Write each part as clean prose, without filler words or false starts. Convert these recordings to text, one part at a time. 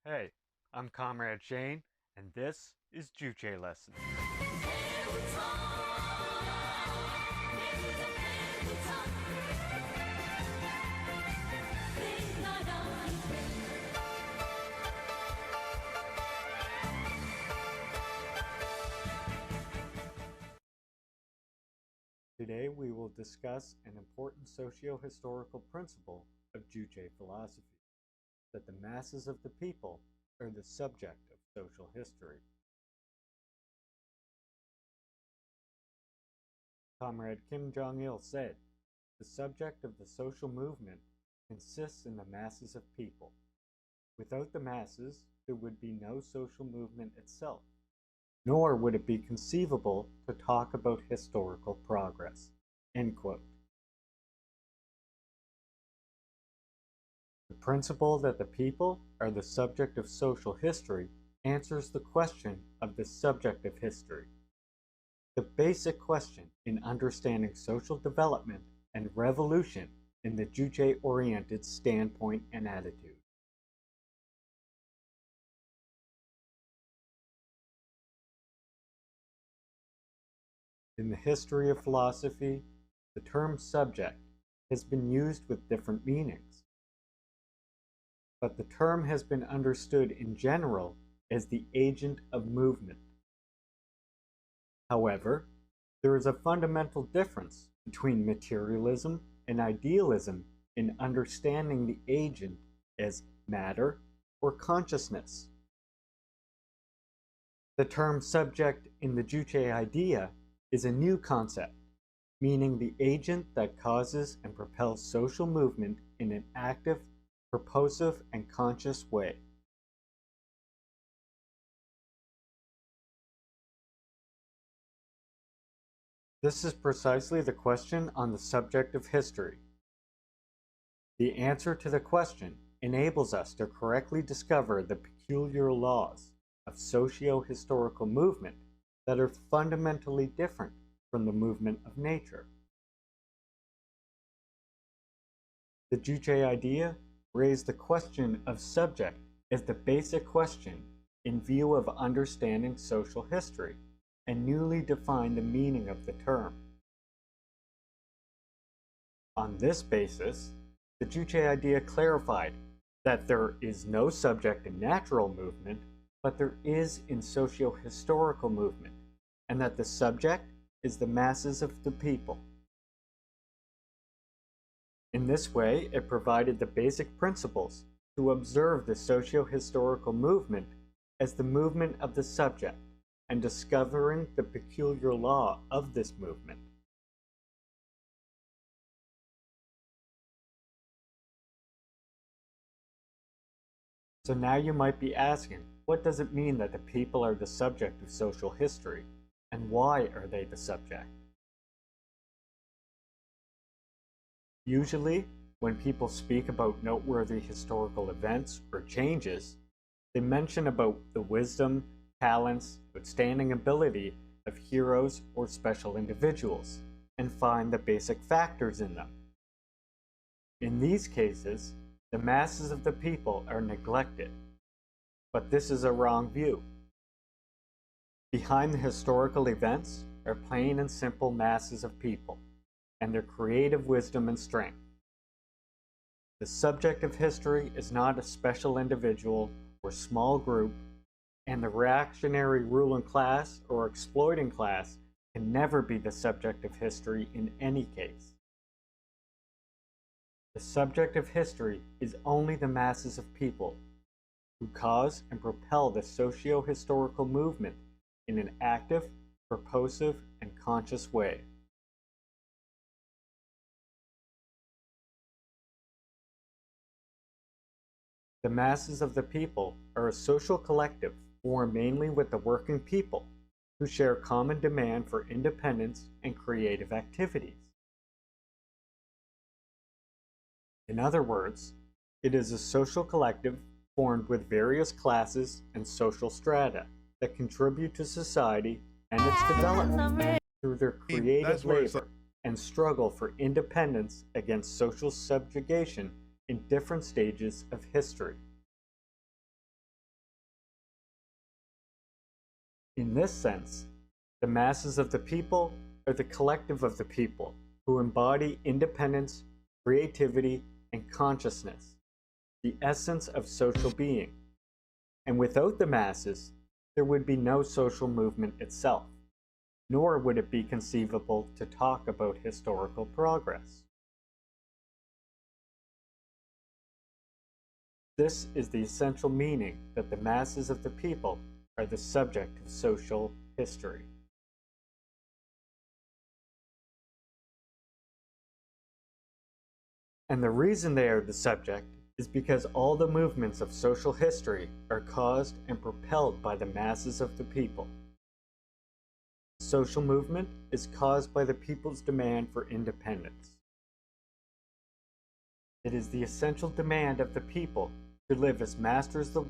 Hey, I'm Comrade Shane, and this is Juche Lessons. Today we will discuss an important socio-historical principle of Juche philosophy, that the masses of the people are the subject of social history. Comrade Kim Jong-il said, "The subject of the social movement consists in the masses of people. Without the masses, there would be no social movement itself, nor would it be conceivable to talk about historical progress." End quote. The principle that the people are the subject of social history answers the question of the subject of history, the basic question in understanding social development and revolution in the Juche-oriented standpoint and attitude. In the history of philosophy, the term subject has been used with different meanings, but the term has been understood in general as the agent of movement. However, there is a fundamental difference between materialism and idealism in understanding the agent as matter or consciousness. The term subject in the Juche idea is a new concept, meaning the agent that causes and propels social movement in an active, purposive, and conscious way. This is precisely the question on the subject of history. The answer to the question enables us to correctly discover the peculiar laws of socio-historical movement that are fundamentally different from the movement of nature. The Juche idea raised the question of subject as the basic question in view of understanding social history, and newly defined the meaning of the term. On this basis, the Juche idea clarified that there is no subject in natural movement, but there is in socio-historical movement, and that the subject is the masses of the people. In this way, it provided the basic principles to observe the socio-historical movement as the movement of the subject, and discovering the peculiar law of this movement. So now you might be asking, what does it mean that the people are the subject of social history, and why are they the subject? Usually, when people speak about noteworthy historical events or changes, they mention about the wisdom, talents, outstanding ability of heroes or special individuals, and find the basic factors in them. In these cases, the masses of the people are neglected, but this is a wrong view. Behind the historical events are plain and simple masses of people, and their creative wisdom and strength. The subject of history is not a special individual or small group, and the reactionary ruling class or exploiting class can never be the subject of history in any case. The subject of history is only the masses of people who cause and propel the socio-historical movement in an active, purposive, and conscious way. The masses of the people are a social collective formed mainly with the working people who share common demand for independence and creative activities. In other words, it is a social collective formed with various classes and social strata that contribute to society and its development through their creative labor and struggle for independence against social subjugation in different stages of history. In this sense, the masses of the people are the collective of the people who embody independence, creativity, and consciousness, the essence of social being. And without the masses, there would be no social movement itself, nor would it be conceivable to talk about historical progress. This is the essential meaning that the masses of the people are the subject of social history. And the reason they are the subject is because all the movements of social history are caused and propelled by the masses of the people. Social movement is caused by the people's demand for independence. It is the essential demand of the people to live as masters of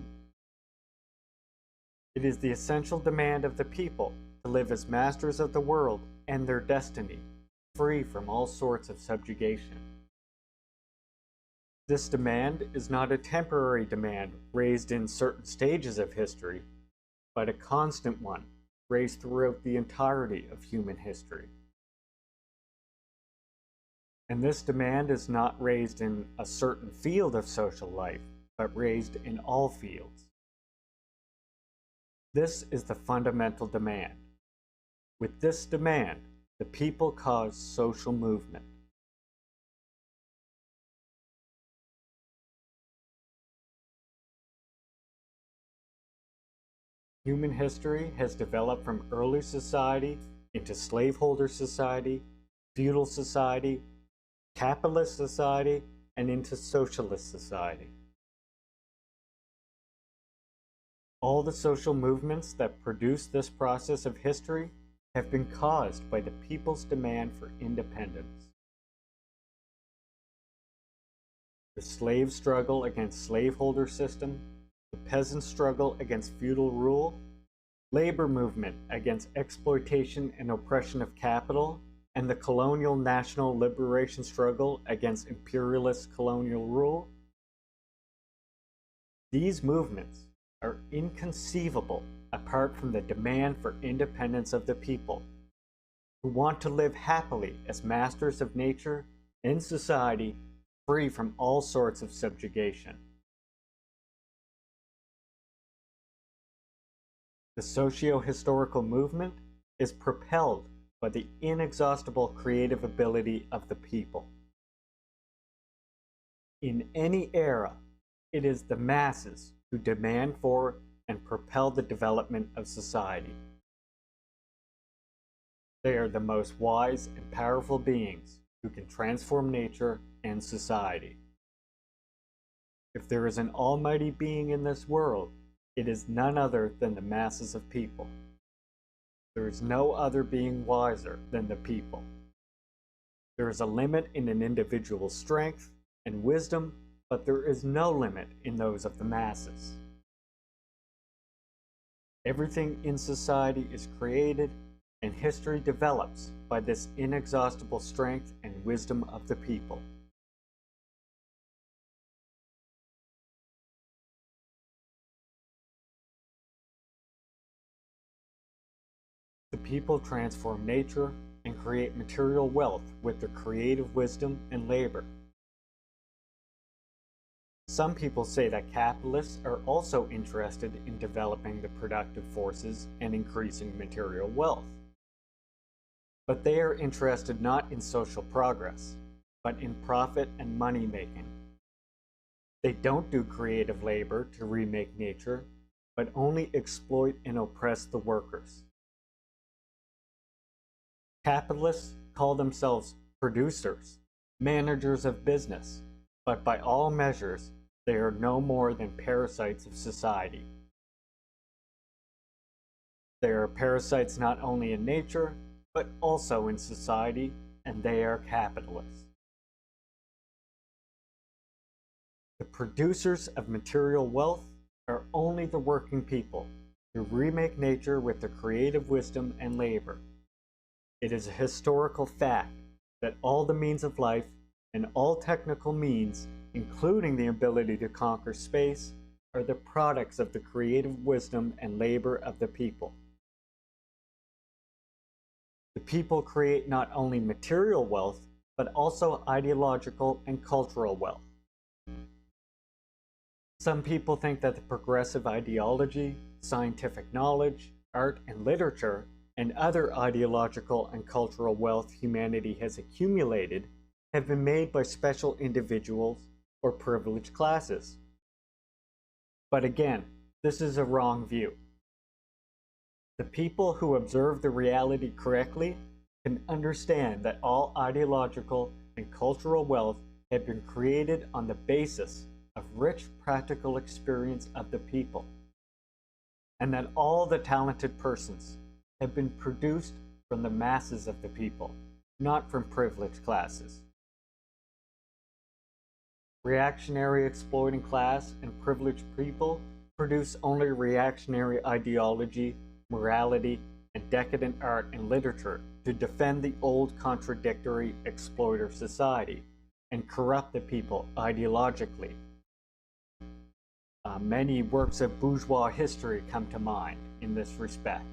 It is the essential demand of the people to live as masters of the world and their destiny, free from all sorts of subjugation. This demand is not a temporary demand raised in certain stages of history, but a constant one raised throughout the entirety of human history. And this demand is not raised in a certain field of social life, but raised in all fields. This is the fundamental demand. With this demand, the people cause social movement. Human history has developed from early society into slaveholder society, feudal society, capitalist society, and into socialist society. All the social movements that produce this process of history have been caused by the people's demand for independence. The slave struggle against slaveholder system, the peasant struggle against feudal rule, labor movement against exploitation and oppression of capital, and the colonial national liberation struggle against imperialist colonial rule. These movements are inconceivable apart from the demand for independence of the people, who want to live happily as masters of nature and society, free from all sorts of subjugation. The socio-historical movement is propelled by the inexhaustible creative ability of the people. In any era, it is the masses who demand for and propel the development of society. They are the most wise and powerful beings who can transform nature and society. If there is an almighty being in this world, it is none other than the masses of people. There is no other being wiser than the people. There is a limit in an individual's strength and wisdom, but there is no limit in those of the masses. Everything in society is created, and history develops by this inexhaustible strength and wisdom of the people. The people transform nature and create material wealth with their creative wisdom and labor. Some people say that capitalists are also interested in developing the productive forces and increasing material wealth. But they are interested not in social progress, but in profit and money making. They don't do creative labor to remake nature, but only exploit and oppress the workers. Capitalists call themselves producers, managers of business, but by all measures, they are no more than parasites of society. They are parasites not only in nature, but also in society, and they are capitalists. The producers of material wealth are only the working people who remake nature with their creative wisdom and labor. It is a historical fact that all the means of life and all technical means, including the ability to conquer space, are the products of the creative wisdom and labor of the people. The people create not only material wealth, but also ideological and cultural wealth. Some people think that the progressive ideology, scientific knowledge, art and literature, and other ideological and cultural wealth humanity has accumulated have been made by special individuals or privileged classes. But again, this is a wrong view. The people who observe the reality correctly can understand that all ideological and cultural wealth have been created on the basis of rich practical experience of the people, and that all the talented persons have been produced from the masses of the people, not from privileged classes. Reactionary exploiting class and privileged people produce only reactionary ideology, morality, and decadent art and literature to defend the old contradictory exploiter society and corrupt the people ideologically. Many works of bourgeois history come to mind in this respect.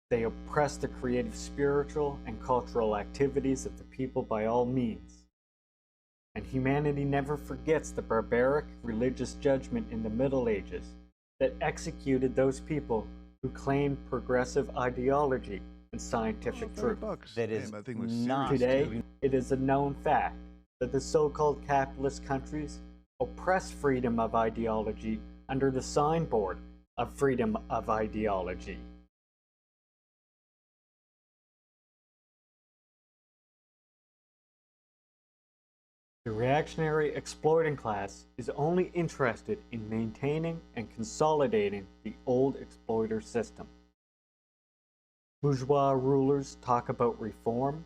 They oppress the creative, spiritual, and cultural activities of the people by all means. And humanity never forgets the barbaric religious judgment in the Middle Ages that executed those people who claimed progressive ideology and scientific truth. That is not Today, it is a known fact that the so-called capitalist countries oppress freedom of ideology under the signboard of freedom of ideology. The reactionary exploiting class is only interested in maintaining and consolidating the old exploiter system. Bourgeois rulers talk about reform,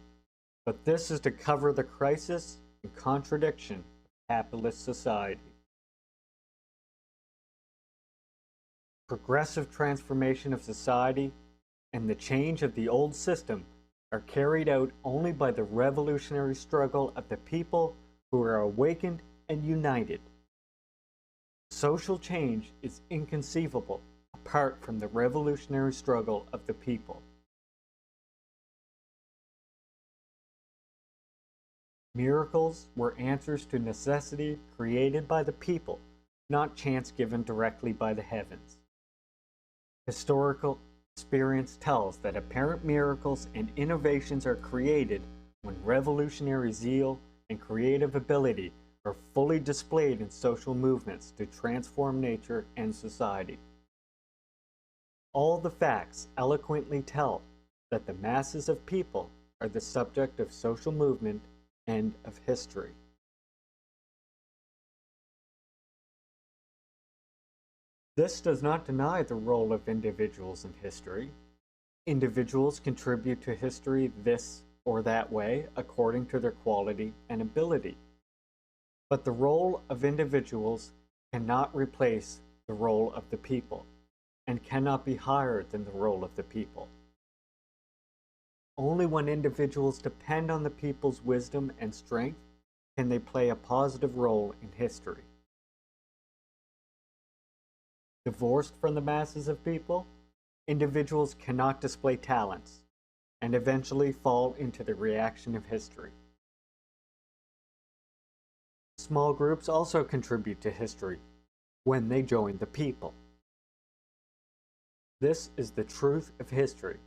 but this is to cover the crisis and contradiction of capitalist society. Progressive transformation of society and the change of the old system are carried out only by the revolutionary struggle of the people who are awakened and united. Social change is inconceivable apart from the revolutionary struggle of the people. Miracles were answers to necessity created by the people, not chance given directly by the heavens. Historical experience tells that apparent miracles and innovations are created when revolutionary zeal and creative ability are fully displayed in social movements to transform nature and society. All the facts eloquently tell that the masses of people are the subject of social movement and of history. This does not deny the role of individuals in history. Individuals contribute to history this or that way according to their quality and ability. But the role of individuals cannot replace the role of the people, and cannot be higher than the role of the people. Only when individuals depend on the people's wisdom and strength can they play a positive role in history. Divorced from the masses of people, individuals cannot display talents and eventually fall into the reaction of history. Small groups also contribute to history when they join the people. This is the truth of history.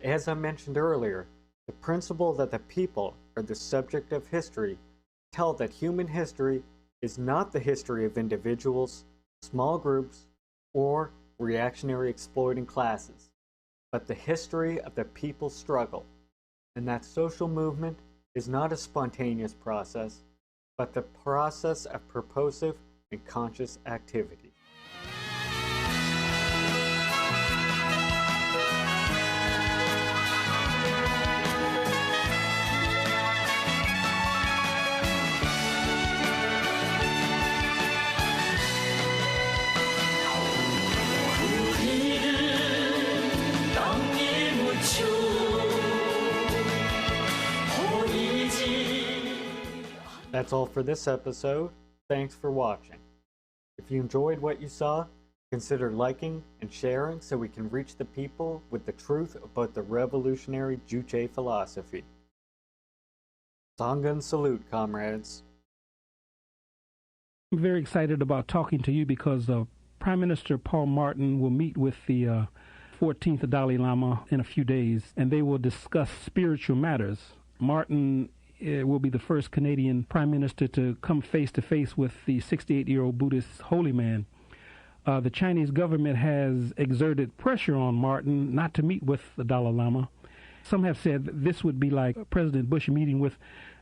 As I mentioned earlier, the principle that the people are the subject of history tell that human history is not the history of individuals, small groups, or reactionary exploiting classes, but the history of the people's struggle, and that social movement is not a spontaneous process, but the process of purposive and conscious activity. That's all for this episode. Thanks for watching. If you enjoyed what you saw, Consider liking and sharing so we can reach the people with the truth about the revolutionary Juche philosophy. Sangha and salute, comrades. I'm very excited about talking to you because Prime Minister Paul Martin will meet with the 14th Dalai Lama in a few days, and they will discuss spiritual matters. Martin will be the first Canadian Prime Minister to come face-to-face with the 68-year-old Buddhist holy man. The Chinese government has exerted pressure on Martin not to meet with the Dalai Lama. Some have said that this would be like President Bush meeting with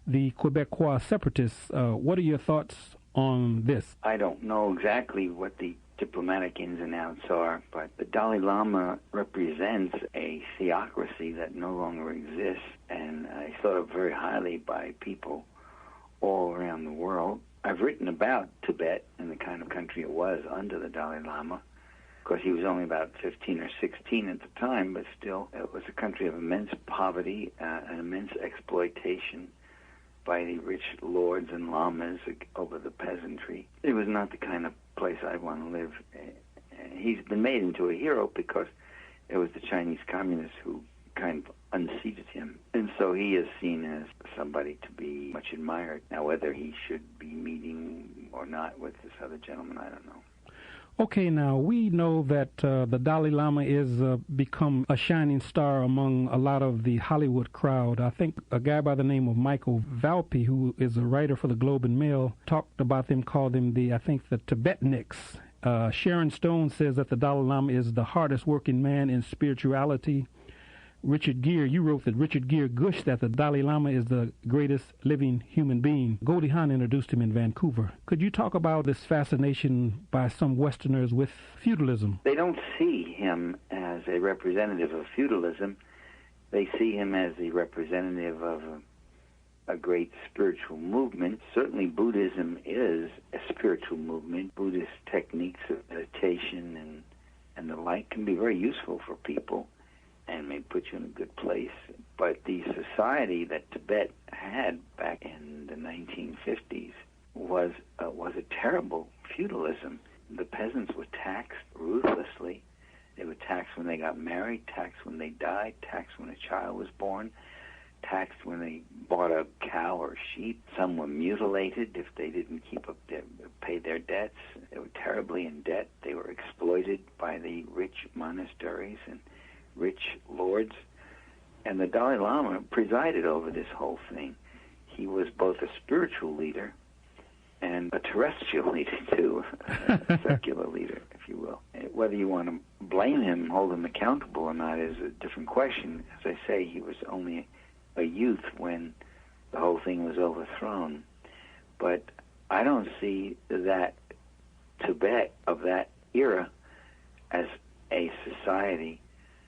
the Quebecois separatists. What are your thoughts on this? I don't know exactly what the diplomatic ins and outs are, but the Dalai Lama represents a theocracy that no longer exists, and he's thought of very highly by people all around the world. I've written about Tibet and the kind of country it was under the Dalai Lama. Of course, he was only about 15 or 16 at the time, but still, it was a country of immense poverty and immense exploitation by the rich lords and lamas over the peasantry. It was not the kind of place I'd want to live. He's been made into a hero because it was the Chinese communists who kind of unseated him. And so he is seen as somebody to be much admired. Now, whether he should be meeting or not with this other gentleman, I don't know. Okay, now we know that the Dalai Lama is become a shining star among a lot of the Hollywood crowd. I think a guy by the name of Michael Valpy, who is a writer for the Globe and Mail, talked about them, called them the Tibetniks. Sharon Stone says that the Dalai Lama is the hardest working man in spirituality. Richard Gere, you wrote that Richard Gere gushed that the Dalai Lama is the greatest living human being. Goldie Hawn introduced him in Vancouver. Could you talk about this fascination by some Westerners with feudalism? They don't see him as a representative of feudalism. They see him as the representative of a great spiritual movement. Certainly Buddhism is a spiritual movement. Buddhist techniques of meditation and the like can be very useful for people and may put you in a good place. But the society that Tibet had back in the 1950s was a terrible feudalism. The peasants were taxed ruthlessly. They were taxed when they got married, taxed when they died, taxed when a child was born, taxed when they bought a cow or sheep. Some were mutilated if they didn't pay their debts. They were terribly in debt. They were exploited by the rich monasteries and rich lords, and the Dalai Lama presided over this whole thing. He was both a spiritual leader and a terrestrial leader too, a secular leader, if you will. Whether you want to blame him, hold him accountable or not is a different question. As I say, he was only a youth when the whole thing was overthrown. But I don't see that Tibet of that era as a society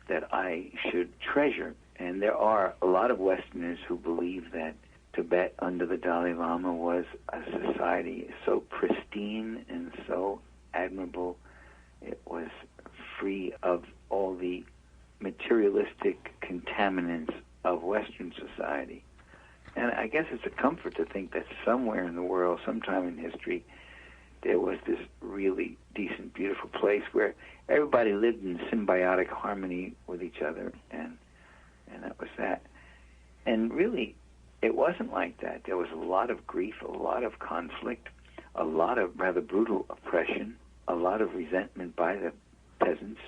that I should treasure. And there are a lot of Westerners who believe that Tibet under the Dalai Lama was a society so pristine and so admirable. It was free of all the materialistic contaminants of Western society. And I guess it's a comfort to think that somewhere in the world, sometime in history, there was this really decent, beautiful place where everybody lived in symbiotic harmony with each other, and that was that. And really, it wasn't like that. There was a lot of grief, a lot of conflict, a lot of rather brutal oppression, a lot of resentment by the peasants.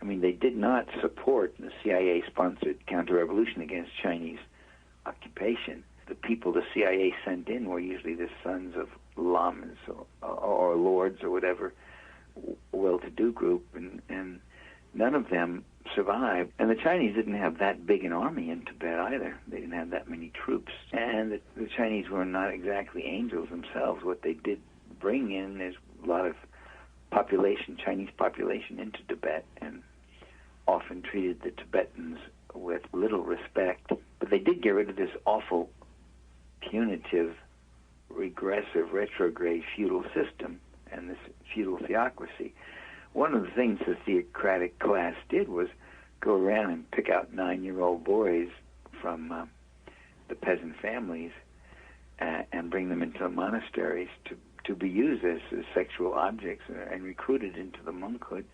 I mean, they did not support the CIA-sponsored counter-revolution against Chinese occupation. The people the CIA sent in were usually the sons of lamas or lords or whatever well-to-do group, and none of them survived. And the Chinese didn't have that big an army in Tibet either. They didn't have that many troops. And the Chinese were not exactly angels themselves. What they did bring in is a lot of Chinese population into Tibet, and often treated the Tibetans with little respect. But they did get rid of this awful, punitive, regressive, retrograde feudal system and this feudal theocracy. One of the things the theocratic class did was go around and pick out 9-year-old boys from the peasant families and bring them into the monasteries to to be used as sexual objects and recruited into the monkhood,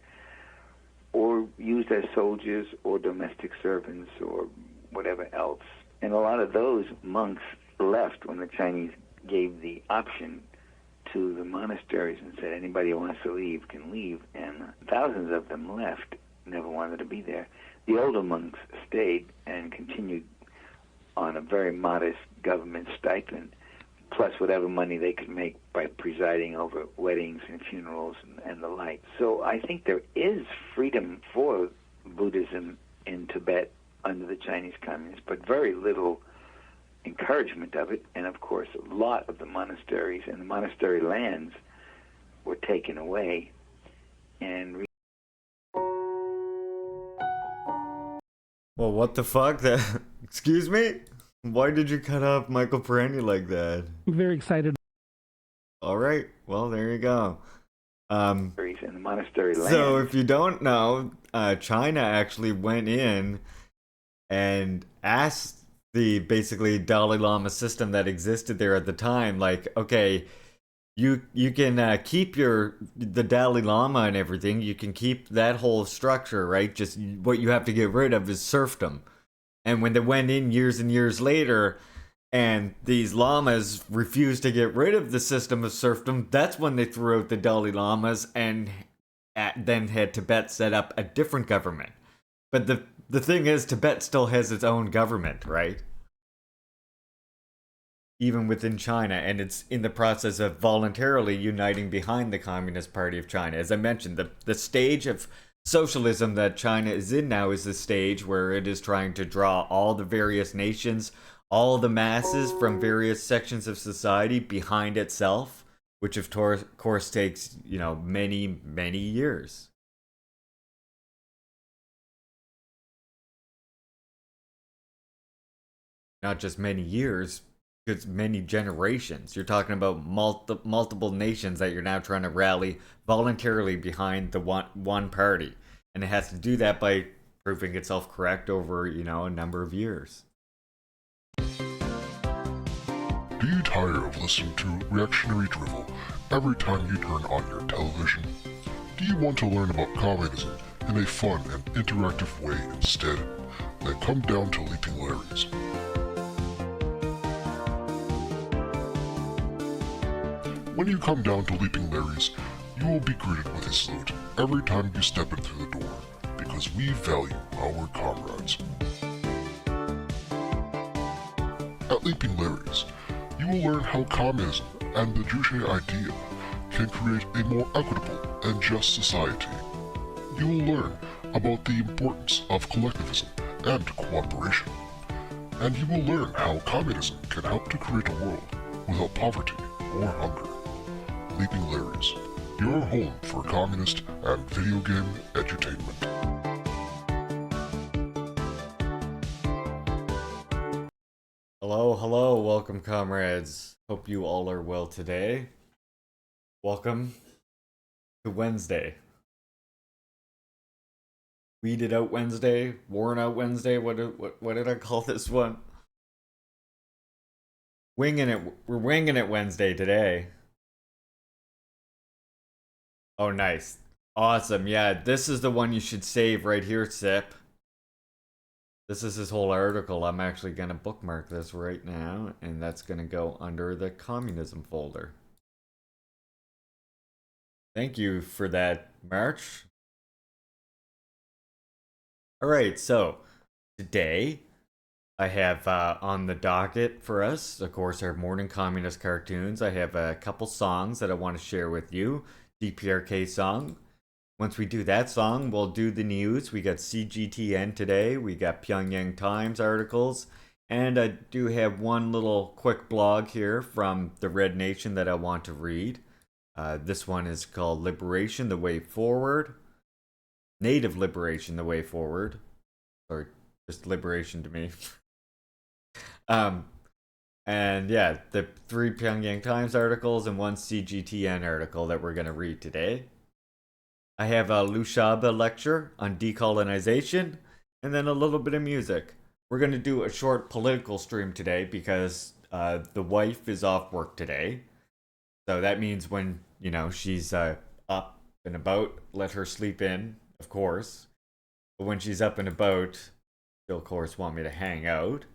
or used as soldiers or domestic servants or whatever else. And a lot of those monks left when the Chinese gave the option to the monasteries and said anybody who wants to leave can leave, and thousands of them left, never wanted to be there. The older monks stayed and continued on a very modest government stipend, plus whatever money they could make by presiding over weddings and funerals and the like. So I think there is freedom for Buddhism in Tibet under the Chinese communists, but very little encouragement of it. And of course, a lot of the monasteries and the monastery lands were taken away. And well, what the fuck? Excuse me? Why did you cut off Michael Perenni like that? I'm very excited. All right. Well, there you go. and the monastery lands. So if you don't know, China actually went in and asked the basically Dalai Lama system that existed there at the time, like, okay, you can keep the Dalai Lama and everything. You can keep that whole structure, right? Just what you have to get rid of is serfdom. And when they went in years and years later, and these lamas refused to get rid of the system of serfdom, that's when they threw out the Dalai Lamas and then had Tibet set up a different government. But the thing is, Tibet still has its own government, right? Even within China, and it's in the process of voluntarily uniting behind the Communist Party of China. As I mentioned, the stage of socialism that China is in now is the stage where it is trying to draw all the various nations, all the masses from various sections of society behind itself, which of course takes, many, many years. Not just many years, it's many generations. You're talking about multiple nations that you're now trying to rally voluntarily behind the one party. And it has to do that by proving itself correct over, a number of years. Do you tire of listening to reactionary drivel every time you turn on your television? Do you want to learn about communism in a fun and interactive way instead? Then come down to Leaping Larry's. When you come down to Leaping Larry's, you will be greeted with a salute every time you step in through the door, because we value our comrades. At Leaping Larry's, you will learn how communism and the Juche idea can create a more equitable and just society. You will learn about the importance of collectivism and cooperation. And you will learn how communism can help to create a world without poverty or hunger. Leaping Larry's, your home for communist and video game edutainment. Hello, welcome comrades. Hope you all are well today. Welcome to Wednesday. Weeded Out Wednesday, Worn Out Wednesday, what did I call this one? Winging it, we're winging it Wednesday today. Oh, nice. Awesome. Yeah, this is the one you should save right here, Sip. This is his whole article. I'm actually going to bookmark this right now, and that's going to go under the communism folder. Thank you for that, March. Alright, so today I have on the docket for us, of course, our morning communist cartoons. I have a couple songs that I want to share with you. DPRK song. Once we do that song, we'll do the news. We got CGTN today. We got Pyongyang Times articles. And I do have one little quick blog here from the Red Nation that I want to read. This one is called Liberation, the Way Forward. Native Liberation, the Way Forward. Or just liberation to me. And yeah, the 3 Pyongyang Times articles and 1 CGTN article that we're going to read today. I have a Lushaba lecture on decolonization, and then a little bit of music. We're going to do a short political stream today because the wife is off work today. So that means when, she's up and about, let her sleep in, of course. But when she's up and about, she'll, of course, want me to hang out.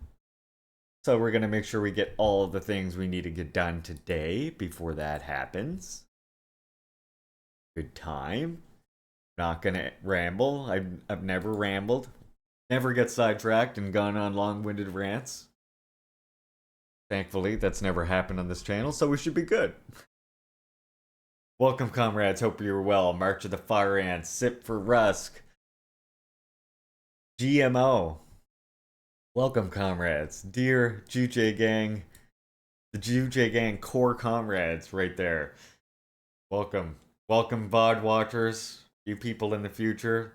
So we're going to make sure we get all of the things we need to get done today before that happens. Good time. Not going to ramble. I've never rambled. Never get sidetracked and gone on long-winded rants. Thankfully, that's never happened on this channel, so we should be good. Welcome, comrades. Hope you're well. March of the Fire Ants. Sip for Rusk. GMO. Welcome, comrades. Dear Juche gang. The Juche gang core comrades right there. Welcome. Welcome, VOD watchers. You people in the future.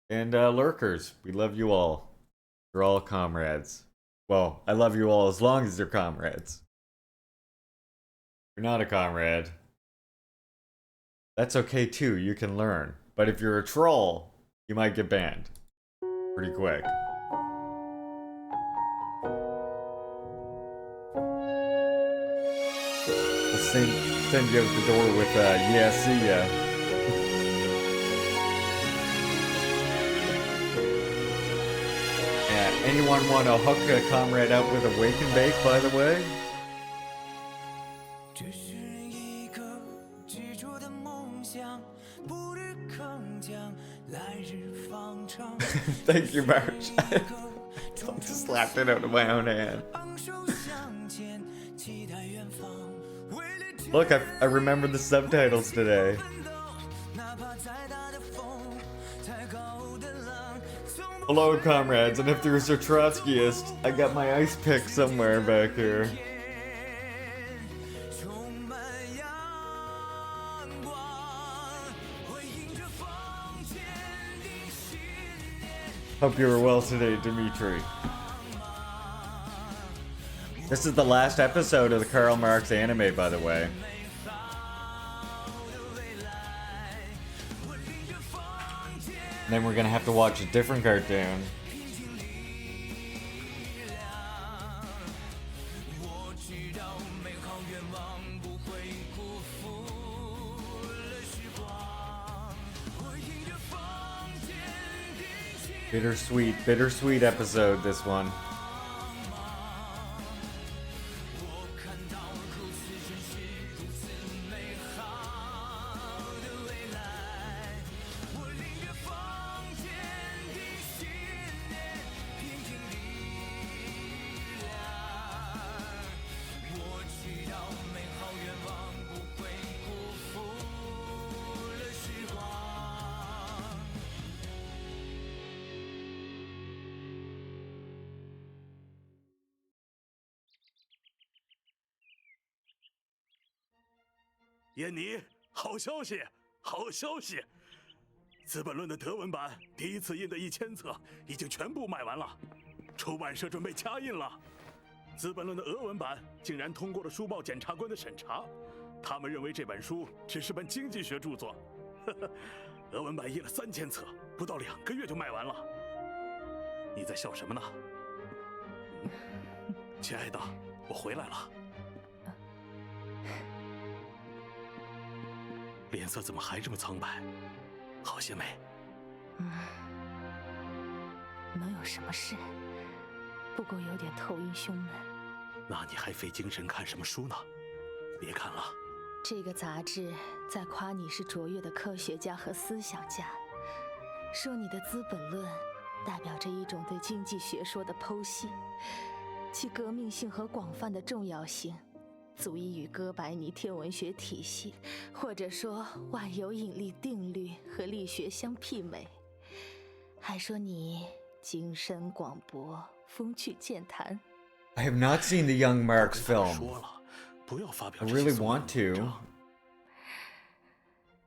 And lurkers. We love you all. You're all comrades. Well, I love you all as long as you're comrades. If you're not a comrade, that's okay too, you can learn. But if you're a troll, you might get banned. Pretty quick. We'll send you out the door with, yeah, see ya. Yeah, anyone want to hook a comrade up with a wake and bake, by the way? Thank you, March. I just slapped it out of my own hand. Look, I remembered the subtitles today. Hello, comrades, and if there's a Trotskyist, I got my ice pick somewhere back here. Hope you were well today, Dimitri. This is the last episode of the Karl Marx anime, by the way. And then we're gonna have to watch a different cartoon. Bittersweet episode, this one.燕妮，好消息，好消息！《资本论》的德文版第一次印的1000册已经全部卖完了，出版社准备掐印了。《资本论》的俄文版竟然通过了书报检察官的审查，他们认为这本书只是本经济学著作。俄文版印了3000册，不到2个月就卖完了。你在笑什么呢？亲爱的，我回来了。 脸色怎么还这么苍白？好些没？能有什么事？不过有点头晕胸闷。那你还费精神看什么书呢？别看了。这个杂志在夸你是卓越的科学家和思想家，说你的《资本论》代表着一种对经济学说的剖析，其革命性和广泛的重要性。 足以与哥白尼天文学体系，或者说万有引力定律和力学相媲美。还说你精深广博，风趣健谈。I have not seen the Young Marx film. 说了，不要发表 I really want to.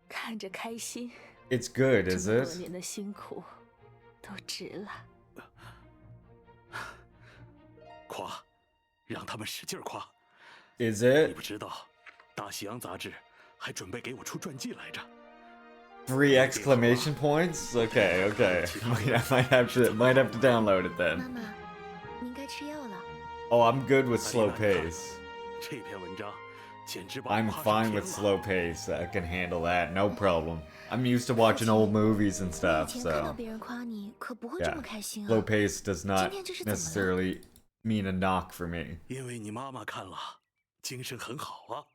看着开心。 It's good, is 这么 it? 多年的辛苦都值了。夸，让他们使劲夸。 Is 你 it? 不知道，《大西洋》杂志还准备给我出传记来着。 3 exclamation points? Okay, okay. Might have to download it 妈 then. 妈，你应该吃药了。 Oh, I'm good with slow pace. 这篇文章 I'm fine with slow pace. I can handle that, no problem. I'm used to watching old movies and stuff, so yeah. Slow pace does not necessarily mean a knock for me. 因为你妈妈看了，精神很好啊。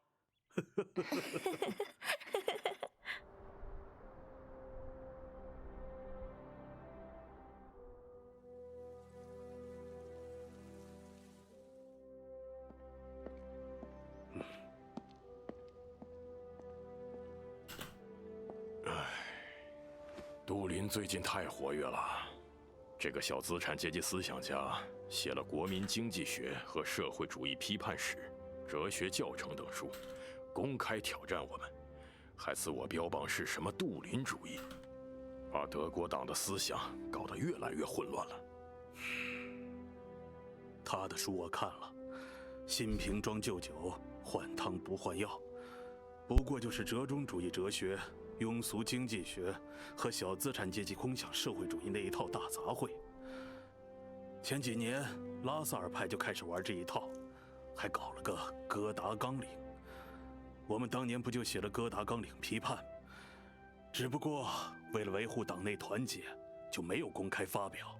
杜林最近太活跃了，这个小资产阶级思想家写了《国民经济学和社会主义批判史》《哲学教程》等书，公开挑战我们，还自我标榜是什么杜林主义，把德国党的思想搞得越来越混乱了。他的书我看了，新瓶装旧酒，换汤不换药，不过就是折中主义哲学、庸俗经济学和小资产阶级空想社会主义那一套大杂烩。前几年拉萨尔派就开始玩这一套，还搞了个哥达纲领。我们当年不就写了哥达纲领批判，只不过为了维护党内团结，就没有公开发表。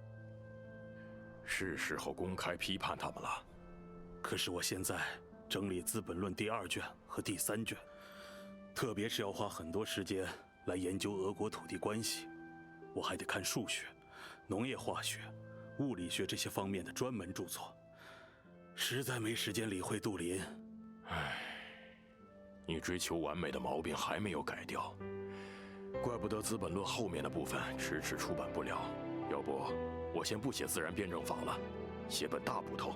是时候公开批判他们了。可是我现在整理《资本论》第2卷和第3卷，特别是要花很多时间来研究俄国土地关系，我还得看数学、农业化学、物理学这些方面的专门著作，实在没时间理会杜林。唉，你追求完美的毛病还没有改掉，怪不得《资本论》后面的部分迟迟出版不了。要不，我先不写自然辩证法了，写本大部头，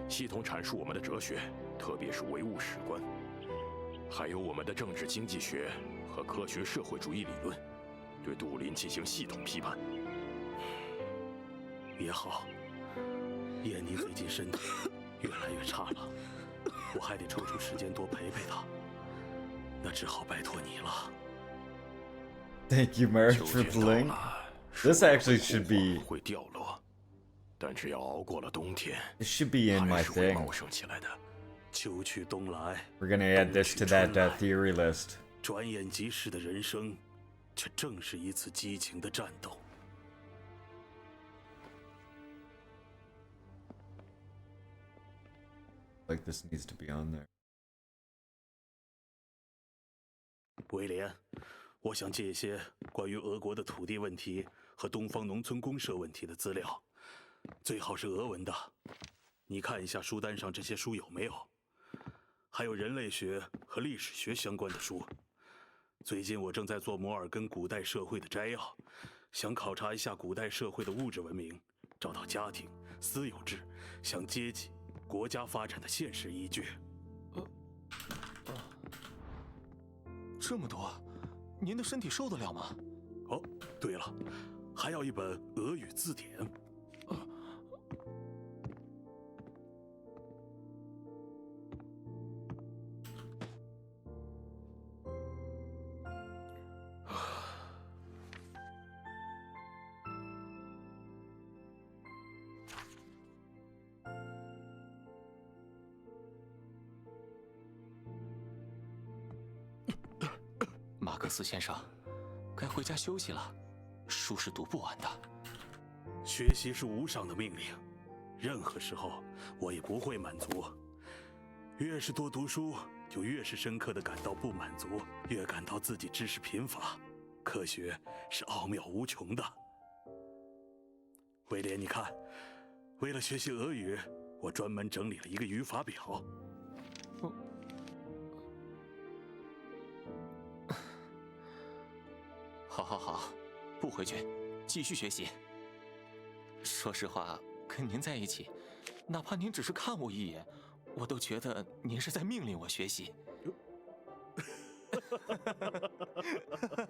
系统阐述我们的哲学，特别是唯物史观，还有我们的政治经济学和科学社会主义理论，对杜林进行系统批判。也好，叶妮最近身体越来越差了，我还得抽出时间多陪陪她，那只好拜托你了。Thank you, Merrick, for the link. This actually should be. 会掉落，但只要熬过了冬天， It should be in my 还是会 thing. 茂盛起来的。秋去冬来， We're gonna add this to that theory list. 转眼即逝的人生，却正是一次激情的战斗。Like this needs to be on there. 威廉，我想借一些关于俄国的土地问题和东方农村公社问题的资料，最好是俄文的。你看一下书单上这些书有没有？还有人类学和历史学相关的书。最近我正在做摩尔根古代社会的摘要，想考察一下古代社会的物质文明，找到家庭、私有制、向阶级、国家发展的现实依据。这么多，您的身体受得了吗？哦，对了，还要一本俄语字典。马克思先生，该回家休息了，书是读不完的。学习是无上的命令，任何时候我也不会满足。越是多读书，就越是深刻地感到不满足，越感到自己知识贫乏。科学是奥妙无穷的。威廉，你看，为了学习俄语，我专门整理了一个语法表。好，不回去，继续学习。说实话，跟您在一起，哪怕您只是看我一眼，我都觉得您是在命令我学习。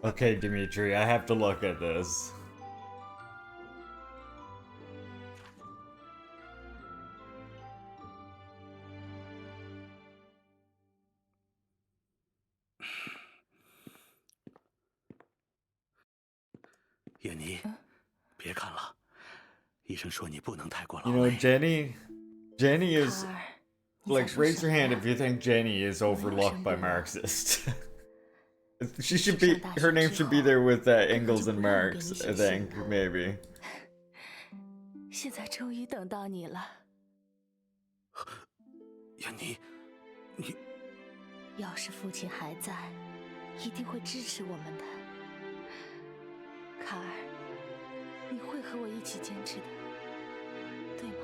Okay, Dimitri, I have to look at this. 叶妮，别看了，医生说你不能太过劳 You know, 累。Jenny is Like, raise your hand if you think Jenny is overlooked by Marxists. She should be. Her name should be there with Engels and Marx. I think maybe. 现在终于等到你了。燕妮，你要是父亲还在，一定会支持我们的。卡尔，你会和我一起坚持的，对吗？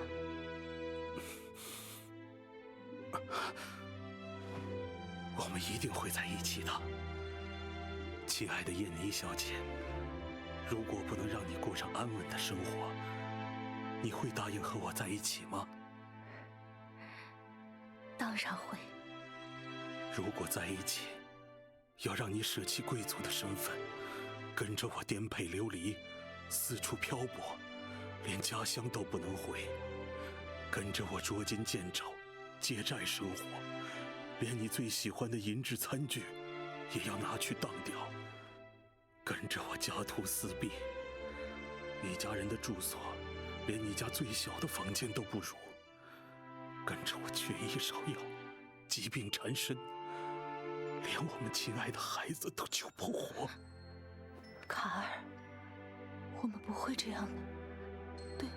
我们一定会在一起的，亲爱的燕妮小姐。如果不能让你过上安稳的生活，你会答应和我在一起吗？当然会。如果在一起，要让你舍弃贵族的身份，跟着我颠沛流离，四处漂泊，连家乡都不能回；跟着我捉襟见肘，借债生活，连你最喜欢的银质餐具也要拿去当掉；跟着我家徒四壁，你家人的住所连你家最小的房间都不如；跟着我缺医少药，疾病缠身，连我们亲爱的孩子都救不活。卡尔，我们不会这样的，对吗？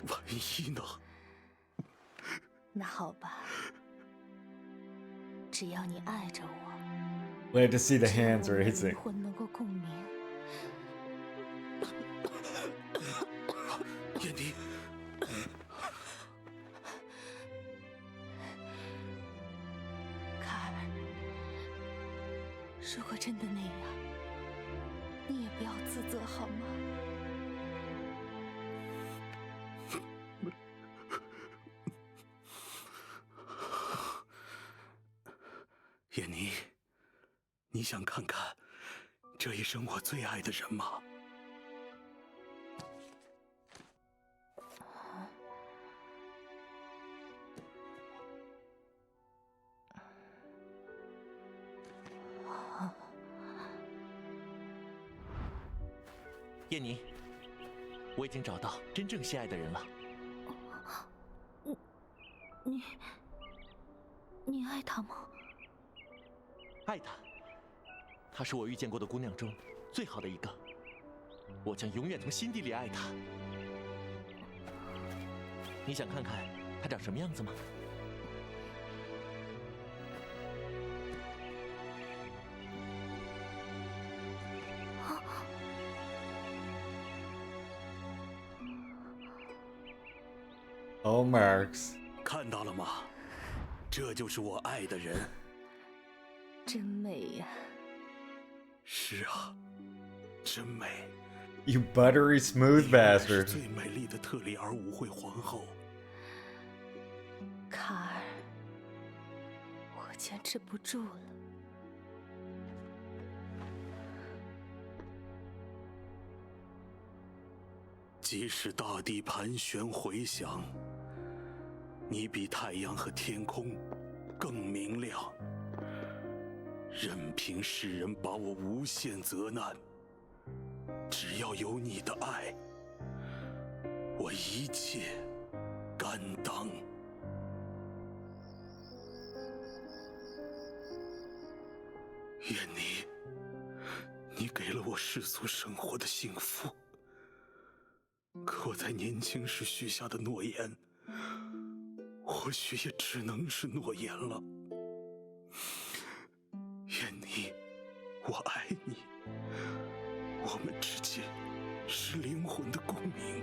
万一呢？那好吧，只要你爱着我。Glad to see the hands raising. 灵魂能够共鸣。燕妮，卡尔，如果真的那样，你也不要自责好吗？燕妮，你想看看这一生我最爱的人吗？燕妮，我已经找到真正心爱的人了。你爱他吗？爱她，她是我遇见过的姑娘中最好的一个，我将永远从心底里爱她。你想看看她长什么样子吗？Oh, Marx. 看到了吗？这就是我爱的人。真美呀！是啊，真美。You buttery smooth 是 bastard. 最美丽的特里尔舞会皇后。卡尔，我坚持不住了。即使大地盘旋回响，你比太阳和天空更明亮。任凭世人把我无限责难，只要有你的爱，我一切甘当。燕妮，你给了我世俗生活的幸福。可我在年轻时许下的诺言，或许也只能是诺言了。燕妮，我爱你，我们之间是灵魂的共鸣。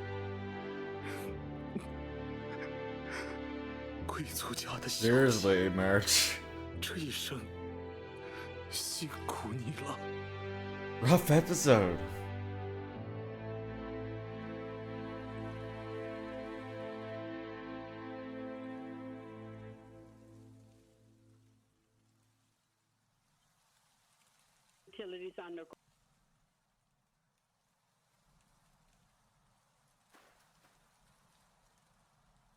贵族家的小姐， Seriously, March. 这一生辛苦你了。 Rough episode.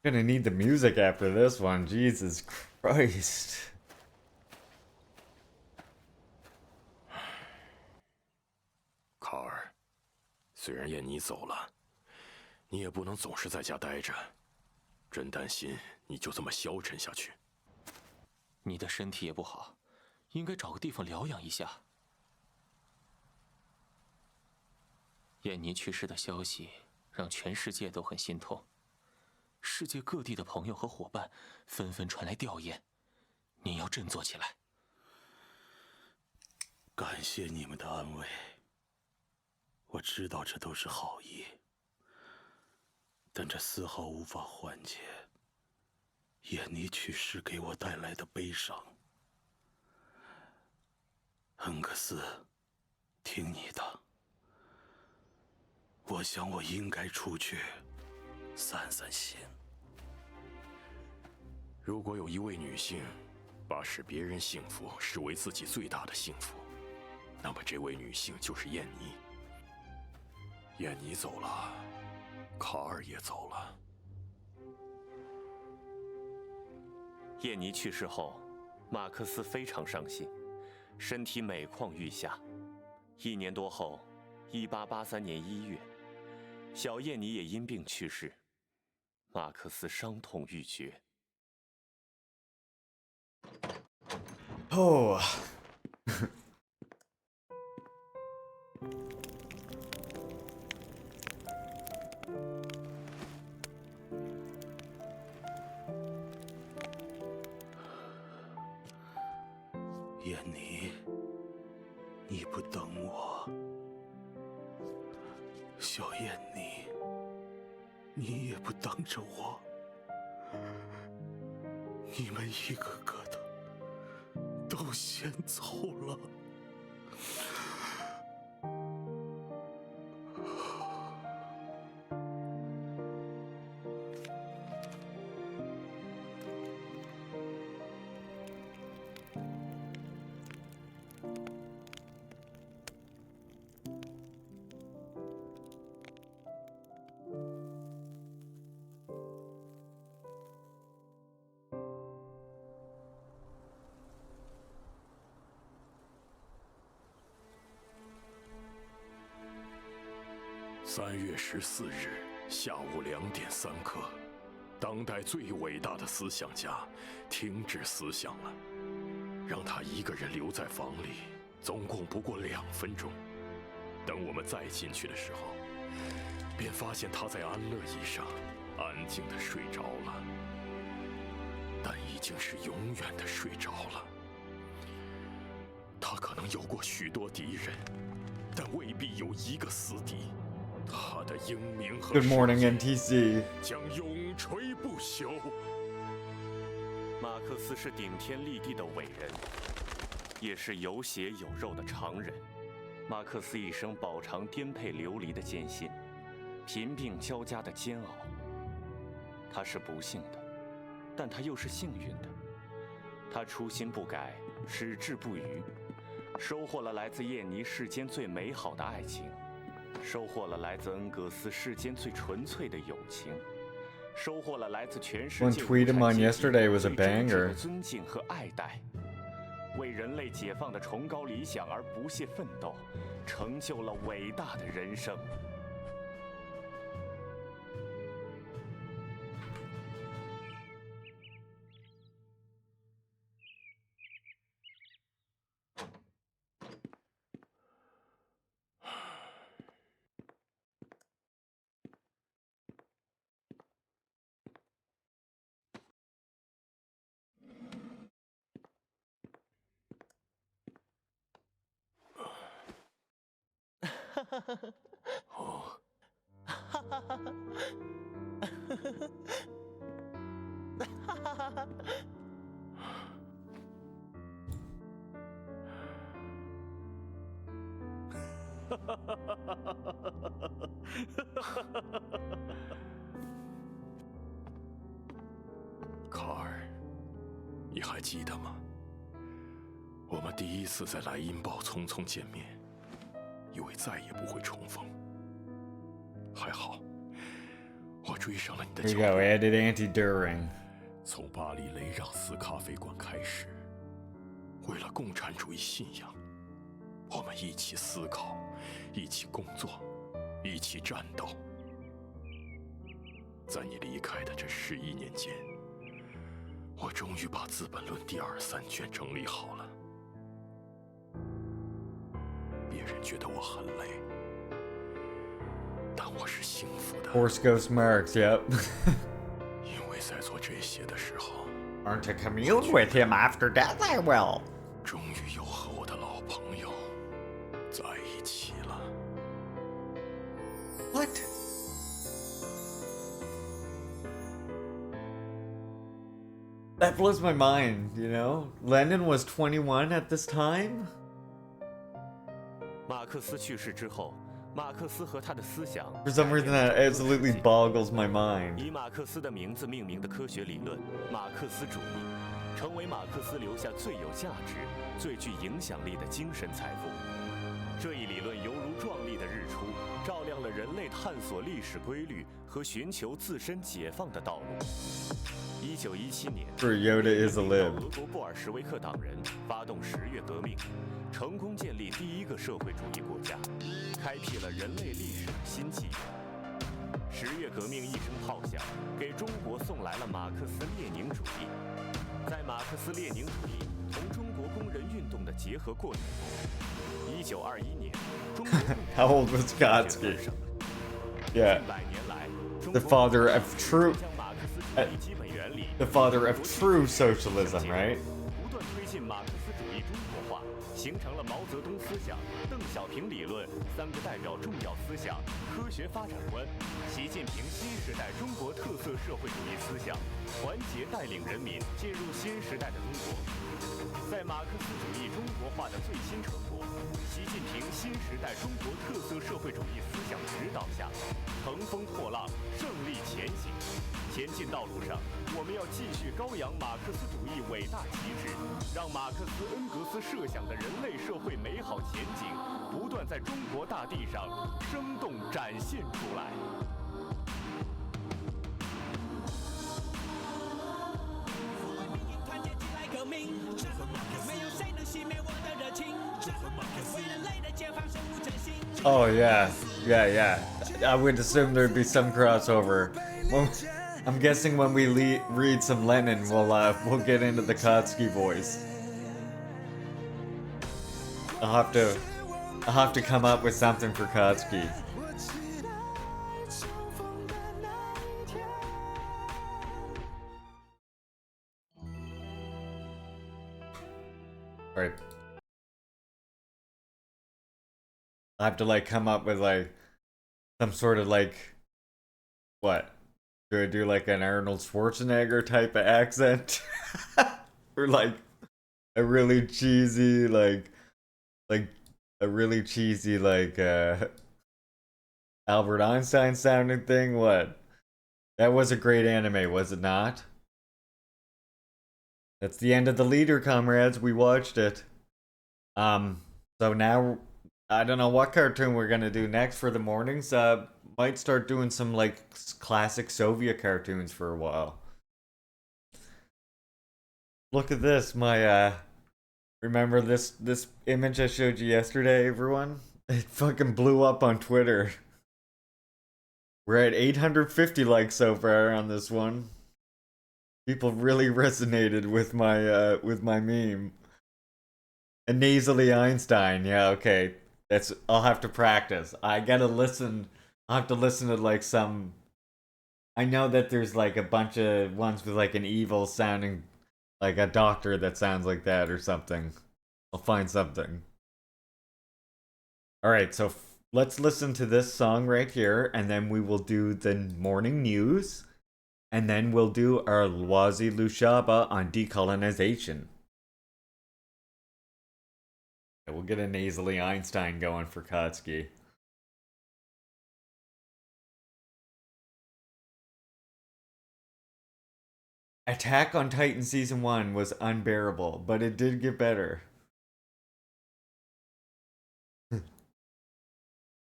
Gonna need the music after this one. Jesus Christ. 卡尔，虽然燕妮走了，你也不能总是在家待着。真担心你就这么消沉下去。你的身体也不好，应该找个地方疗养一下。燕妮去世的消息让全世界都很心痛，世界各地的朋友和伙伴纷纷传来吊唁，你要振作起来。感谢你们的安慰，我知道这都是好意，但这丝毫无法缓解燕妮去世给我带来的悲伤。恩格斯，听你的，我想我应该出去散散心。如果有一位女性把使别人幸福视为自己最大的幸福，那么这位女性就是燕妮。燕妮走了，卡尔也走了。燕妮去世后，马克思非常伤心，身体每况愈下。1年多后，1883年1月，小燕妮也因病去世，马克思伤痛欲绝。哦。燕妮，你不等我，小燕妮，你也不等着我，你们一个个的都先走了。3月14日下午2点3刻，当代最伟大的思想家停止思想了，让他一个人留在房里，总共不过2分钟。等我们再进去的时候，便发现他在安乐椅上安静地睡着了，但已经是永远地睡着了。他可能有过许多敌人，但未必有一个死敌。他的英名和 Good morning, NTC. 将永垂不朽。马克思是顶天立地的伟人，也是有血有肉的常人。马克思一生饱尝颠沛流离的艰辛，贫病交加的煎熬。他是不幸的，但他又是幸运的。他初心不改，矢志不渝，收获了来自燕妮世间最美好的爱情，收获了来自恩格斯世间最纯粹的友情，收获了来自全世界 One tweet him on yesterday was a 最真挚 banger. 的尊敬和爱戴，为人类解放的崇高理想而不懈奋斗，成就了伟大的人生。哦，卡尔，你还记得吗？我们第一次在莱茵堡匆匆见面，以为再也不会重逢。还好，我追上了你的 Here 脚 you 步。 go, added anti-during. 从巴黎雷让斯咖啡馆开始，为了共产主义信仰，我们一起思考，一起工作，一起战斗。在你离开的这11年间，我终于把《资本论》第2、3卷整理好了。别人觉得我很累，但我是幸福的。Horse Ghost Marks, yep. 因为在做这些的时候 Aren't to commune with him after death, I will. 终于又和我的老朋友在一起了。What? That blows my mind, you know? Lenin was 21 at this time? 马克思去世之后，马克思和他的思想 For some reason that absolutely boggles my mind. 以马克思的名字命名的科学理论——马克思主义，成为马克思留下最有价值、最具影响力的精神财富。这一理论犹如壮丽的日出，照亮了人类探索历史规律和寻求自身解放的道路。1917年， For Yoda is a lib. 俄国布尔什维克党人发动10月革命，成功建立第一个社会主义国家，开辟了人类历史的新纪元。10月革命一声炮响，给中国送来了马克思列宁主义。在马克思列宁主义同中国工人运动的结合过程中，1921年，中国 How old was Kotsky? Yeah. The father of true... The father of true socialism, right? 不断推进马克思主义中国化，形成了毛泽东思想、邓小平理论3个代表重要思想、科学发展观，习近平新时代中国特色社会主义思想，团结带领人民进入新时代的中国。在马克思主义中国化的最新成果，习近平新时代中国特色社会主义思想指导下，乘风破浪，胜利前行。前进道路上，我们要继续高扬马克思主义伟大旗帜，让马克思恩格斯设想的人类社会美好前景不断在中国大地上生动展现出来。Oh, yeah. Yeah. I would assume there'd be some crossover. Well, I'm guessing when we read some Lenin, we'll get into the Kotsky voice. I'll have to come up with something for Kotsky. Alright. I'll have to like come up with like some sort of like what? Do I do like an Arnold Schwarzenegger type of accent? Or like a really cheesy like a really cheesy like Albert Einstein sounding thing? What? That was a great anime, was it not? That's the end of the leader, comrades. We watched it. So now I don't know what cartoon we're gonna do next for the mornings. Might start doing some like classic Soviet cartoons for a while. Look at this, my remember this image I showed you yesterday, everyone? It fucking blew up on Twitter. We're at 850 likes so far on this one. People really resonated with my meme. A nasally Einstein, yeah, okay. I'll have to practice. I'll have to listen to like some. I know that there's like a bunch of ones with like an evil sounding, like a doctor that sounds like that or something. I'll find something. Alright, so let's listen to this song right here, and then we will do the morning news, and then we'll do our Loisy Lushaba on decolonization. We'll get a nasally Einstein going for Kotsky. Attack on Titan Season 1 was unbearable, but it did get better.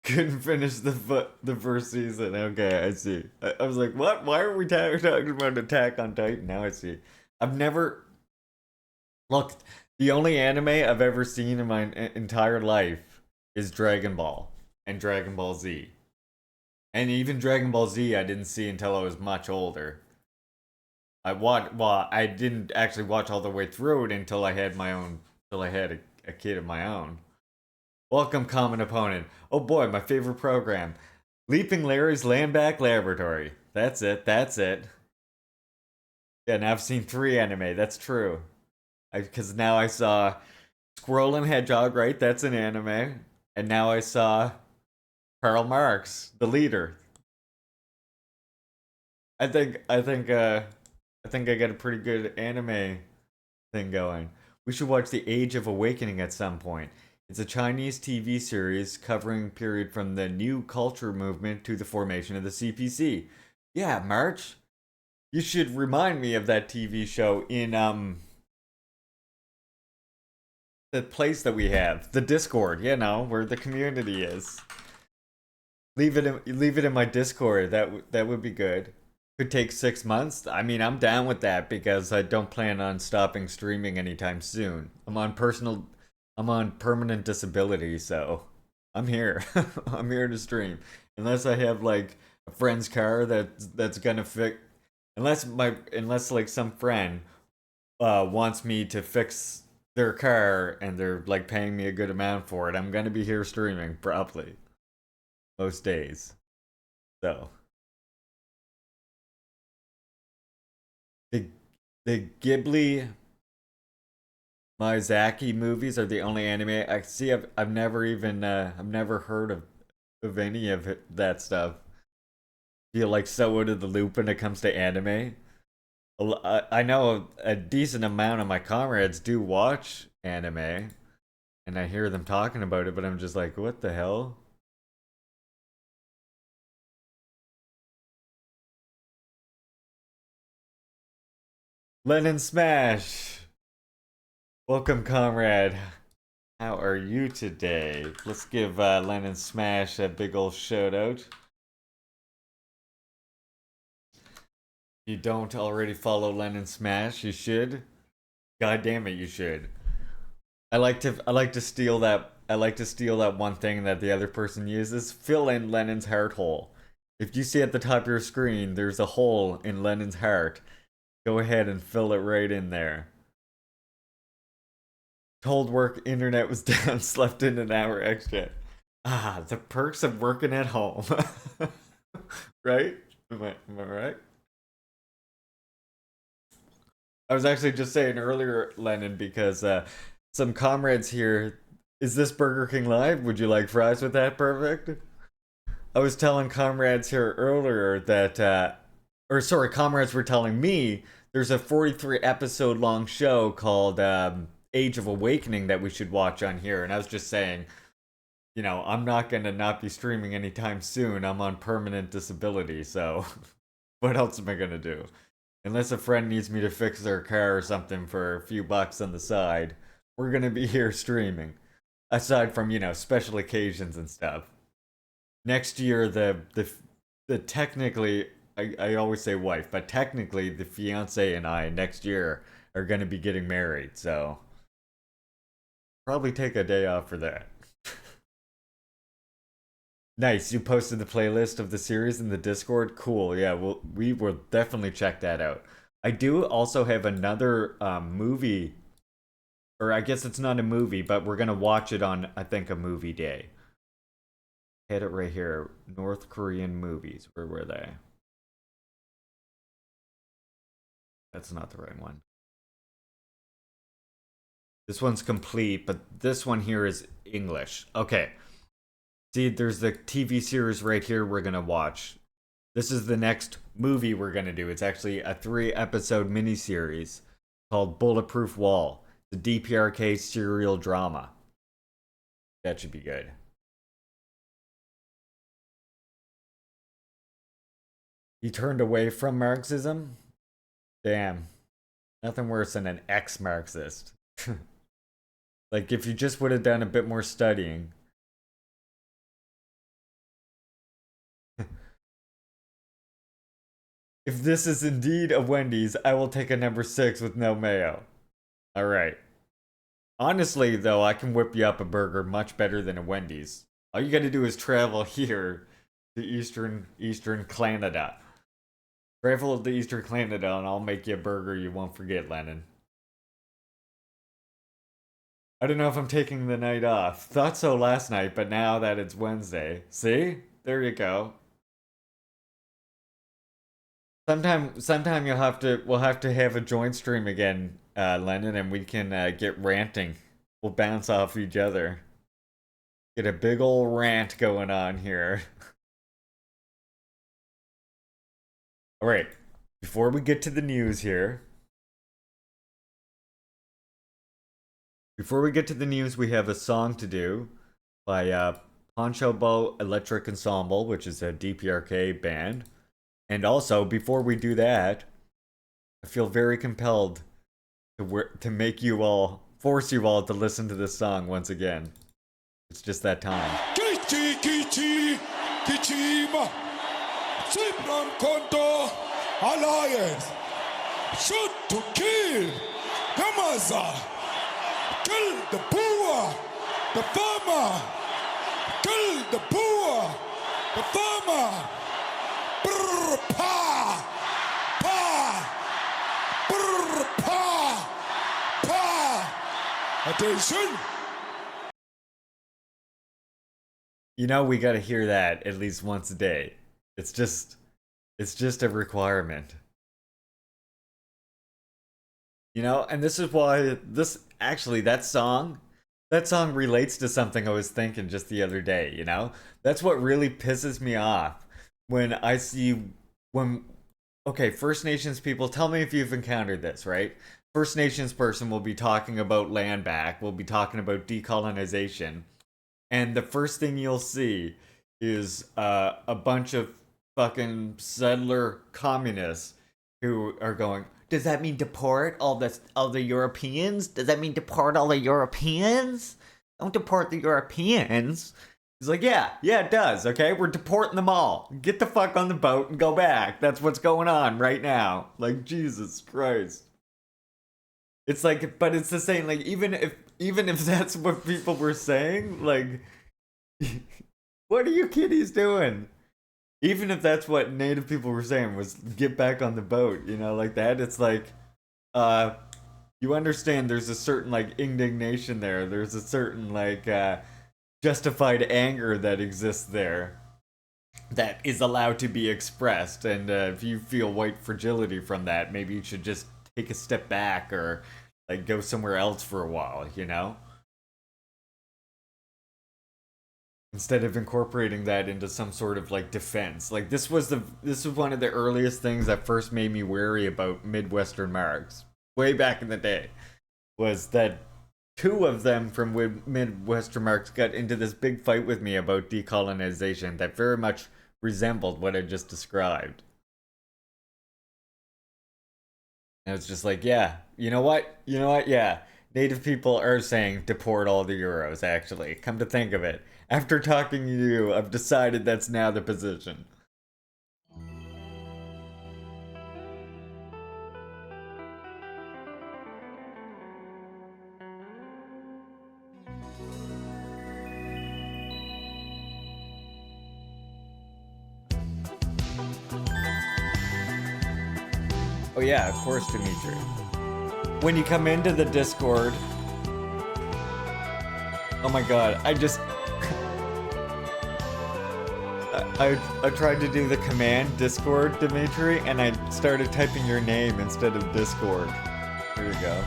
Couldn't finish the first season. Okay, I see. I was like, what? Why are we talking about Attack on Titan? Now I see. I've never... Look, the only anime I've ever seen in my entire life is Dragon Ball and Dragon Ball Z. And even Dragon Ball Z, I didn't see until I was much older. I didn't actually watch all the way through it until I had a kid of my own. Welcome, Common Opponent. Oh boy, my favorite program. Leaping Larry's Land Back Laboratory. That's it. Yeah, now I've seen 3 anime. That's true. Because now I saw Squirrel and Hedgehog, right? That's an anime. And now I saw Karl Marx, the leader. I think I got a pretty good anime thing going. We should watch The Age of Awakening at some point. It's a Chinese TV series covering period from the New Culture movement to the formation of the CPC. Yeah, March. You should remind me of that TV show in the place that we have, the Discord, where the community is. Leave it in my Discord. That would be good. Could take 6 months. I mean, I'm down with that because I don't plan on stopping streaming anytime soon. I'm on permanent disability, so I'm here. I'm here to stream. Unless I have like a friend's car that's gonna fix. Unless like some friend wants me to fix their car and they're like paying me a good amount for it, I'm gonna be here streaming probably most days. So the Ghibli Miyazaki movies are the only anime I see. I've never heard of any of that stuff. Feel like so out of the loop when it comes to anime. I know a decent amount of my comrades do watch anime, and I hear them talking about it, but I'm just like, what the hell? Lennon Smash! Welcome, comrade. How are you today? Let's give Lennon Smash a big ol' shout out. If you don't already follow Lennon Smash, you should. God damn it, you should. I like to steal that one thing that the other person uses. Fill in Lennon's heart hole. If you see at the top of your screen, there's a hole in Lennon's heart. Go ahead and fill it right in there. Told work internet was down, slept in an hour extra. Ah, the perks of working at home. Right? Am I right? I was actually just saying earlier, Lennon, because some comrades here, is this Burger King Live? Would you like fries with that? Perfect. I was telling comrades here earlier that, comrades were telling me there's a 43 episode long show called Age of Awakening that we should watch on here. And I was just saying, I'm not going to not be streaming anytime soon. I'm on permanent disability, so what else am I going to do? Unless a friend needs me to fix their car or something for a few bucks on the side, we're going to be here streaming. Aside from, special occasions and stuff. Next year, the technically, I always say wife, but technically the fiance and I next year are going to be getting married, so probably take a day off for that. Nice, you posted the playlist of the series in the Discord? Cool, yeah, we will definitely check that out. I do also have another movie, or I guess it's not a movie, but we're going to watch it on, I think, a movie day. Had it right here. North Korean movies. Where were they? That's not the right one. This one's complete, but this one here is English. Okay. See, there's the TV series right here we're going to watch. This is the next movie we're going to do. It's actually a 3-episode miniseries called Bulletproof Wall. The DPRK serial drama. That should be good. He turned away from Marxism? Damn. Nothing worse than an ex-Marxist. Like, if you just would have done a bit more studying. If this is indeed a Wendy's, I will take a number 6 with no mayo. Alright. Honestly, though, I can whip you up a burger much better than a Wendy's. All you gotta do is travel here to Eastern Canada. Travel to Eastern Canada and I'll make you a burger you won't forget, Lennon. I don't know if I'm taking the night off. Thought so last night, but now that it's Wednesday. See? There you go. Sometime we'll have to have a joint stream again, Lennon, and we can get ranting. We'll bounce off each other. Get a big ol' rant going on here. Alright, before we get to the news here. Before we get to the news, we have a song to do by Poncho Bow Electric Ensemble, which is a DPRK band. And also, before we do that, I feel very compelled to make you all, force you all to listen to this song once again. It's just that time. Alliance, shoot to kill, Yamaza. Kill the poor, the farmer. Kill the poor, the farmer. Brr, pa, pa, brr, pa, pa. Attention. You know, we gotta hear that at least once a day. It's just a requirement. You know, and this is why that song relates to something I was thinking just the other day, you know? That's what really pisses me off when I see First Nations people, tell me if you've encountered this, right? First Nations person will be talking about land back, will be talking about decolonization, and the first thing you'll see is a bunch of fucking settler communists who are going, does that mean deport all the Europeans? Does that mean deport all the Europeans? Don't deport the Europeans. He's like, yeah, it does, okay? We're deporting them all. Get the fuck on the boat and go back. That's what's going on right now. Like, Jesus Christ. It's like, but it's the same, like, even if that's what people were saying, like, what are you kiddies doing? Even if that's what native people were saying, was get back on the boat, you know, like that, it's like, you understand there's a certain, like, indignation there. There's a certain, like, justified anger that exists there that is allowed to be expressed. And if you feel white fragility from that, maybe you should just take a step back or, like, go somewhere else for a while, you know? Instead of incorporating that into some sort of, like, defense. Like, this was one of the earliest things that first made me wary about Midwestern marks. Way back in the day. Was that two of them from Midwestern marks got into this big fight with me about decolonization that very much resembled what I just described. And it's just like, yeah, you know what? Yeah. Native people are saying deport all the Euros, actually. Come to think of it. After talking to you, I've decided that's now the position. Oh yeah, of course, Dimitri. When you come into the Discord... Oh my god, I tried to do the command Discord, Dimitri, and I started typing your name instead of Discord. There you go.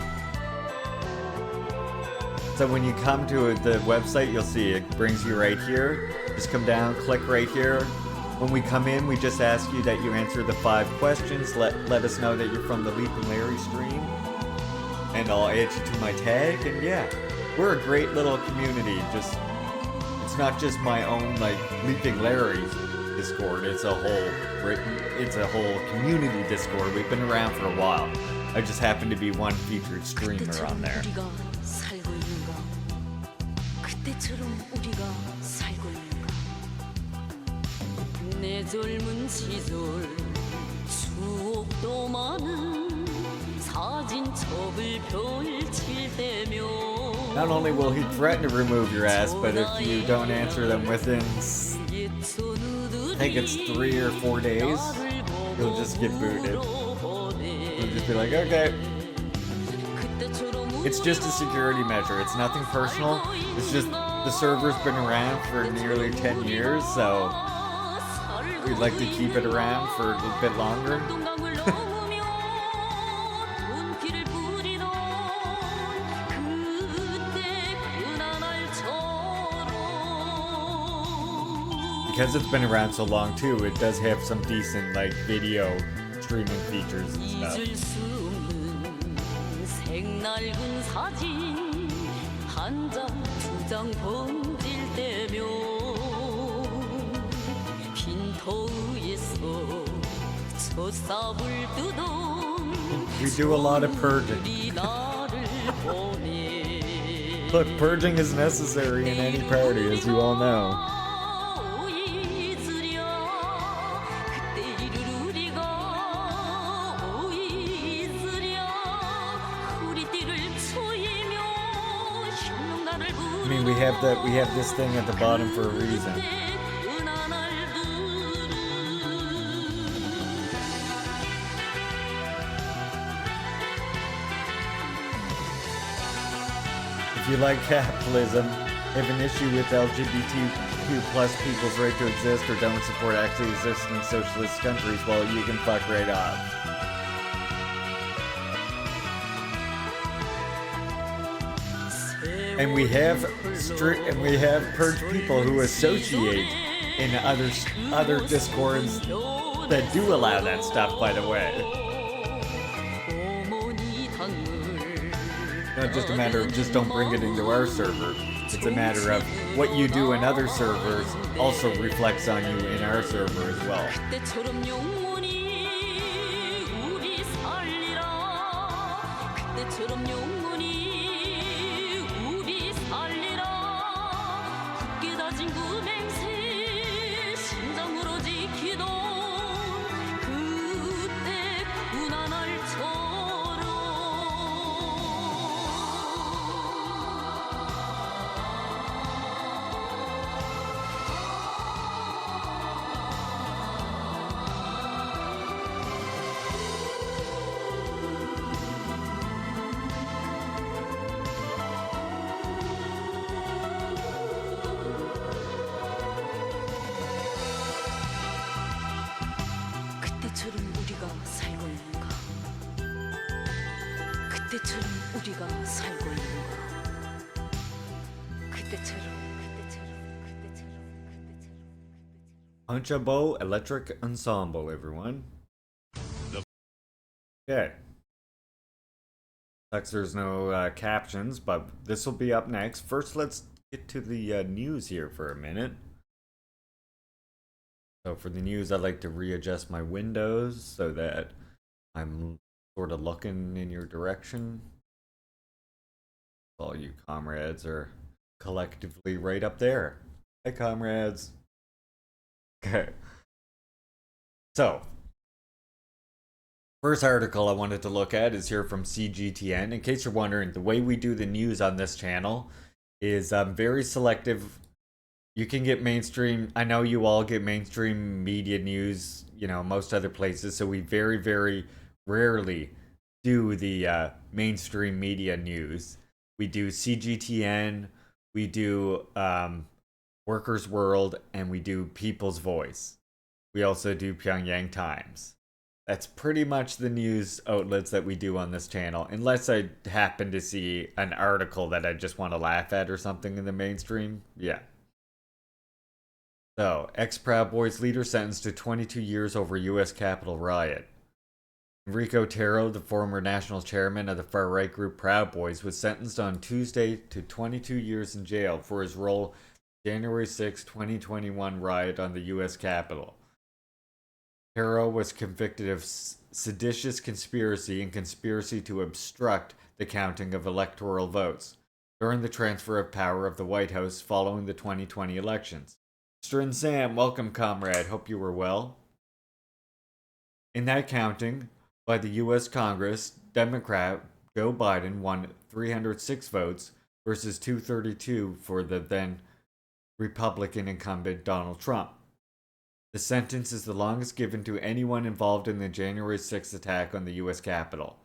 So when you come to the website, you'll see it brings you right here. Just come down, click right here. When we come in, we just ask you that you answer the 5 questions. Let us know that you're from the Leaping Larry stream. And I'll add you to my tag, and yeah. We're a great little community. It's not just my own, like, Leaping Larry's Discord. It's a whole community Discord. We've been around for a while. I just happen to be one featured streamer on there. Not only will he threaten to remove your ass, but if you don't answer them within I think it's 3 or 4 days, he'll just get booted. He'll just be like, okay. It's just a security measure. It's nothing personal. It's just the server's been around for nearly 10 years, so we'd like to keep it around for a bit longer. Because it's been around so long too, it does have some decent like video streaming features and stuff. We do a lot of purging. Look, purging is necessary in any party, as you all know. I mean, we have this thing at the bottom for a reason. If you like capitalism, have an issue with LGBTQ plus people's right to exist, or don't support actually existing socialist countries, well, you can fuck right off. And we have purged people who associate in other discords that do allow that stuff, by the way. Not just a matter of just don't bring it into our server. It's a matter of what you do in other servers also reflects on you in our server as well. Punchabo Electric Ensemble, everyone. Okay. Sucks there's no captions, but this will be up next. First, let's get to the news here for a minute. So for the news, I'd like to readjust my windows so that I'm sort of looking in your direction. All you comrades are collectively right up there. Hi, comrades. Okay. So, first article I wanted to look at is here from CGTN. In case you're wondering, the way we do the news on this channel is very selective. You can get mainstream, I know you all get mainstream media news, you know, most other places, so we very, very rarely do the mainstream media news. We do CGTN, we do Workers' World, and we do People's Voice. We also do Pyongyang Times. That's pretty much the news outlets that we do on this channel, unless I happen to see an article that I just want to laugh at or something in the mainstream. Yeah. So, ex-Proud Boys leader sentenced to 22 years over U.S. Capitol riot. Enrico Taro, the former national chairman of the far-right group Proud Boys, was sentenced on Tuesday to 22 years in jail for his role in January 6, 2021 riot on the U.S. Capitol. Taro was convicted of seditious conspiracy and conspiracy to obstruct the counting of electoral votes during the transfer of power of the White House following the 2020 elections. Strin Sam, welcome, comrade. Hope you were well. In that counting by the U.S. Congress, Democrat Joe Biden won 306 votes versus 232 for the then Republican incumbent Donald Trump. The sentence is the longest given to anyone involved in the January 6th attack on the U.S. Capitol.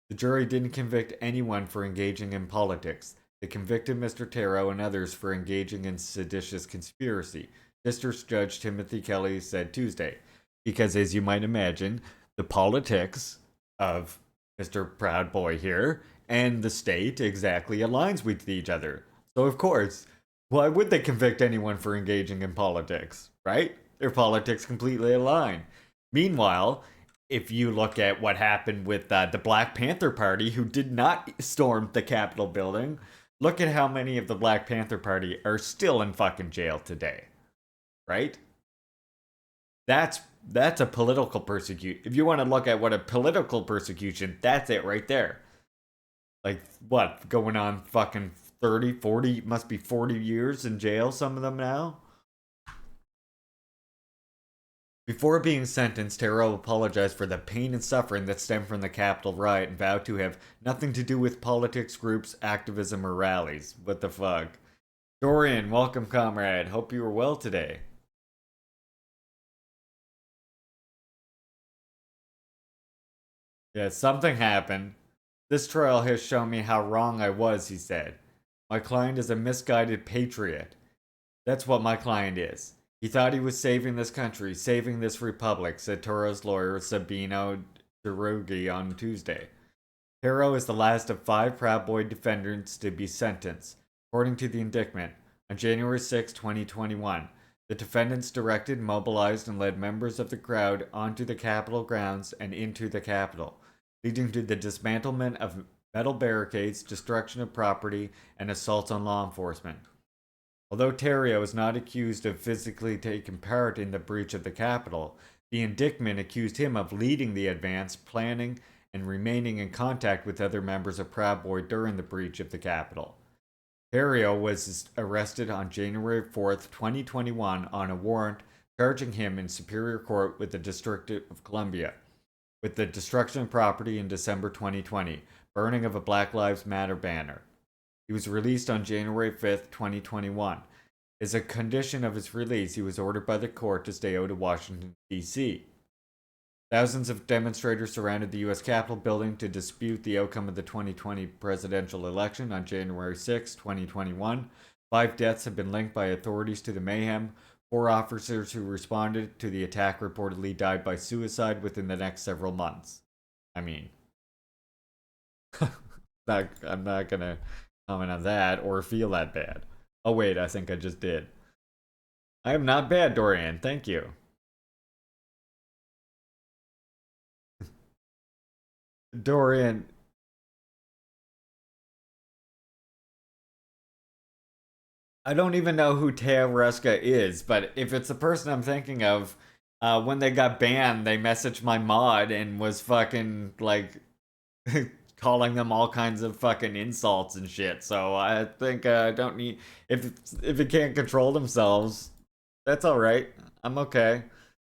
The jury didn't convict anyone for engaging in politics. They convicted Mr. Taro and others for engaging in seditious conspiracy, District Judge Timothy Kelly said Tuesday, because as you might imagine, the politics of Mr. Proud Boy here and the state exactly aligns with each other. So of course, why would they convict anyone for engaging in politics, right? Their politics completely align. Meanwhile, if you look at what happened with the Black Panther Party, who did not storm the Capitol building, look at how many of the Black Panther Party are still in fucking jail today, right? That's a political persecution. If you want to look at what a political persecution, that's it right there. Like, what, going on fucking 30, 40, must be 40 years in jail, some of them now? Before being sentenced, Taro apologized for the pain and suffering that stemmed from the Capitol riot and vowed to have nothing to do with politics, groups, activism, or rallies. What the fuck? Dorian, welcome, comrade. Hope you were well today. Yeah, something happened. This trial has shown me how wrong I was, he said. My client is a misguided patriot. That's what my client is. He thought he was saving this country, saving this republic, said Taro's lawyer Sabino Derugi on Tuesday. Taro is the last of 5 Proud Boy defendants to be sentenced. According to the indictment, on January 6, 2021, the defendants directed, mobilized, and led members of the crowd onto the Capitol grounds and into the Capitol, leading to the dismantlement of metal barricades, destruction of property, and assaults on law enforcement. Although Taro is not accused of physically taking part in the breach of the Capitol, the indictment accused him of leading the advance, planning, and remaining in contact with other members of Proud Boy during the breach of the Capitol. Taro was arrested on January 4th, 2021 on a warrant charging him in Superior Court with the District of Columbia with the destruction of property in December 2020, burning of a Black Lives Matter banner. He was released on January 5th, 2021. As a condition of his release, he was ordered by the court to stay out of Washington, D.C. Thousands of demonstrators surrounded the U.S. Capitol building to dispute the outcome of the 2020 presidential election on January 6, 2021. 5 deaths have been linked by authorities to the mayhem. 4 officers who responded to the attack reportedly died by suicide within the next several months. I mean, I'm not gonna comment on that or feel that bad. Oh wait, I think I just did. I am not bad, Dorian. Thank you. Dorian. I don't even know who Teo Ruska is, but if it's the person I'm thinking of, when they got banned, they messaged my mod and was fucking, like, calling them all kinds of fucking insults and shit. So I think I don't need... If it can't control themselves, that's alright. I'm okay.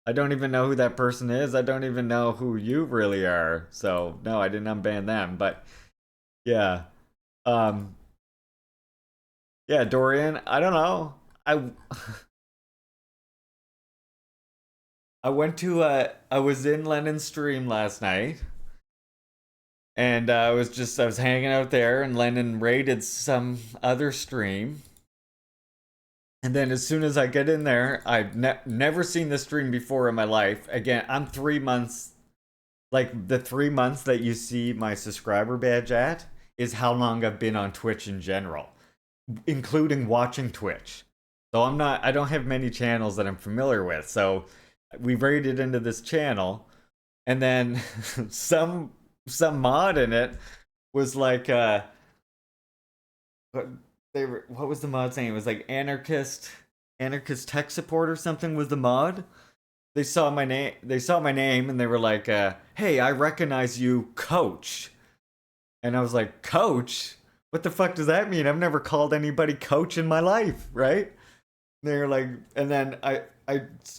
I don't even know who that person is. I don't even know who you really are. So, no, I didn't unban them. But, yeah. Yeah, Dorian, I don't know. I went to, I was in Lennon's stream last night. And I was hanging out there, and Lennon raided some other stream. And then as soon as I get in there, I've never seen this stream before in my life. Again, I'm 3 months, like the 3 months that you see my subscriber badge at is how long I've been on Twitch in general, including watching Twitch. So I don't have many channels that I'm familiar with. So we raided into this channel, and then some mod in it was like what was the mod's name? It was like anarchist tech support or something was the mod. They saw my name and they were like, hey, I recognize you, coach. And I was like, coach? What the fuck does that mean? I've never called anybody coach in my life, right? They were like, and then I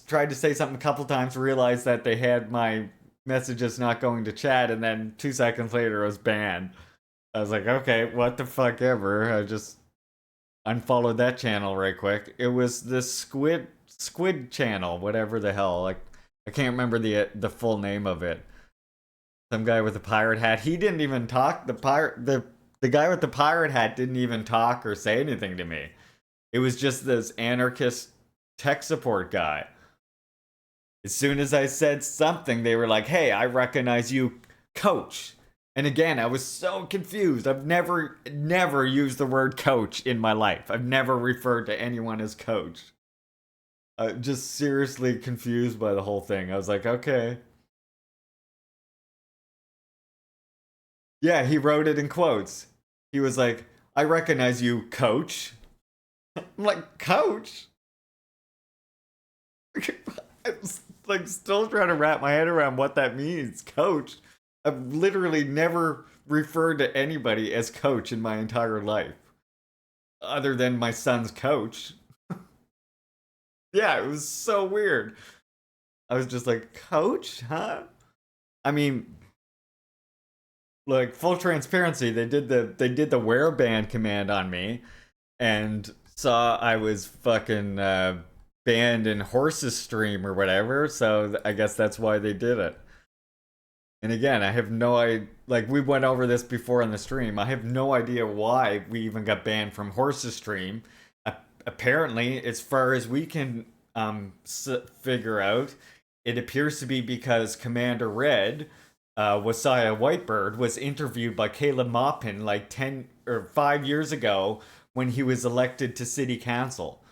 tried to say something a couple times, realized that they had my messages not going to chat, and then 2 seconds later I was banned. I was like, okay, what the fuck ever. unfollowed that channel right quick. It was the Squid channel, whatever the hell. Like, I can't remember the full name of it. Some guy with a pirate hat. He didn't even talk. The guy with the pirate hat didn't even talk or say anything to me. It was just this anarchist tech support guy. As soon as I said something, they were like, "Hey, I recognize you, coach." And again, I was so confused. I've never used the word coach in my life. I've never referred to anyone as coach. Just seriously confused by the whole thing. I was like, okay. Yeah, he wrote it in quotes. He was like, "I recognize you, coach." I'm like, coach? I'm like still trying to wrap my head around what that means, coach. I've literally never referred to anybody as coach in my entire life, other than my son's coach. Yeah, it was so weird. I was just like, coach, huh? I mean, like, full transparency, they did the wear band command on me, and saw I was fucking banned in Horse's stream or whatever. So I guess that's why they did it. And again, I have no idea. Like, we went over this before on the stream. I have no idea why we even got banned from Horse's stream. Apparently, as far as we can figure out, it appears to be because Commander Red, Wasiah Whitebird, was interviewed by Caleb Maupin like 10 or 5 years ago when he was elected to city council.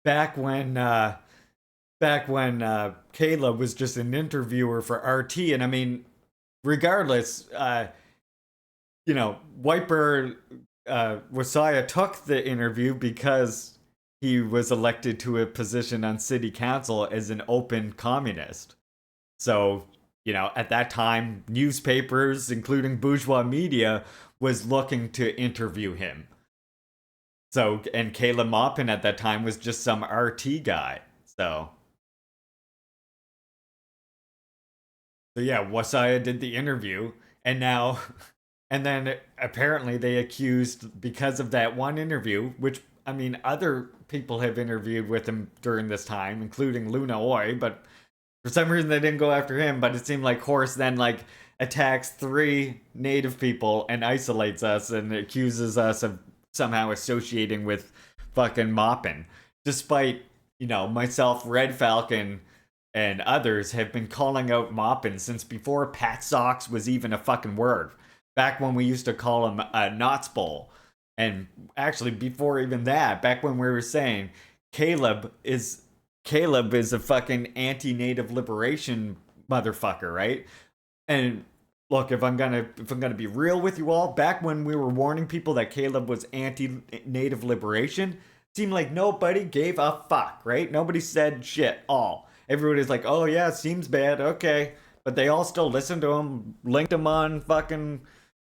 Back when Caleb was just an interviewer for RT, and I mean, regardless, Whitebird, Wasiah took the interview because he was elected to a position on city council as an open communist. So, at that time, newspapers, including bourgeois media, was looking to interview him. So, and Caleb Maupin at that time was just some RT guy. So yeah, Wasiah did the interview, and then apparently they accused, because of that one interview, which, I mean, other people have interviewed with him during this time, including Luna Oi, but for some reason they didn't go after him. But it seemed like Horse then attacks 3 native people and isolates us and accuses us of somehow associating with fucking Maupin, despite myself, Red Falcon, and others have been calling out Maupin since before Pat Socks was even a fucking word. Back when we used to call him a Knots Bowl. And actually, before even that, back when we were saying Caleb is a fucking anti-native liberation motherfucker, right? And look, if I'm gonna be real with you all, back when we were warning people that Caleb was anti-native liberation, it seemed like nobody gave a fuck, right? Nobody said shit all. Everybody's like, "Oh yeah, seems bad, okay." But they all still listened to him, linked him on fucking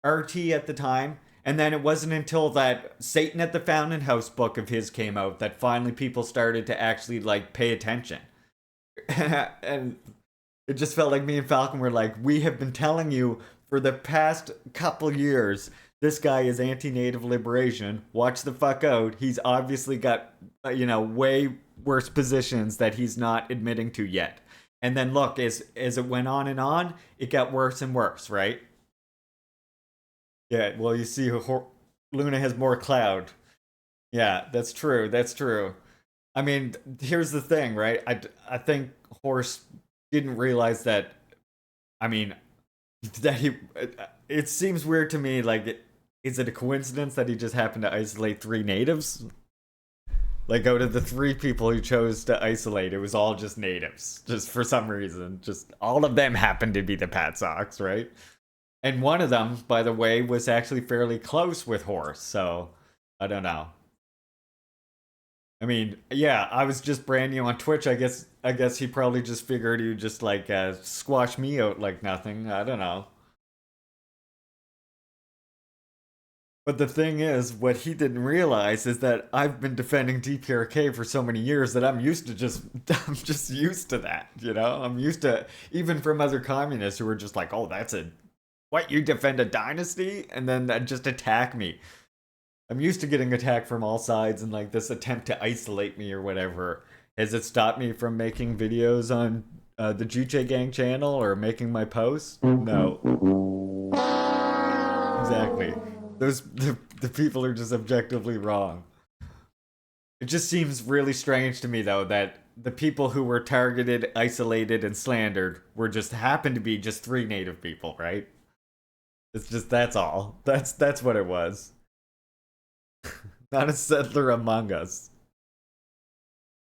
RT at the time. And then it wasn't until that Satan at the Fountain House book of his came out that finally people started to actually pay attention. And it just felt like me and Falcon were like, "We have been telling you for the past couple years, this guy is anti-native liberation. Watch the fuck out. He's obviously got, way worse positions that he's not admitting to yet." And then look, as it went on, it got worse and worse, right? Yeah, well, you see, Luna has more cloud. Yeah, that's true. That's true. I mean, here's the thing, right? I think Horse didn't realize that. I mean, that he. It seems weird to me. Is it a coincidence that he just happened to isolate 3 natives? Out of the 3 people he chose to isolate, it was all just natives. Just for some reason, just all of them happened to be the Pat Sox, right? And one of them, by the way, was actually fairly close with Horse, so I don't know. I mean, yeah, I was just brand new on Twitch. I guess he probably just figured he would just squash me out like nothing. I don't know. But the thing is, what he didn't realize is that I've been defending DPRK for so many years that I'm just used to that, I'm used to, even from other communists who were just like, "Oh, that's what, you defend a dynasty?" And then just attack me. I'm used to getting attacked from all sides, and like this attempt to isolate me or whatever. Has it stopped me from making videos on the Juche Gang channel or making my posts? No. Exactly. The people are just objectively wrong. It just seems really strange to me though that the people who were targeted, isolated, and slandered were just happened to be just 3 native people, right? It's just that's all. That's what it was. Not a settler among us.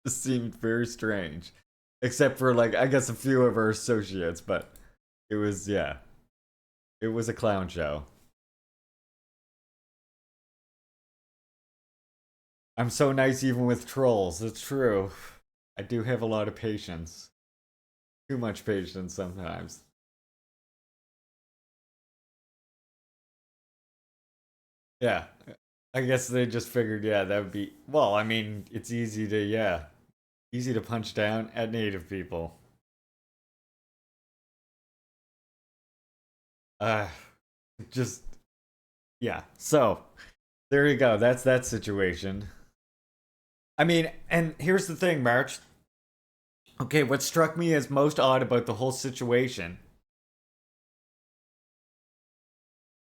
It seemed very strange. Except for like I guess a few of our associates, but it was yeah. It was a clown show. I'm so nice even with trolls. It's true. I do have a lot of patience. Too much patience sometimes. Yeah. I guess they just figured, yeah, that would be. Well, I mean, it's easy to, yeah. Easy to punch down at native people. Uh, just. Yeah. So, there you go. That's that situation. I mean, and here's the thing, March. Okay, what struck me as most odd about the whole situation,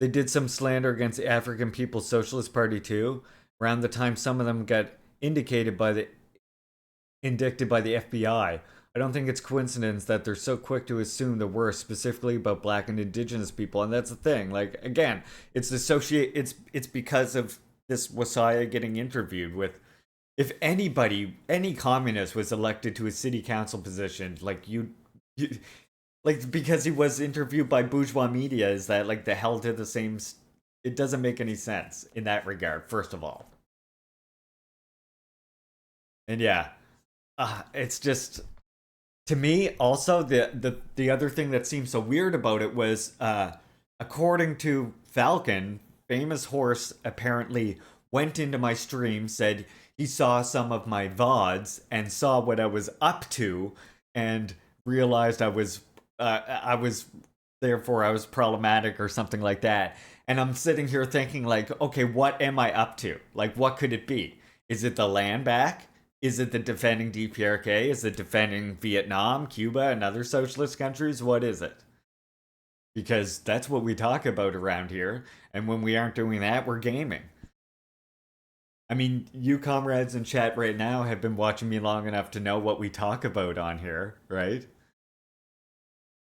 they did some slander against the African People's Socialist Party too, around the time some of them got indicted by the FBI. I don't think it's coincidence that they're so quick to assume the worst, specifically about black and indigenous people. And that's the thing. Like again, it's because of this Wasaya getting interviewed with. If anybody, any communist was elected to a city council position, like you like because he was interviewed by bourgeois media, is that like the hell to the same? It doesn't make any sense in that regard. First of all, and yeah, it's just to me also the other thing that seems so weird about it was according to Falcon, famous horse apparently went into my stream, said he saw some of my VODs and saw what I was up to and realized I was therefore I was problematic or something like that. And I'm sitting here thinking like, okay, what am I up to? Like what could it be? Is it the land back? Is it the defending DPRK? Is it defending Vietnam, Cuba, and other socialist countries? What is it? Because that's what we talk about around here. And when we aren't doing that, we're gaming. I mean, you comrades in chat right now have been watching me long enough to know what we talk about on here, right?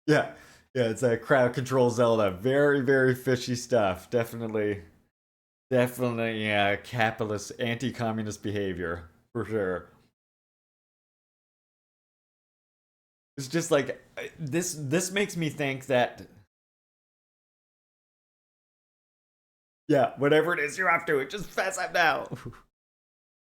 Yeah. Yeah, it's a crowd control Zelda. Very, very fishy stuff. Definitely, yeah, capitalist, anti-communist behavior. For sure. It's just like this makes me think that yeah, whatever it is you're up to, it just fess up now.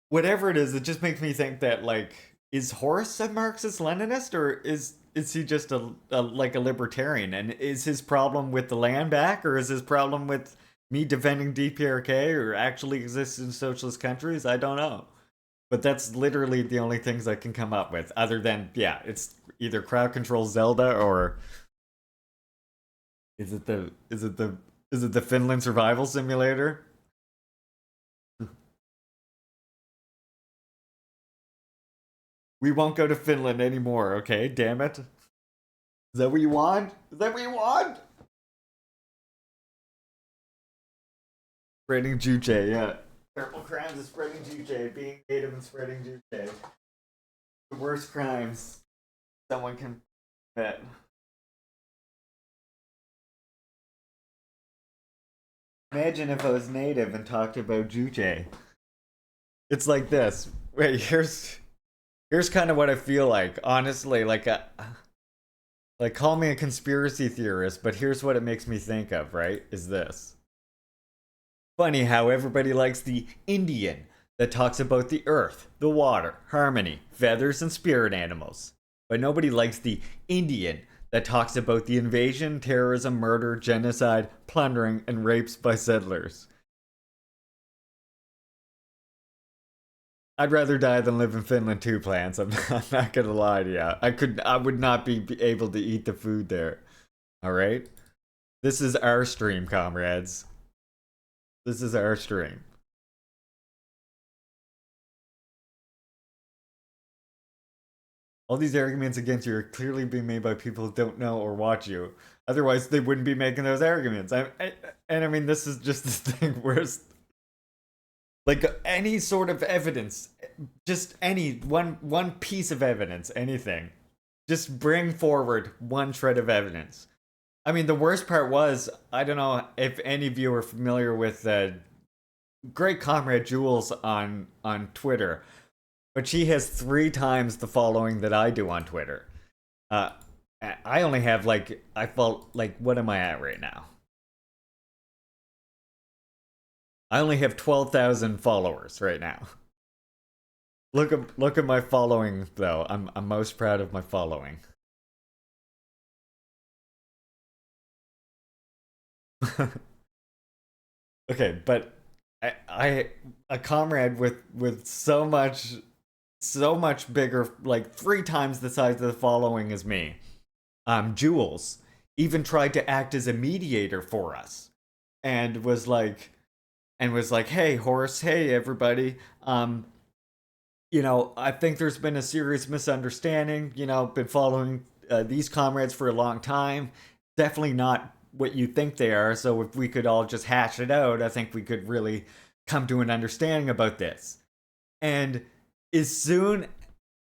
Whatever it is, it just makes me think that like is Horace a Marxist Leninist or is he just a like a libertarian? And is his problem with the land back or is his problem with me defending DPRK or actually exists in socialist countries? I don't know. But that's literally the only things I can come up with. Other than, yeah, it's either crowd control Zelda or is it the Finland survival simulator? We won't go to Finland anymore, okay? Damn it. Is that what you want? Is that what you want? Spreading Juche, yeah. Purple crimes is spreading Juche, being native and spreading Juche. The worst crimes someone can commit. Imagine if I was native and talked about Juche. It's like this. Wait, here's kind of what I feel like. Honestly, like call me a conspiracy theorist, but here's what it makes me think of, right? Is this. Funny how everybody likes the Indian that talks about the earth, the water, harmony, feathers, and spirit animals. But nobody likes the Indian that talks about the invasion, terrorism, murder, genocide, plundering, and rapes by settlers. I'd rather die than live in Finland too, Plants. I'm not gonna lie to you. I would not be able to eat the food there. Alright? This is our stream, comrades. This is our stream. All these arguments against you are clearly being made by people who don't know or watch you. Otherwise, they wouldn't be making those arguments. And I mean, this is just the thing where it's, like, any sort of evidence, just any one piece of evidence, anything, just bring forward one shred of evidence. I mean, the worst part was, I don't know if any of you are familiar with great comrade Jules on Twitter, but she has 3 times the following that I do on Twitter. I only have, like, I felt like, what am I at right now? I only have 12,000 followers right now. Look at my following though. I'm most proud of my following. Okay, but I a comrade with so much bigger, like 3 times the size of the following as me. Jules even tried to act as a mediator for us, and was like, hey, Horace, hey, everybody. You know, I think there's been a serious misunderstanding. You know, been following these comrades for a long time. Definitely not what you think they are. So if we could all just hash it out, I think we could really come to an understanding about this. And as soon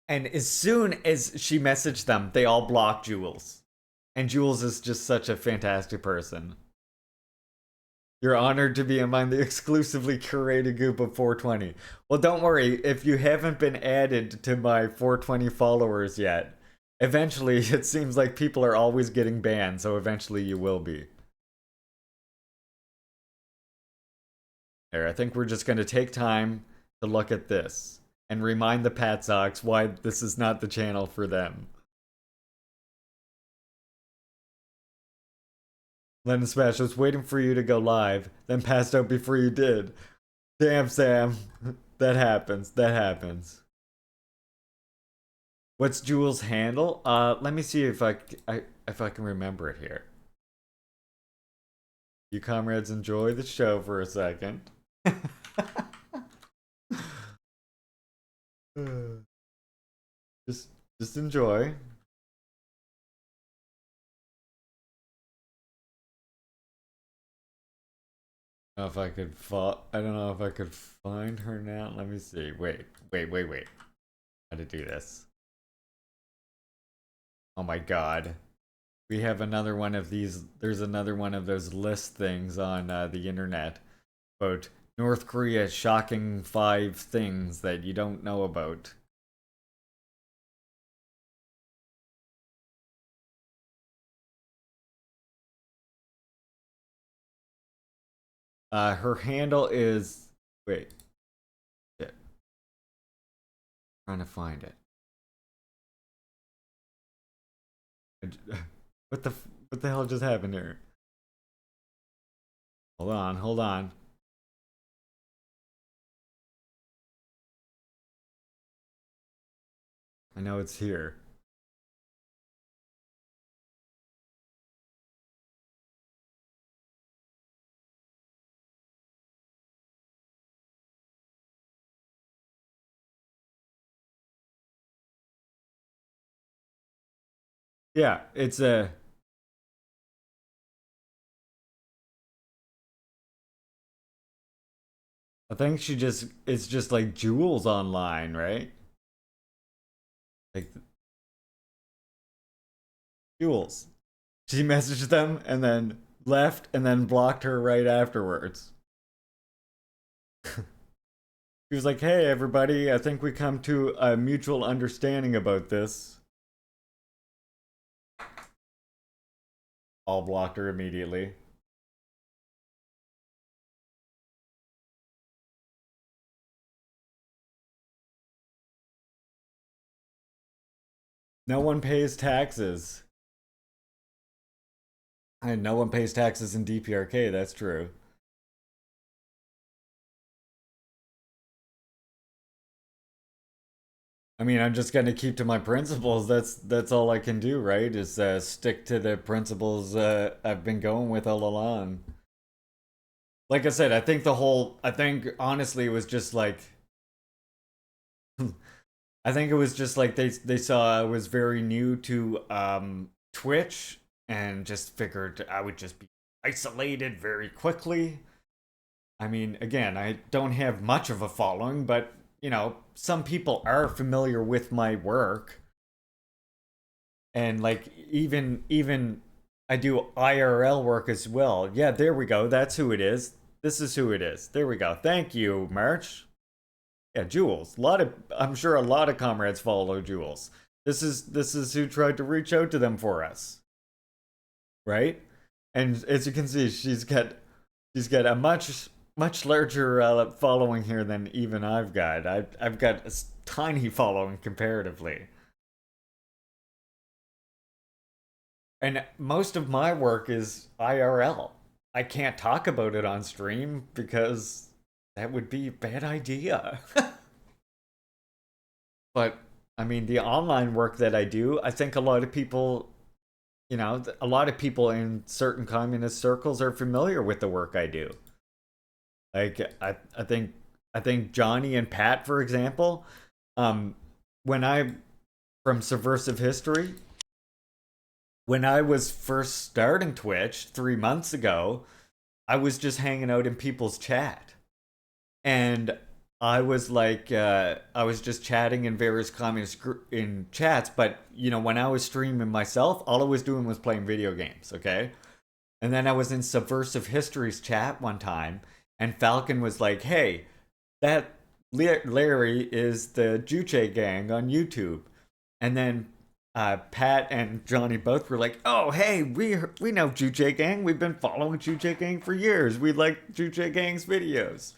as she messaged them, they all blocked Jules. And Jules is just such a fantastic person. You're honored to be among the exclusively curated group of 420. Well, don't worry, if you haven't been added to my 420 followers yet, eventually it seems like people are always getting banned, so eventually you will be. There, I think we're just going to take time to look at this and remind the Patsocks why this is not the channel for them. Lennon Smash was waiting for you to go live, then passed out before you did. Damn, Sam. That happens. What's Jules' handle? Let me see if I can remember it here. You comrades enjoy the show for a second. Just enjoy. If I could I don't know if I could find her now. Let me see. Wait. How to do this? Oh my god. We have another one of these. There's another one of those list things on the internet about North Korea's shocking 5 things that you don't know about. Her handle is, wait, shit. Trying to find it. What the hell just happened here? Hold on. I know it's here. Yeah, it's a. I think it's just like Jules online, right? Like Jules. She messaged them and then left and then blocked her right afterwards. She was like, hey everybody, I think we come to a mutual understanding about this. All blocked her immediately. No one pays taxes. And no one pays taxes in DPRK, that's true. I mean, I'm just gonna keep to my principles. That's all I can do, right? Is stick to the principles I've been going with all along. Like I said, I think honestly it was just like I think it was just like they saw I was very new to Twitch and just figured I would just be isolated very quickly. I mean, again, I don't have much of a following, but you know, some people are familiar with my work. And like even I do IRL work as well. Yeah, there we go. That's who it is. This is who it is. There we go. Thank you, March. Yeah, Jules. I'm sure a lot of comrades follow Jules. This is who tried to reach out to them for us. Right? And as you can see, she's got a much larger following here than even I've got. I've got a tiny following comparatively. And most of my work is IRL. I can't talk about it on stream because that would be a bad idea. But I mean, the online work that I do, I think a lot of people, you know, a lot of people in certain communist circles are familiar with the work I do. Like I think Johnny and Pat, for example, when I from Subversive History, when I was first starting Twitch 3 months ago, I was just hanging out in people's chat. And I was like, I was just chatting in various in chats, but you know, when I was streaming myself, all I was doing was playing video games, okay? And then I was in Subversive History's chat one time, and Falcon was like, hey, that Larry is the Juche gang on YouTube. And then Pat and Johnny both were like, "Oh, hey, we know Juche Gang. We've been following Juche Gang for years. We like Juche Gang's videos."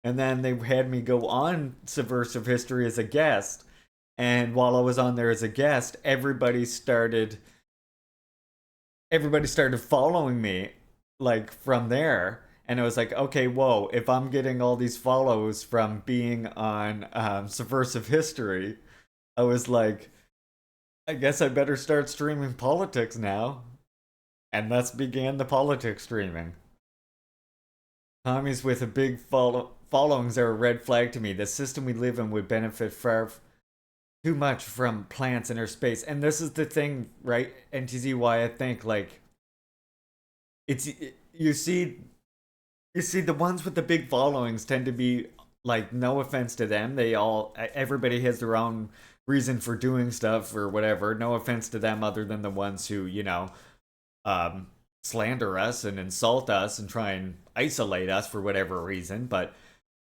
And then they had me go on Subversive History as a guest. And while I was on there as a guest, everybody started following me like from there. And I was like, okay, whoa, if I'm getting all these follows from being on Subversive History, I was like, I guess I better start streaming politics now. And thus began the politics streaming. Commies with a big followings are a red flag to me. The system we live in would benefit far too much from plants in our space. And this is the thing, right, NTZ, why I think, like, you see the ones with the big followings tend to be, like, no offense to them, everybody has their own reason for doing stuff or whatever. No offense to them other than the ones who, you know, slander us and insult us and try and isolate us for whatever reason. But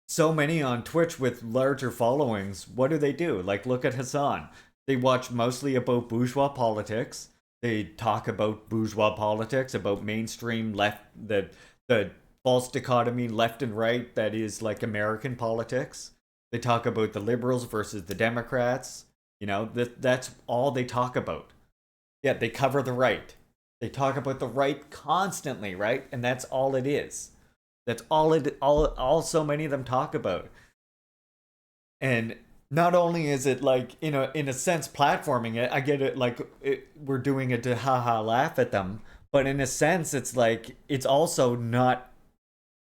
so many on Twitch with larger followings, what do? Like, look at Hassan. They watch mostly about bourgeois politics. They talk about bourgeois politics, about mainstream left, the false dichotomy left and right that is like American politics. They talk about the liberals versus the Democrats. You know, that's all they talk about. Yeah, they cover the right. They talk about the right constantly, right? And that's all it is. That's all so many of them talk about. And not only is it like, you know, in a sense platforming it, I get it, like we're doing it to haha laugh at them, but in a sense it's like it's also not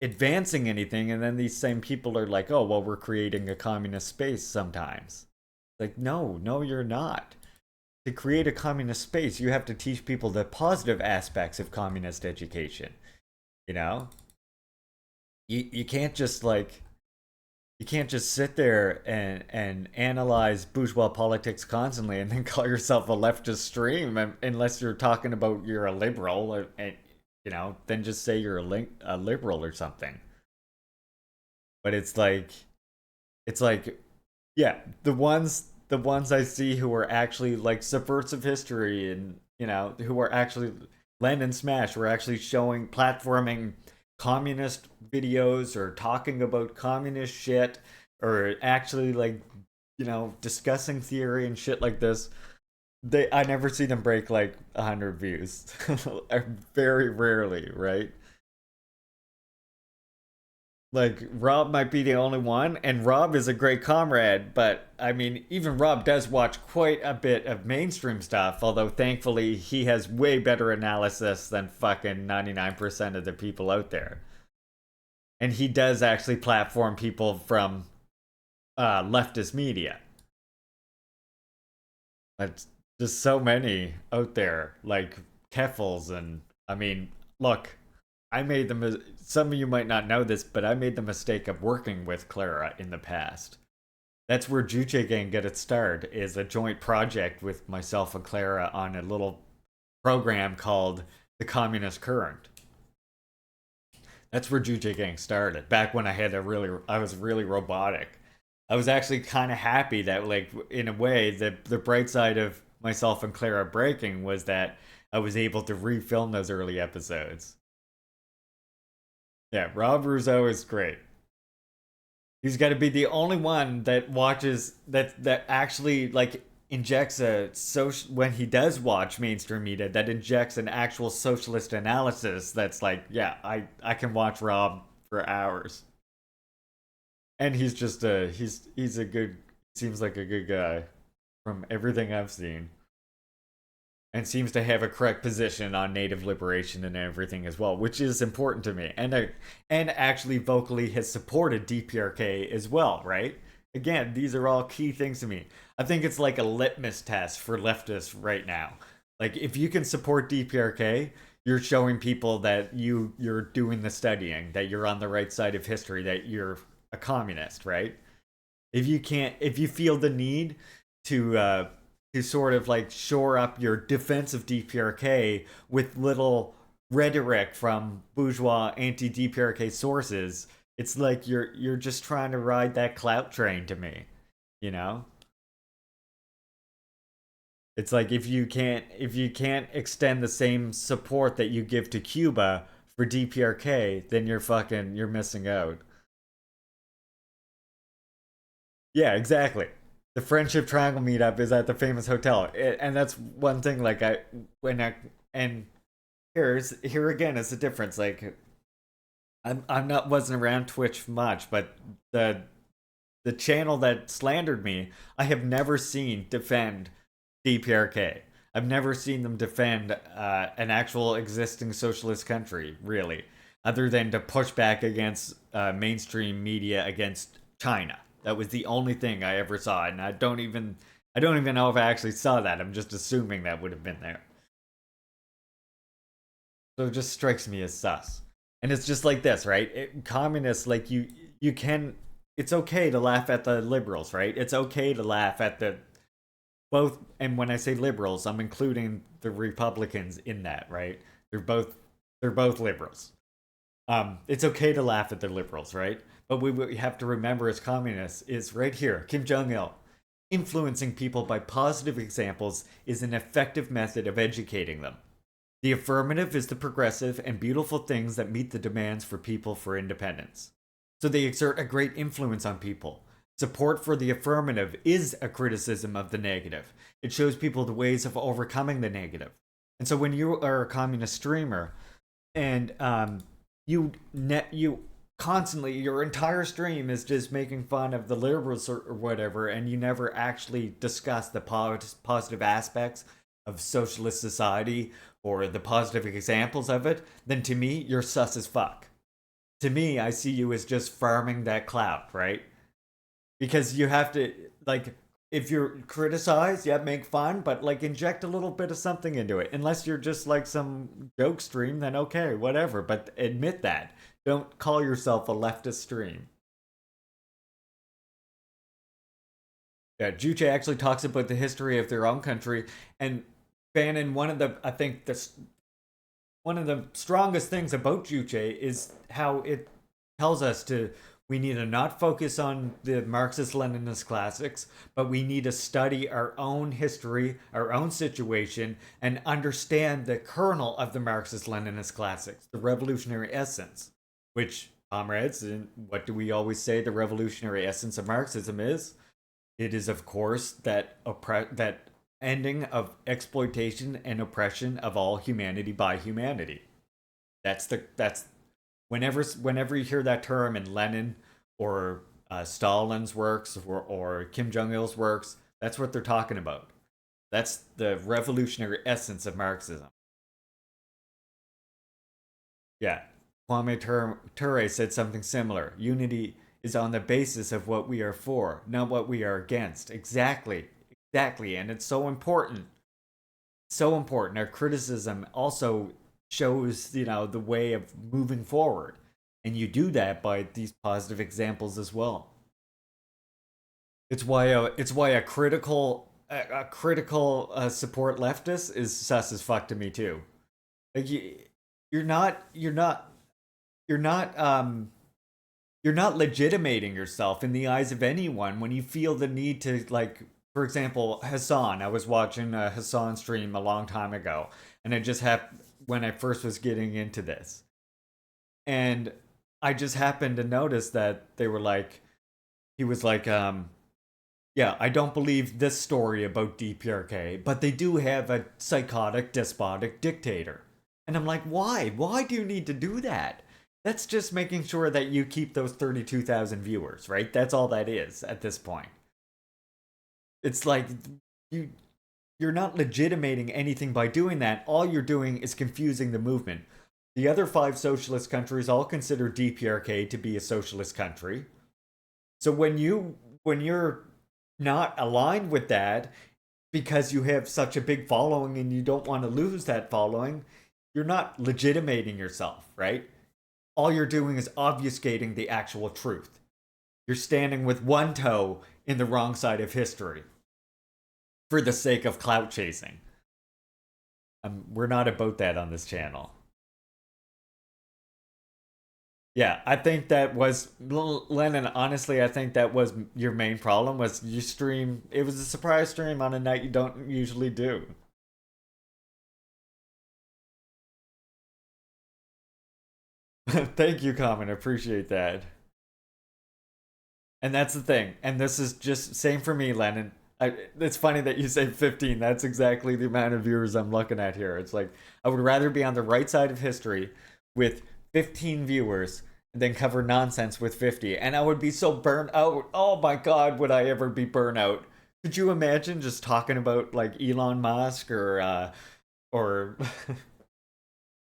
advancing anything. And then these same people are like, oh well, we're creating a communist space sometimes. Like, no, you're not. To create a communist space, you have to teach people the positive aspects of communist education. You know, you can't just like, you can't just sit there and analyze bourgeois politics constantly and then call yourself a leftist stream unless you're talking about you're a liberal, or, and you know, then just say you're a liberal or something. But it's like, yeah, the ones I see who are actually like Subversive History and, you know, who are actually Len and Smash, who are actually showing platforming communist videos or talking about communist shit or actually, like, you know, discussing theory and shit like this. I never see them break like 100 views. Very rarely, right? Like, Rob might be the only one, and Rob is a great comrade, but I mean, even Rob does watch quite a bit of mainstream stuff, although thankfully he has way better analysis than fucking 99% of the people out there. And he does actually platform people from leftist media. That's just so many out there, like Keffels, and I mean, look, I made the some of you might not know this, but I made the mistake of working with Clara in the past. That's where Juche Gang got its start, is a joint project with myself and Clara on a little program called the Communist Current. That's where Juche Gang started. Back when I was really robotic. I was actually kind of happy that, like, in a way, the bright side of myself and Clara breaking was that I was able to refilm those early episodes. Yeah, Rob Rousseau is great. He's got to be the only one that watches that actually like injects a social when he does watch mainstream media that injects an actual socialist analysis. That's like, yeah, I can watch Rob for hours, and he's just he's a good seems like a good guy from everything I've seen, and seems to have a correct position on native liberation and everything as well, which is important to me. And actually vocally has supported DPRK as well, right? Again, these are all key things to me. I think it's like a litmus test for leftists right now. Like, if you can support DPRK, you're showing people that you're doing the studying, that you're on the right side of history, that you're a communist, right? If you feel the need to sort of like shore up your defense of DPRK with little rhetoric from bourgeois anti-DPRK sources, it's like you're just trying to ride that clout train to me, you know? It's like if you can't extend the same support that you give to Cuba for DPRK, then you're missing out. Yeah, exactly. The Friendship Triangle meetup is at the famous hotel, and that's one thing. Like and here again is the difference. Like I'm not wasn't around Twitch much, but the channel that slandered me, I have never seen defend DPRK. I've never seen them defend an actual existing socialist country, really, other than to push back against mainstream media against China. That was the only thing I ever saw, and I don't even know if I actually saw that. I'm just assuming that would have been there. So it just strikes me as sus. And it's just like this, right? Communists, like you can. It's okay to laugh at the liberals, right? It's okay to laugh at the both. And when I say liberals, I'm including the Republicans in that, right? They're both liberals. It's okay to laugh at the liberals, right? But we have to remember as communists is right here, Kim Jong-il. Influencing people by positive examples is an effective method of educating them. The affirmative is the progressive and beautiful things that meet the demands for people for independence. So they exert a great influence on people. Support for the affirmative is a criticism of the negative. It shows people the ways of overcoming the negative. And so when you are a communist streamer and you constantly, your entire stream is just making fun of the liberals or whatever, and you never actually discuss the positive aspects of socialist society or the positive examples of it, then to me, you're sus as fuck. To me, I see you as just farming that clout, right? Because you have to, like, if you're criticized, yeah, make fun, but like inject a little bit of something into it. Unless you're just like some joke stream, then okay, whatever. But admit that. Don't call yourself a leftist stream. Yeah, Juche actually talks about the history of their own country, and Bannon, one of the strongest things about Juche is how it tells us we need to not focus on the Marxist-Leninist classics, but we need to study our own history, our own situation, and understand the kernel of the Marxist-Leninist classics, the revolutionary essence. Which, comrades, and what do we always say the revolutionary essence of Marxism is? It is, of course, that ending of exploitation and oppression of all humanity by humanity. That's whenever you hear that term in Lenin or Stalin's works or Kim Jong-il's works, that's what they're talking about. That's the revolutionary essence of Marxism. Yeah. Kwame Ture said something similar. Unity is on the basis of what we are for, not what we are against. Exactly Exactly, and it's so important. So important. Our criticism also shows, the way of moving forward. And you do that by these positive examples as well. It's why a critical support leftist is sus as fuck to me too. Like you're not you're not you're not you're not legitimating yourself in the eyes of anyone when you feel the need to, like, for example, Hassan. I was watching a Hassan stream a long time ago, and it just happened when I first was getting into this. And I just happened to notice that they were like, he was like, yeah, I don't believe this story about DPRK, but they do have a psychotic, despotic dictator. And I'm like, why? Why do you need to do that? That's just making sure that you keep those 32,000 viewers, right? That's all that is at this point. It's like you're not legitimating anything by doing that. All you're doing is confusing the movement. The other 5 socialist countries all consider DPRK to be a socialist country. So when you're not aligned with that because you have such a big following and you don't want to lose that following, you're not legitimating yourself, right? All you're doing is obfuscating the actual truth. You're standing with one toe in the wrong side of history for the sake of clout chasing. We're not about that on this channel. Yeah, I think that was, Lennon, honestly, I think that was your main problem, was you stream, it was a surprise stream on a night you don't usually do. Thank you, Common, I appreciate that. And that's the thing, and this is just, same for me, Lennon. It's funny that you say 15, that's exactly the amount of viewers I'm looking at here. It's like, I would rather be on the right side of history with 15 viewers than cover nonsense with 50. And I would be so burnt out. Oh my god, would I ever be burnt out? Could you imagine just talking about like Elon Musk or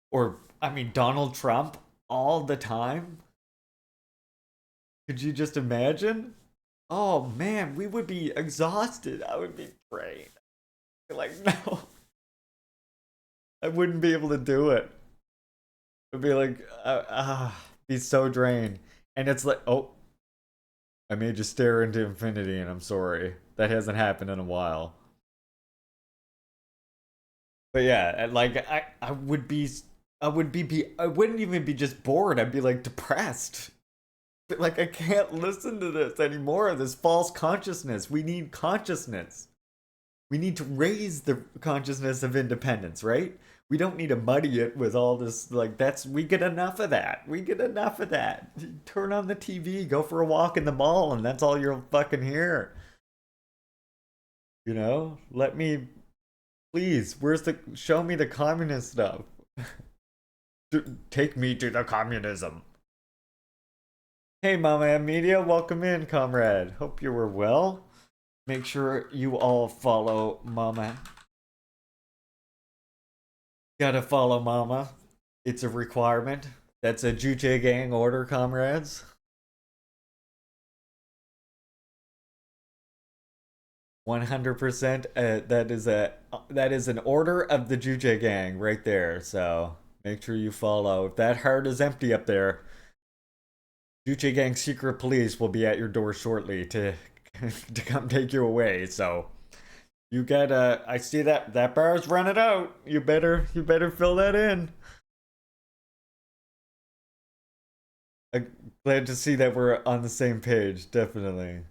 or I mean Donald Trump all the time? Could you just imagine? Oh man, we would be exhausted. I would be drained. Like, no. I wouldn't be able to do it. I'd be like, be so drained. And it's like, oh, I made you stare into infinity, and I'm sorry. That hasn't happened in a while. But yeah, like, I wouldn't even be just bored. I'd be like depressed. But like, I can't listen to this anymore. This false consciousness. We need consciousness. We need to raise the consciousness of independence, right? We don't need to muddy it with all this, like, we get enough of that. We get enough of that. Turn on the TV, go for a walk in the mall, and that's all you'll fucking hear. You know? Let me, please, show me the communist stuff. Take me to the communism. Hey, Mama M Media, welcome in, comrade. Hope you were well. Make sure you all follow Mama. Gotta follow Mama. It's a requirement. That's a Juche gang order, comrades. 100%. That is an order of the Juche gang right there. So make sure you follow. If that heart is empty up there, Juche gang secret police will be at your door shortly to come take you away. So you gotta, I see that bar's running out. You better fill that in. I'm glad to see that we're on the same page, definitely.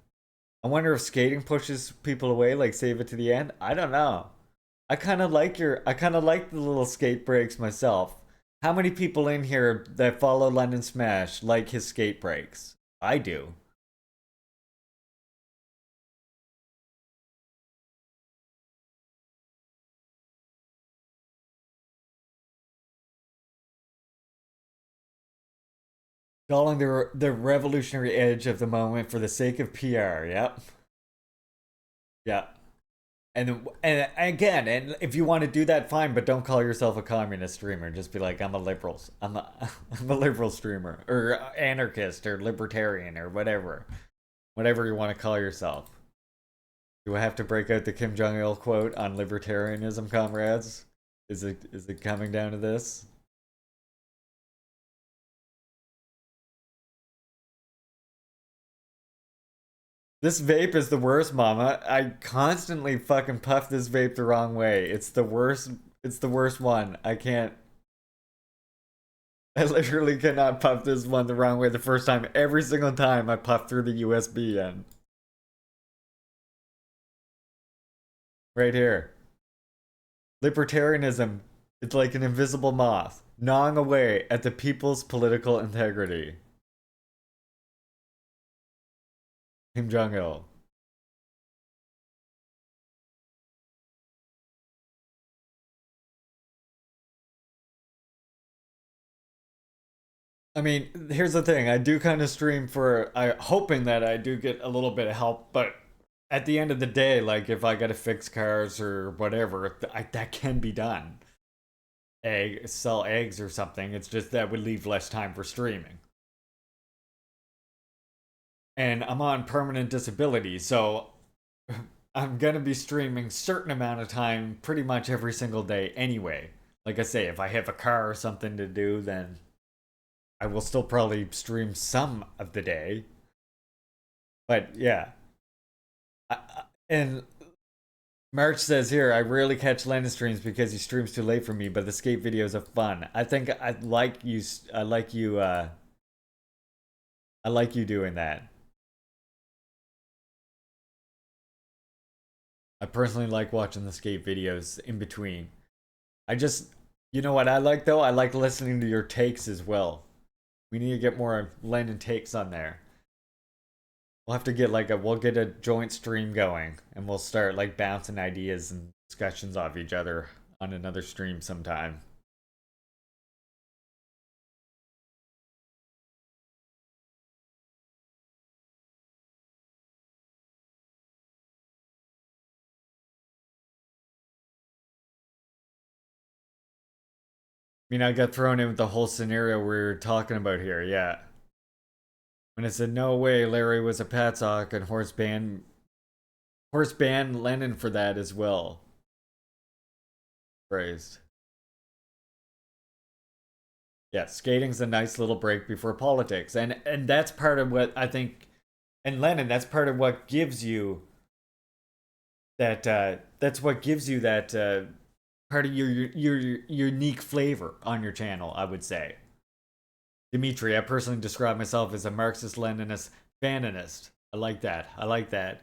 I wonder if skating pushes people away, like save it to the end. I don't know. I kind of like the little skate breaks myself. How many people in here that follow London Smash like his skate breaks? I do. Calling the revolutionary edge of the moment for the sake of PR. Yep. Yeah. And again, and if you want to do that, fine, but don't call yourself a communist streamer. Just be like, I'm a liberal. I'm a liberal streamer, or anarchist, or libertarian, or whatever you want to call yourself. Do I have to break out the Kim Jong-il quote on libertarianism, comrades? Is it coming down to this? This vape is the worst, mama. I constantly fucking puff this vape the wrong way. It's the worst. It's the worst one. I can't. I literally cannot puff this one the wrong way the first time. Every single time I puff through the USB end. Right here. Libertarianism, it's like an invisible moth, gnawing away at the people's political integrity. Kim Jong-il. I mean, here's the thing. I do kind of stream for, hoping that I do get a little bit of help, but at the end of the day, like if I gotta fix cars or whatever, that can be done. Sell eggs or something. It's just that would leave less time for streaming. And I'm on permanent disability, so I'm gonna be streaming certain amount of time pretty much every single day anyway. Like I say, if I have a car or something to do, then I will still probably stream some of the day. But yeah. And March says here, I rarely catch Lennon streams because he streams too late for me, but the skate videos are fun. I think I like you doing that. I personally like watching the skate videos in between. You know what I like though? I like listening to your takes as well. We need to get more Lennon takes on there. We'll have to get we'll get a joint stream going and we'll start like bouncing ideas and discussions off each other on another stream sometime. I mean, I got thrown in with the whole scenario we're talking about here, yeah. When it said, no way, Larry was a patsock and horse banned Lennon for that as well. Praised. Yeah, skating's a nice little break before politics. And that's part of what I think, and Lennon, that's part of what gives you that, that's what gives you that, part of your unique flavor on your channel, I would say. Dimitri, I personally describe myself as a Marxist-Leninist faninist. I like that. I like that.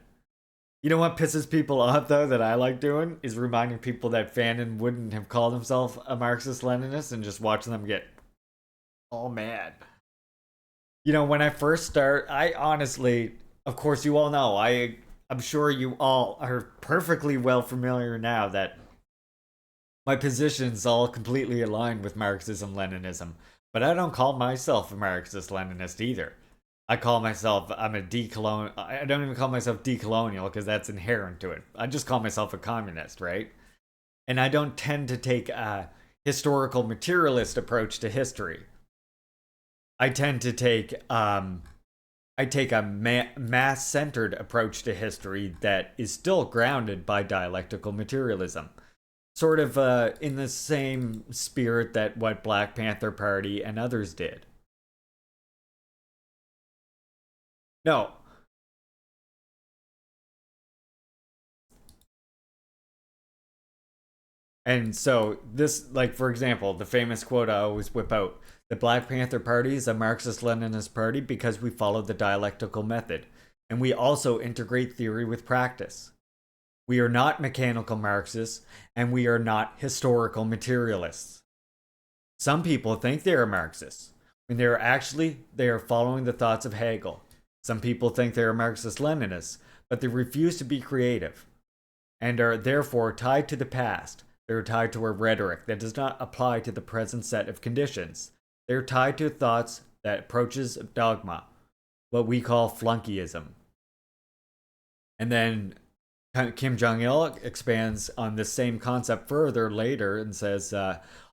You know what pisses people off, though, that I like doing? Is reminding people that Fanon wouldn't have called himself a Marxist-Leninist and just watching them get all mad. You know, when I first start, I honestly, of course you all know, I'm sure you all are perfectly well familiar now that my positions all completely aligned with Marxism-Leninism. But I don't call myself a Marxist-Leninist either. I don't even call myself decolonial because that's inherent to it. I just call myself a communist, right? And I don't tend to take a historical materialist approach to history. I tend to take a mass-centered approach to history that is still grounded by dialectical materialism. Sort of in the same spirit that what Black Panther Party and others did. No. And so this, like, for example, the famous quote I always whip out, the Black Panther Party is a Marxist-Leninist party because we follow the dialectical method. And we also integrate theory with practice. We are not mechanical Marxists, and we are not historical materialists. Some people think they are Marxists, when they are following the thoughts of Hegel. Some people think they are Marxist-Leninists, but they refuse to be creative, and are therefore tied to the past. They are tied to a rhetoric that does not apply to the present set of conditions. They are tied to thoughts that approaches dogma, what we call flunkyism. And then Kim Jong-il expands on this same concept further later and says,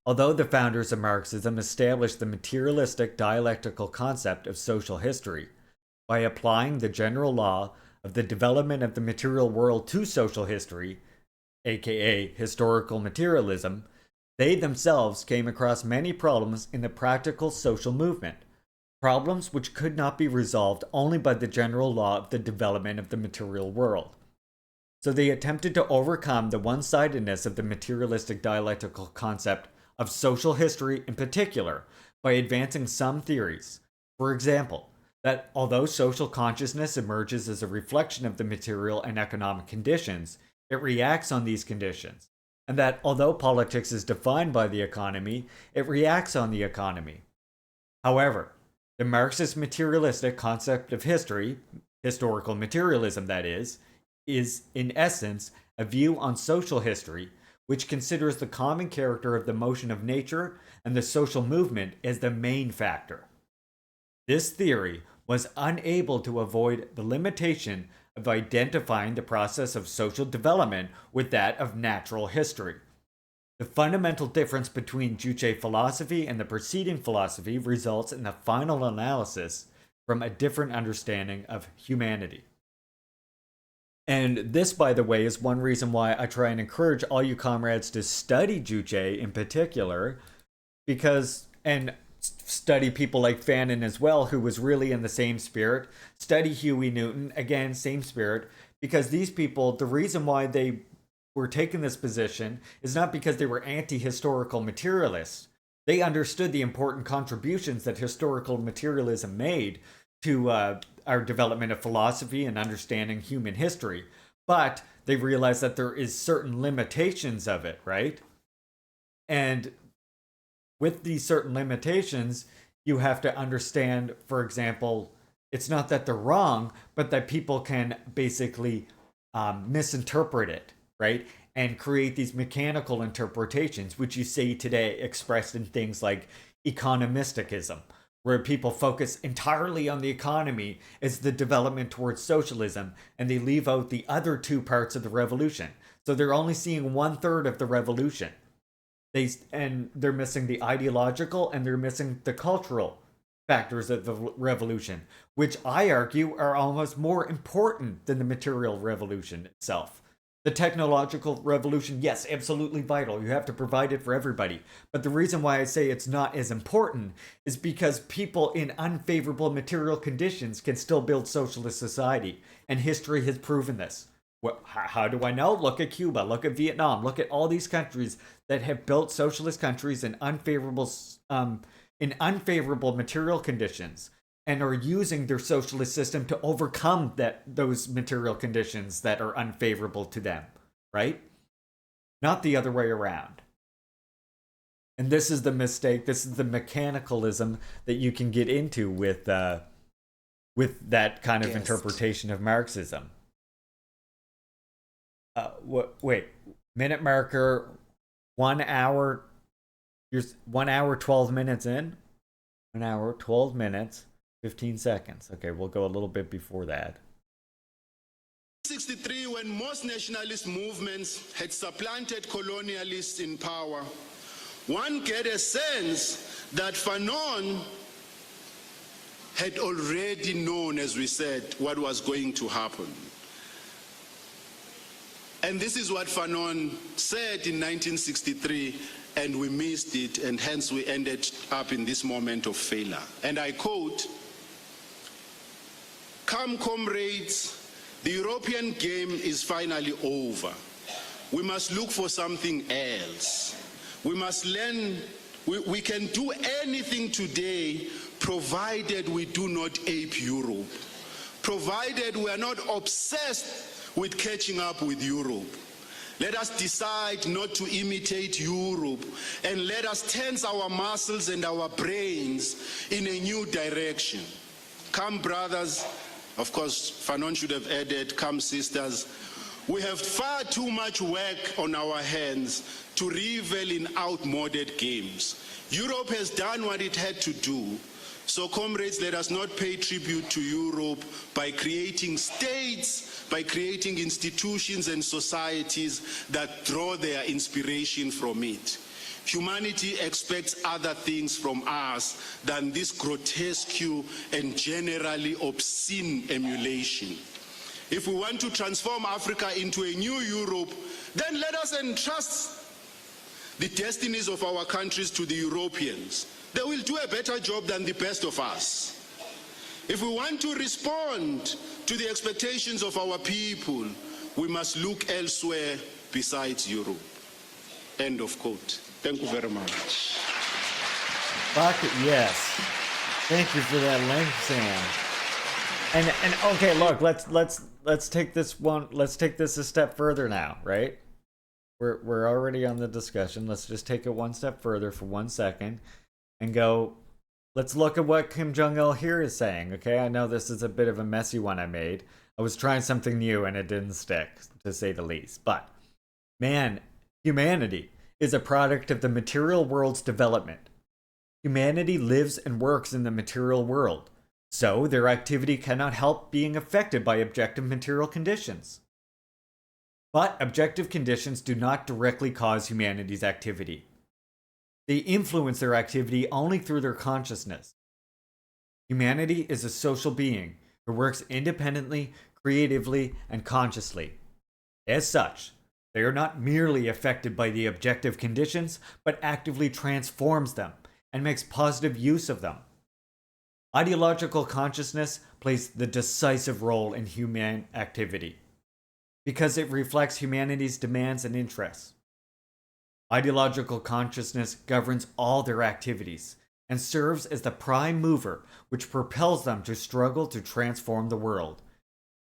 although the founders of Marxism established the materialistic dialectical concept of social history by applying the general law of the development of the material world to social history, aka historical materialism, they themselves came across many problems in the practical social movement, problems which could not be resolved only by the general law of the development of the material world. So they attempted to overcome the one-sidedness of the materialistic dialectical concept of social history in particular by advancing some theories. For example, that although social consciousness emerges as a reflection of the material and economic conditions, it reacts on these conditions, and that although politics is defined by the economy, it reacts on the economy. However, the Marxist materialistic concept of history, historical materialism that is in essence a view on social history which considers the common character of the motion of nature and the social movement as the main factor. This theory was unable to avoid the limitation of identifying the process of social development with that of natural history. The fundamental difference between Juche philosophy and the preceding philosophy results in the final analysis from a different understanding of humanity. And this, by the way, is one reason why I try and encourage all you comrades to study Juche in particular, and study people like Fanon as well, who was really in the same spirit. Study Huey Newton, again, same spirit, because these people, the reason why they were taking this position is not because they were anti-historical materialists. They understood the important contributions that historical materialism made to our development of philosophy and understanding human history. But they realized that there is certain limitations of it, right? And with these certain limitations, you have to understand, for example, it's not that they're wrong, but that people can basically misinterpret it, right? And create these mechanical interpretations, which you see today expressed in things like economisticism, where people focus entirely on the economy as the development towards socialism, and they leave out the other two parts of the revolution. So they're only seeing 1/3 of the revolution. They're missing the ideological and they're missing the cultural factors of the revolution, which I argue are almost more important than the material revolution itself. The technological revolution, yes, absolutely vital. You have to provide it for everybody. But the reason why I say it's not as important is because people in unfavorable material conditions can still build socialist society. And history has proven this. Well, how do I know? Look at Cuba, look at Vietnam, look at all these countries that have built socialist countries in unfavorable material conditions, and are using their socialist system to overcome those material conditions that are unfavorable to them, right? Not the other way around. And this is the mistake, this is the mechanicalism that you can get into with that kind of interpretation of Marxism. Wait, minute marker, 1 hour, you're 1 hour, 12 minutes in? 1 hour, 12 minutes. 15 seconds. Okay, we'll go a little bit before that. 1963, when most nationalist movements had supplanted colonialists in power, one get a sense that Fanon had already known, as we said, what was going to happen. And this is what Fanon said in 1963, and we missed it, and hence we ended up in this moment of failure. And I quote, "Come, comrades, the European game is finally over. We must look for something else. We must learn, we can do anything today, provided we do not ape Europe, provided we are not obsessed with catching up with Europe. Let us decide not to imitate Europe, and let us tense our muscles and our brains in a new direction. Come, brothers," of course, Fanon should have added, "come, sisters, we have far too much work on our hands to revel in outmoded games. Europe has done what it had to do. So, comrades, let us not pay tribute to Europe by creating states, by creating institutions and societies that draw their inspiration from it. Humanity expects other things from us than this grotesque and generally obscene emulation. if we want to transform Africa into a new Europe, then let us entrust the destinies of our countries to the Europeans. They will do a better job than the best of us. If we want to respond to the expectations of our people, we must look elsewhere besides Europe. End of quote. Thank you very much. Fuck it, yes. Thank you for that link, Sam. And okay, look, let's take this a step further now, right? We're already on the discussion. Let's just take it one step further for 1 second and go, let's look at what Kim Jong-il here is saying, okay? I know this is a bit of a messy one I made. I was trying something new and it didn't stick, to say the least. But, man, humanity is a product of the material world's development. Humanity lives and works in the material world, so their activity cannot help being affected by objective material conditions. But objective conditions do not directly cause humanity's activity. They influence their activity only through their consciousness. Humanity is a social being who works independently, creatively, and consciously. As such, they are not merely affected by the objective conditions, but actively transforms them and makes positive use of them. Ideological consciousness plays the decisive role in human activity because it reflects humanity's demands and interests. Ideological consciousness governs all their activities and serves as the prime mover which propels them to struggle to transform the world.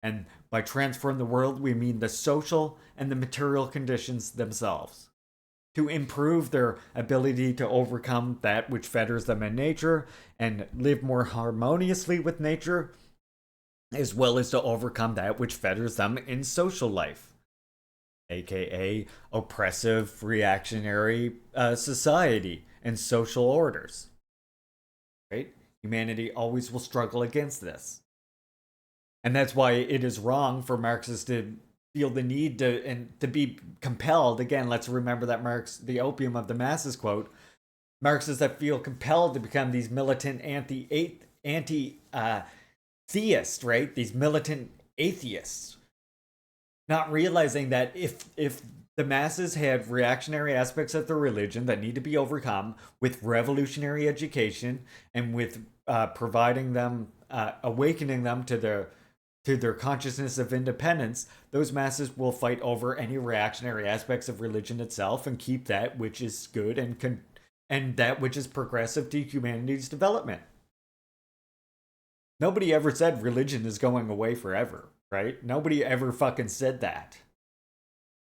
And by transform the world, we mean the social and the material conditions themselves. To improve their ability to overcome that which fetters them in nature and live more harmoniously with nature, as well as to overcome that which fetters them in social life, aka oppressive, reactionary society and social orders. Right? Humanity always will struggle against this. And that's why it is wrong for Marxists to feel the need to be compelled. Again, let's remember that Marx, the opium of the masses quote, Marxists that feel compelled to become these militant anti-theist, right? These militant atheists. Not realizing that if the masses have reactionary aspects of their religion that need to be overcome with revolutionary education and with providing them, awakening them to their consciousness of independence, those masses will fight over any reactionary aspects of religion itself and keep that which is good and that which is progressive to humanity's development. Nobody ever said religion is going away forever, right? Nobody ever fucking said that.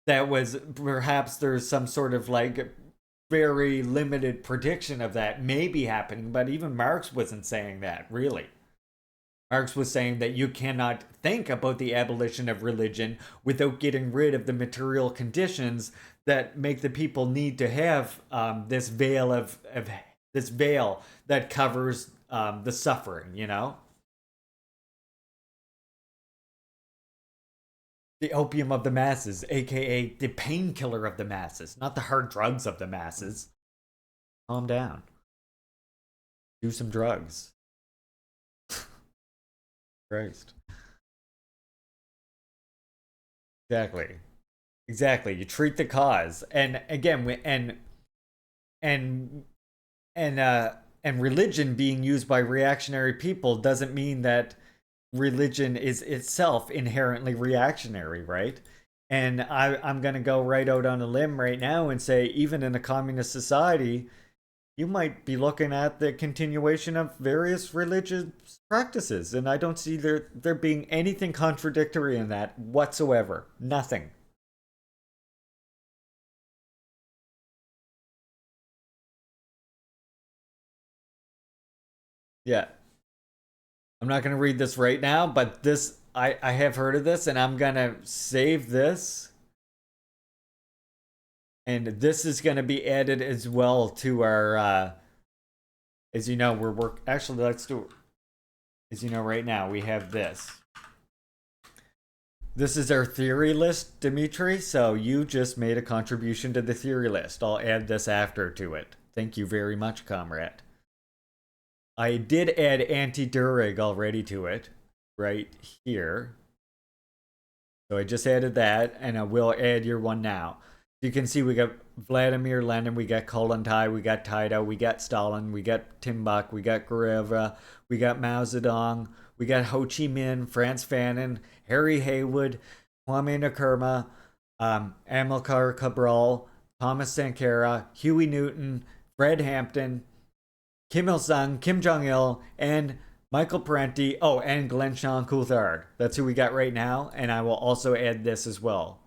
That was, perhaps there's some sort of like very limited prediction of that maybe happening, but even Marx wasn't saying that, really. Marx was saying that you cannot think about the abolition of religion without getting rid of the material conditions that make the people need to have this veil that covers the suffering, you know? The opium of the masses, aka the painkiller of the masses, not the hard drugs of the masses. Calm down. Do some drugs. Christ. Exactly. You treat the cause, and again, and religion being used by reactionary people doesn't mean that religion is itself inherently reactionary, right? And I'm gonna go right out on a limb right now and say, even in a communist society, you might be looking at the continuation of various religious practices, and I don't see there being anything contradictory in that whatsoever. Nothing. Yeah. I'm not going to read this right now, but this, I have heard of this, and I'm going to save this. And this is going to be added as well to our, as you know, actually, let's do, as you know, right now, we have this. This is our theory list, Dimitri, so you just made a contribution to the theory list. I'll add this after to it. Thank you very much, comrade. I did add anti-Durig already to it, right here. So I just added that, and I will add your one now. You can see we got Vladimir Lenin, we got Kollontai, we got Tito, we got Stalin, we got Timbuk, we got Guerrero, we got Mao Zedong, we got Ho Chi Minh, Frantz Fanon, Harry Haywood, Kwame Nkrumah, Amilcar Cabral, Thomas Sankara, Huey Newton, Fred Hampton, Kim Il Sung, Kim Jong Il, and Michael Parenti. Oh, and Glenn Sean Coulthard. That's who we got right now, and I will also add this as well.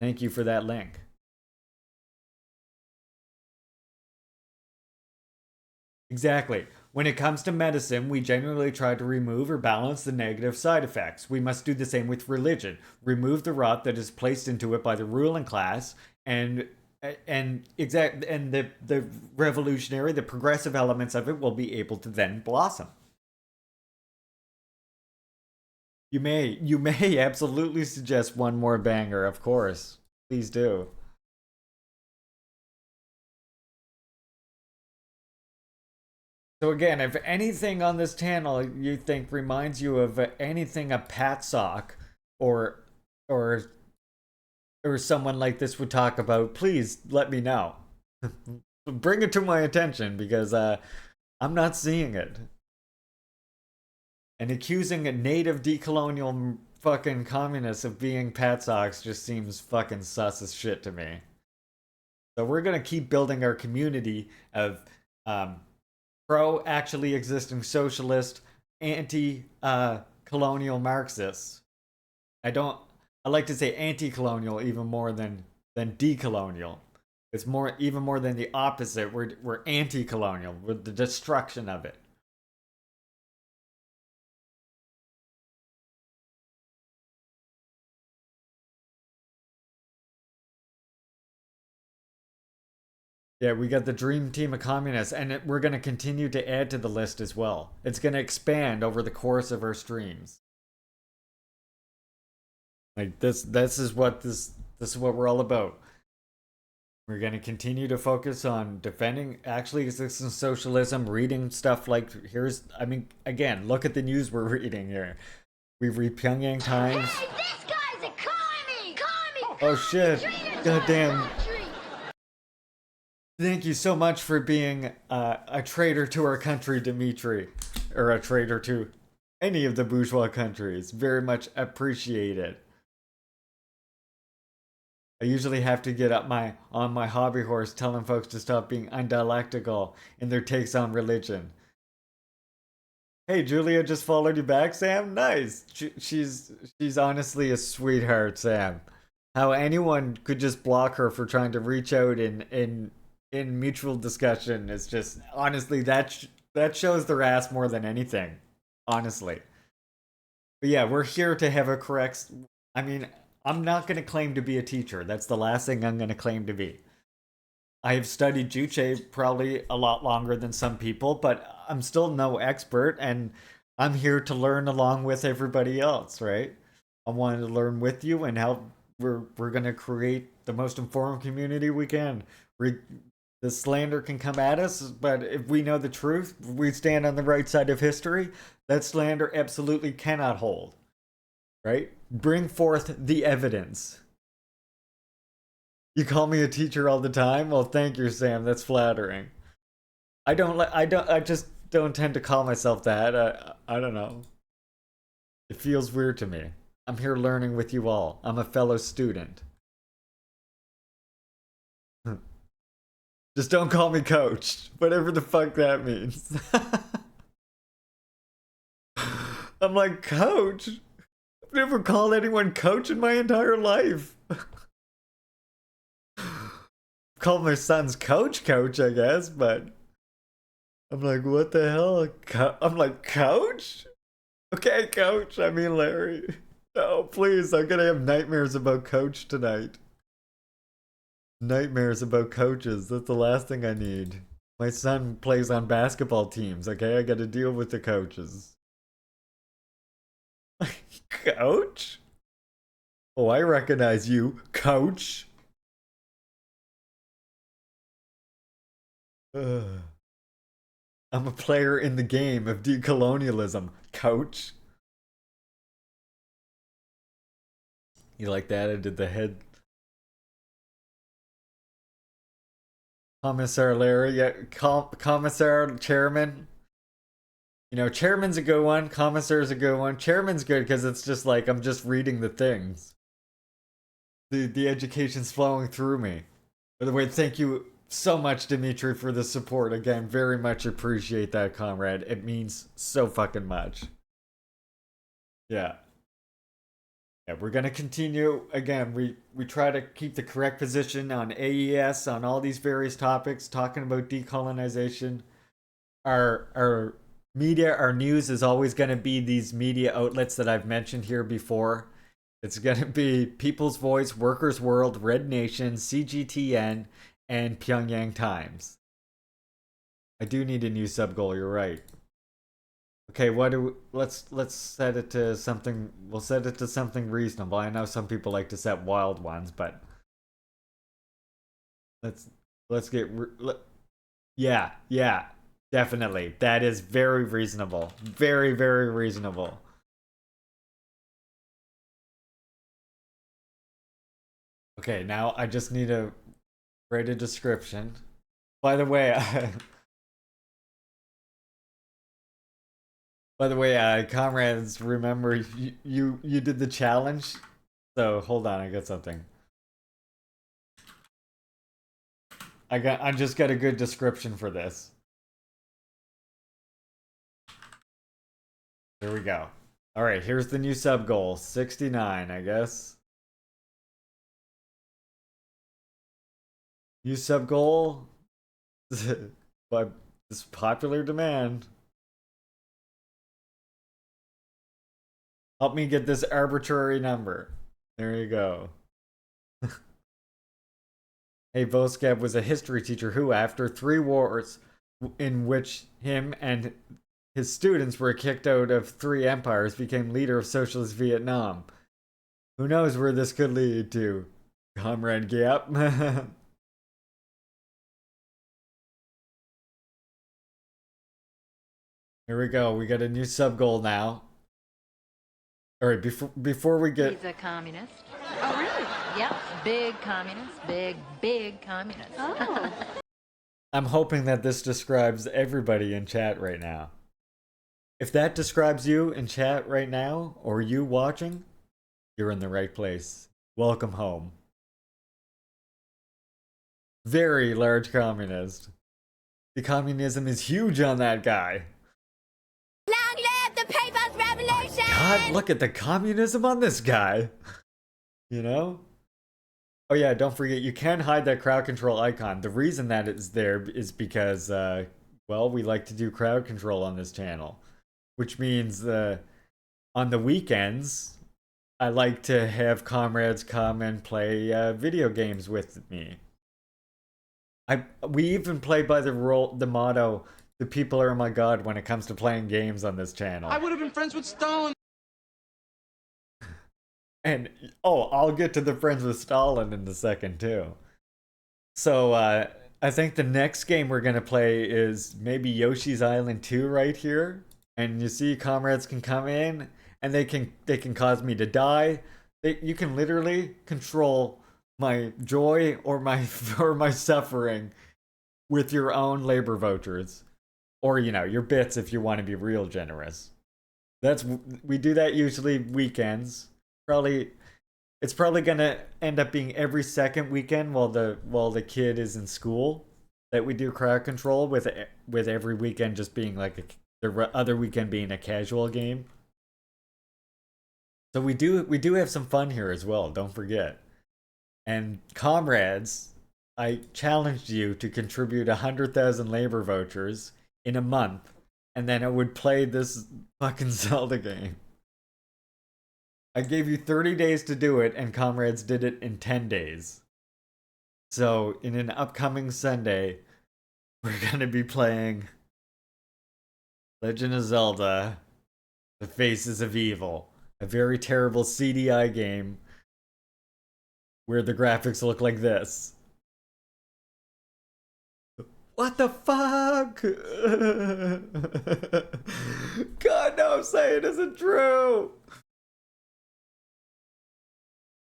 Thank you for that link. Exactly. When it comes to medicine, we generally try to remove or balance the negative side effects. We must do the same with religion. Remove the rot that is placed into it by the ruling class, and the revolutionary, the progressive elements of it will be able to then blossom. You may absolutely suggest one more banger, of course. Please do. So again, if anything on this channel you think reminds you of anything a Pat Sock or someone like this would talk about, please let me know. Bring it to my attention, because I'm not seeing it. And accusing a native decolonial fucking communists of being Pat Socks just seems fucking sus as shit to me. So we're gonna keep building our community of pro actually existing socialist, anti colonial Marxists. I like to say anti-colonial even more than decolonial. It's even more than the opposite. We're anti-colonial. We're the destruction of it. Yeah, we got the dream team of communists, and we're going to continue to add to the list as well. It's going to expand over the course of our streams. Like this is what we're all about. We're going to continue to focus on defending actually existing socialism, reading stuff like again, look at the news we're reading here. We read Pyongyang Times. Hey, this guy's a commie! Commie! Oh shit! Goddamn! Thank you so much for being a traitor to our country, Dimitri, or a traitor to any of the bourgeois countries. Very much appreciated. I usually have to get up on my hobby horse telling folks to stop being undialectical in their takes on religion. Hey, Julia just followed you back, Sam? Nice. She's honestly a sweetheart, Sam. How anyone could just block her for trying to reach out in mutual discussion is just, honestly, that shows their ass more than anything. Honestly. But yeah, we're here to have a correct... I mean, I'm not going to claim to be a teacher. That's the last thing I'm going to claim to be. I have studied Juche probably a lot longer than some people, but I'm still no expert, and I'm here to learn along with everybody else, right? I wanted to learn with you and help. We're going to create the most informed community we can. The slander can come at us, but if we know the truth, we stand on the right side of history, that slander absolutely cannot hold. Right? Bring forth the evidence. You call me a teacher all the time? Well, thank you, Sam. That's flattering. I just don't tend to call myself that. I don't know. It feels weird to me. I'm here learning with you all. I'm a fellow student. Just don't call me coach. Whatever the fuck that means. I'm like, coach? I've never called anyone coach in my entire life. Called my son's coach, I guess, but I'm like, what the hell? I'm like, coach? Okay, coach. I mean, Larry. No, please. I'm gonna have nightmares about coach tonight. Nightmares about coaches. That's the last thing I need. My son plays on basketball teams, okay? I gotta deal with the coaches. Coach? Oh, I recognize you, coach. I'm a player in the game of decolonialism, coach. You like that? I did the head. Commissar Larry, yeah, Commissar Chairman. You know, Chairman's a good one. Commissar's a good one. Chairman's good because it's just like I'm just reading the things. The education's flowing through me. By the way, thank you so much, Dimitri, for the support. Again, very much appreciate that, comrade. It means so fucking much. Yeah. Yeah, we're gonna continue. Again, we try to keep the correct position on AES, on all these various topics, talking about decolonization. Our media, our news is always gonna be these media outlets that I've mentioned here before. It's gonna be People's Voice, Workers' World, Red Nation, CGTN, and Pyongyang Times. I do need a new sub goal, you're right. Okay, let's set it to something. We'll set it to something reasonable. I know some people like to set wild ones, but let's get yeah, definitely. That is very reasonable. Very, very reasonable. Okay, now I just need to write a description. By the way, comrades, remember you did the challenge? So hold on, I got something. I just got a good description for this. There we go. Alright, here's the new sub goal. 69, I guess. New sub goal by this popular demand. Help me get this arbitrary number. There you go. Hey, Voskab was a history teacher who, after 3 wars in which him and his students were kicked out of 3 empires, became leader of socialist Vietnam. Who knows where this could lead to? Comrade Gap. Here we go. We got a new sub goal now. All right, before we get... He's a communist. Oh, really? Yep, big communist. Big communist. Oh. I'm hoping that this describes everybody in chat right now. If that describes you in chat right now, or you watching, you're in the right place. Welcome home. Very large communist. The communism is huge on that guy. Long live the People's Revolution! God, look at the communism on this guy. You know? Oh yeah, don't forget, you can hide that crowd control icon. The reason that it's there is because, well, we like to do crowd control on this channel. Which means, on the weekends, I like to have comrades come and play video games with me. We even play by the motto, the people are my god when it comes to playing games on this channel. I would have been friends with Stalin. And, oh, I'll get to the friends with Stalin in a second, too. So, I think the next game we're going to play is maybe Yoshi's Island 2 right here. And you see, comrades can come in, and they can cause me to die. You can literally control my joy or my suffering with your own labor vouchers. Or, you know, your bits if you want to be real generous. We do that usually weekends. It's probably gonna end up being every second weekend while the kid is in school that we do crowd control, with every weekend just being like the other weekend being a casual game. So we do have some fun here as well, don't forget. And comrades, I challenged you to contribute 100,000 labor vouchers in a month, and then I would play this fucking Zelda game. I gave you 30 days to do it, and comrades did it in 10 days. So, in an upcoming Sunday, we're gonna be playing Legend of Zelda: The Faces of Evil. A very terrible CDI game where the graphics look like this. What the fuck? God, no, I'm saying it isn't true.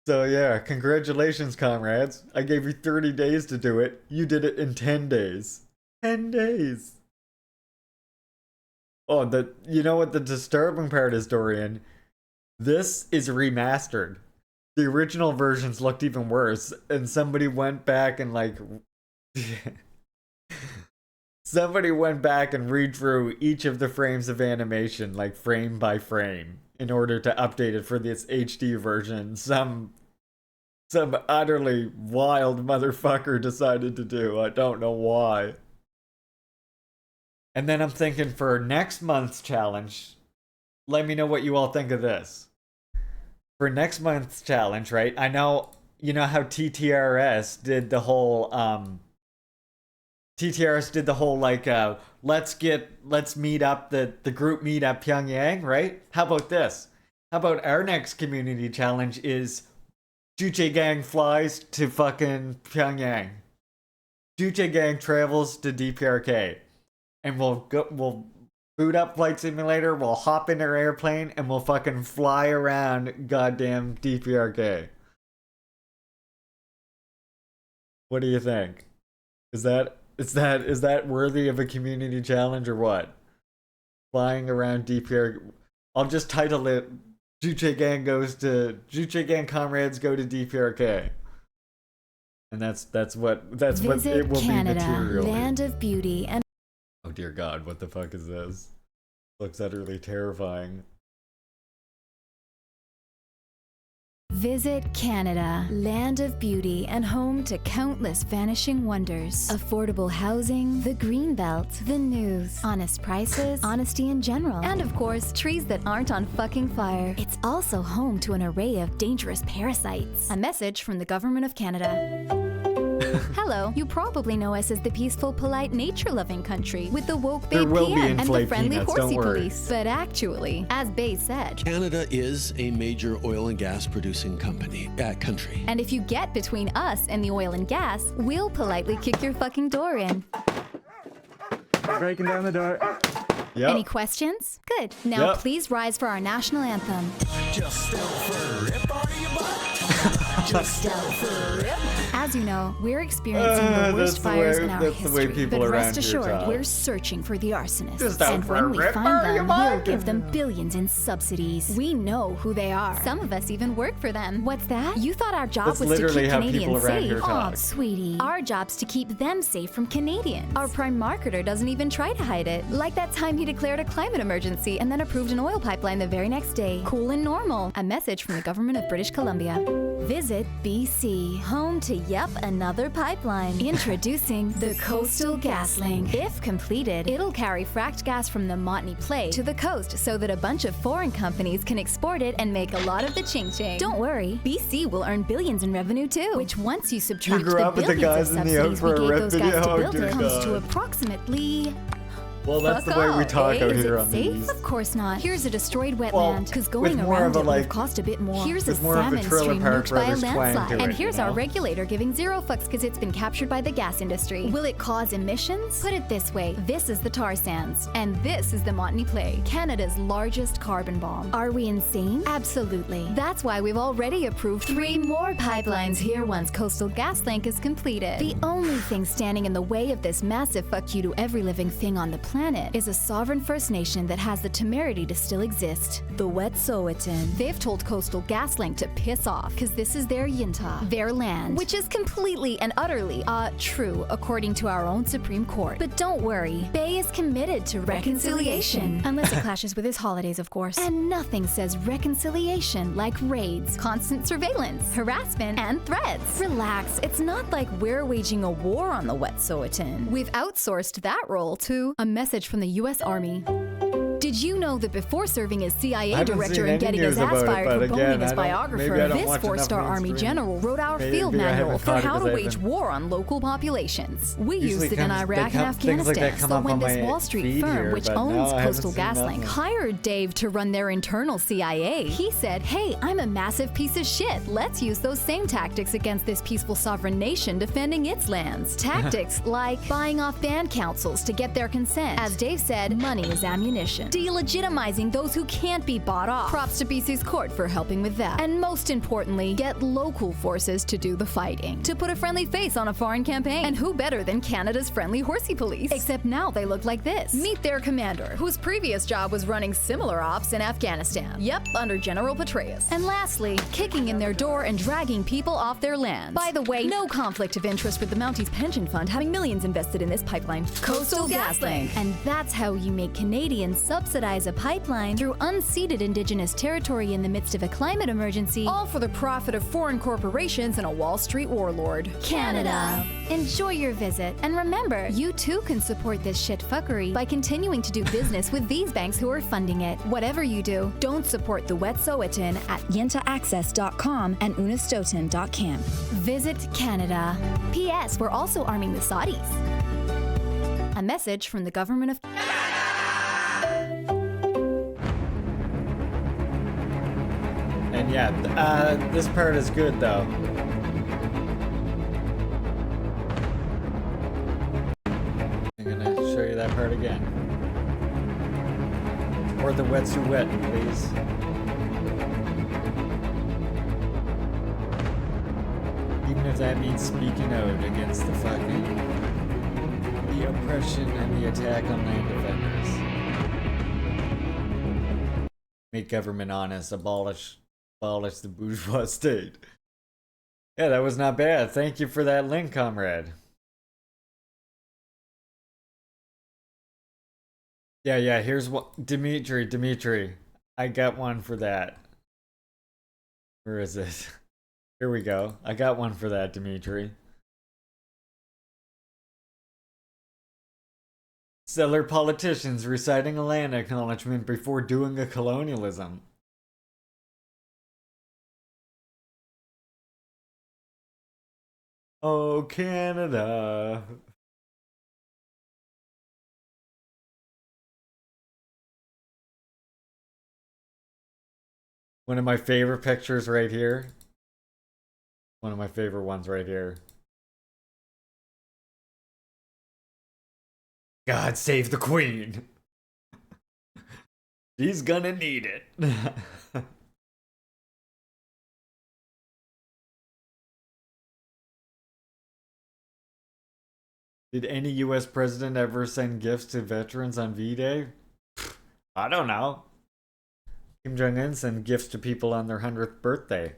So yeah, congratulations, comrades. I gave you 30 days to do it. You did it in 10 days. 10 days. Oh, you know what the disturbing part is, Dorian? This is remastered. The original versions looked even worse, and somebody went back and like somebody went back and redrew each of the frames of animation, like frame by frame, in order to update it for this HD version. Some utterly wild motherfucker decided to do. I don't know why. And then I'm thinking for next month's challenge, let me know what you all think of this. For next month's challenge, right? I know, you know how TTRS did the whole like let's meet up the group meet at Pyongyang, right? How about this? How about our next community challenge is Juche Gang flies to fucking Pyongyang. Juche Gang travels to DPRK. And we'll boot up Flight Simulator, we'll hop in our airplane, and we'll fucking fly around goddamn DPRK. What do you think? Is that worthy of a community challenge or what? Flying around DPRK. I'll just title it Juche Gang comrades go to DPRK. And that's what it will Canada, be materially. Land of beauty and Oh dear God, what the fuck is this? Looks utterly terrifying. Visit Canada, land of beauty and home to countless vanishing wonders. Affordable housing, the green belt, the news, honest prices, honesty in general, and of course, trees that aren't on fucking fire. It's also home to an array of dangerous parasites. A message from the Government of Canada. Hello, you probably know us as the peaceful, polite, nature-loving country with the woke Babe PM and the friendly horsey police. But actually, as Babe said, Canada is a major oil and gas producing country. And if you get between us and the oil and gas, we'll politely kick your fucking door in. Breaking down the door. Yep. Any questions? Good. Now Yep. please rise for our national anthem. Just step for it, are you Just step for it. As you know, we're experiencing the worst fires in our history. But rest assured, we're searching for the arsonists. And when we find them, we'll give them billions in subsidies. We know who they are. Some of us even work for them. What's that? You thought our job was to keep Canadians safe? Oh, sweetie. Our job's to keep them safe from Canadians. Our prime marketer doesn't even try to hide it. Like that time he declared a climate emergency and then approved an oil pipeline the very next day. Cool and normal. A message from the government of British Columbia. Visit BC, home to yep another pipeline. Introducing the Coastal GasLink. If completed, it'll carry fracked gas from the Montney Play to the coast so that a bunch of foreign companies can export it and make a lot of the ching-ching. Don't worry, BC will earn billions in revenue too, which once you subtract the billions of subsidies we gave those guys to build it, comes to approximately... Well, that's the way we talk out here on safe? these. Of course not. Here's a destroyed wetland, because going more around of a, it would cost a bit more. Here's a with more of a salmon Trailer stream Park nuked by a Brothers twang landslide. to And it, here's you know? our regulator giving zero fucks because it's been captured by the gas industry. Will it cause emissions? Put it this way, this is the tar sands, and this is the Montney Play, Canada's largest carbon bomb. Are we insane? Absolutely. That's why we've already approved 3 more pipelines here once Coastal GasLink is completed. The only thing standing in the way of this massive fuck you to every living thing on the planet is a sovereign First Nation that has the temerity to still exist, the Wet'suwet'en. They've told Coastal GasLink to piss off because this is their yinta, their land, which is completely and utterly true according to our own Supreme Court. But don't worry, Bay is committed to reconciliation, unless it clashes with his holidays, of course. And nothing says reconciliation like raids, constant surveillance, harassment, and threats. Relax, it's not like we're waging a war on the Wet'suwet'en. We've outsourced that role to a message from the U.S. Army. Did you know that before serving as CIA director and getting his ass fired for boning his biographer, this 4-star Army general wrote our field manual for how to wage war on local populations? We used it in Iraq and Afghanistan, so when this Wall Street firm, which owns Coastal GasLink, hired Dave to run their internal CIA, he said, hey, I'm a massive piece of shit. Let's use those same tactics against this peaceful sovereign nation defending its lands. Tactics like buying off band councils to get their consent. As Dave said, money is ammunition. delegitimizing those who can't be bought off. Props to BC's court for helping with that. And most importantly, get local forces to do the fighting, to put a friendly face on a foreign campaign. And who better than Canada's friendly horsey police? Except now they look like this. Meet their commander, whose previous job was running similar ops in Afghanistan. Yep, under General Petraeus. And lastly, kicking in their door and dragging people off their land. By the way, no conflict of interest with the Mounties Pension Fund having millions invested in this pipeline. Coastal GasLink. And that's how you make Canadians subsidize a pipeline through unceded Indigenous territory in the midst of a climate emergency, all for the profit of foreign corporations and a Wall Street warlord. Canada. Enjoy your visit. And remember, you too can support this shit fuckery by continuing to do business with these banks who are funding it. Whatever you do, don't support the Wet'suwet'en at yentaaccess.com and unastoten.cam. Visit Canada. P.S. We're also arming the Saudis. A message from the government of... And yeah, this part is good though. I'm gonna show you that part again. Or the Wet'suwet'en, please. Even if that means speaking out against the oppression and the attack on land defenders. Make government honest, abolish the bourgeois state. Yeah, that was not bad. Thank you for that link, comrade. Yeah, here's what... Dimitri. I got one for that. Where is it? Here we go. I got one for that, Dimitri. Stellar politicians reciting a land acknowledgement before doing a colonialism. Oh, Canada. One of my favorite pictures right here. One of my favorite ones right here. God save the Queen. She's gonna need it. Did any US president ever send gifts to veterans on V-Day? I don't know. Kim Jong-un sent gifts to people on their 100th birthday.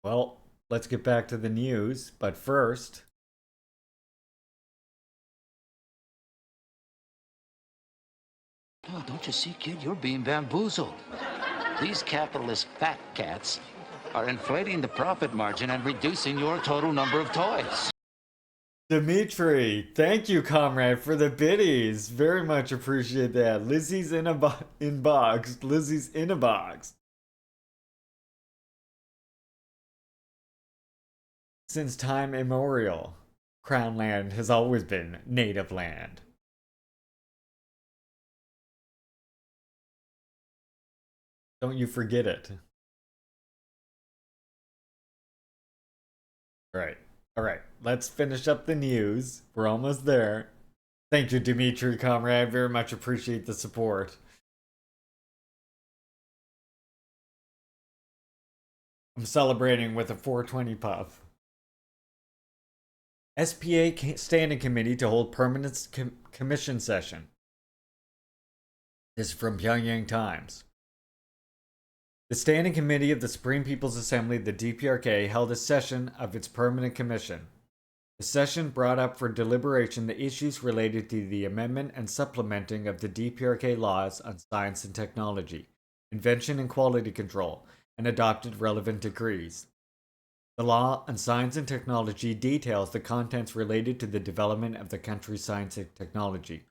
Well, let's get back to the news, but first... Oh, don't you see, kid? You're being bamboozled. These capitalist fat cats are inflating the profit margin and reducing your total number of toys. Dimitri, thank you, comrade, for the biddies. Very much appreciate that. Lizzie's in a box. Lizzie's in a box. Since time immemorial, Crown land has always been native land. Don't you forget it. Alright, let's finish up the news. We're almost there. Thank you, Dimitri, comrade. Very much appreciate the support. I'm celebrating with a 420 puff. SPA Standing Committee to hold permanent commission session. This is from Pyongyang Times. The Standing Committee of the Supreme People's Assembly, the DPRK, held a session of its permanent commission. The session brought up for deliberation the issues related to the amendment and supplementing of the DPRK laws on science and technology, invention and quality control, and adopted relevant decrees. The law on science and technology details the contents related to the development of the country's science and technology,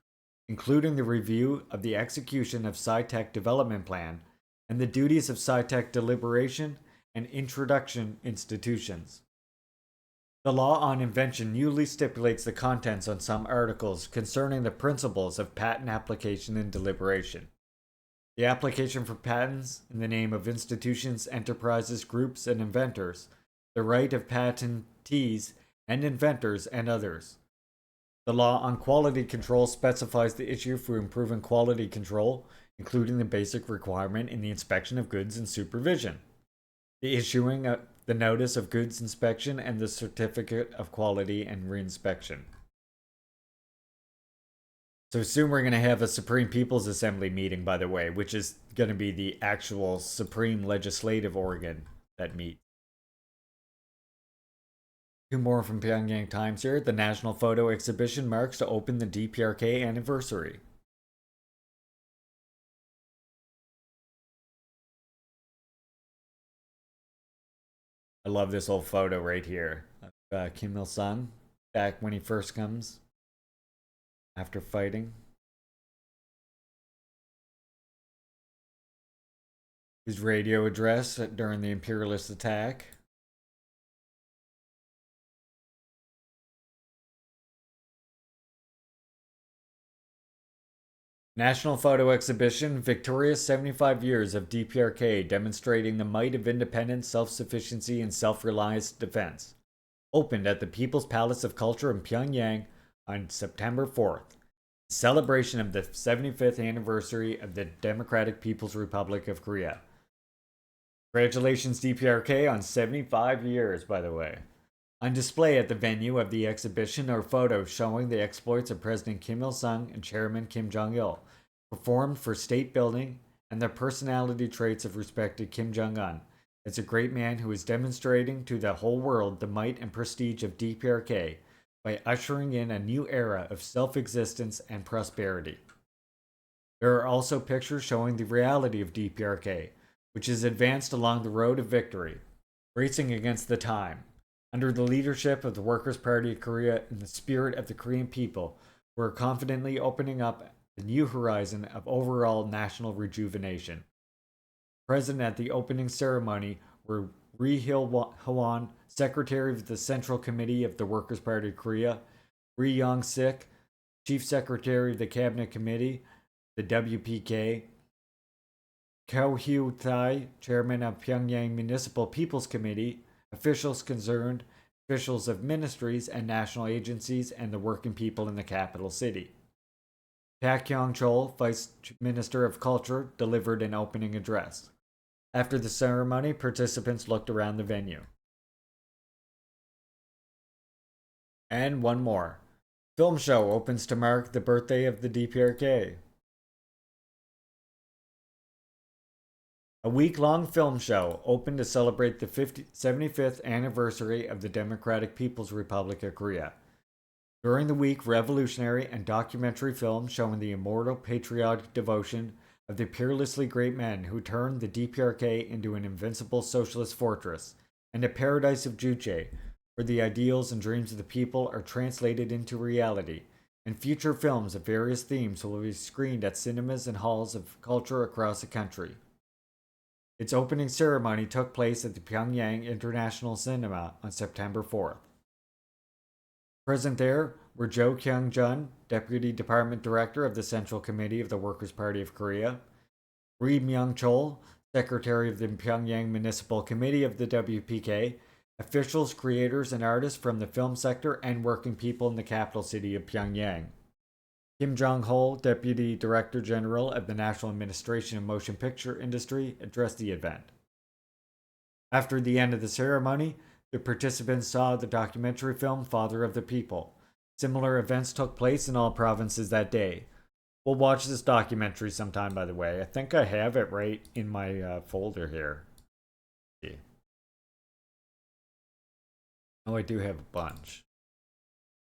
including the review of the execution of SciTech Development Plan and the duties of SciTech deliberation and introduction institutions. The law on invention newly stipulates the contents on some articles concerning the principles of patent application and deliberation. The application for patents in the name of institutions, enterprises, groups, and inventors. The right of patentees and inventors and others. The law on quality control specifies the issue for improving quality control, including the basic requirement in the inspection of goods and supervision. The issuing of the notice of goods inspection and the certificate of quality and reinspection. So soon we're going to have a Supreme People's Assembly meeting, by the way, which is going to be the actual supreme legislative organ that meets. Two more from Pyongyang Times here. The National Photo Exhibition marks to open the DPRK anniversary. I love this old photo right here of Kim Il-sung back when he first comes after fighting. His radio address during the imperialist attack. National Photo Exhibition, victorious 75 years of DPRK demonstrating the might of independence, self-sufficiency, and self-reliance defense. Opened at the People's Palace of Culture in Pyongyang on September 4th. In celebration of the 75th anniversary of the Democratic People's Republic of Korea. Congratulations DPRK on 75 years, by the way. On display at the venue of the exhibition are photos showing the exploits of President Kim Il-sung and Chairman Kim Jong-il, performed for state building, and the personality traits of respected Kim Jong-un. It's a great man who is demonstrating to the whole world the might and prestige of DPRK by ushering in a new era of self-existence and prosperity. There are also pictures showing the reality of DPRK, which is advanced along the road of victory, racing against the time. Under the leadership of the Workers' Party of Korea and the spirit of the Korean people, we're confidently opening up a new horizon of overall national rejuvenation. Present at the opening ceremony were Ri Hwan, Secretary of the Central Committee of the Workers' Party of Korea, Ri Yong-sik, Chief Secretary of the Cabinet Committee, the WPK, Keo Hyu-tae, Chairman of Pyongyang Municipal People's Committee, officials concerned, officials of ministries and national agencies, and the working people in the capital city. Pak Kyung-chol, Vice Minister of Culture, delivered an opening address. After the ceremony, participants looked around the venue. And one more. Film show opens to mark the birthday of the DPRK. A week-long film show opened to celebrate the 75th anniversary of the Democratic People's Republic of Korea. During the week, revolutionary and documentary films showing the immortal patriotic devotion of the peerlessly great men who turned the DPRK into an invincible socialist fortress and a paradise of Juche, where the ideals and dreams of the people are translated into reality, and future films of various themes will be screened at cinemas and halls of culture across the country. Its opening ceremony took place at the Pyongyang International Cinema on September 4th. Present there were Jo Kyung-jun, Deputy Department Director of the Central Committee of the Workers' Party of Korea, Ri Myung-chol, Secretary of the Pyongyang Municipal Committee of the WPK, officials, creators, and artists from the film sector and working people in the capital city of Pyongyang. Kim Jong-ho, Deputy Director General of the National Administration of Motion Picture Industry, addressed the event. After the end of the ceremony, the participants saw the documentary film Father of the People. Similar events took place in all provinces that day. We'll watch this documentary sometime, by the way. I think I have it right in my folder here. Oh, I do have a bunch.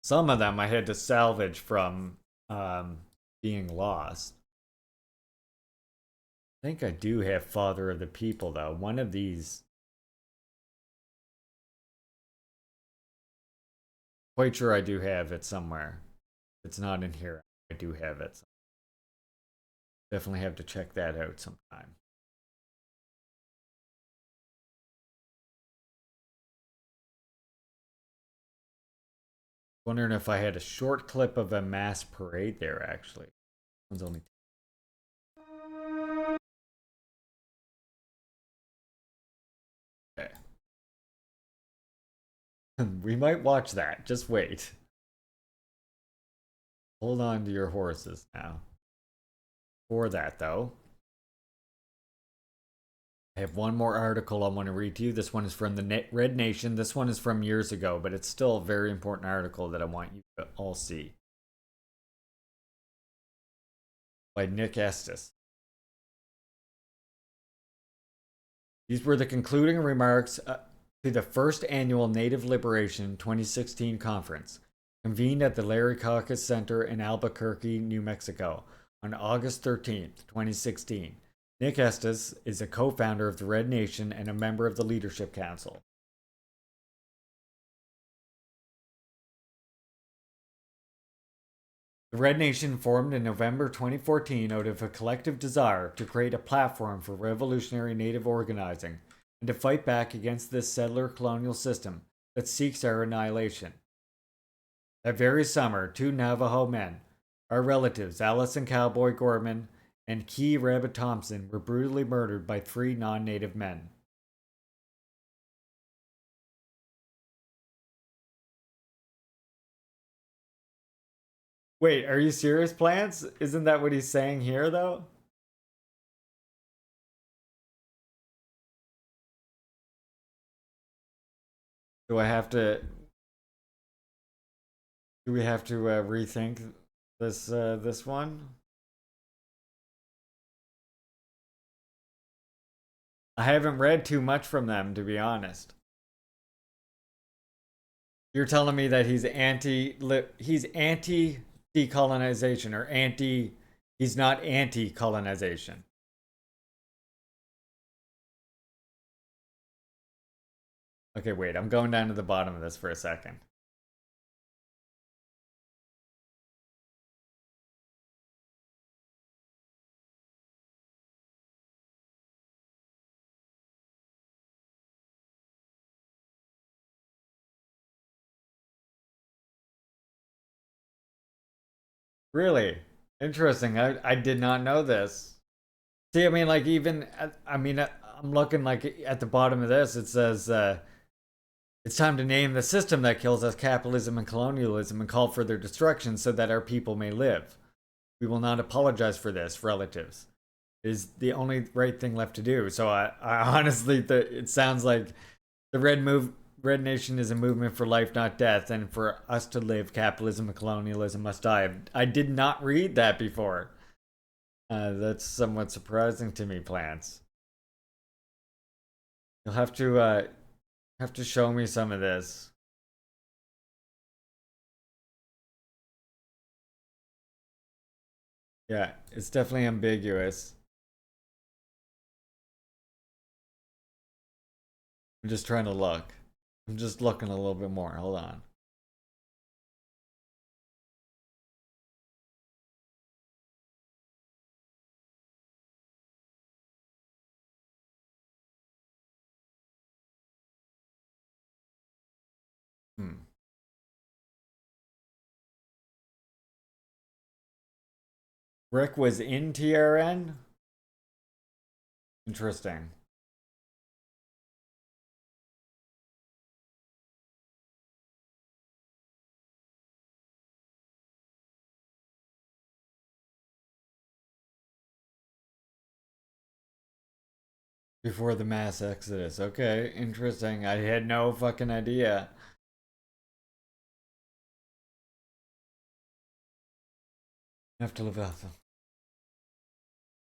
Some of them I had to salvage from being lost. I think I do have Father of the People, though. One of these. Quite sure I do have it somewhere. If it's not in here, I do have it. Definitely have to check that out sometime. Wondering if I had a short clip of a mass parade there, actually. One's only We might watch that. Just wait. Hold on to your horses now. For that, though, I have one more article I want to read to you. This one is from the Red Nation. This one is from years ago, but it's still a very important article that I want you to all see. By Nick Estes. These were the concluding remarks to the first annual Native Liberation 2016 conference, convened at the Larry Caucus Center in Albuquerque, New Mexico, on August 13th, 2016. Nick Estes is a co-founder of the Red Nation and a member of the Leadership Council. The Red Nation formed in November 2014 out of a collective desire to create a platform for revolutionary Native organizing and to fight back against this settler colonial system that seeks our annihilation. That very summer, 2 Navajo men, our relatives Alice and Cowboy Gorman and Key Rabbit Thompson, were brutally murdered by 3 non-Native men. Wait, are you serious, Plants? Isn't that what he's saying here, though? Do I have to... Do we have to rethink this one? I haven't read too much from them, to be honest. You're telling me that he's anti-decolonization or he's not anti-colonization. Okay, wait, I'm going down to the bottom of this for a second. Really? Interesting. I did not know this. See, I mean, like, even, I'm looking, like, at the bottom of this, it says, it's time to name the system that kills us capitalism and colonialism and call for their destruction so that our people may live. We will not apologize for this, relatives. It is the only right thing left to do. So I honestly, it sounds like the Red Nation is a movement for life, not death, and for us to live, capitalism and colonialism must die. I did not read that before. That's somewhat surprising to me, Plants. You'll have to show me some of this. Yeah, it's definitely ambiguous. I'm just trying to look. I'm just looking a little bit more. Hold on. Rick was in TRN? Interesting. Before the mass exodus. Okay, interesting. I had no fucking idea. I have to live out them.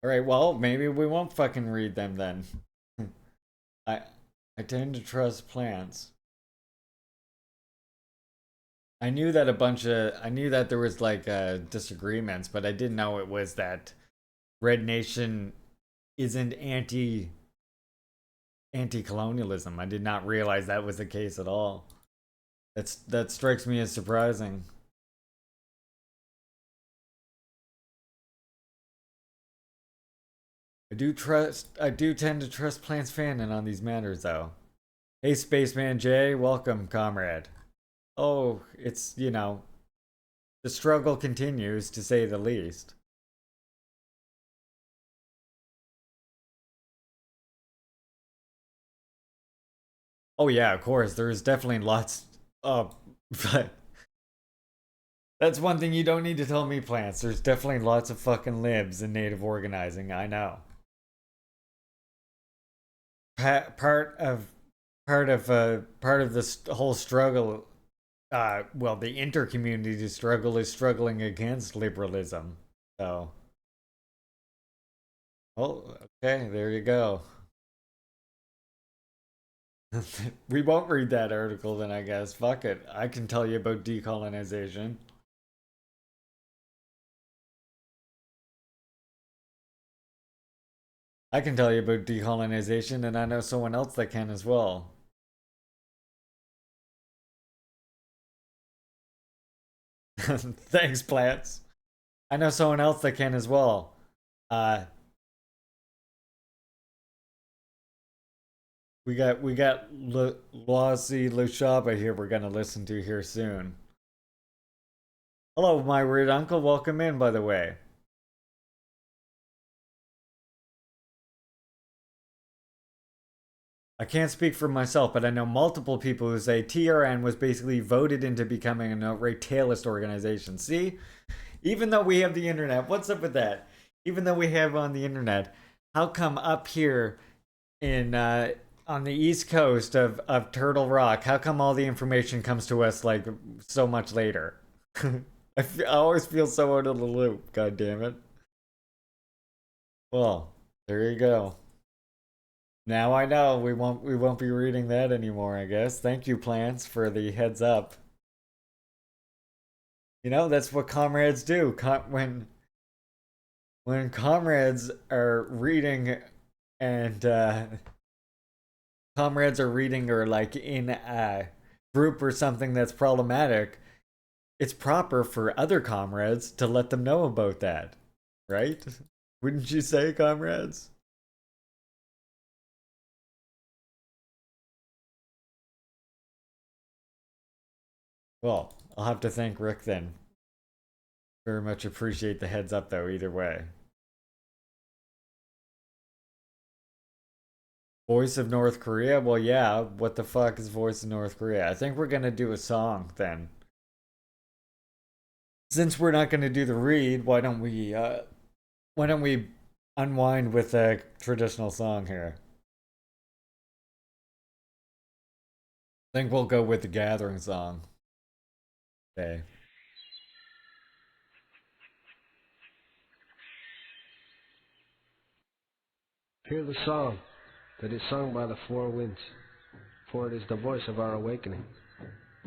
Alright, well, maybe we won't fucking read them then. I tend to trust Plants. I knew that there was like disagreements, but I didn't know it was that Red Nation isn't anti-colonialism. I did not realize that was the case at all. That strikes me as surprising. I do tend to trust Plants Fanon on these matters though. Hey Spaceman J, welcome comrade. Oh, it's, the struggle continues to say the least. Oh yeah, of course. There's definitely lots but that's one thing you don't need to tell me, Plants. There's definitely lots of fucking libs in native organizing. I know. Part of this whole struggle, well, the inter-community struggle is struggling against liberalism. So, oh, okay, there you go. We won't read that article then, I guess. Fuck it. I can tell you about decolonization. I can tell you about decolonization, and I know someone else that can as well. Thanks, Plants. I know someone else that can as well. We got Lushaba here we're gonna listen to here soon. Hello, my weird uncle. Welcome in, by the way. I can't speak for myself, but I know multiple people who say TRN was basically voted into becoming an outright tailist organization. See? Even though we have the internet, what's up with that? Even though we have on the internet, how come up here in on the east coast of Turtle Rock, how come all the information comes to us like so much later? I always feel so out of the loop, god damn it. Well, there you go. Now I know we won't be reading that anymore, I guess. Thank you, Plants, for the heads up. You know, that's what comrades do. When comrades are reading and comrades are reading or like in a group or something that's problematic, it's proper for other comrades to let them know about that, right? Wouldn't you say, comrades? Well, I'll have to thank Rick then. Very much appreciate the heads up though, either way. Voice of North Korea? Well, yeah, what the fuck is Voice of North Korea? I think we're gonna do a song then. Since we're not gonna do the read, why don't we unwind with a traditional song here? I think we'll go with the Gathering song. Okay. Hear the song that is sung by the four winds, for it is the voice of our awakening,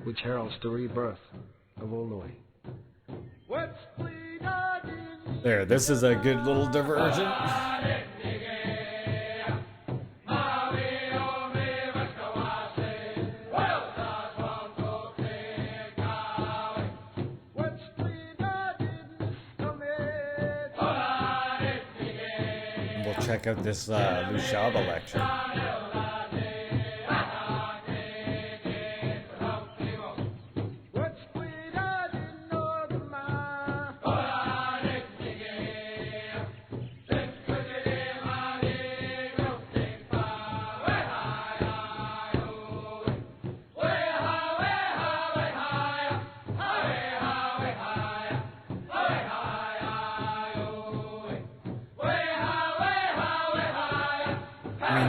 which heralds the rebirth of Illinois. There, this is a good little diversion. Check out this Lushaba lecture.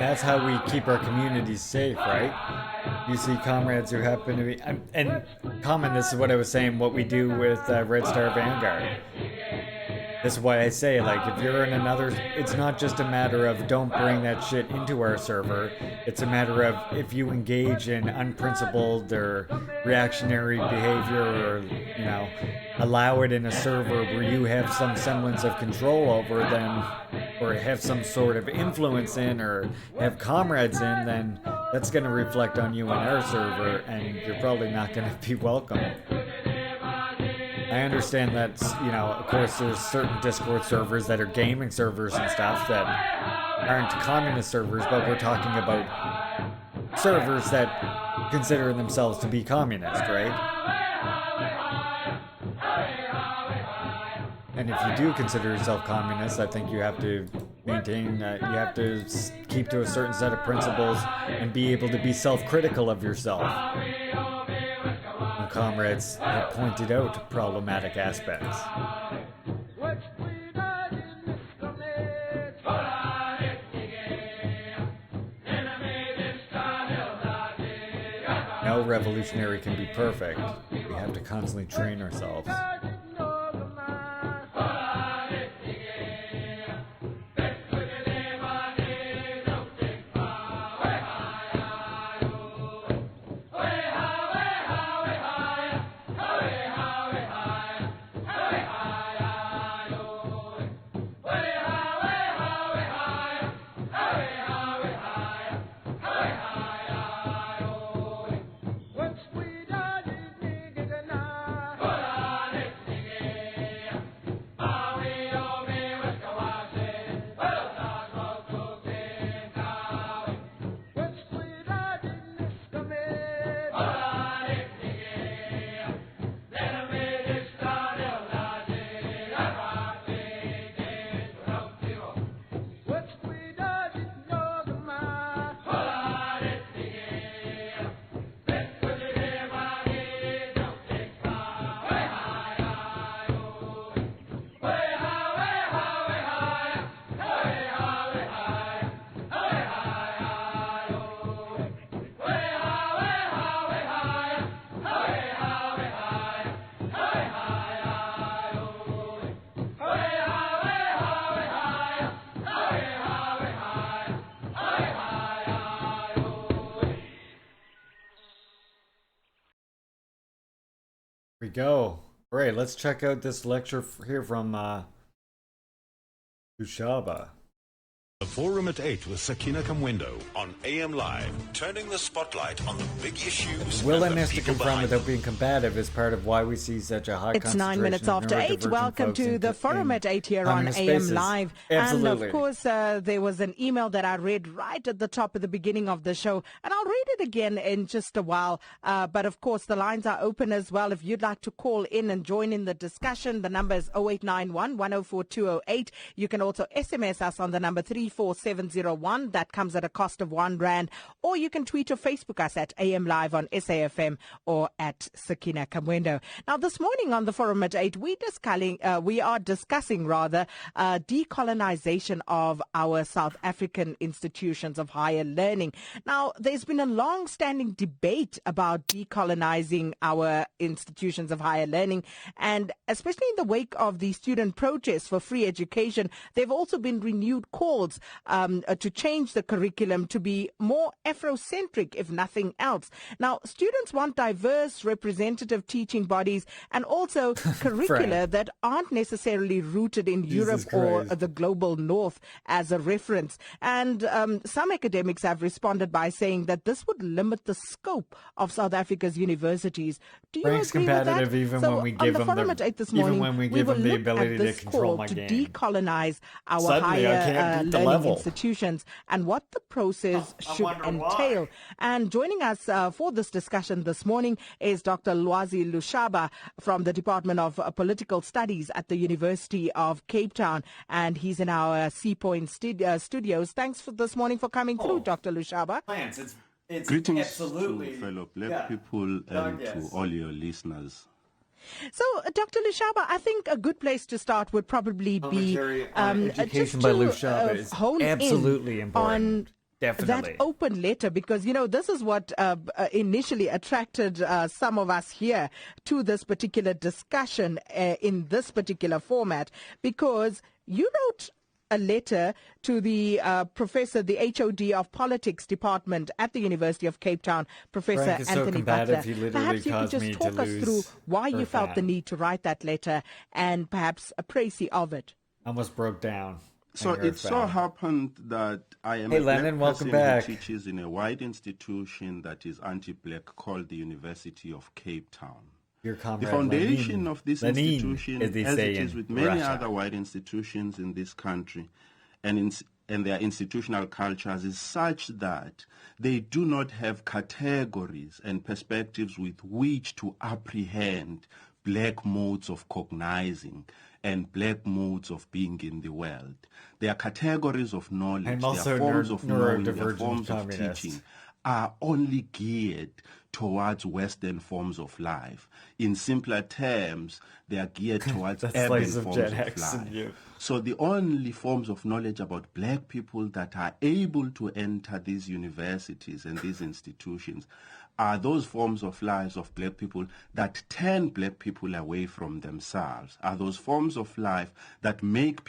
That's how we keep our communities safe, right? You see comrades who happen to be, and common, this is what I was saying, what we do with Red Star Vanguard. This is why I say, like, if you're in another, it's not just a matter of don't bring that shit into our server. It's a matter of if you engage in unprincipled or reactionary behavior or, you know, allow it in a server where you have some semblance of control over them or have some sort of influence in or have comrades in, then that's going to reflect on you in our server and you're probably not going to be welcome. I understand that, you know, of course there's certain Discord servers that are gaming servers and stuff that aren't communist servers, but we're talking about servers that consider themselves to be communist, right? And if you do consider yourself communist, I think you have to maintain, you have to keep to a certain set of principles and be able to be self-critical of yourself. comrades have pointed out problematic aspects. No revolutionary can be perfect. We have to constantly train ourselves. We go. All right, let's check out this lecture here from Lushaba. The Forum at 8 with Sakina Kamwendo on AM Live, turning the spotlight on the big issues. Willingness to confront without being combative is part of why we see such a high concentration. It's 9 minutes after 8. Welcome to the Forum at 8 here on AM Live. Absolutely. And of course, there was an email that I read right at the top of the beginning of the show, and I'll read it again in just a while. But of course, the lines are open as well. If you'd like to call in and join in the discussion, the number is 0891 104 208. You can also SMS us on the number 34701. That comes at a cost of R1. Or you can tweet or Facebook us at AM Live on SAFM or at Sakina Kamwendo. Now, this morning on the Forum at 8, we are discussing decolonization of our South African institutions of higher learning. Now, there's been a long-standing debate about decolonizing our institutions of higher learning, and especially in the wake of the student protests for free education, there have also been renewed calls to change the curriculum to be more Afrocentric, if nothing else. Now, students want diverse representative teaching bodies and also curricula that aren't necessarily rooted in Europe or the global north as a reference. And some academics have responded by saying that this would limit the scope of South Africa's universities. Do you Frank's agree with that? Even so when we give on the them Forum at 8 this morning, even when we give them the ability to control my game. To decolonize our Suddenly, higher learning institutions and what the process should entail. Why. And joining us for this discussion this morning is Dr. Lwazi Lushaba from the Department of Political Studies at the University of Cape Town, and he's in our Sea Point studios. Thanks for this morning for coming through, Dr. Lushaba. It's greetings to fellow black people and to all your listeners. So, Dr. Lushaba, I think a good place to start would probably be education by Lushaba is absolutely important. Definitely. That open letter, because, this is what initially attracted some of us here to this particular discussion in this particular format, because you wrote a letter to the professor, the HOD of Politics Department at the University of Cape Town, Professor Anthony Butler. Perhaps you could just talk us through why you felt the need to write that letter and perhaps a précis of it. Almost broke down. So it so happened that I am a black person who teaches in a white institution that is anti-black called the University of Cape Town. The foundation of this institution, as it is with many other white institutions in this country, and their institutional cultures, is such that they do not have categories and perspectives with which to apprehend black modes of cognizing and black modes of being in the world. Their categories of knowledge, their forms of knowing, their forms of teaching are only geared towards Western forms of life. In simpler terms, they are geared towards urban forms of life. So the only forms of knowledge about black people that are able to enter these universities and these institutions are those forms of lives of black people that turn black people away from themselves, are those forms of life that make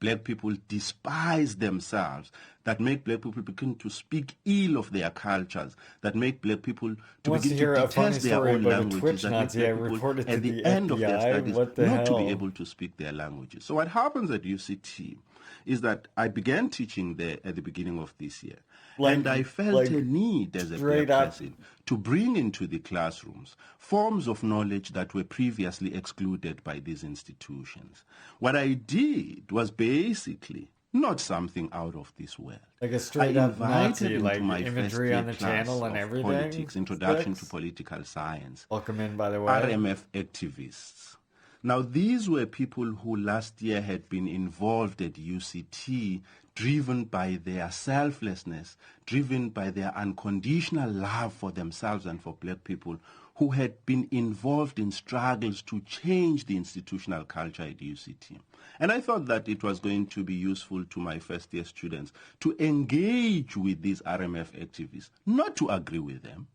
black people despise themselves, that make black people begin to speak ill of their cultures, that make black people to begin to detest their own languages, that make black people at the end of their studies not to be able to speak their languages. So what happens at UCT is that I began teaching there at the beginning of this year. And I felt a need as a black person to bring into the classrooms forms of knowledge that were previously excluded by these institutions. What I did was basically not something out of this world. Like a straight up Nazi, like my imagery on the channel and everything. Politics, Introduction to Political Science. Welcome in, by the way. RMF activists. Now, these were people who last year had been involved at UCT, driven by their selflessness, driven by their unconditional love for themselves and for black people, who had been involved in struggles to change the institutional culture at UCT. And I thought that it was going to be useful to my first-year students to engage with these RMF activists, not to agree with them,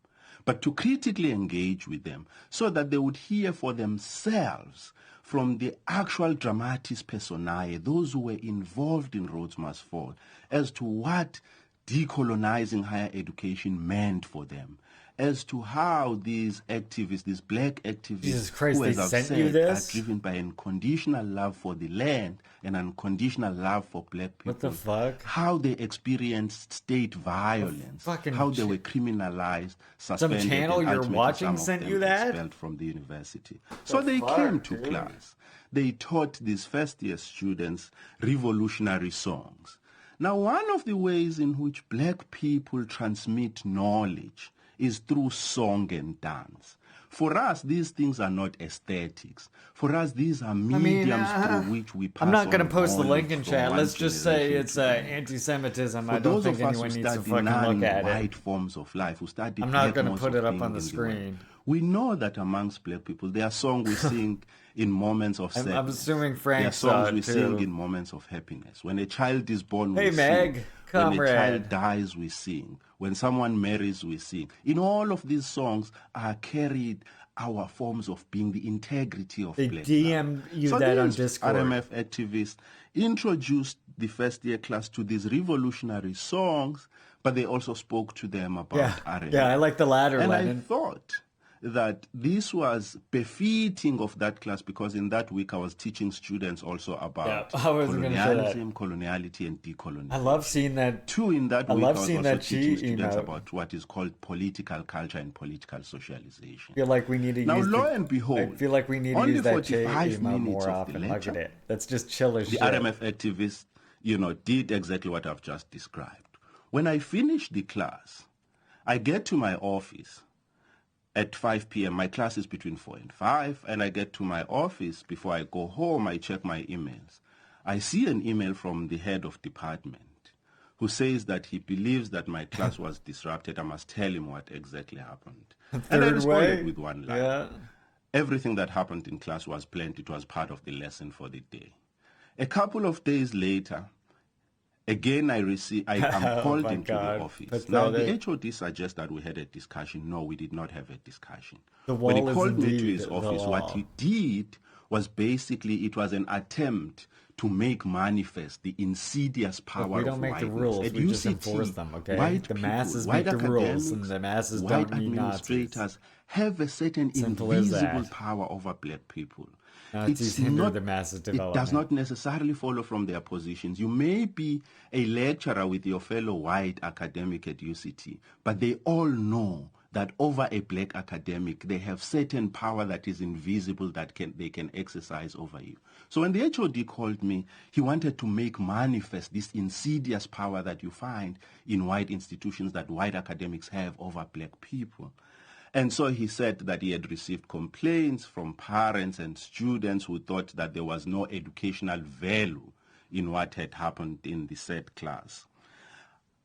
but to critically engage with them so that they would hear for themselves from the actual dramatis personae, those who were involved in Rhodes Must Fall, as to what decolonizing higher education meant for them, as to how these activists, these black activists, Jesus Christ, who, as they I've sent said, you this? are driven by unconditional love for the land and unconditional love for black people. What the fuck? How they experienced state violence, how they were criminalized, suspended, some channel and you're watching some sent of you them that? expelled from the university. So they came to class. They taught these first-year students revolutionary songs. Now, one of the ways in which black people transmit knowledge is through song and dance. For us, these things are not aesthetics. For us, these are mediums through which we pass on. I'm not going to post the link in knowledge chat. from Let's one just say generation it's to the next. anti-Semitism. For I don't those think of us anyone who needs to study fucking look at it. non-white forms of life, who study I'm not black going to modes put it of up on the being in world, screen. we know that amongst black people, there are songs we sing in moments of sadness. I'm assuming Frank There are songs we too. sing in moments of happiness. When a child is born, we Hey, Meg, sing. comrade. When a child dies, we sing. When someone marries, we sing. In all of these songs are carried our forms of being, the integrity of They black DM life. you So that on these Discord. RMF activists introduced the first-year class to these revolutionary songs, but they also spoke to them about RMF. Yeah, I like the latter, And Lennon. I thought that this was befitting of that class because in that week I was teaching students also about I wasn't gonna say that. colonialism, coloniality, and decolonization. I love seeing that. Two, in that I week love I was seeing also that teaching cheat students emote. about what is called political culture and political socialization. I feel like we need to Now, use lo the, and behold, I feel like we need to only use that Che 45 emote minutes more of often. the Look lecture, at it. That's just chill as the shit. RMF activists, did exactly what I've just described. When I finish the class, I get to my office at 5 p.m. My class is between 4 and 5, and I get to my office. Before I go home, I check my emails. I see an email from the head of department who says that he believes that my class was disrupted. I must tell him what exactly happened. And I responded with one line. Yeah. Everything that happened in class was planned. It was part of the lesson for the day. A couple of days later, again, I'm called into the office. Now, the HOD suggests that we had a discussion. No, we did not have a discussion. When he called me to his office, what he did was basically, it was an attempt to make manifest the insidious power of we don't make the rules, At we just UCT, enforce them, okay? White The people, masses white make the rules, and academics, the masses white don't need administrators have a certain Simple as invisible that. power over black people. Nazis hinder the masses' It does development. not necessarily follow from their positions. You may be a lecturer with your fellow white academic at UCT, but they all know that over a black academic, they have certain power that is invisible that they can exercise over you. So when the HOD called me, he wanted to make manifest this insidious power that you find in white institutions that white academics have over black people. And so he said that he had received complaints from parents and students who thought that there was no educational value in what had happened in the said class.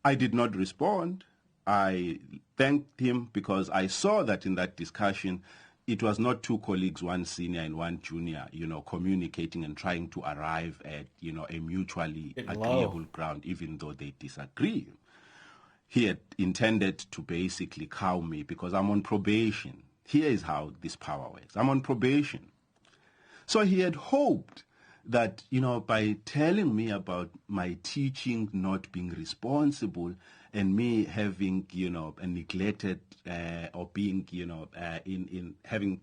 I did not respond. I thanked him because I saw that in that discussion, it was not two colleagues, one senior and one junior, communicating and trying to arrive at, a mutually agreeable ground, even though they disagree. He had intended to basically cow me because I'm on probation. Here is how this power works. I'm on probation. So he had hoped that, by telling me about my teaching not being responsible and me having, neglected or being, in having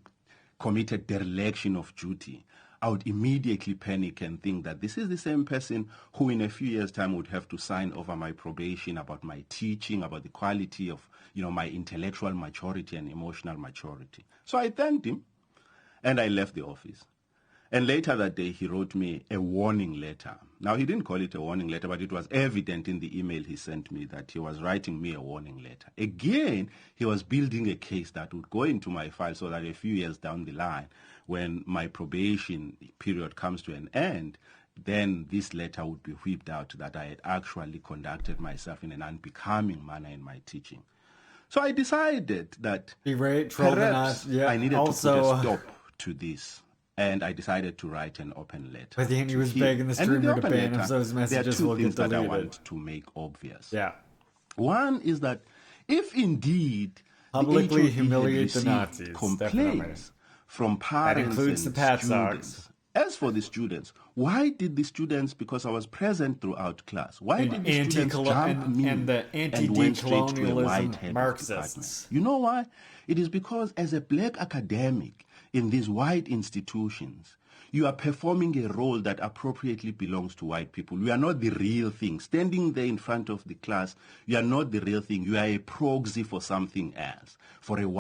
committed dereliction of duty, I would immediately panic and think that this is the same person who in a few years' time would have to sign over my probation about my teaching, about the quality of, my intellectual maturity and emotional maturity. So I thanked him and I left the office. And later that day, he wrote me a warning letter. Now, he didn't call it a warning letter, but it was evident in the email he sent me that he was writing me a warning letter. Again, he was building a case that would go into my file so that a few years down the line, when my probation period comes to an end, then this letter would be whipped out that I had actually conducted myself in an unbecoming manner in my teaching. So I decided that perhaps I needed to put a stop to this. And I decided to write an open letter. I think he was begging the streamer to ban him, so his messages will get deleted. There are two things that I want to make obvious. Yeah. One is that if indeed publicly humiliate the Nazis, complaints from parents and students. As for the students, why did the students, because I was present throughout class, why did the students jump me and the anti-decolonialism Marxists? You know why? It is because as a black academic in these white institutions, you are performing a role that appropriately belongs to white people. You are not the real thing. Standing there in front of the class, you are not the real thing. You are a proxy for something else. For a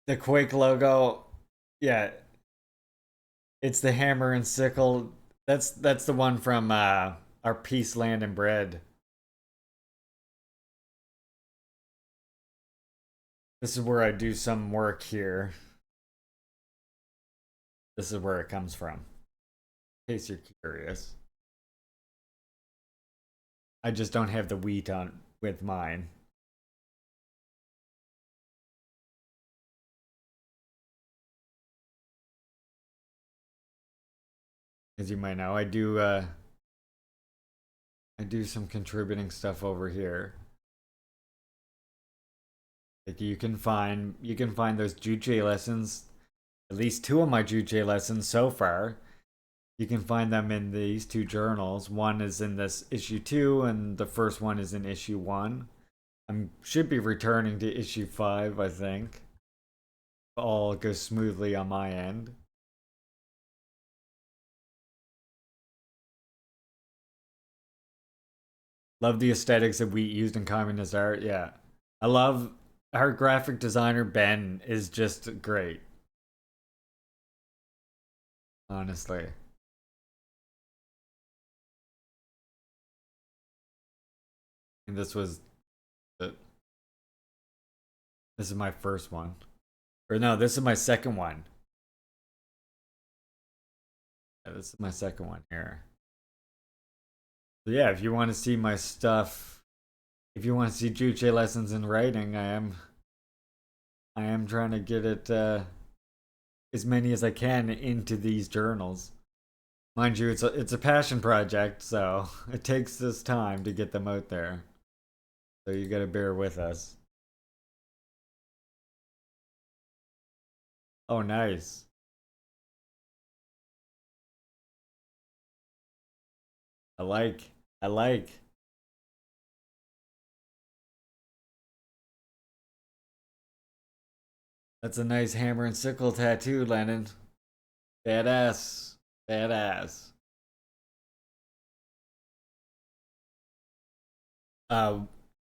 the Quake logo, yeah. It's the hammer and sickle. That's the one from our Peace, Land, and Bread. This is where I do some work here. This is where it comes from. In case you're curious. I just don't have the wheat on with mine. As you might know, I do some contributing stuff over here. Like you can find those Juche lessons, at least 2 of my Juche lessons so far. You can find them in these 2 journals. One is in this issue 2, and the first one is in issue 1. I should be returning to issue 5, I think. All goes smoothly on my end. Love the aesthetics that we used in communist art. Yeah. I love our graphic designer, Ben, is just great. Honestly. And this was this is my first one. Or no, this is my second one. Yeah, this is my second one here. So yeah, if you want to see my stuff, if you want to see Juche lessons in writing, I am trying to get it as many as I can into these journals. Mind you, it's a passion project, so it takes this time to get them out there. So you gotta bear with us. Oh, nice. I like. That's a nice hammer and sickle tattoo, Lennon. Badass. Badass.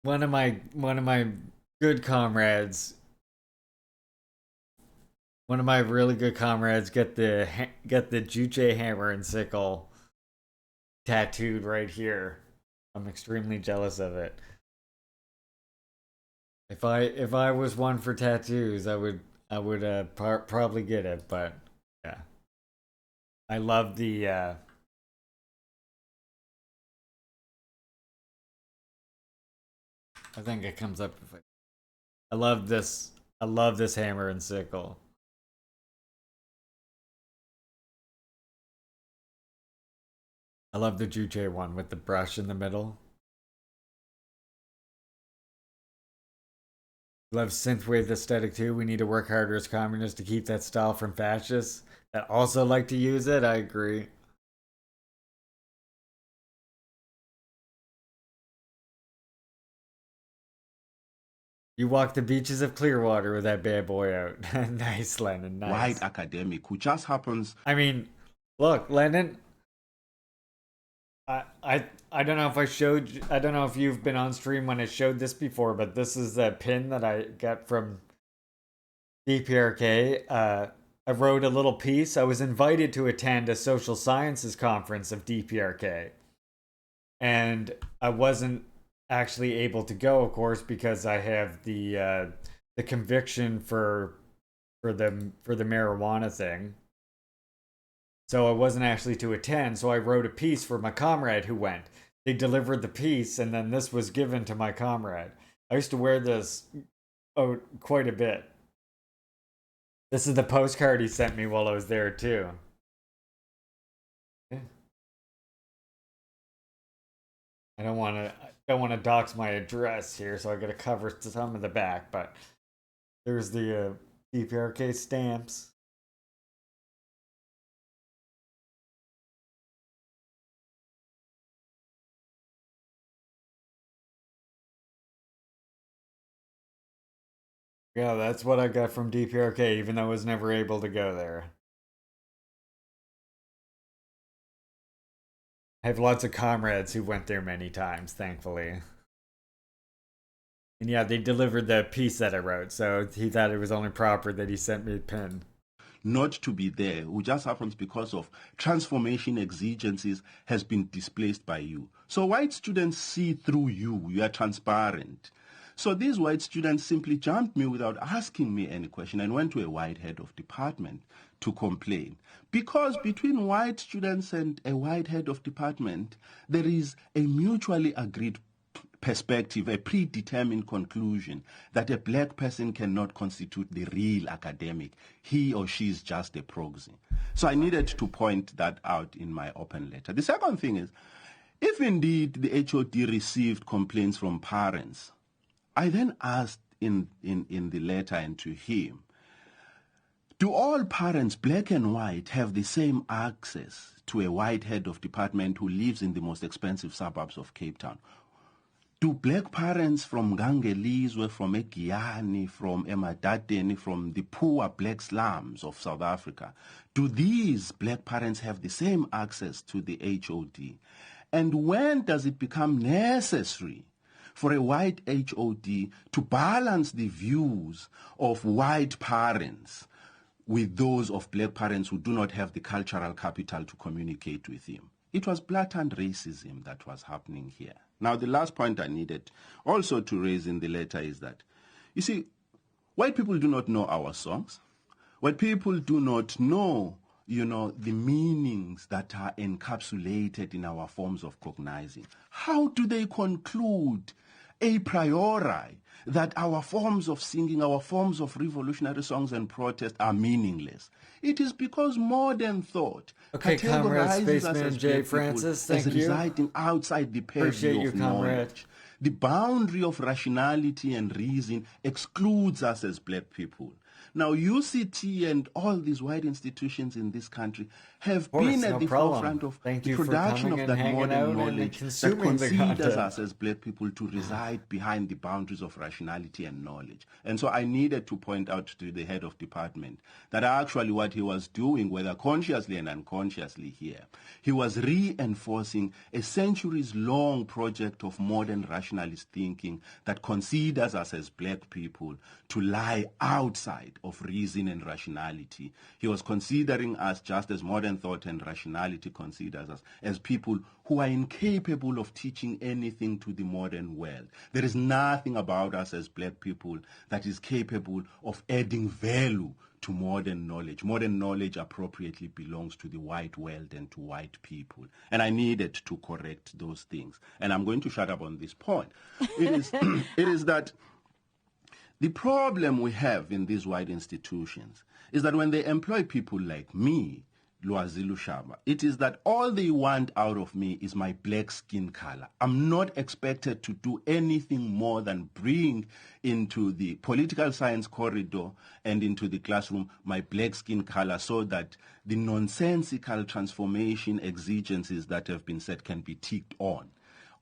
One of my good comrades, one of my really good comrades get the Juche hammer and sickle tattooed right here. I'm extremely jealous of it. If I was one for tattoos, I would probably get it, but yeah. I love the I think it comes up. I love this. I love this hammer and sickle. I love the Juche one with the brush in the middle. Love synthwave aesthetic too. We need to work harder as communists to keep that style from fascists that also like to use it. I agree. You walk the beaches of Clearwater with that bad boy out. Nice, Lennon. Nice. White academic who just happens. I mean, look, Lennon. I don't know if I showed you, I don't know if you've been on stream when I showed this before, but this is a pin that I got from DPRK. I wrote a little piece. I was invited to attend a social sciences conference of DPRK, and I wasn't actually able to go, of course, because I have the conviction for the marijuana thing. So I wasn't actually to attend, so I wrote a piece for my comrade who went. They delivered the piece, and then this was given to my comrade. I used to wear this quite a bit. This is the postcard he sent me while I was there, too. Yeah. I don't want to dox my address here, so I got to cover some of the back, but there's the DPRK stamps. Yeah, that's what I got from DPRK, even though I was never able to go there. I have lots of comrades who went there many times, thankfully. And yeah, they delivered the piece that I wrote, so he thought it was only proper that he sent me a pin. Not to be there, who just happens because of transformation exigencies, has been displaced by you. So white students see through you. You are transparent. So these white students simply jumped me without asking me any question and went to a white head of department to complain. Because between white students and a white head of department, there is a mutually agreed perspective, a predetermined conclusion that a black person cannot constitute the real academic. He or she is just a proxy. So I needed to point that out in my open letter. The second thing is, if indeed the HOD received complaints from parents, I then asked in the letter and to him, do all parents, black and white, have the same access to a white head of department who lives in the most expensive suburbs of Cape Town? Do black parents from Gangelizwe, from Egiyani, from Emadadeni, from the poor black slums of South Africa, do these black parents have the same access to the HOD? And when does it become necessary for a white HOD to balance the views of white parents with those of black parents who do not have the cultural capital to communicate with him? It was blatant racism that was happening here. Now, the last point I needed also to raise in the letter is that, you see, white people do not know our songs. White people do not know, the meanings that are encapsulated in our forms of cognizing. How do they conclude a priori that our forms of singing, our forms of revolutionary songs and protest are meaningless? It is because modern thought categorizes us as J. black Francis, people as thank you. residing outside the purview of knowledge. The boundary of rationality and reason excludes us as black people. Now, UCT and all these white institutions in this country have been at the forefront of the production of that modern knowledge that considers us as black people to reside behind the boundaries of rationality and knowledge. And so I needed to point out to the head of department that actually what he was doing, whether consciously and unconsciously here, he was reinforcing a centuries-long project of modern rationalist thinking that considers us as black people to lie outside of reason and rationality. He was considering us just as modern thought and rationality considers us, as people who are incapable of teaching anything to the modern world. There is nothing about us as black people that is capable of adding value to modern knowledge. Modern knowledge appropriately belongs to the white world and to white people. And I needed to correct those things. And I'm going to shut up on this point. It is that the problem we have in these white institutions is that when they employ people like me, Lushaba, it is that all they want out of me is my black skin color. I'm not expected to do anything more than bring into the political science corridor and into the classroom my black skin color so that the nonsensical transformation exigencies that have been set can be ticked on.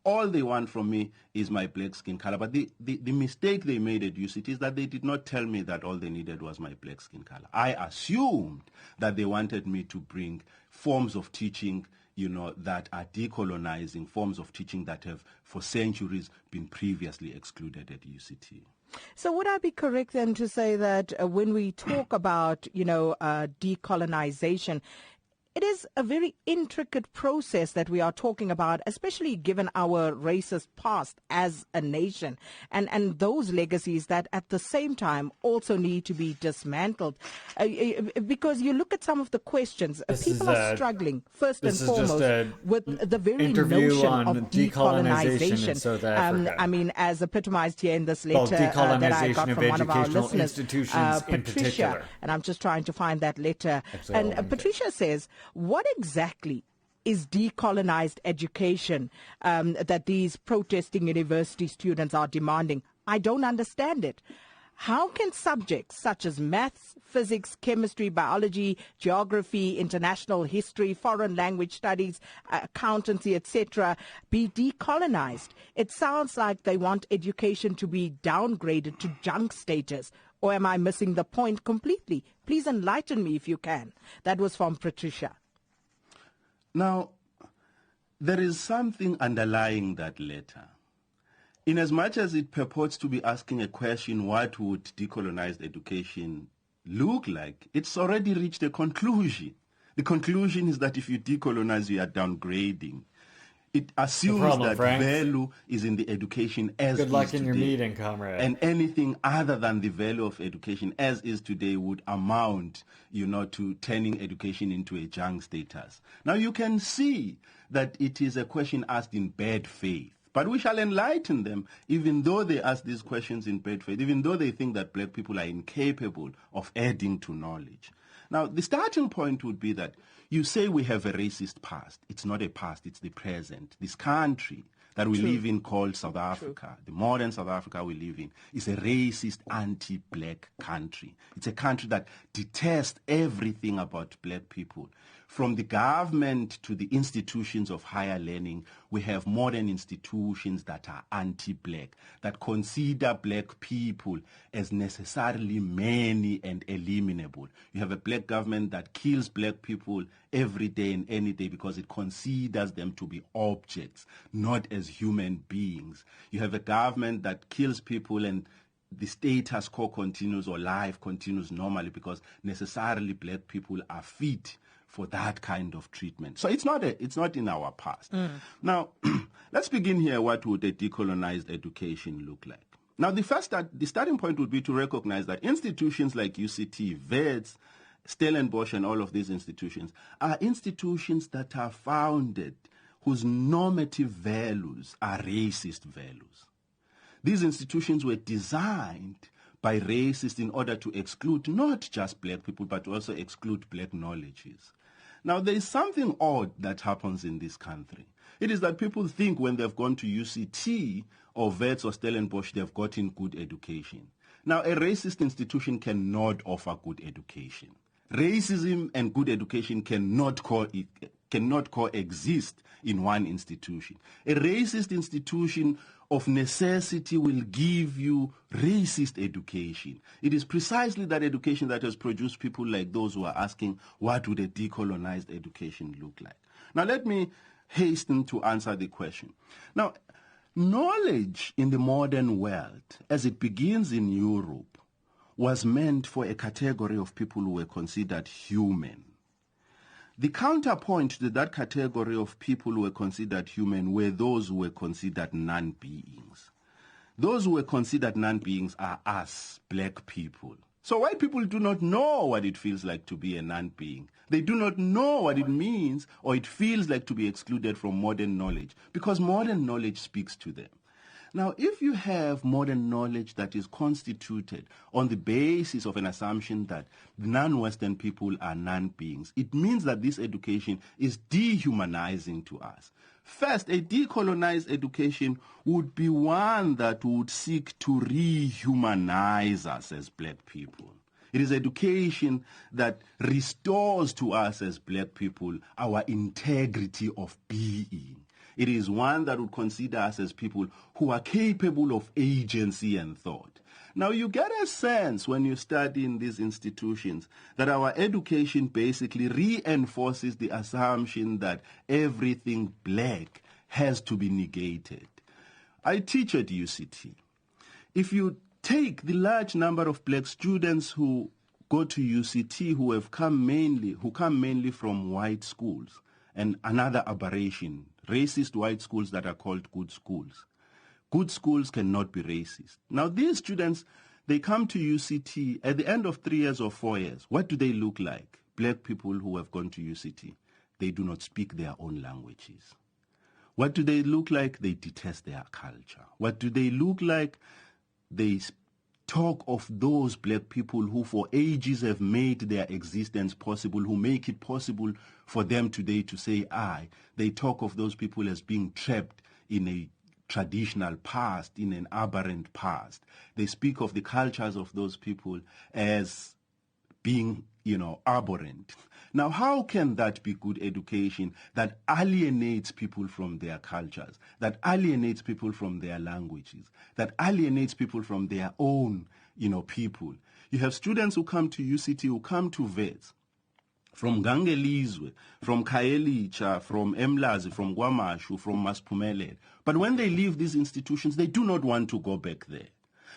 All they want from me is my black skin color. But the mistake they made at UCT is that they did not tell me that all they needed was my black skin color. I assumed that they wanted me to bring forms of teaching, that are decolonizing, forms of teaching that have for centuries been previously excluded at UCT. So would I be correct then to say that when we talk about, decolonization, it is a very intricate process that we are talking about, especially given our racist past as a nation and those legacies that at the same time also need to be dismantled. Because you look at some of the questions, people are struggling first and foremost with the very notion of decolonization. In South Africa. I mean, as epitomized here in this letter that I got from one of our listeners, Patricia, and I'm just trying to find that letter. And Patricia says, what exactly is decolonized education that these protesting university students are demanding? I don't understand it. How can subjects such as maths, physics, chemistry, biology, geography, international history, foreign language studies, accountancy, etc., be decolonized? It sounds like they want education to be downgraded to junk status. Or am I missing the point completely? Please enlighten me if you can. That was from Patricia. Now, there is something underlying that letter. Inasmuch as it purports to be asking a question, what would decolonized education look like? It's already reached a conclusion. The conclusion is that if you decolonize, you are downgrading. It assumes that value is in the education as Good luck is in today. your meeting, comrade. And anything other than the value of education as is today would amount, to turning education into a junk status. Now you can see that it is a question asked in bad faith. But we shall enlighten them, even though they ask these questions in bad faith, even though they think that black people are incapable of adding to knowledge. Now, the starting point would be that you say we have a racist past. It's not a past, it's the present. This country that we live in called South Africa, the modern South Africa we live in, is a racist, anti-black country. It's a country that detests everything about black people. From the government to the institutions of higher learning, we have modern institutions that are anti-black, that consider black people as necessarily many and eliminable. You have a black government that kills black people every day and any day because it considers them to be objects, not as human beings. You have a government that kills people and the status quo continues or life continues normally because necessarily black people are fit for that kind of treatment. So it's not in our past. Now, let's begin here. What would a decolonized education look like? Now, the starting point would be to recognize that institutions like UCT, VETS, Stellenbosch, and all of these institutions are institutions that are founded whose normative values are racist values. These institutions were designed by racists in order to exclude not just black people, but also exclude black knowledges. Now, there is something odd that happens in this country. It is that people think when they've gone to UCT or VETS or Stellenbosch, they've gotten good education. Now, a racist institution cannot offer good education. Racism and good education cannot coexist in one institution. A racist institution of necessity will give you racist education. It is precisely that education that has produced people like those who are asking, what would a decolonized education look like? Now, let me hasten to answer the question. Now, knowledge in the modern world, as it begins in Europe, was meant for a category of people who were considered human. The counterpoint to that category of people who were considered human were those who were considered non-beings. Those who were considered non-beings are us, black people. So white people do not know what it feels like to be a non-being. They do not know what it means or it feels like to be excluded from modern knowledge, because modern knowledge speaks to them. Now, if you have modern knowledge that is constituted on the basis of an assumption that non-Western people are non-beings, it means that this education is dehumanizing to us. First, a decolonized education would be one that would seek to rehumanize us as black people. It is education that restores to us as black people our integrity of being. It is one that would consider us as people who are capable of agency and thought. Now, you get a sense when you study in these institutions that our education basically reinforces the assumption that everything black has to be negated. I teach at UCT. If you take the large number of black students who go to UCT who come mainly from white schools, and another aberration, racist white schools that are called good schools. Good schools cannot be racist. Now, these students, they come to UCT at the end of 3 years or 4 years. What do they look like? Black people who have gone to UCT, they do not speak their own languages. What do they look like? They detest their culture. What do they look like? They talk of those black people who for ages have made their existence possible, who make it possible for them today to say I. They talk of those people as being trapped in a traditional past, in an aberrant past. They speak of the cultures of those people as being, abhorrent. Now, how can that be good education that alienates people from their cultures, that alienates people from their languages, that alienates people from their own, people? You have students who come to UCT, who come to vets, from Gangelizwe, from Kaelicha, from Emlazi, from Guamashu, from Maspumelele. But when they leave these institutions, they do not want to go back there.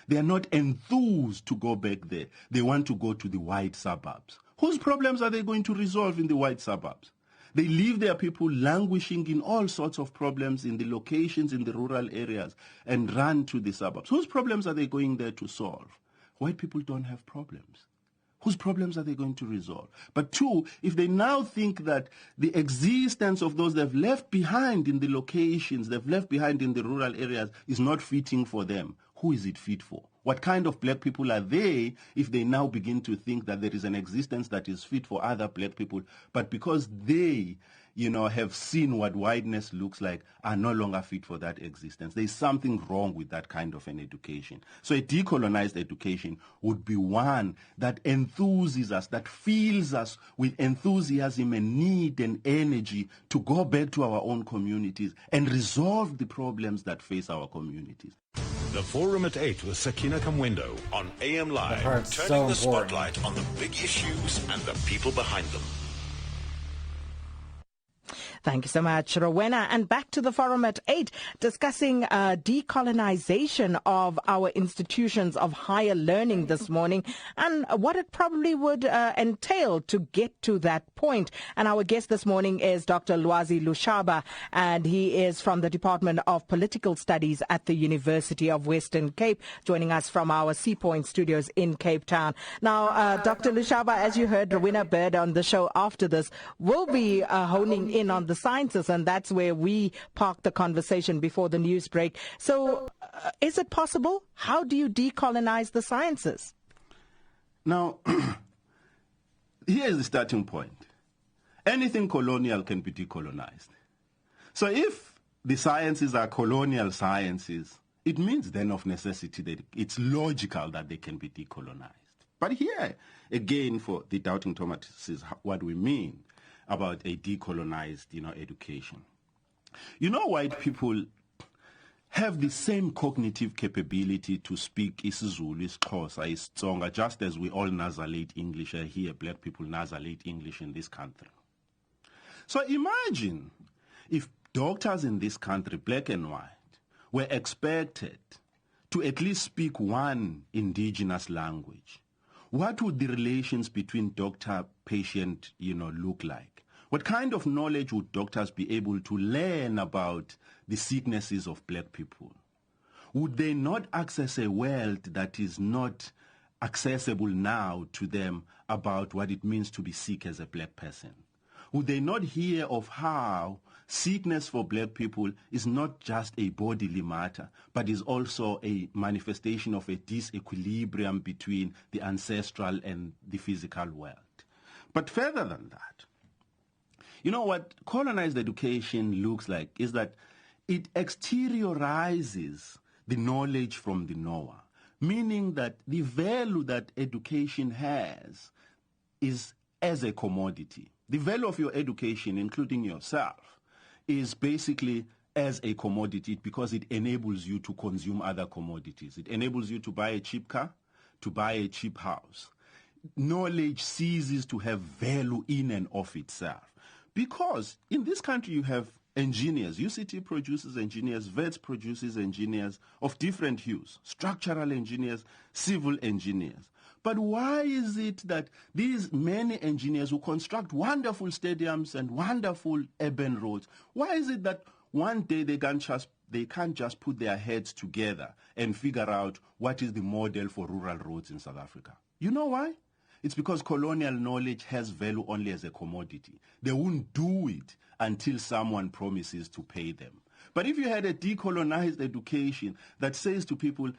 They are not enthused to go back there. They want to go to the white suburbs. Whose problems are they going to resolve in the white suburbs? They leave their people languishing in all sorts of problems in the locations in the rural areas and run to the suburbs. Whose problems are they going there to solve? White people don't have problems. Whose problems are they going to resolve? But two, if they now think that the existence of those they've left behind in the locations, they've left behind in the rural areas is not fitting for them, who is it fit for? What kind of black people are they if they now begin to think that there is an existence that is fit for other black people, but because they, have seen what whiteness looks like, are no longer fit for that existence? There's something wrong with that kind of an education. So a decolonized education would be one that enthuses us, that fills us with enthusiasm and need and energy to go back to our own communities and resolve the problems that face our communities. The Forum at 8 with Sakina Kamwendo on AM Live, turning so the spotlight on the big issues and the people behind them. Thank you so much, Rowena. And back to the Forum at 8, discussing decolonization of our institutions of higher learning this morning and what it probably would entail to get to that point. And our guest this morning is Dr. Lwazi Lushaba, and he is from the Department of Political Studies at the University of Western Cape, joining us from our Sea Point studios in Cape Town. Now, Dr. Lushaba, as you heard Rowena Bird on the show after this, will be honing in on the sciences, and that's where we parked the conversation before the news break. So is it possible? How do you decolonize the sciences? Now, here is the starting point. Anything colonial can be decolonized. So if the sciences are colonial sciences, it means then of necessity that it's logical that they can be decolonized. But here, again, for the Doubting Thomas, is what we mean about a decolonized, education. White people have the same cognitive capability to speak isiZulu, isiXhosa, isiTsonga, just as we all nasalate English. I hear black people nasalate English in this country. So imagine if doctors in this country, black and white, were expected to at least speak one indigenous language. What would the relations between doctor-patient, look like? What kind of knowledge would doctors be able to learn about the sicknesses of black people? Would they not access a world that is not accessible now to them about what it means to be sick as a black person? Would they not hear of how sickness for black people is not just a bodily matter, but is also a manifestation of a disequilibrium between the ancestral and the physical world? But further than that, you know what colonized education looks like is that it exteriorizes the knowledge from the knower, meaning that the value that education has is as a commodity. The value of your education, including yourself, is basically as a commodity because it enables you to consume other commodities. It enables you to buy a cheap car, to buy a cheap house. Knowledge ceases to have value in and of itself. Because in this country you have engineers. UCT produces engineers, VETS produces engineers of different hues, structural engineers, civil engineers. But why is it that these many engineers who construct wonderful stadiums and wonderful urban roads, why is it that one day they can't just put their heads together and figure out what is the model for rural roads in South Africa? You know why? It's because colonial knowledge has value only as a commodity. They won't do it until someone promises to pay them. But if you had a decolonized education that says to people,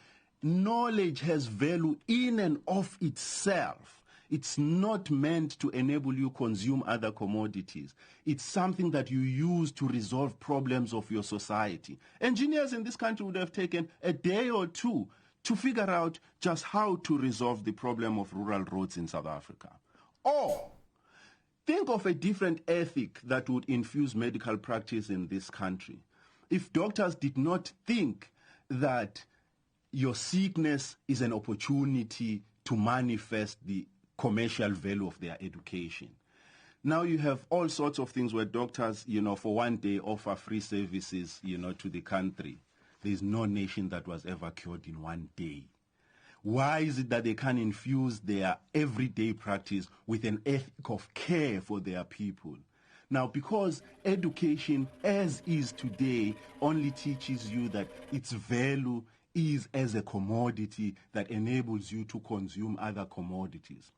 knowledge has value in and of itself, it's not meant to enable you consume other commodities. It's something that you use to resolve problems of your society. Engineers in this country would have taken a day or two to figure out just how to resolve the problem of rural roads in South Africa. Or think of a different ethic that would infuse medical practice in this country. If doctors did not think that your sickness is an opportunity to manifest the commercial value of their education. Now you have all sorts of things where doctors, for one day offer free services, to the country. There's no nation that was ever cured in one day. Why is it that they can't infuse their everyday practice with an ethic of care for their people? Now, because education as is today only teaches you that its value is as a commodity that enables you to consume other commodities.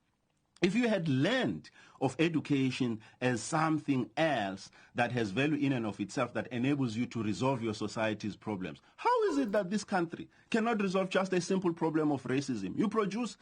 If you had learned of education as something else that has value in and of itself, that enables you to resolve your society's problems, how is it that this country cannot resolve just a simple problem of racism? You produce,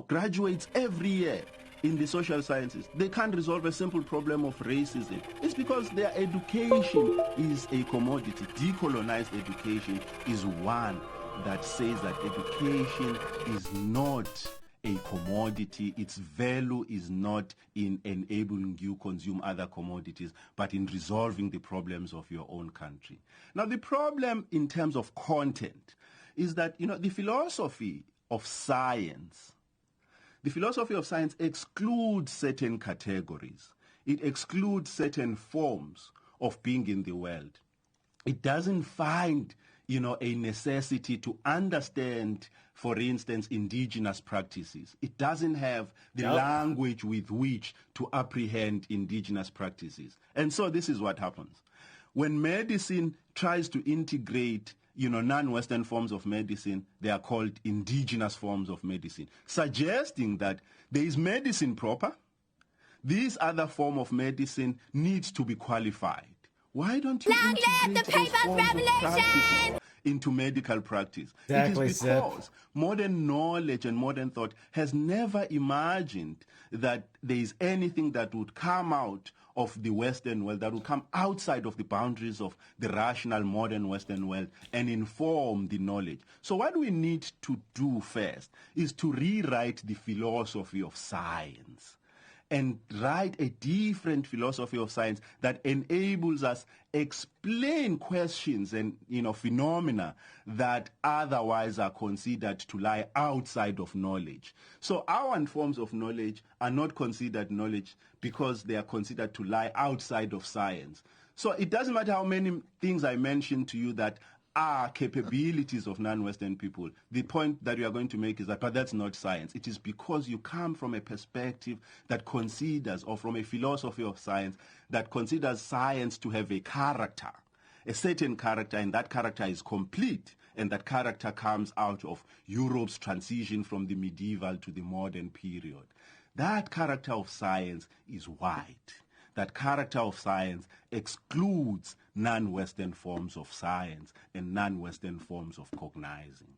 graduates every year in the social sciences. They can't resolve a simple problem of racism. It's because their education is a commodity. Decolonized education is one that says that education is not a commodity. Its value is not in enabling you consume other commodities, but in resolving the problems of your own country. Now, the problem in terms of content is that, the philosophy of science excludes certain categories. It excludes certain forms of being in the world. It doesn't find a necessity to understand, for instance, indigenous practices. It doesn't have the language with which to apprehend indigenous practices. And so this is what happens. When medicine tries to integrate, non-Western forms of medicine, they are called indigenous forms of medicine, suggesting that there is medicine proper. This other form of medicine needs to be qualified. Why don't you integrate those forms of practices into medical practice? Exactly, it is because modern knowledge and modern thought has never imagined that there is anything that would come out of the Western world, that would come outside of the boundaries of the rational modern Western world and inform the knowledge. So what we need to do first is to rewrite the philosophy of science and write a different philosophy of science that enables us explain questions and phenomena that otherwise are considered to lie outside of knowledge. So our forms of knowledge are not considered knowledge because they are considered to lie outside of science. So it doesn't matter how many things I mentioned to you that are capabilities of non-Western people. The point that you are going to make is that, but that's not science. It is because you come from a perspective that considers, or from a philosophy of science, that considers science to have a character, a certain character, and that character is complete. and that character comes out of Europe's transition from the medieval to the modern period. That character of science is white. That character of science excludes non-Western forms of science and non-Western forms of cognizing.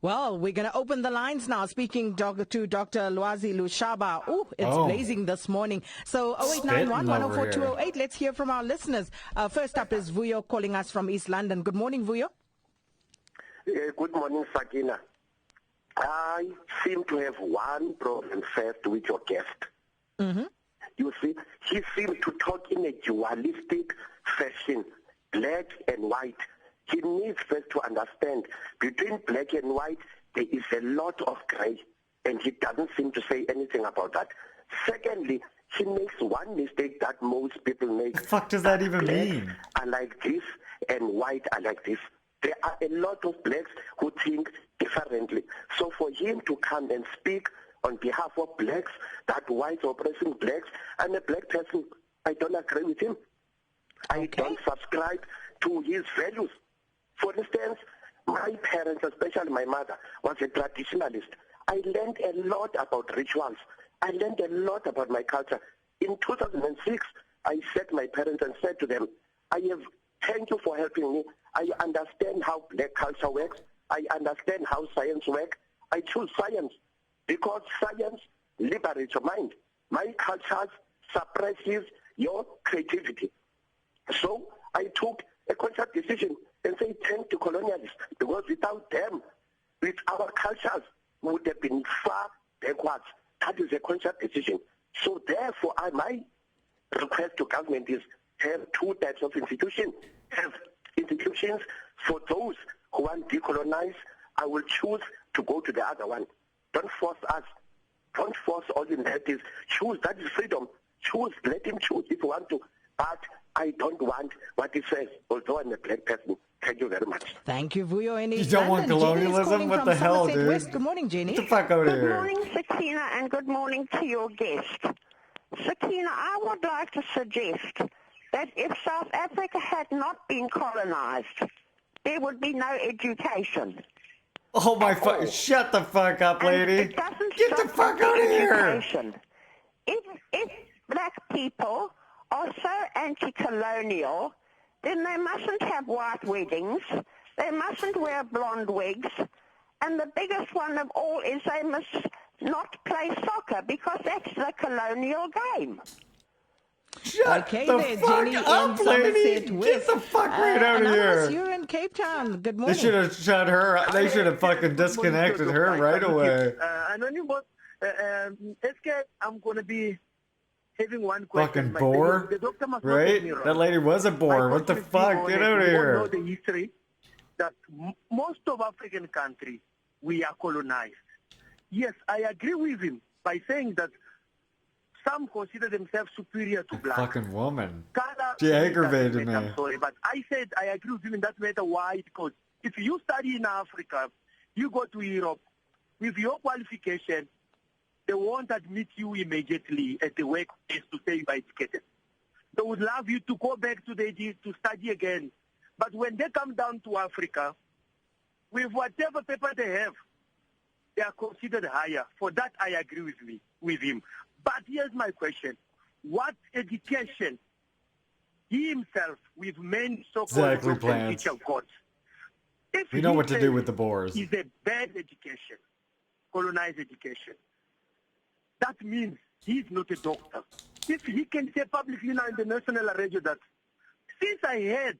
Well, we're going to open the lines now, speaking to Dr. Lwazi Lushaba. Oh, it's blazing this morning. So 0891 104 208, let's hear from our listeners. First up is Vuyo calling us from East London. Good morning, Vuyo. Good morning, Sakina. I seem to have one problem first with your guest. Mm-hmm. You see, he seems to talk in a dualistic fashion, black and white. He needs first to understand between black and white, there is a lot of gray, and he doesn't seem to say anything about that. Secondly, he makes one mistake that most people make. The fuck does that even mean? Blacks are like this, and white are like this. There are a lot of blacks who think differently. So for him to come and speak on behalf of blacks, that whites are oppressing blacks, I'm a black person, I don't agree with him. I don't subscribe to his values. For instance, my parents, especially my mother, was a traditionalist. I learned a lot about rituals. I learned a lot about my culture. In 2006, I set my parents and said to them, thank you for helping me. I understand how black culture works. I understand how science works. I choose science because science liberates your mind. My culture suppresses your creativity. So I took a conscious decision and say thank to colonialists, because without them, with our cultures, we would have been far backwards. That is a conscious decision. So therefore, my request to government is have two types of institutions. Have institutions for those who want to decolonize. I will choose to go to the other one. Don't force us. Don't force all the narratives. Choose. That is freedom. Choose. Let him choose if you want to. But I don't want what he says, although I'm a black person. Thank you very much. Thank you, Vuyo. You don't want colonialism? What the hell, dude? West. Good morning, Jenny. Get the fuck out of here. Good morning, Sakina, and good morning to your guest. Sakina, I would like to suggest that if South Africa had not been colonized, there would be no education. Oh my fuck! Shut the fuck up, lady. Get the fuck out of here. If black people are so anti-colonial, then they mustn't have white weddings, they mustn't wear blonde wigs, and the biggest one of all is they must not play soccer, because that's the colonial game. Shut the fuck Jenny up, lady! Get the fuck right out of here! You're in Cape Town. Good morning. They should have shut her. They should have fucking disconnected her right away. Anonymous, I'm gonna be having one question. Fucking bore, the doctor must right? Not That lady was a bore. What the fuck? Get out of here! Know the history that most of African countries we are colonized. Yes, I agree with him by saying that some consider themselves superior to black. Fucking woman. Color, She aggravated me. I'm sorry, but I said I agree with him in that matter. Why? Because if you study in Africa, you go to Europe, with your qualification, they won't admit you immediately at the workplace to say you are educated. They would love you to go back to to study again. But when they come down to Africa, with whatever paper they have, they are considered higher. For that, I agree with him. But here's my question. What education he himself, with many so-called teacher gods, if we know what to do with the Boers. Is a bad education, colonized education. That means he's not a doctor. If he can say publicly now in the national radio that since I had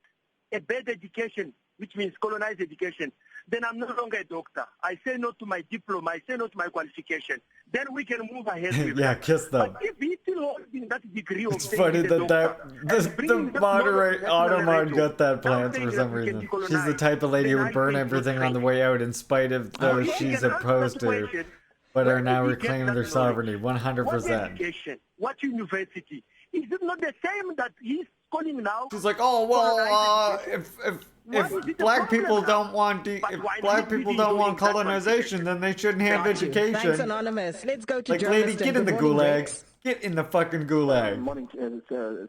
a bad education, which means colonized education, then I'm no longer a doctor. I say no to my diploma. I say no to my qualification. Then we can move ahead with yeah, that. kiss them. But if he's still holding that degree of it's funny that the moderate Automod got that plan for some reason. She's the type of lady who would burn everything on the way out in spite of those she's opposed to, but are now reclaiming their sovereignty 100%. What education? What university? Is it not the same that he's calling now? She's like, oh well, if black people don't want colonization, then they shouldn't have education. Thanks, Anonymous. Let's go to like, lady, get in the gulags. Get in the fucking gulag. Good morning,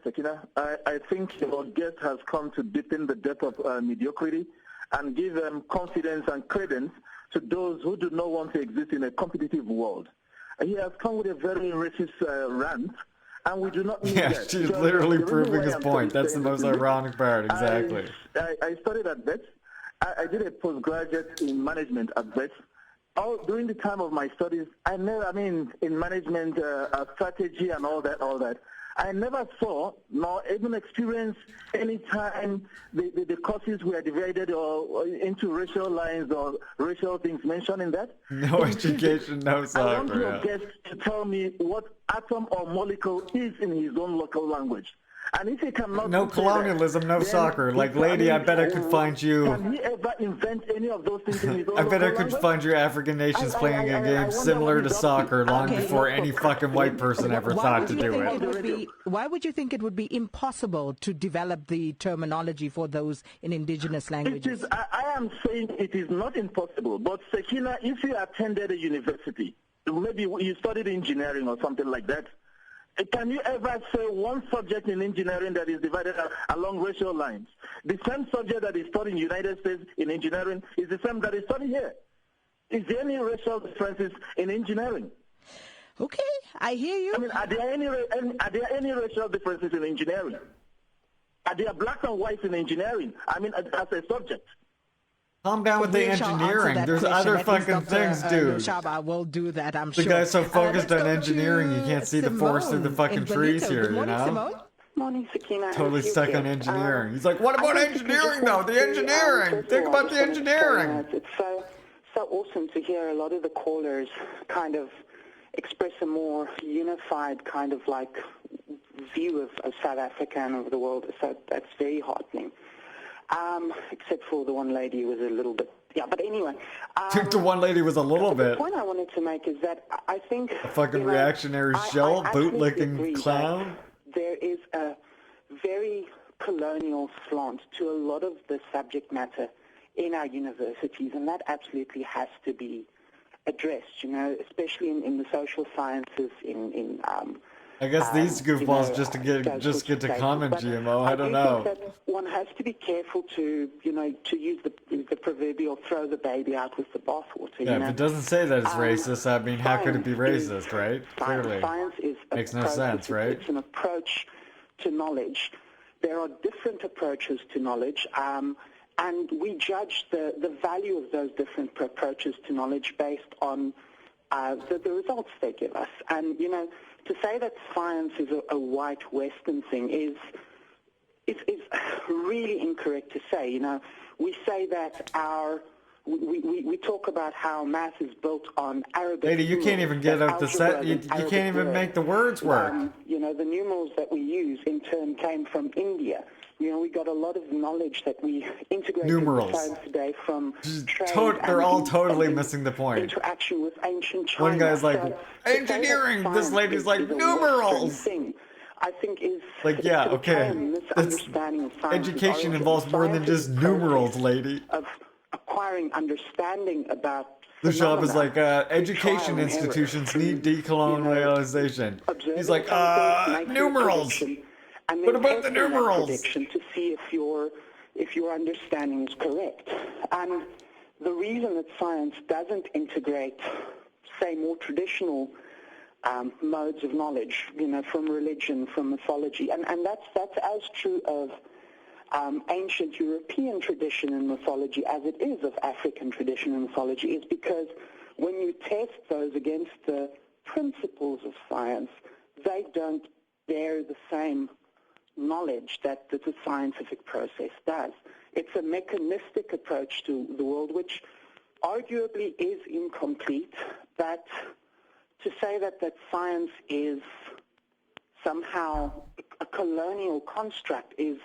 Sakina. I think your guest has come to deepen the depth of mediocrity and give confidence and credence to those who do not want to exist in a competitive world. He has come with a very racist rant, and we do not need that. She's literally proving his point. That's the most ironic part, exactly. I studied at Vets. I did a postgraduate in management at Vets. During the time of my studies, in management, strategy and all that, I never saw nor even experienced any time the courses were divided or into racial lines or racial things mentioned in that. No education, no soccer. I want your guest to tell me what atom or molecule is in his own local language. And if he cannot no colonialism, no soccer. Like, lady, I bet I could find you. Can he ever invent any of those things in his own I bet I local could language? find you African nations playing a game similar to soccer long before any fucking white person ever thought to do it. Why would you think it would be impossible to develop the terminology for those in indigenous languages? I am saying it is not impossible. But Sakina, if you attended a university, maybe you studied engineering or something like that, can you ever say one subject in engineering that is divided along racial lines? The same subject that is taught in the United States in engineering is the same that is taught here. Is there any racial differences in engineering? Okay, I hear you. I mean, are there any racial differences in engineering? Are there blacks and whites in engineering? I mean, as a subject. Calm down with the engineering. There's other fucking things, dude. Lushaba will do that, I'm sure. The guy's so focused on engineering, you can't see the forest through the fucking trees here, you know? Morning, Sakina. Totally stuck on engineering. He's like, what about engineering, though? The engineering! Think about the engineering! It's so awesome to hear a lot of the callers kind of express a more unified kind of like view of South Africa and of the world. So that's very heartening. Except for the one lady who was a little bit, but anyway. The one lady was a little bit. The point I wanted to make is that I think a fucking reactionary shell, bootlicking clown. There is a very colonial slant to a lot of the subject matter in our universities, and that absolutely has to be addressed. Especially in the social sciences, I guess these goofballs just get to comment GMO. I don't know. Think that one has to be careful to use the proverbial throw the baby out with the bathwater. Yeah, if it doesn't say that it's racist, I mean, how could it be racist, right? Clearly. Science is makes no sense, right? It's an approach to knowledge. There are different approaches to knowledge, and we judge the value of those different approaches to knowledge based on the results they give us. And, to say that science is a white Western thing is really incorrect to say. We say that we talk about how math is built on Arabic. Lady, you can't even get out the set. You can't even make the words work. The numerals that we use in turn came from India. We got a lot of knowledge that we integrate into science today from trade they're all totally missing the point. Interaction with ancient China. One guy's like, engineering. This lady's like, numerals. I think is like, yeah, okay. Education involves more than just numerals, lady. Of acquiring understanding about. Lushaba is like, education institutions need decolonialization. He's like, numerals. And what about the numerals? To see if your understanding is correct. And the reason that science doesn't integrate, say, more traditional modes of knowledge, from religion, from mythology, and that's as true of ancient European tradition and mythology as it is of African tradition and mythology, is because when you test those against the principles of science, they don't bear the same knowledge that the scientific process does. It's a mechanistic approach to the world, which arguably is incomplete, but to say that science is somehow a colonial construct is,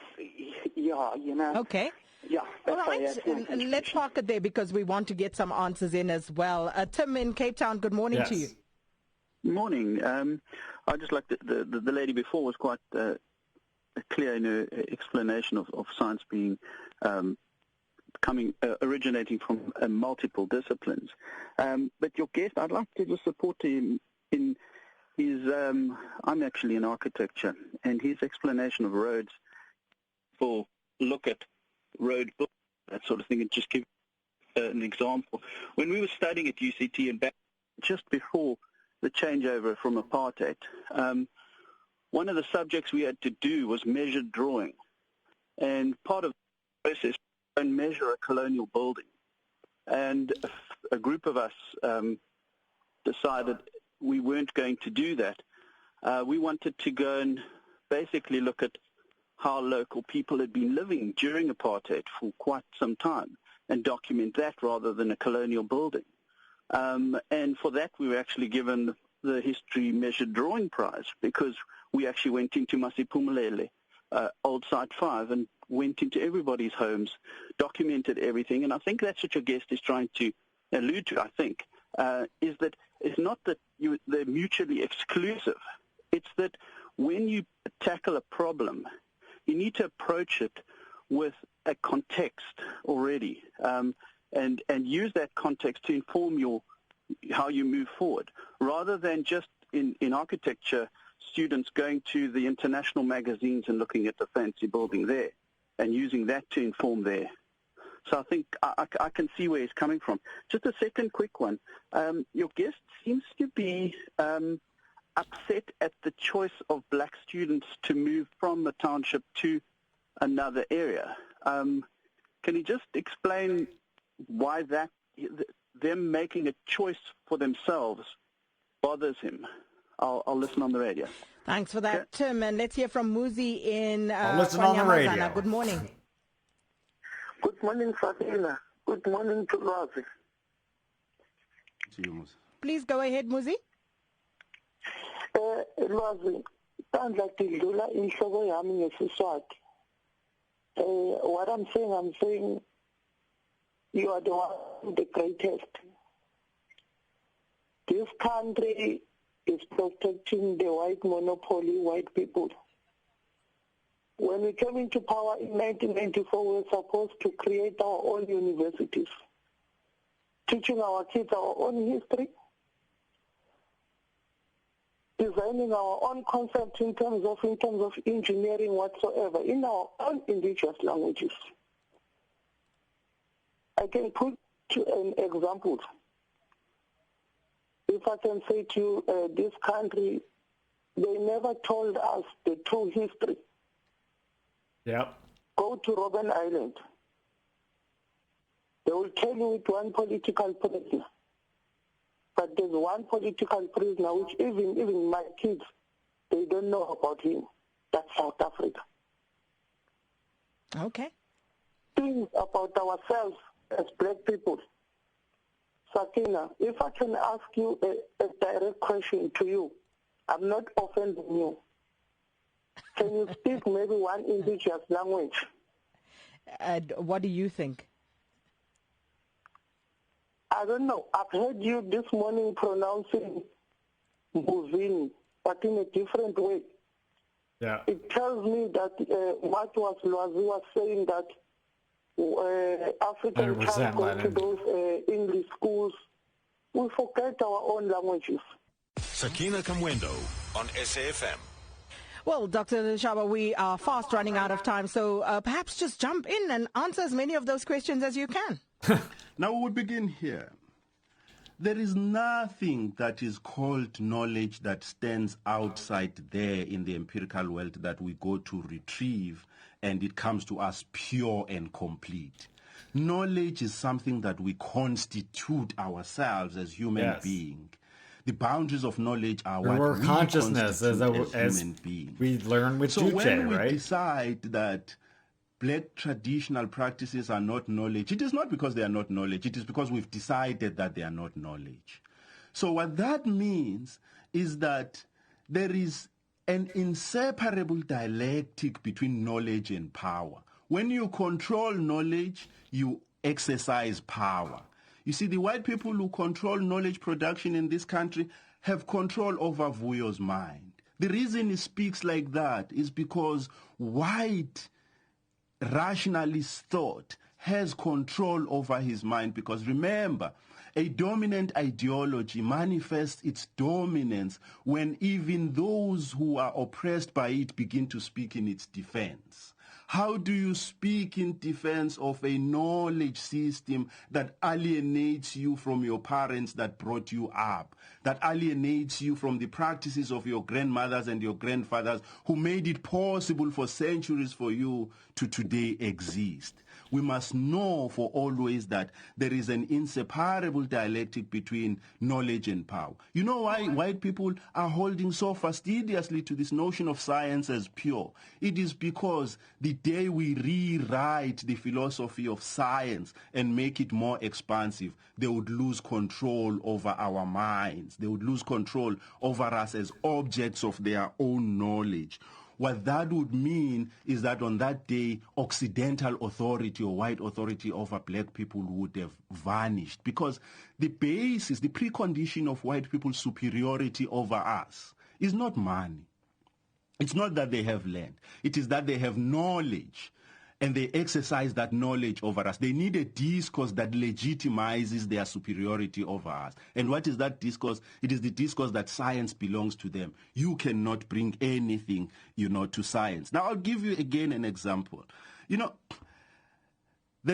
Okay. Yeah. All right. Let's park it there because we want to get some answers in as well. Tim in Cape Town, good morning to you. Morning. I just like the lady before was quite clear in her explanation of science being originating from multiple disciplines. But your guest, I'd like to just support him in his. I'm actually in architecture, and his explanation of roads. People look at road that sort of thing, and just give an example. When we were studying at UCT and back just before the changeover from apartheid, one of the subjects we had to do was measured drawing. And part of the process was to measure a colonial building. And a group of us decided we weren't going to do that. We wanted to go and basically look at how local people had been living during apartheid for quite some time and document that rather than a colonial building. And for that, we were actually given the History Measured Drawing Prize because we actually went into Masiphumelele, Old Site 5, and went into everybody's homes, documented everything. And I think that's what your guest is trying to allude to, I think, is that it's not that they're mutually exclusive. It's that when you tackle a problem, you need to approach it with a context already, and use that context to inform how you move forward, rather than just in architecture, students going to the international magazines and looking at the fancy building there and using that to inform there. So I think I can see where he's coming from. Just a second quick one. Your guest seems to be upset at the choice of black students to move from the township to another area. Can you just explain why them making a choice for themselves bothers him? I'll listen on the radio. Thanks for that, Tim. And let's hear from Muzi in I'll listen on the radio. Good morning. Good morning, Fatina. Good morning to Lwazi. Please go ahead, Muzi. Lwazi, tandla tidlula inhloko yami ngesiswati. What I'm saying you are the one, the greatest. This country is protecting the white monopoly, white people. When we came into power in 1994, we were supposed to create our own universities, teaching our kids our own history, designing our own concepts in terms of engineering whatsoever, in our own indigenous languages. I can put an example. If I can say to you, this country, they never told us the true history. Yep. Go to Robben Island. They will tell you it's one political prisoner. But there's one political prisoner which even my kids, they don't know about him. That's South Africa. Okay. Things about ourselves as black people. Sakina, if I can ask you a direct question to you, I'm not offending you. Can you speak maybe one indigenous language? What do you think? I don't know. I've heard you this morning pronouncing Mbuzini, but in a different way. Yeah. It tells me that what was Lwazi was saying that African child go to those English schools. We forget our own languages. Sakina Kamwendo on SAFM. Well, Dr. Lushaba, we are fast running out of time, so perhaps just jump in and answer as many of those questions as you can. Now we begin here. There is nothing that is called knowledge that stands outside there in the empirical world that we go to retrieve and it comes to us pure and complete. Knowledge is something that we constitute ourselves as human beings. The boundaries of knowledge are what we consciousness constitute as human beings. We learn with Juche, when we right? decide that black traditional practices are not knowledge, it is not because they are not knowledge, it is because we've decided that they are not knowledge. So what that means is that there is an inseparable dialectic between knowledge and power. When you control knowledge, you exercise power. You see, the white people who control knowledge production in this country have control over Vuyo's mind. The reason he speaks like that is because white rationalist thought has control over his mind, because remember, a dominant ideology manifests its dominance when even those who are oppressed by it begin to speak in its defense. How do you speak in defense of a knowledge system that alienates you from your parents that brought you up, that alienates you from the practices of your grandmothers and your grandfathers who made it possible for centuries for you to today exist? We must know for always that there is an inseparable dialectic between knowledge and power. You know why white people are holding so fastidiously to this notion of science as pure? It is because the day we rewrite the philosophy of science and make it more expansive, they would lose control over our minds. They would lose control over us as objects of their own knowledge. What that would mean is that on that day, Occidental authority or white authority over black people would have vanished, because the basis, the precondition of white people's superiority over us is not money. It's not that they have land. It is that they have knowledge, and they exercise that knowledge over us. They need a discourse that legitimizes their superiority over us. And what is that discourse? It is the discourse that science belongs to them. You cannot bring anything, to science. Now, I'll give you again an example. There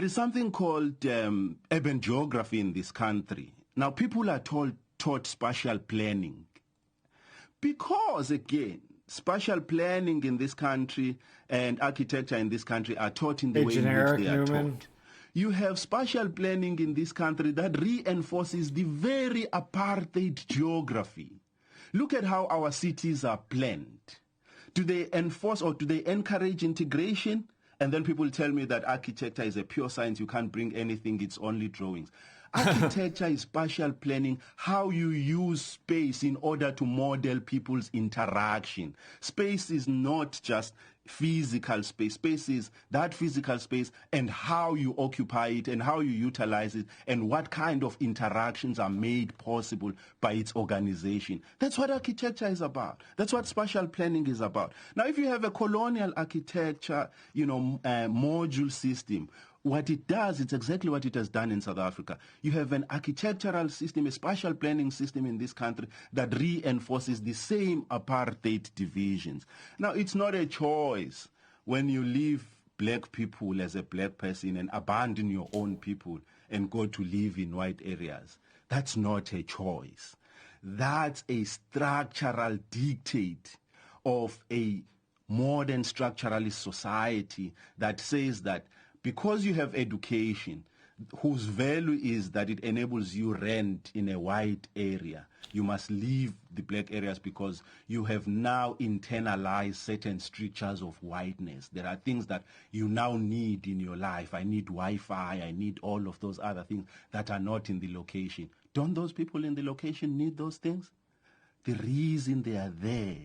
is something called urban geography in this country. Now, people are taught spatial planning because, again, spatial planning in this country and architecture in this country are taught in the way in which they are taught. You have spatial planning in this country that reinforces the very apartheid geography. Look at how our cities are planned. Do they enforce or do they encourage integration? And then people tell me that architecture is a pure science. You can't bring anything. It's only drawings. Architecture is spatial planning, how you use space in order to model people's interaction. Space is not just physical space. Space is that physical space and how you occupy it and how you utilize it and what kind of interactions are made possible by its organization. That's what architecture is about. That's what spatial planning is about. Now, if you have a colonial architecture, module system, what it does, it's exactly what it has done in South Africa. You have an architectural system, a spatial planning system in this country that reinforces the same apartheid divisions. Now, it's not a choice when you leave black people as a black person and abandon your own people and go to live in white areas. That's not a choice. That's a structural dictate of a modern structuralist society that says that because you have education, whose value is that it enables you rent in a white area, you must leave the black areas because you have now internalized certain strictures of whiteness. There are things that you now need in your life. I need Wi-Fi, I need all of those other things that are not in the location. Don't those people in the location need those things? The reason they are there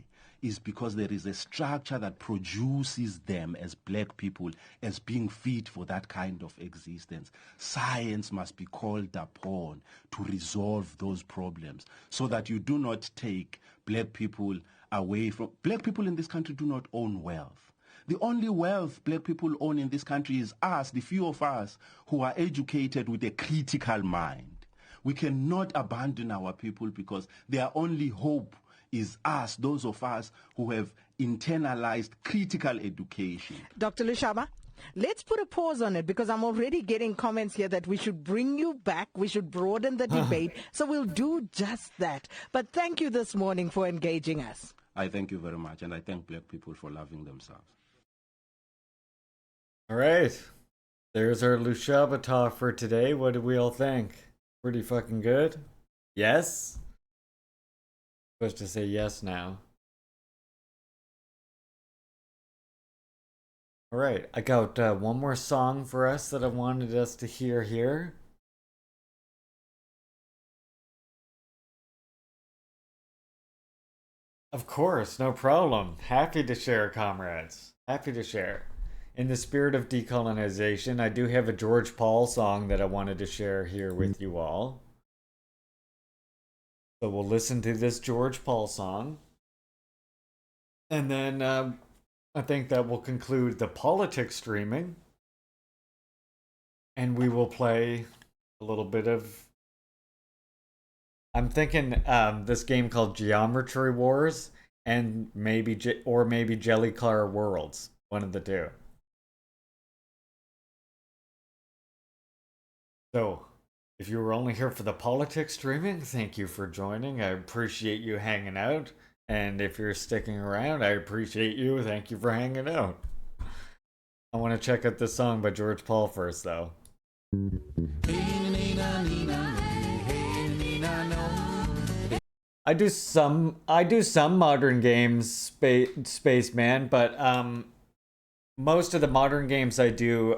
is because there is a structure that produces them as black people as being fit for that kind of existence. Science must be called upon to resolve those problems so that you do not take black people away from... Black people in this country do not own wealth. The only wealth black people own in this country is us, the few of us who are educated with a critical mind. We cannot abandon our people because their only hope is us, those of us who have internalized critical education. Dr. Lushaba, let's put a pause on it because I'm already getting comments here that we should bring you back, we should broaden the debate, so we'll do just that. But thank you this morning for engaging us. I thank you very much, and I thank black people for loving themselves. All right. There's our Lushaba talk for today. What do we all think? Pretty fucking good? Yes? Supposed to say yes now. All right, I got one more song for us that I wanted us to hear here. Of course, no problem. Happy to share, comrades. Happy to share. In the spirit of decolonization, I do have a George Paul song that I wanted to share here with you all. So we'll listen to this George Paul song. And then I think that will conclude the politics streaming. And we will play a little bit of... I'm thinking this game called Geometry Wars and maybe Jelly Car Worlds. One of the two. So, if you were only here for the politics streaming, thank you for joining. I appreciate you hanging out. And if you're sticking around, I appreciate you. Thank you for hanging out. I want to check out this song by George Paul first, though. I do some modern games, Spaceman, but most of the modern games I do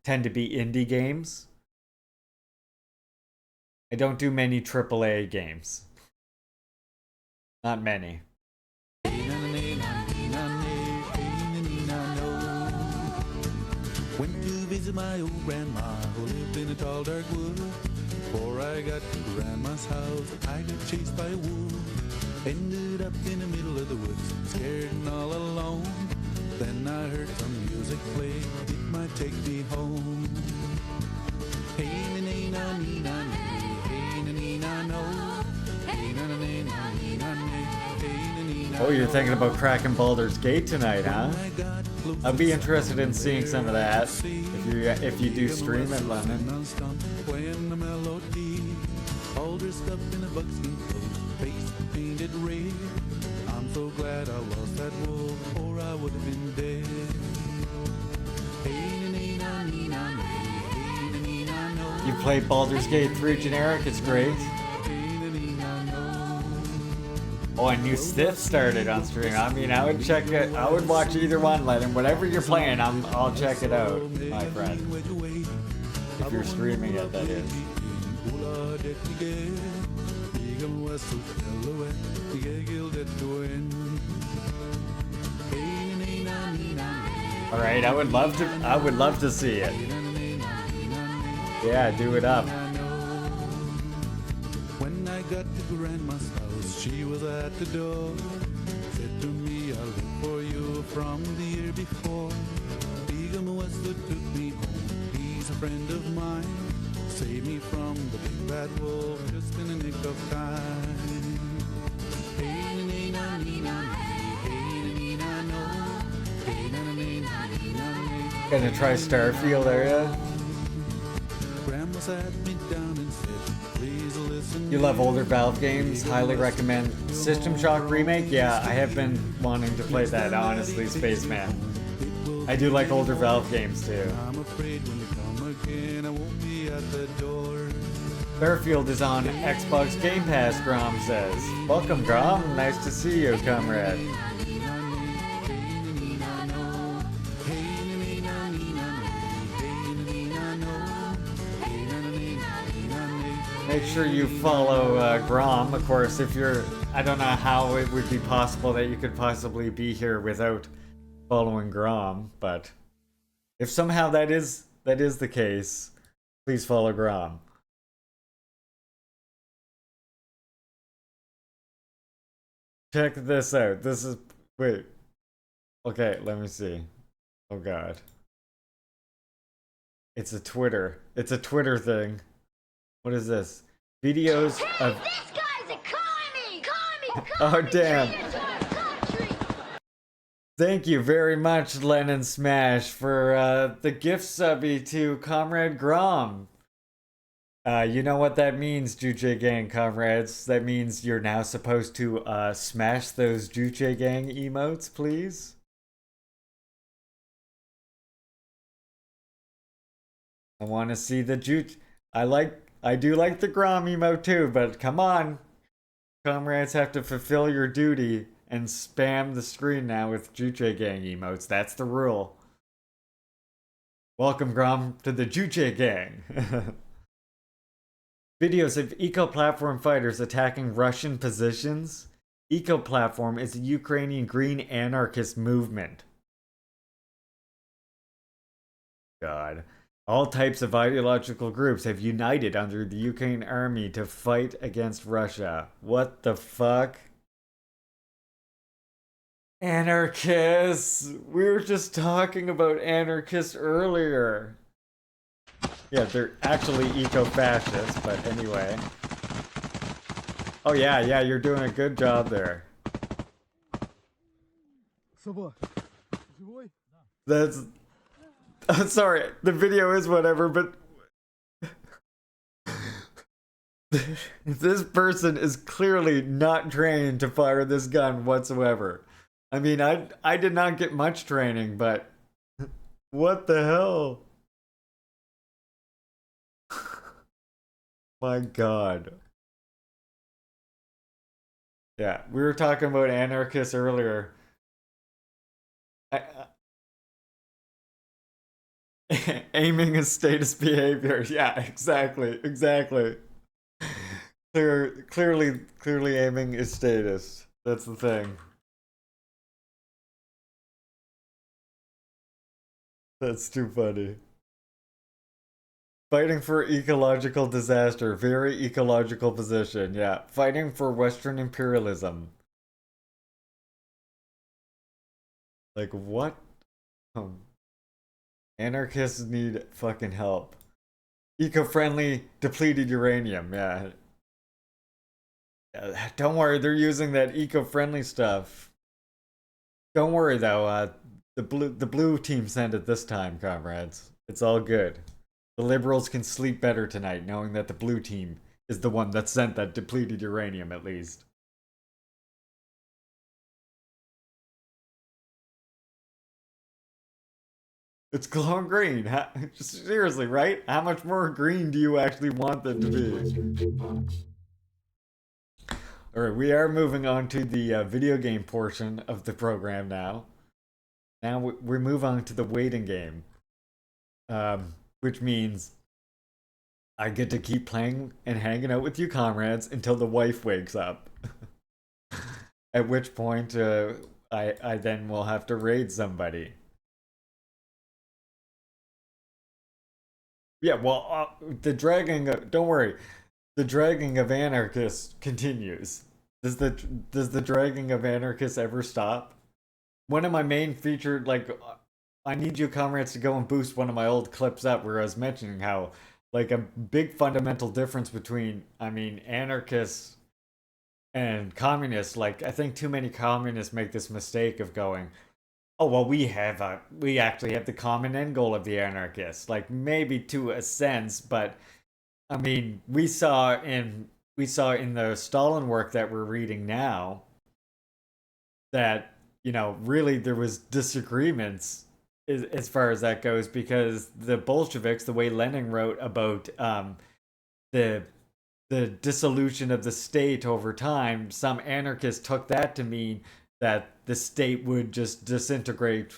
tend to be indie games. I don't do many AAA games. Not many. Went to visit my old grandma who lived in a tall dark wood. Before I got to grandma's house, I got chased by a wolf. Ended up in the middle of the woods, scared and all alone. Then I heard some music play, it might take me home. Hey na nee na nee na nee, hey na nee na no. Hey na na nee na nee na nee, hey na nee na. Oh, you're thinking about cracking Baldur's Gate tonight, huh? I'd be interested in seeing some of that if you do stream it, Lennon. Playing the melody, all dressed up in a buckskin coat, face painted red. I'm so glad I lost that wolf, or I would have been dead. You played Baldur's Gate 3 generic, it's great. Oh, a new Sith started on stream. I mean, I would check it. I would watch either one, Lennon. Whatever you're playing, I'll check it out, my friend. If you're streaming it, that is. All right, I would love to see it. Yeah, do it up. When I got to grandma's house, she was at the door. Said to me, I'll look for you from the year before. Begum Westwood took me home, he's a friend of mine. Saved me from the big bad wolf just in a nick of time. Hey na nee na nee na nee, hey na nee na no. Hey na nee na nee na nee. Gonna try Starfield, are ya? Grandma sat me down and said, please listen. You love older Valve games? Highly recommend System Shock Remake? Yeah, I have been wanting to play that, honestly, Spaceman. I do like older Valve games too. I'm afraid when you come again, I won't be at the door. Starfield is on Xbox Game Pass, Grom says. Welcome, Grom. Nice to see you, comrade. Make sure you follow Grom. Of course, if you're... I don't know how it would be possible that you could possibly be here without following Grom, but if somehow that is the case, please follow Grom. Check this out. This is... Wait. Okay, let me see. Oh, God. It's a Twitter. It's a Twitter thing. What is this? Videos of... This guy's a commie! Commie! Oh, damn. Thank you very much, Lennon Smash, for the gift subby to Comrade Grom. You know what that means, Juche Gang comrades. That means you're now supposed to smash those Juche Gang emotes, please. I want to see the Juche... I do like the Grom emote too, but come on. Comrades have to fulfill your duty and spam the screen now with Juche Gang emotes. That's the rule. Welcome, Grom, to the Juche Gang. Videos of eco-platform fighters attacking Russian positions. Eco-platform is a Ukrainian green anarchist movement. God. All types of ideological groups have united under the Ukraine army to fight against Russia. What the fuck? Anarchists! We were just talking about anarchists earlier. Yeah, they're actually eco-fascists, but anyway. Oh yeah, you're doing a good job there. That's... I'm sorry, the video is whatever, but... This person is clearly not trained to fire this gun whatsoever. I mean, I did not get much training, but what the hell? My God. Yeah, we were talking about anarchists earlier. Aiming is status behavior. Yeah, exactly. Clearly aiming is status. That's the thing. That's too funny. Fighting for ecological disaster. Very ecological position. Yeah. Fighting for Western imperialism. Like, what? Anarchists need fucking help. Eco-friendly depleted uranium. Yeah. Don't worry, they're using that eco-friendly stuff. Don't worry though, the blue team sent it this time, comrades. It's all good. The liberals can sleep better tonight knowing that the blue team is the one that sent that depleted uranium, at least. It's glowing green. Seriously, right? How much more green do you actually want them to be? Alright, we are moving on to the video game portion of the program now. Now we move on to the waiting game. Which means I get to keep playing and hanging out with you comrades until the wife wakes up. At which point, I then will have to raid somebody. Yeah, well, the dragging. Don't worry, the dragging of anarchists continues. Does the dragging of anarchists ever stop? One of my main featured, like, I need you comrades to go and boost one of my old clips up where I was mentioning how, like, a big fundamental difference between, I mean, anarchists and communists. Like, I think too many communists make this mistake of going, oh well, we actually have the common end goal of the anarchists. Like, maybe to a sense, but I mean, we saw in the Stalin work that we're reading now that, you know, really there was disagreements as far as that goes, because the Bolsheviks, the way Lenin wrote about the dissolution of the state over time, some anarchists took that to mean that the state would just disintegrate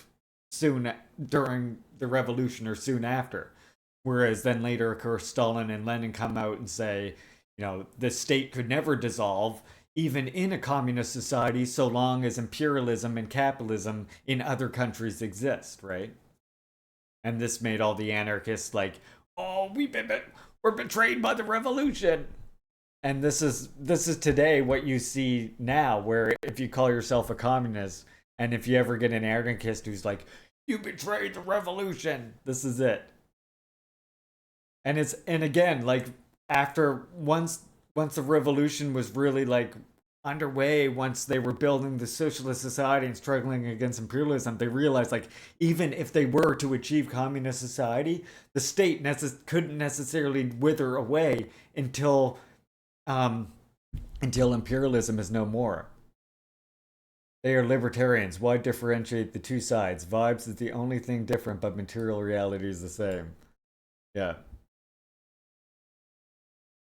soon during the revolution or soon after. Whereas then later, of course, Stalin and Lenin come out and say, you know, the state could never dissolve, even in a communist society, so long as imperialism and capitalism in other countries exist, right? And this made all the anarchists like, oh, we're betrayed by the revolution. And this is today what you see now, where if you call yourself a communist, and if you ever get an anarchist who's like, you betrayed the revolution, this is it. And again, like, after once the revolution was really like underway, once they were building the socialist society and struggling against imperialism, they realized, like, even if they were to achieve communist society, the state couldn't necessarily wither away until imperialism is no more. They are libertarians. Why differentiate the two sides? Vibes is the only thing different, but material reality is the same. Yeah.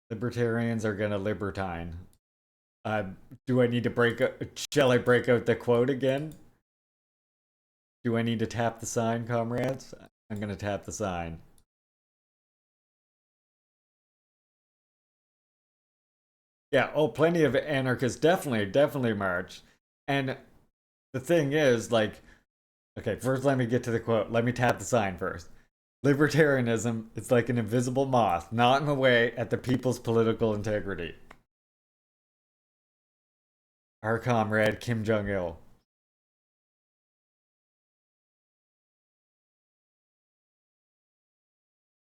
Libertarians are gonna libertine. Do I need to shall I break out the quote again? Do I need to tap the sign, comrades? I'm gonna tap the sign. Yeah, oh, plenty of anarchists definitely march. And the thing is, like, okay, first let me get to the quote. Let me tap the sign first. Libertarianism is like an invisible moth, gnawing away at the people's political integrity. Our comrade Kim Jong-il.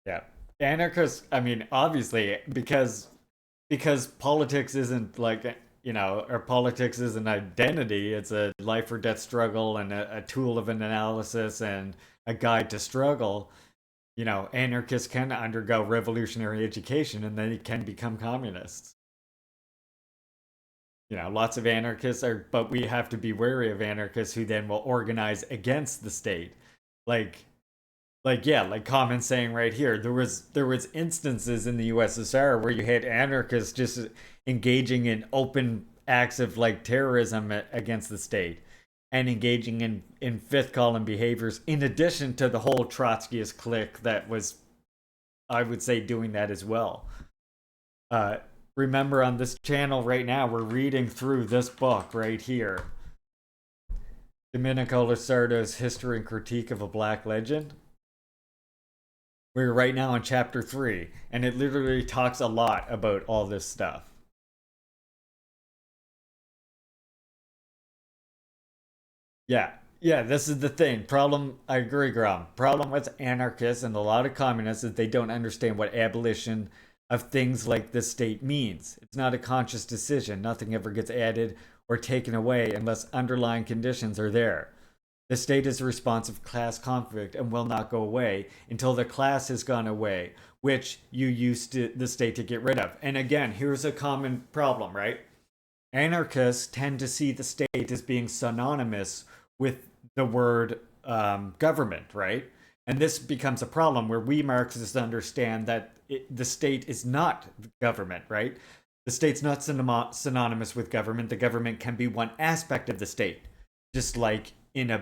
Yeah. Anarchists, I mean, obviously, because politics isn't like, you know, or politics is an identity, it's a life or death struggle and a tool of an analysis and a guide to struggle. You know, anarchists can undergo revolutionary education and they can become communists. You know, lots of anarchists are, but we have to be wary of anarchists who then will organize against the state. Like Common saying right here, there was instances in the USSR where you had anarchists just engaging in open acts of like terrorism against the state and engaging in fifth column behaviors in addition to the whole Trotskyist clique that was, I would say, doing that as well. Remember, on this channel right now, we're reading through this book right here, Domenico Lusardo's History and Critique of a Black Legend. We're right now in chapter 3, and it literally talks a lot about all this stuff. Yeah, this is the thing. I agree, Grom. Problem with anarchists and a lot of communists is they don't understand what abolition of things like the state means. It's not a conscious decision. Nothing ever gets added or taken away unless underlying conditions are there. The state is a response of class conflict and will not go away until the class has gone away, which you used the state to get rid of. And again, here's a common problem, right? Anarchists tend to see the state as being synonymous with the word government, right? And this becomes a problem where we Marxists understand that the state is not government, right? The state's not synonymous with government. The government can be one aspect of the state, just like in a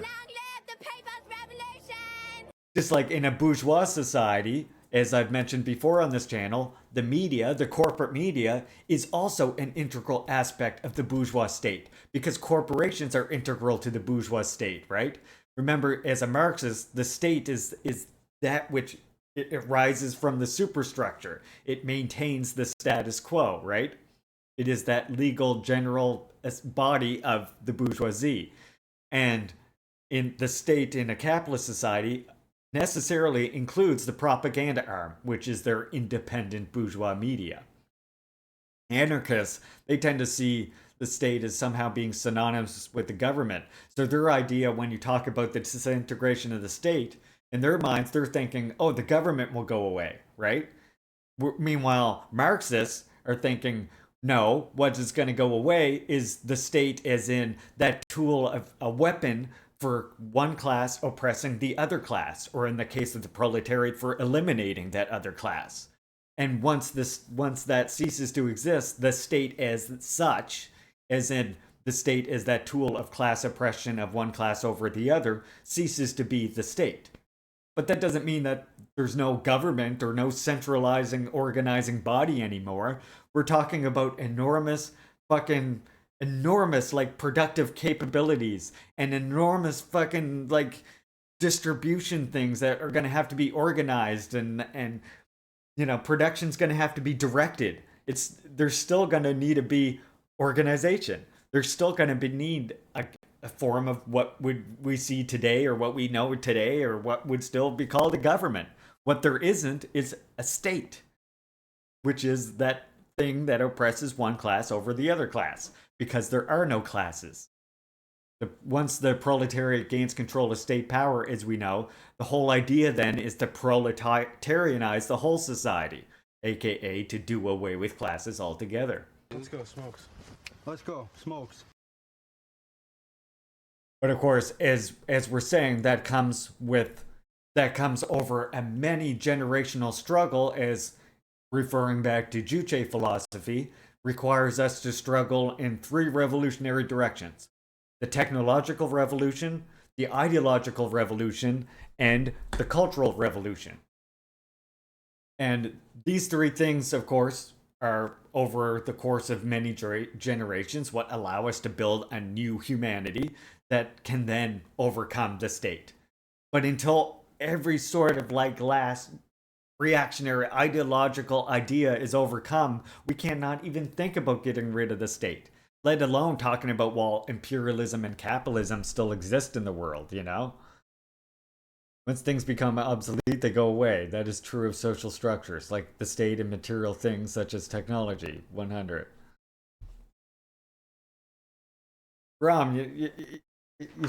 bourgeois society. As I've mentioned before on this channel, the media, the corporate media, is also an integral aspect of the bourgeois state because corporations are integral to the bourgeois state, right? Remember, as a Marxist, the state is that which it rises from the superstructure. It maintains the status quo, right? It is that legal general body of the bourgeoisie. And in the state in a capitalist society necessarily includes the propaganda arm, which is their independent bourgeois media. Anarchists, they tend to see the state as somehow being synonymous with the government. So their idea, when you talk about the disintegration of the state, in their minds, they're thinking, oh, the government will go away, right? Meanwhile, Marxists are thinking, no, what is going to go away is the state as in that tool of a weapon for one class oppressing the other class, or in the case of the proletariat, for eliminating that other class. And once that ceases to exist, the state as such, as in the state as that tool of class oppression of one class over the other, ceases to be the state. But that doesn't mean that there's no government or no centralizing, organizing body anymore. We're talking about enormous like productive capabilities and enormous fucking like distribution things that are going to have to be organized and you know, production's going to have to be directed. There's still going to need to be organization. There's still going to need a form of what would we see today or what we know today or what would still be called a government. What there isn't is a state, which is that thing that oppresses one class over the other class, because there are no classes. Once the proletariat gains control of state power, as we know, the whole idea then is to proletarianize the whole society, aka to do away with classes altogether. Let's go, Smokes. Let's go, Smokes. But of course, as we're saying, that comes over a many generational struggle, as referring back to Juche philosophy, requires us to struggle in 3 revolutionary directions: the technological revolution, the ideological revolution, and the cultural revolution. And these 3 things, of course, are over the course of many generations what allow us to build a new humanity that can then overcome the state. But until every sort of like last reactionary ideological idea is overcome, we cannot even think about getting rid of the state, let alone talking about, well, imperialism and capitalism still exist in the world, you know? Once things become obsolete, they go away. That is true of social structures, like the state and material things such as technology. 100. Ram, you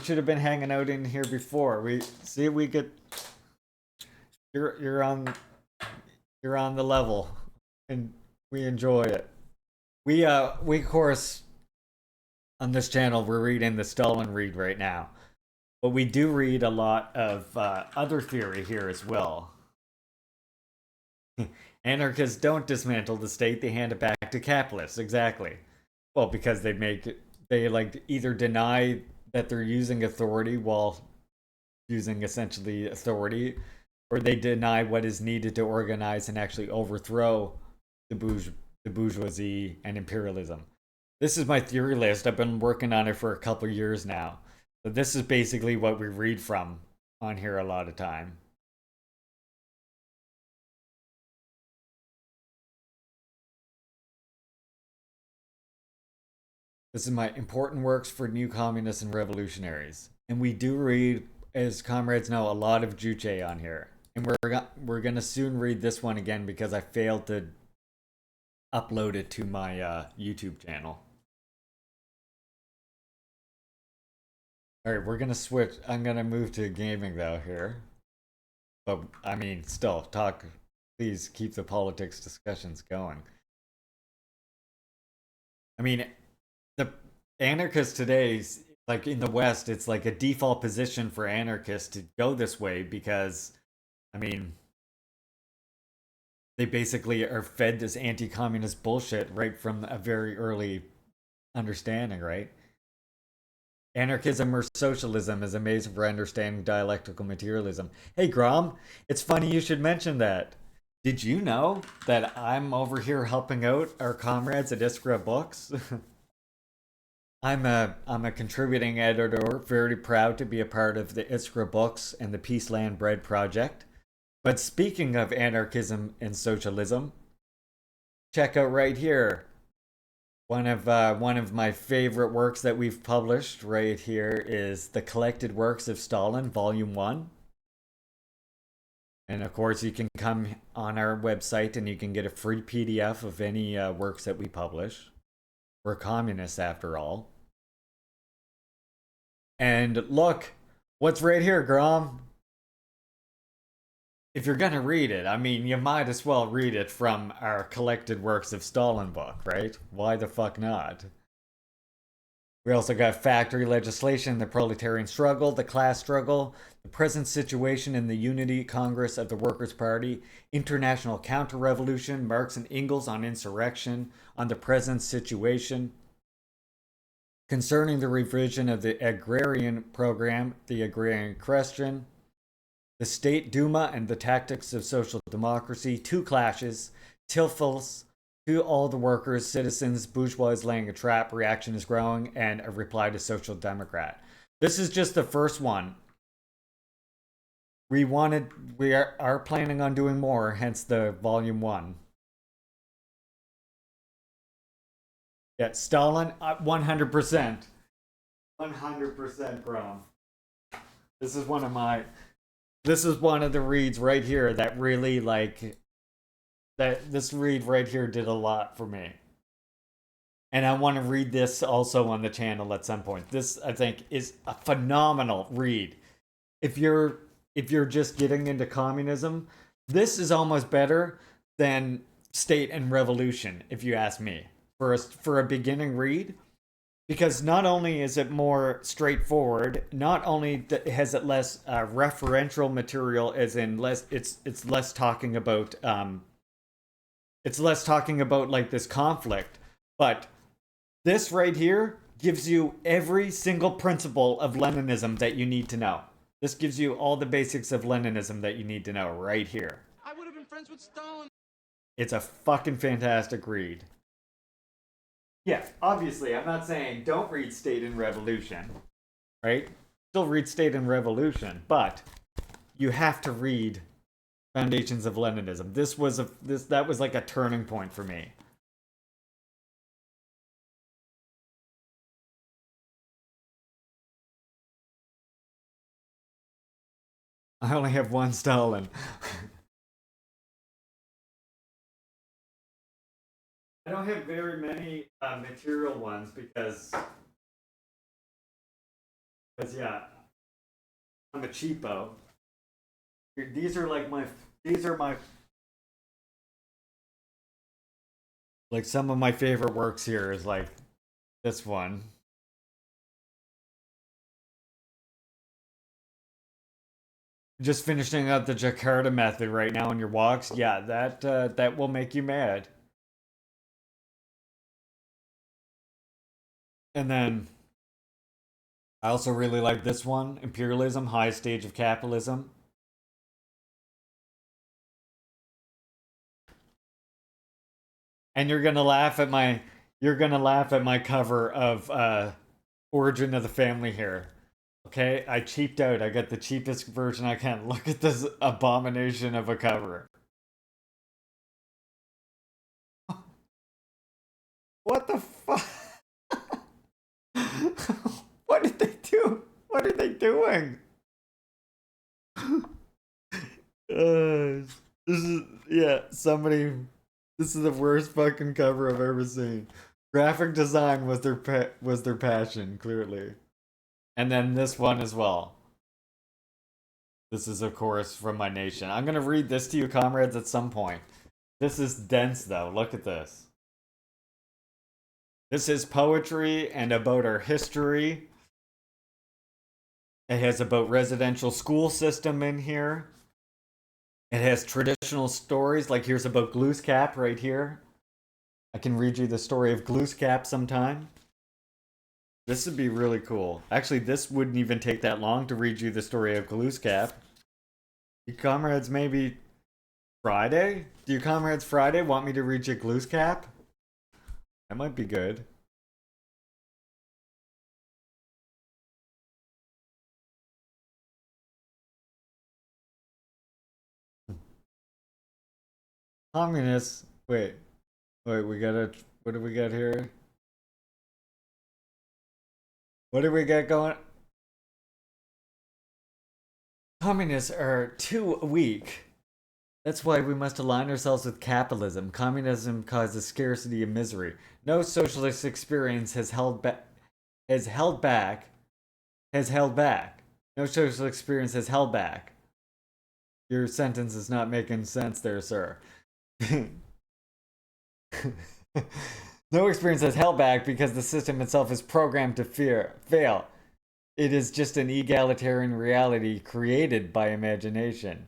should have been hanging out in here before. We get you're on the level, and we enjoy it. We of course on this channel we're reading the Stalin read right now, but we do read a lot of other theory here as well. Anarchists don't dismantle the state; they hand it back to capitalists. Exactly. Well, because they like either deny that they're using authority while using essentially authority, or they deny what is needed to organize and actually overthrow the bourgeoisie and imperialism. This is my theory list. I've been working on it for a couple years now. So this is basically what we read from on here a lot of time. This is my important works for new communists and revolutionaries. And we do read, as comrades know, a lot of Juche on here. And we're going to soon read this one again because I failed to upload it to my YouTube channel. Alright, we're going to switch. I'm going to move to gaming though here. But, I mean, still, talk. Please keep the politics discussions going. I mean, the anarchists today, like in the West, it's like a default position for anarchists to go this way because, I mean, they basically are fed this anti-communist bullshit right from a very early understanding, right? Anarchism or socialism is amazing for understanding dialectical materialism. Hey, Grom, it's funny you should mention that. Did you know that I'm over here helping out our comrades at Iskra Books? I'm a contributing editor, very proud to be a part of the Iskra Books and the Peaceland Bread Project. But speaking of anarchism and socialism, check out right here. One of my favorite works that we've published right here is The Collected Works of Stalin, Volume 1. And of course, you can come on our website and you can get a free PDF of any works that we publish. We're communists after all. And look, what's right here, Grom? If you're gonna read it, I mean, you might as well read it from our Collected Works of Stalin book, right? Why the fuck not? We also got factory legislation, the proletarian struggle, the class struggle, the present situation in the Unity Congress of the Workers' Party, international counter-revolution, Marx and Engels on insurrection, on the present situation, concerning the revision of the agrarian program, the agrarian question, the State Duma and the tactics of social democracy, two clashes, Tilfels, to all the workers, citizens, bourgeois is laying a trap, reaction is growing, and a reply to social democrat. This is just the first one. We are planning on doing more, hence the volume 1. Yeah, Stalin, 100%. 100% Grom. This is one of the reads right here that really, like, this read right here did a lot for me. And I want to read this also on the channel at some point. This, I think, is a phenomenal read. If you're just getting into communism, this is almost better than State and Revolution, if you ask me, for a beginning read. Because not only is it more straightforward, not only has it less referential material, as in it's less talking about like this conflict, but this right here gives you every single principle of Leninism that you need to know. This gives you all the basics of Leninism that you need to know right here. I would have been friends with Stalin. It's a fucking fantastic read. Yeah, obviously, I'm not saying don't read State and Revolution, right? Still read State and Revolution, but you have to read Foundations of Leninism. That was like a turning point for me. I only have one Stalin. I don't have very many material ones because yeah, I'm a cheapo. These are like these are my, like some of my favorite works here is like this one. Just finishing up the Jakarta method right now in your walks. Yeah, that will make you mad. And then I also really like this one, Imperialism, Highest Stage of Capitalism. And you're gonna laugh at my cover of Origin of the Family here. Okay, I cheaped out. I got the cheapest version I can. Look at this abomination of a cover. What the fuck? What did they do? What are they doing? This is, yeah, somebody. This is the worst fucking cover I've ever seen. Graphic design was their passion, clearly. And then this one as well. This is, of course, from my nation. I'm gonna read this to you, comrades, at some point. This is dense, though. Look at this. This is poetry and about our history. It has about residential school system in here. It has traditional stories, like here's about Glooscap right here. I can read you the story of Glooscap sometime. This would be really cool. Actually, this wouldn't even take that long to read you the story of Glooscap. You comrades, maybe Friday? Do you comrades Friday want me to read you Glooscap? That might be good. Communists. Wait, we gotta. What do we got here? What do we got going? Communists are too weak. That's why we must align ourselves with capitalism. Communism causes scarcity and misery. No socialist experience has held back. No socialist experience has held back. Your sentence is not making sense there, sir. No experience has held back because the system itself is programmed to fail. It is just an egalitarian reality created by imagination.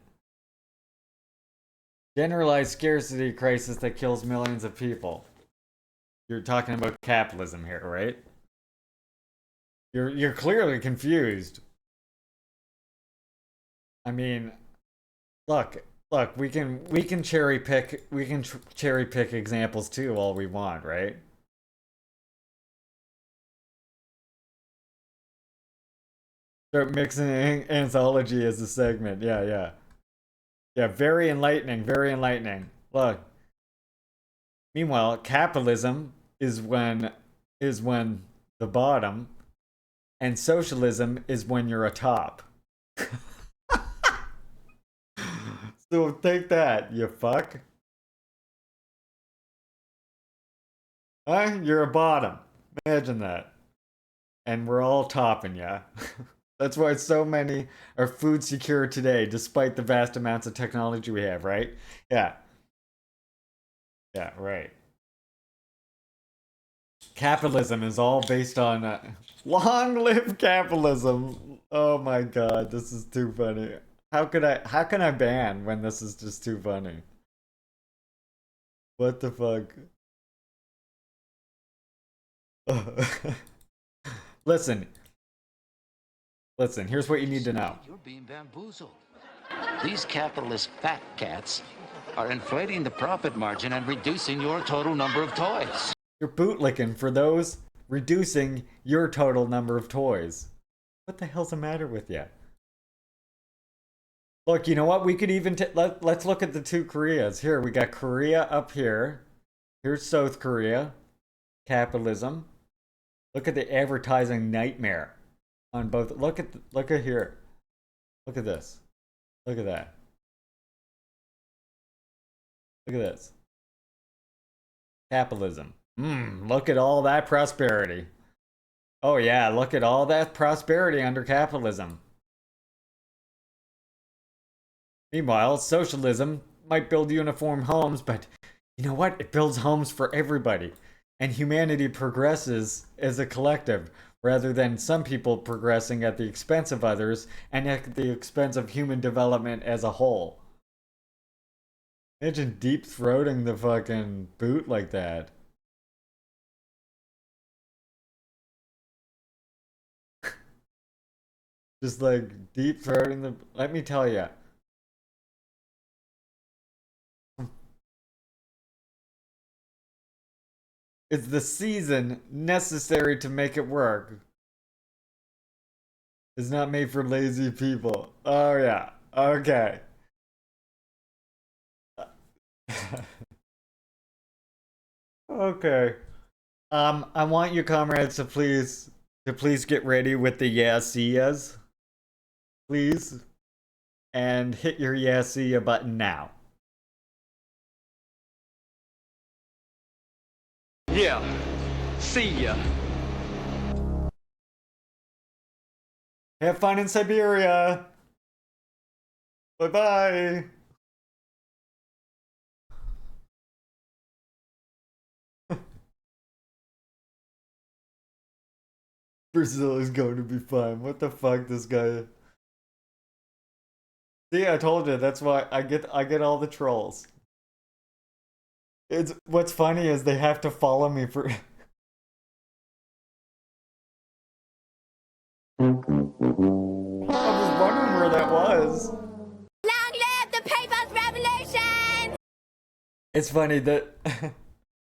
Generalized scarcity crisis that kills millions of people. You're talking about capitalism here, right? You're clearly confused. I mean, look, we can cherry pick examples too all we want, right? Start mixing anthology as a segment. Yeah, very enlightening, very enlightening. Look. Meanwhile, capitalism is when the bottom, and socialism is when you're a top. So take that, you fuck. Huh? You're a bottom. Imagine that. And we're all topping ya. That's why so many are food secure today, despite the vast amounts of technology we have, right? Yeah. Yeah, right. Capitalism is all based on long live capitalism. Oh my god, this is too funny. How can I ban when this is just too funny? What the fuck? Listen, here's what you need to know. You're being bamboozled. These capitalist fat cats are inflating the profit margin and reducing your total number of toys. You're bootlicking for those reducing your total number of toys. What the hell's the matter with you? Look, you know what? We could even let's look at the two Koreas. Here, we got Korea up here. Here's South Korea. Capitalism. Look at the advertising nightmare on both. Look at here. Look at this. Look at that. Look at this. Capitalism. Look at all that prosperity. Oh yeah, look at all that prosperity under capitalism. Meanwhile, socialism might build uniform homes, but you know what? It builds homes for everybody. And humanity progresses as a collective, rather than some people progressing at the expense of others and at the expense of human development as a whole. Imagine deep throating the fucking boot like that. Just like deep throating the. Let me tell you. It's the season necessary to make it work. It's not made for lazy people. Oh, yeah. Okay. Okay. I want you comrades to please get ready with the yes. Please. And hit your yes button now. Yeah. See ya. Have fun in Siberia. Bye-bye. Brazil is going to be fine. What the fuck, this guy? See, I told you. That's why I get all the trolls. It's what's funny is they have to follow me for. I was wondering where that was. Long live the People's Revolution! It's funny that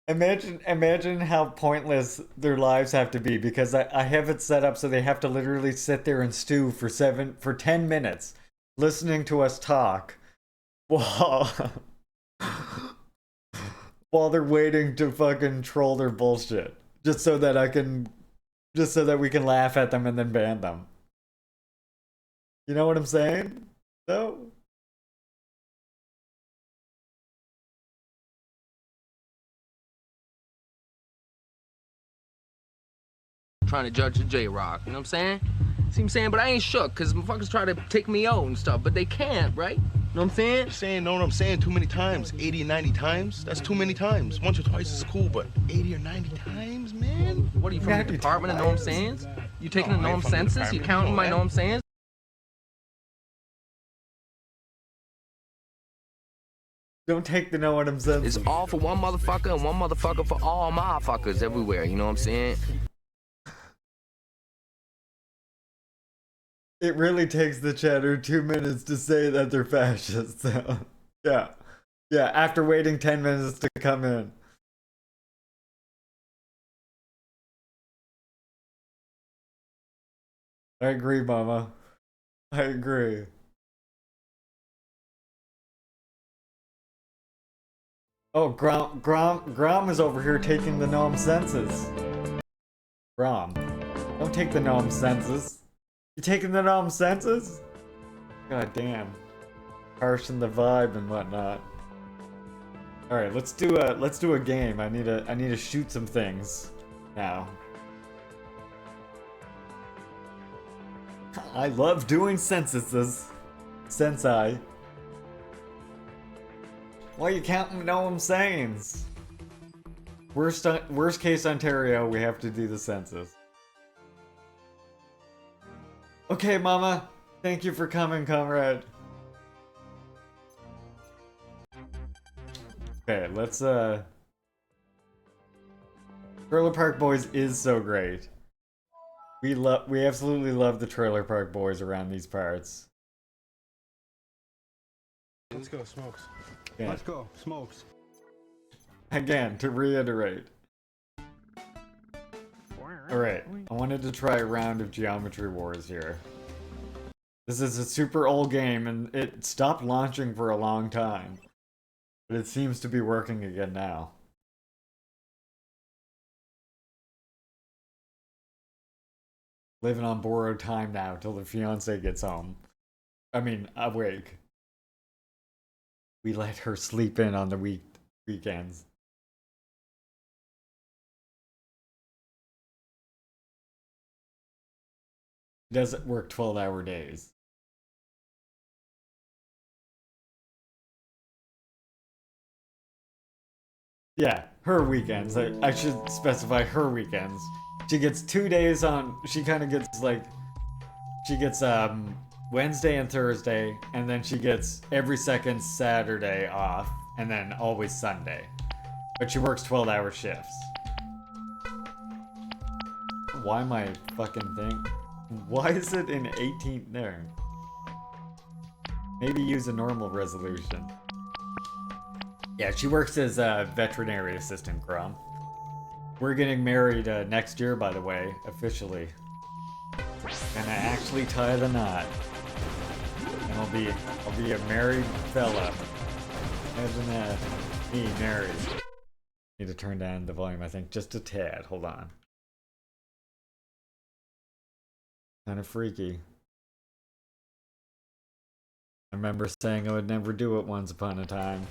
imagine how pointless their lives have to be, because I have it set up so they have to literally sit there and stew for 10 minutes listening to us talk while while they're waiting to fucking troll their bullshit just so that we can laugh at them and then ban them. You know what I'm saying? No? Trying to judge the J-Rock, you know what I'm saying? See what I'm saying? But I ain't shook, because motherfuckers try to take me out and stuff, but they can't, right? You know what I'm saying? You're saying, know what I'm saying, too many times. 80 or 90 times? That's too many times. Once or twice is cool, but 80 or 90 times, man? What are you, from the department of know what I'm saying? You taking the know what I'm census? You counting my know what I'm saying? Don't take the know what I'm saying. It's all for one motherfucker and one motherfucker for all motherfuckers everywhere, you know what I'm saying? It really takes the chatter 2 minutes to say that they're fascists. So, yeah. Yeah, after waiting 10 minutes to come in. I agree, Mama. I agree. Oh, Grom is over here taking the Noam census. Grom, don't take the Noam census. You taking the Noam census? God damn. Harshing the vibe and whatnot. Alright, let's do a game. I need to shoot some things now. I love doing censuses. Sensei. Why you counting Noam sayings? Worst case Ontario, we have to do the census. Okay, Mama. Thank you for coming, comrade. Okay, let's Trailer Park Boys is so great. We absolutely love the Trailer Park Boys around these parts. Let's go, Smokes. Yeah. Let's go, Smokes. Again, to reiterate. Alright, I wanted to try a round of Geometry Wars here. This is a super old game and it stopped launching for a long time. But it seems to be working again now. Living on borrowed time now till the fiance gets home. I mean, awake. We let her sleep in on the weekends. Doesn't work 12-hour days. Yeah, her weekends. I should specify her weekends. She gets 2 days on. She kind of gets like. She gets Wednesday and Thursday, and then she gets every second Saturday off, and then always Sunday. But she works 12-hour shifts. Why my fucking thing? Why is it in 18 there? Maybe use a normal resolution. Yeah, she works as a veterinary assistant, Grom. We're getting married next year, by the way, officially. And I actually tie the knot. And I'll be a married fella. Imagine that. Me married. Need to turn down the volume, I think, just a tad. Hold on. Kind of freaky. I remember saying I would never do it once upon a time.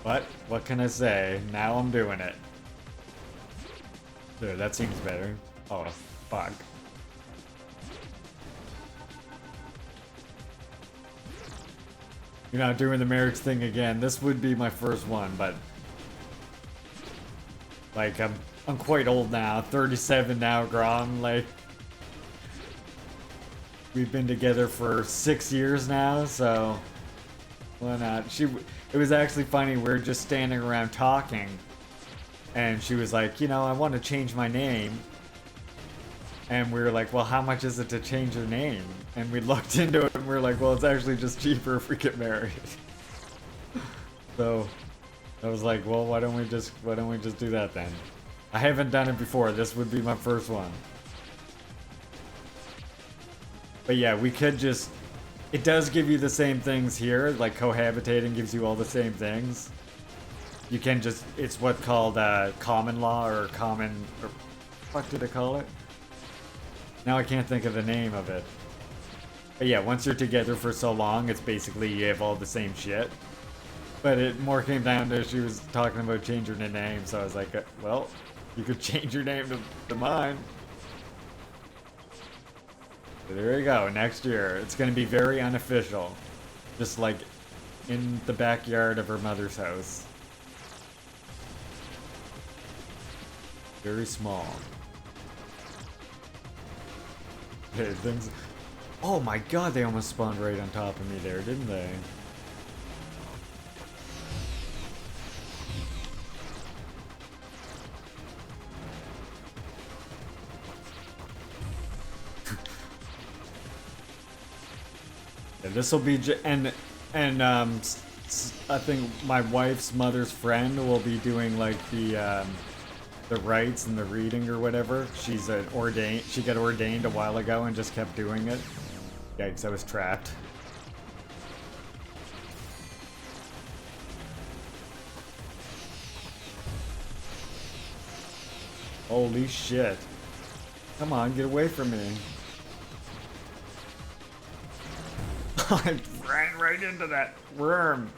But what can I say? Now I'm doing it. There, that seems better. Oh, fuck. You're not doing the marriage thing again. This would be my first one, but like I'm quite old now, 37 now, Grom. Like we've been together for 6 years now, so why not? It was actually funny. We were just standing around talking, and she was like, you know, I want to change my name. And we were like, well, how much is it to change your name? And we looked into it and we were like, well, it's actually just cheaper if we get married. So I was like, well, why don't we just do that then? I haven't done it before. This would be my first one. But yeah, we could just, it does give you the same things here, like cohabitating gives you all the same things. You can just, it's what's called common law or common, or what did I call it? Now I can't think of the name of it. But yeah, once you're together for so long, it's basically you have all the same shit. But it more came down to she was talking about changing her name, so I was like, well, you could change your name to mine. So there you go, next year. It's going to be very unofficial. Just like in the backyard of her mother's house. Very small. Okay, things. Oh my god, they almost spawned right on top of me there, didn't they? Yeah, this will be I think my wife's mother's friend will be doing like the rites and the reading or whatever. She's ordained. She got ordained a while ago and just kept doing it. Yikes! I was trapped. Holy shit! Come on, get away from me! I ran right into that worm.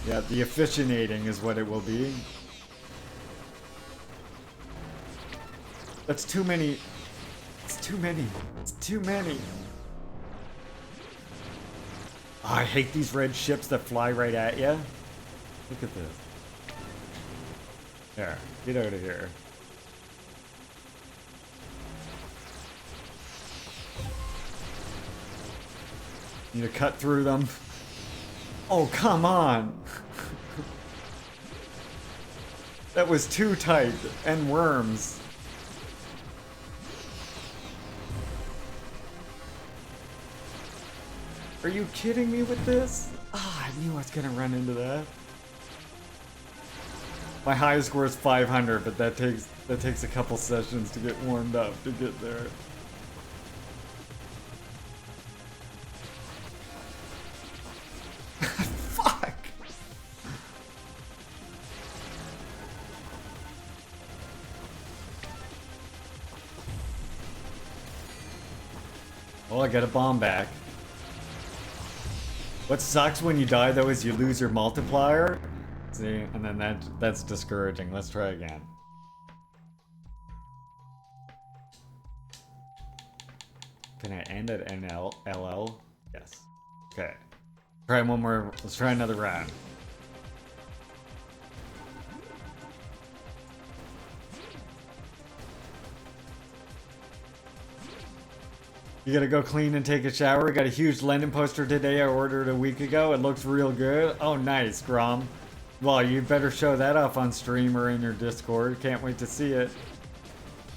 Yeah, the officiating is what it will be. That's too many. It's too many. It's too many. Oh, I hate these red ships that fly right at you. Look at this. There, get out of here. Need to cut through them. Oh, come on. That was too tight. And worms. Are you kidding me with this? Ah, I knew I was gonna run into that. My high score is 500, but that takes a couple sessions to get warmed up to get there. Fuck! Well, I got a bomb back. What sucks when you die though is you lose your multiplier. See, and then that's discouraging. Let's try again. Can I end at NL? LL? Yes. Okay. Try one more. Let's try another round. You gotta go clean and take a shower. We got a huge London poster today I ordered a week ago. It looks real good. Oh, nice, Grom. Well, you better show that off on stream or in your Discord. Can't wait to see it.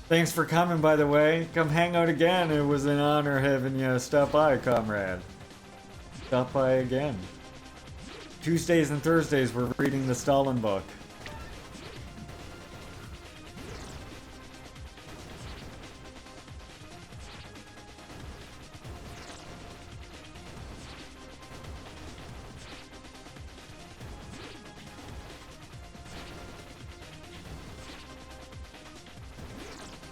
Thanks for coming, by the way. Come hang out again. It was an honor having you stop by, comrade. Stop by again. Tuesdays and Thursdays, we're reading the Stalin book.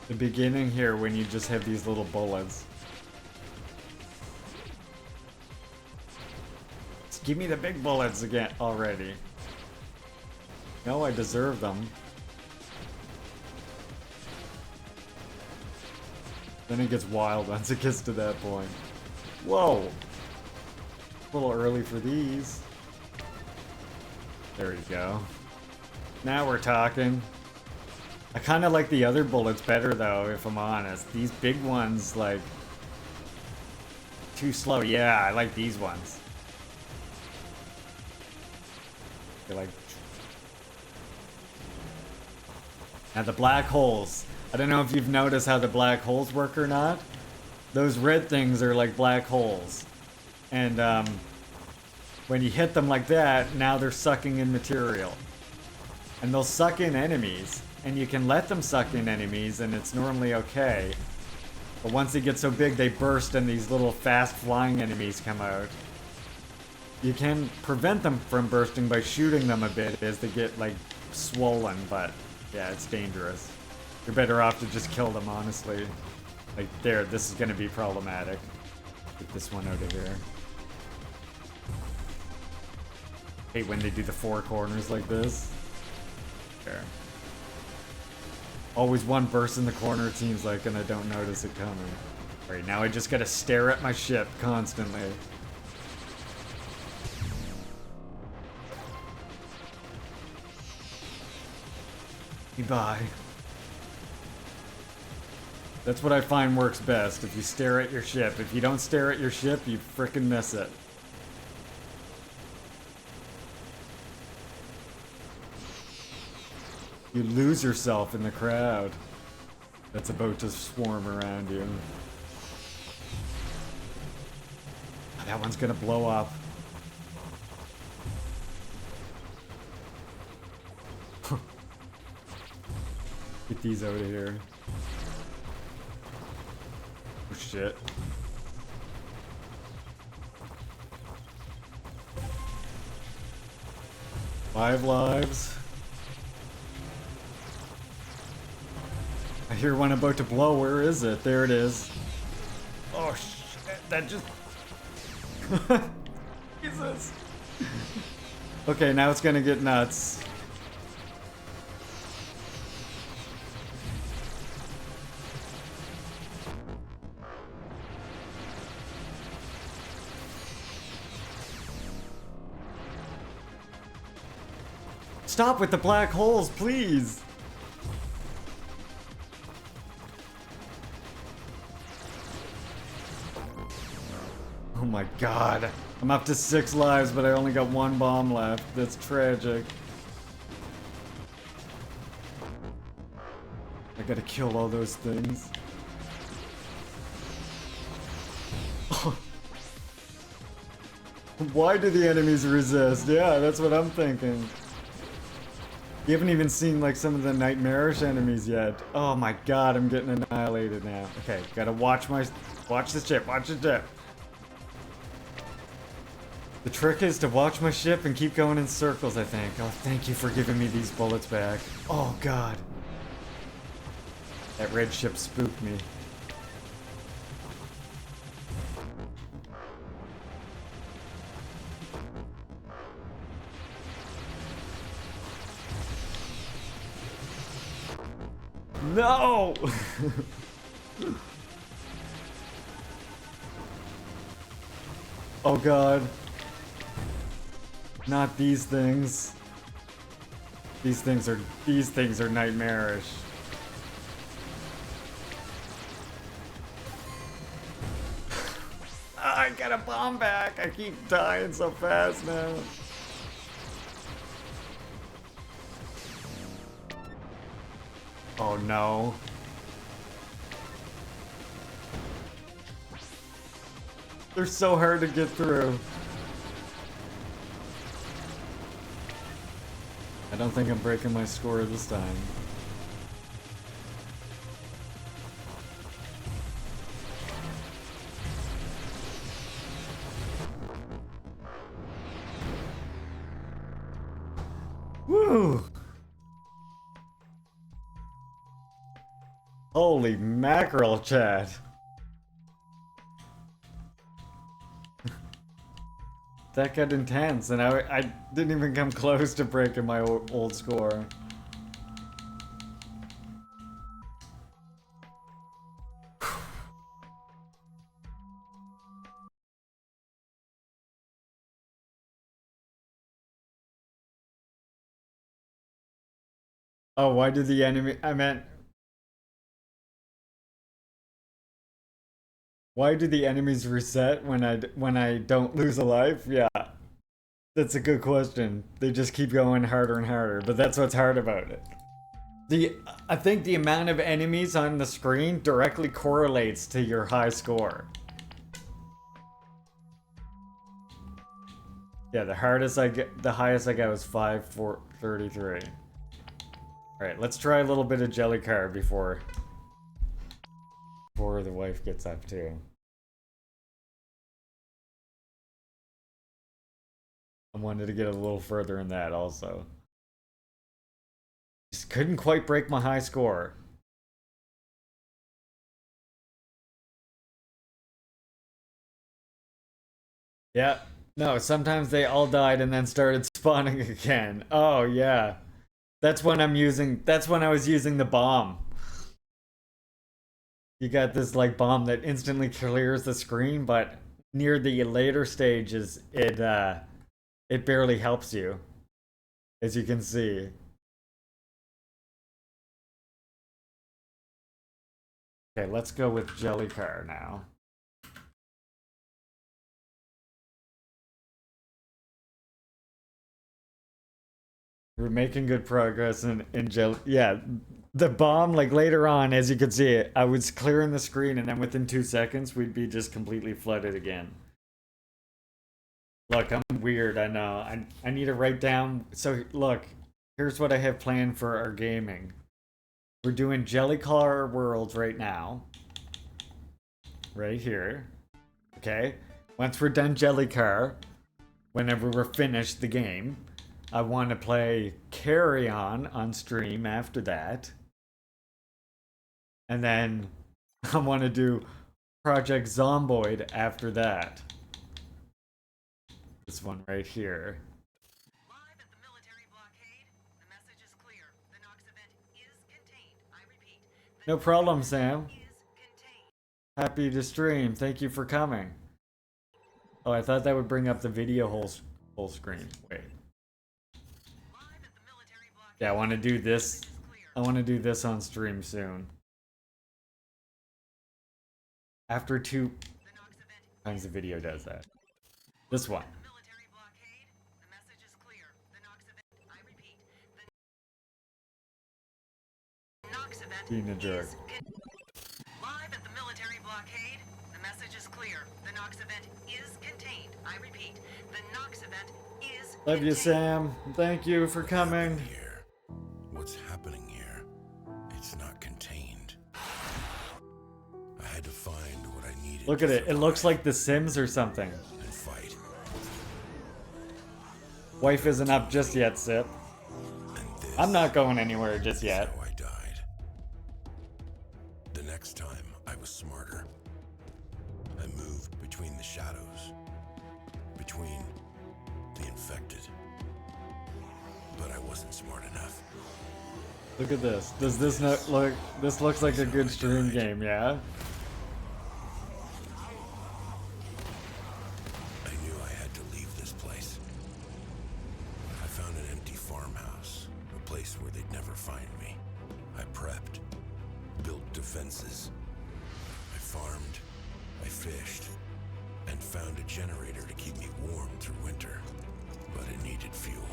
The beginning here when you just have these little bullets. Just give me the big bullets again already. No, I deserve them. Then it gets wild once it gets to that point. Whoa! A little early for these. There you go. Now we're talking. I kind of like the other bullets better, though, if I'm honest. These big ones, like, too slow. Yeah, I like these ones. They're like... Now, the black holes. I don't know if you've noticed how the black holes work or not. Those red things are like black holes. And, when you hit them like that, now they're sucking in material. And they'll suck in enemies. And you can let them suck in enemies, and it's normally okay. But once they get so big, they burst, and these little fast-flying enemies come out. You can prevent them from bursting by shooting them a bit as they get, like, swollen, but, yeah, it's dangerous. You're better off to just kill them, honestly. Like, there, this is gonna be problematic. Get this one out of here. Hate when they do the four corners like this. There. Always one burst in the corner, it seems like, and I don't notice it coming. Right, now I just gotta stare at my ship constantly. Bye. That's what I find works best, if you stare at your ship. If you don't stare at your ship, you frickin' miss it. You lose yourself in the crowd that's about to swarm around you. That one's gonna blow up. Get these out of here. Oh shit. Five lives. I hear one about to blow. Where is it? There it is. Oh shit, that just... Jesus. Okay, now it's gonna get nuts. Stop with the black holes, please! Oh my god. I'm up to 6 lives, but I only got 1 bomb left. That's tragic. I gotta kill all those things. Why do the enemies resist? Yeah, that's what I'm thinking. You haven't even seen like some of the nightmarish enemies yet. Oh my god, I'm getting annihilated now. Okay, gotta watch the ship, watch the ship. The trick is to watch my ship and keep going in circles, I think. Oh, thank you for giving me these bullets back. Oh god. That red ship spooked me. No! Oh god. Not these things. These things are nightmarish. I got a bomb back. I keep dying so fast now. Oh no. They're so hard to get through. I don't think I'm breaking my score this time. Woo! Holy mackerel, chat. That got intense, and I didn't even come close to breaking my old score. Oh, why did the enemy... Why do the enemies reset when I don't lose a life? Yeah. That's a good question. They just keep going harder and harder, but that's what's hard about it. I think the amount of enemies on the screen directly correlates to your high score. Yeah, the highest I got was 533. Alright, let's try a little bit of jelly car before the wife gets up too. I wanted to get a little further in that also. Just couldn't quite break my high score. Yeah. No, sometimes they all died and then started spawning again. Oh yeah. That's when I was using the bomb. You got this like bomb that instantly clears the screen, but near the later stages it barely helps you, as you can see. Okay, let's go with Jellycar now. We're making good progress in Jelly. Yeah, the bomb, like later on, as you can see, I was clearing the screen, and then within 2 seconds, we'd be just completely flooded again. Look, I'm weird, I know. I need to write down... So, look, here's what I have planned for our gaming. We're doing Jellycar Worlds right now. Right here. Okay? Once we're done Jellycar, whenever we're finished the game, I want to play Carry On stream after that. And then I want to do Project Zomboid after that. This one right here. Live at the military blockade, the message is clear. The Nox event is contained. I repeat. No problem, Sam. Happy to stream. Thank you for coming. Oh, I thought that would bring up the video whole screen. Wait. Yeah, I want to do this. I want to do this on stream soon. After 2 times the video does that. This one. Being a jerk. Live at the military blockade, the message is clear. The Nox event is contained. I repeat, the Nox event is Love you, Sam. Thank you for coming. What's happening here? It's not contained. I had to find what I needed. Look at it. It looks like The Sims or something. And fight. Wife isn't up just yet, Sip. I'm not going anywhere just yet. I died. The next time, I was smarter. I moved between the shadows. Between the infected. But I wasn't smart enough. Look at this. Does this not look... This looks like a good stream game, yeah? I knew I had to leave this place. place where they'd never find me. I prepped, built defenses. I farmed, I fished, and found a generator to keep me warm through winter. But it needed fuel.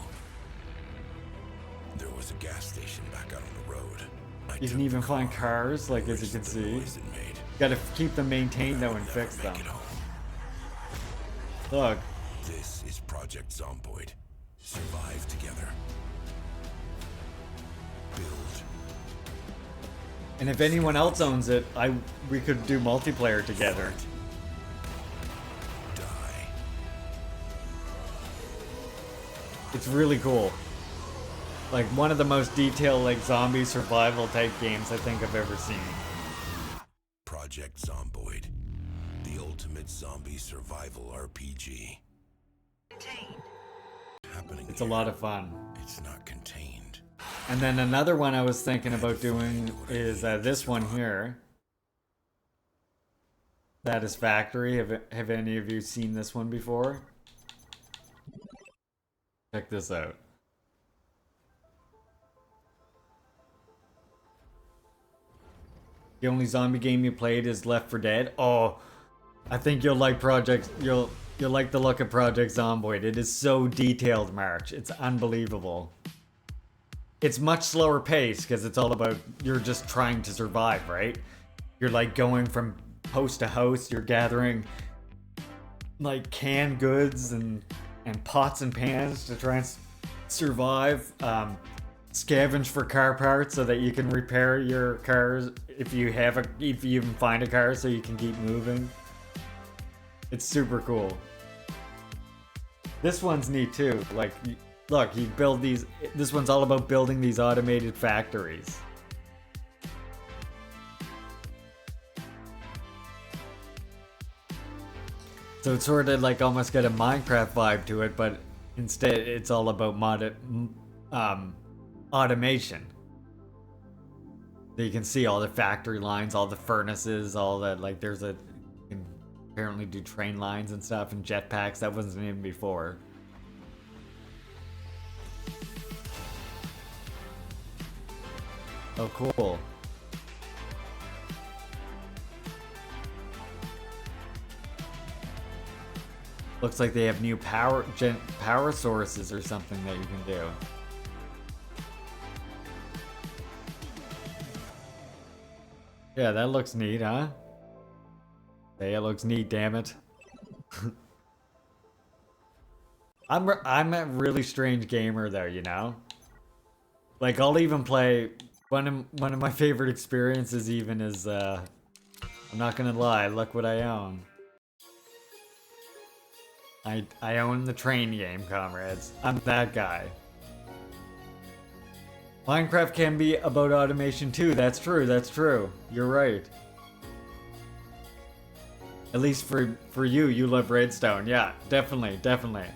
There was a gas station back out on the road. You can even find cars, like as you can see. Gotta keep them maintained though and fix them. Look. This is Project Zomboid. Survive together. Build. And if anyone else owns it, we could do multiplayer together. Die. It's really cool. Like one of the most detailed like zombie survival type games I think I've ever seen. Project Zomboid. The ultimate zombie survival RPG. It's a lot of fun. It's not contained. And then another one I was thinking about doing is this one here. Satisfactory. Have any of you seen this one before? Check this out. The only zombie game you played is Left 4 Dead. Oh, I think you'll like You'll like the look of Project Zomboid. It is so detailed, March. It's unbelievable. It's much slower pace because it's all about you're just trying to survive, right? You're like going from house to house. You're gathering like canned goods and pots and pans to try and survive. Scavenge for car parts so that you can repair your cars if you even find a car so you can keep moving. It's super cool. This one's neat too. Like, look, you build these. This one's all about building these automated factories. So it's sort of like almost got a Minecraft vibe to it, but instead it's all about automation. So you can see all the factory lines, all the furnaces, all that. Like there's you can apparently do train lines and stuff and jetpacks. That wasn't in before. Oh, cool. Looks like they have new power sources or something that you can do. Yeah, that looks neat, huh? Hey, it looks neat, damn it. I'm a really strange gamer though, you know? Like I'll even play one of my favorite experiences even is I'm not gonna lie, look what I own. I own the train game, comrades. I'm that guy. Minecraft can be about automation too. That's true, that's true. You're right. At least for you love Redstone. Yeah, definitely, definitely.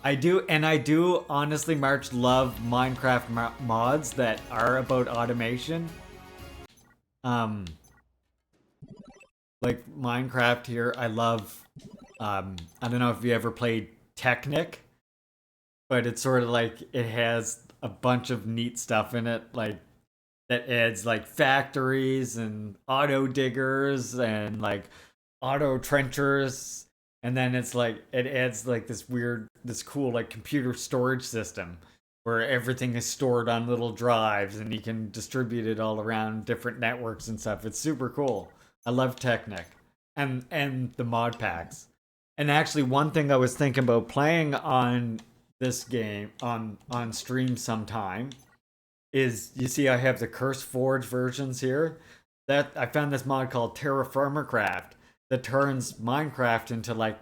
I do honestly, March, love Minecraft mods that are about automation. Like Minecraft here, I love, I don't know if you ever played Technic, but it's sort of like, it has a bunch of neat stuff in it, like, that adds like factories and auto diggers and like auto trenchers. And then it's like, it adds like this cool like computer storage system where everything is stored on little drives and you can distribute it all around different networks and stuff. It's super cool. I love Technic and the mod packs. And actually one thing I was thinking about playing on this game on stream sometime is, you see I have the Curse Forge versions here. That I found this mod called Terraformercraft that turns Minecraft into like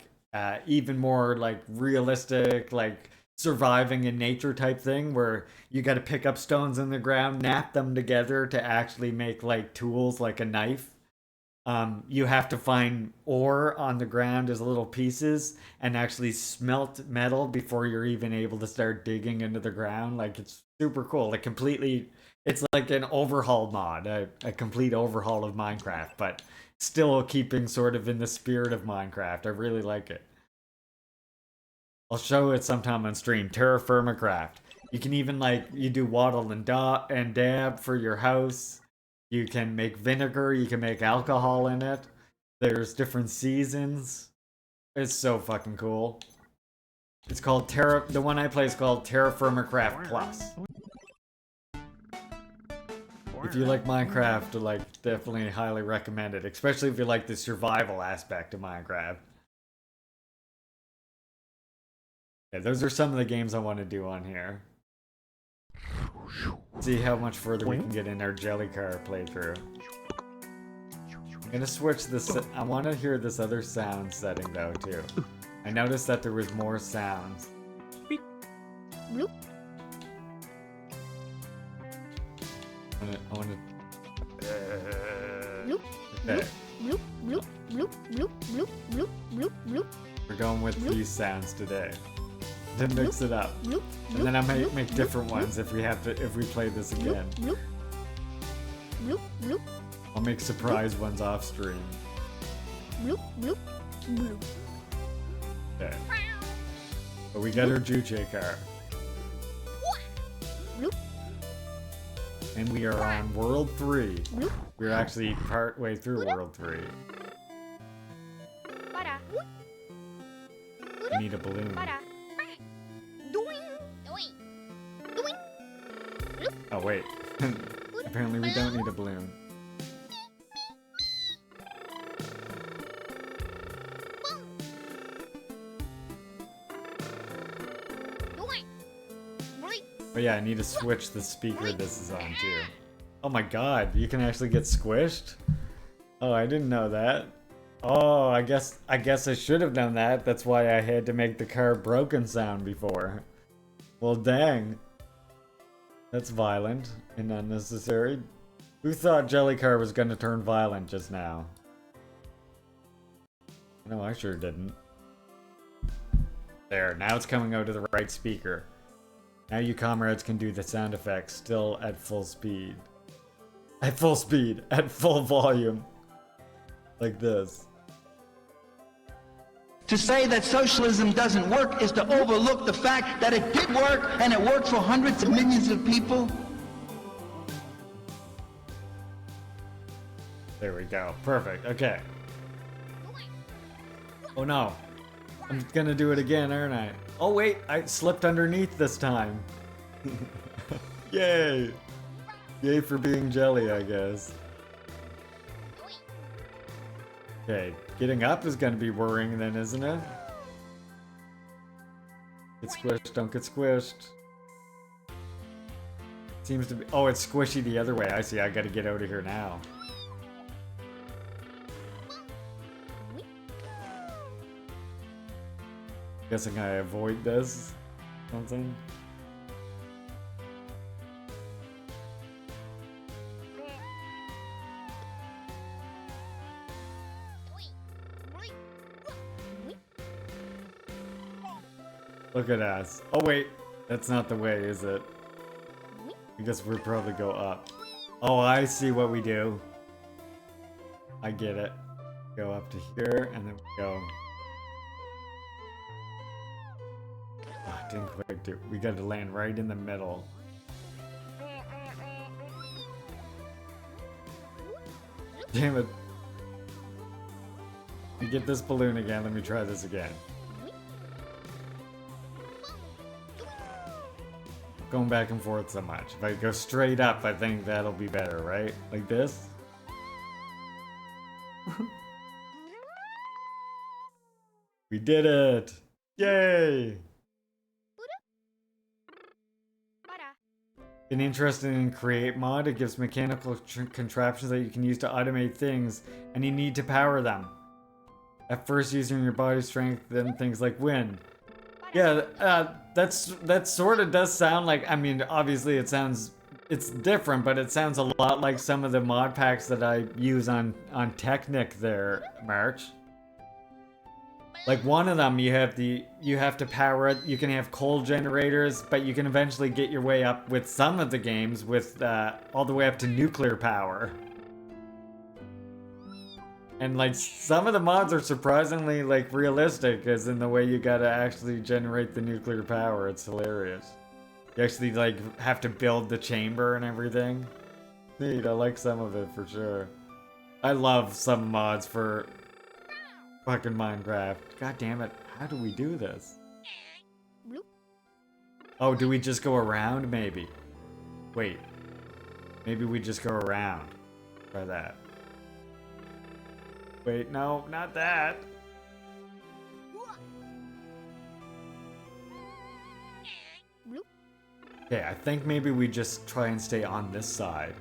even more like realistic, like surviving in nature type thing, where you got to pick up stones in the ground, knap them together to actually make like tools, like a knife. You have to find ore on the ground as little pieces and actually smelt metal before you're even able to start digging into the ground. Like, it's super cool. Like, completely, it's like an overhaul mod, a complete overhaul of Minecraft, but still keeping sort of in the spirit of Minecraft. I really like it. I'll show it sometime on stream. Terraformercraft. You can even like you do waddle and dab for your house. You can make vinegar. You can make alcohol in it. There's different seasons. It's so fucking cool. It's called The one I play is called Terra Firma Craft Plus. If you like Minecraft, like definitely highly recommend it, especially if you like the survival aspect of Minecraft. Yeah, those are some of the games I want to do on here. See how much further we can get in our Jellycar playthrough. I'm gonna switch this. I want to hear this other sound setting though too. I noticed that there was more sounds. Bloop. I want to. Bloop. Okay. Bloop. Bloop. Bloop. Bloop. Bloop. Bloop. Bloop. Bloop. We're going with these sounds today. To mix it up. Bloop. And then I might make different ones if we play this again. Bloop. Bloop. Bloop. I'll make surprise ones off stream. Bloop. Bloop. Bloop. Okay. But we got our Juche car. Bloop. And we are on World 3. Bloop. We're actually part way through World 3. We need a balloon. Oh wait. Apparently we don't need a balloon. Oh yeah, I need to switch the speaker this is on too. Oh my god, you can actually get squished? Oh, I didn't know that. Oh, I guess I should have known that. That's why I had to make the car broken sound before. Well, dang. That's violent and unnecessary. Who thought Jellycar was gonna turn violent just now? No, I sure didn't. There, now it's coming out of the right speaker. Now you comrades can do the sound effects still at full speed. At full speed, at full volume. Like this. To say that socialism doesn't work is to overlook the fact that it did work, and it worked for hundreds of millions of people. There we go. Perfect. Okay. Oh no. I'm gonna do it again, aren't I? Oh wait, I slipped underneath this time. Yay! Yay for being jelly, I guess. Okay, getting up is gonna be worrying then, isn't it? Get squished, don't get squished. Seems to be. Oh, it's squishy the other way. I see, I gotta get out of here now. Guessing I avoid this. Something. Look at us. Oh wait, that's not the way, is it? I guess we'll probably go up. Oh, I see what we do. I get it. Go up to here, and then we go. Oh, didn't quite do. We got to land right in the middle. Damn it. Let me get this balloon again. Let me try this again. Going back and forth so much. If I go straight up, I think that'll be better, right? Like this? We did it! Yay! Been interested in Create Mod. It gives mechanical contraptions that you can use to automate things, and you need to power them. At first using your body strength, then things like wind. Yeah, that sort of does sound like, I mean, obviously it's different, but it sounds a lot like some of the mod packs that I use on Technic there, March. Like one of them, you have to power it. You can have coal generators, but you can eventually get your way up with some of the games with all the way up to nuclear power. And like some of the mods are surprisingly like realistic, as in the way you gotta actually generate the nuclear power. It's hilarious. You actually like have to build the chamber and everything. Neat, I like some of it for sure. I love some mods for fucking Minecraft. God damn it, how do we do this? Oh, do we just go around maybe? Wait. Maybe we just go around. Try that. Wait, no, not that. Okay, I think maybe we just try and stay on this side.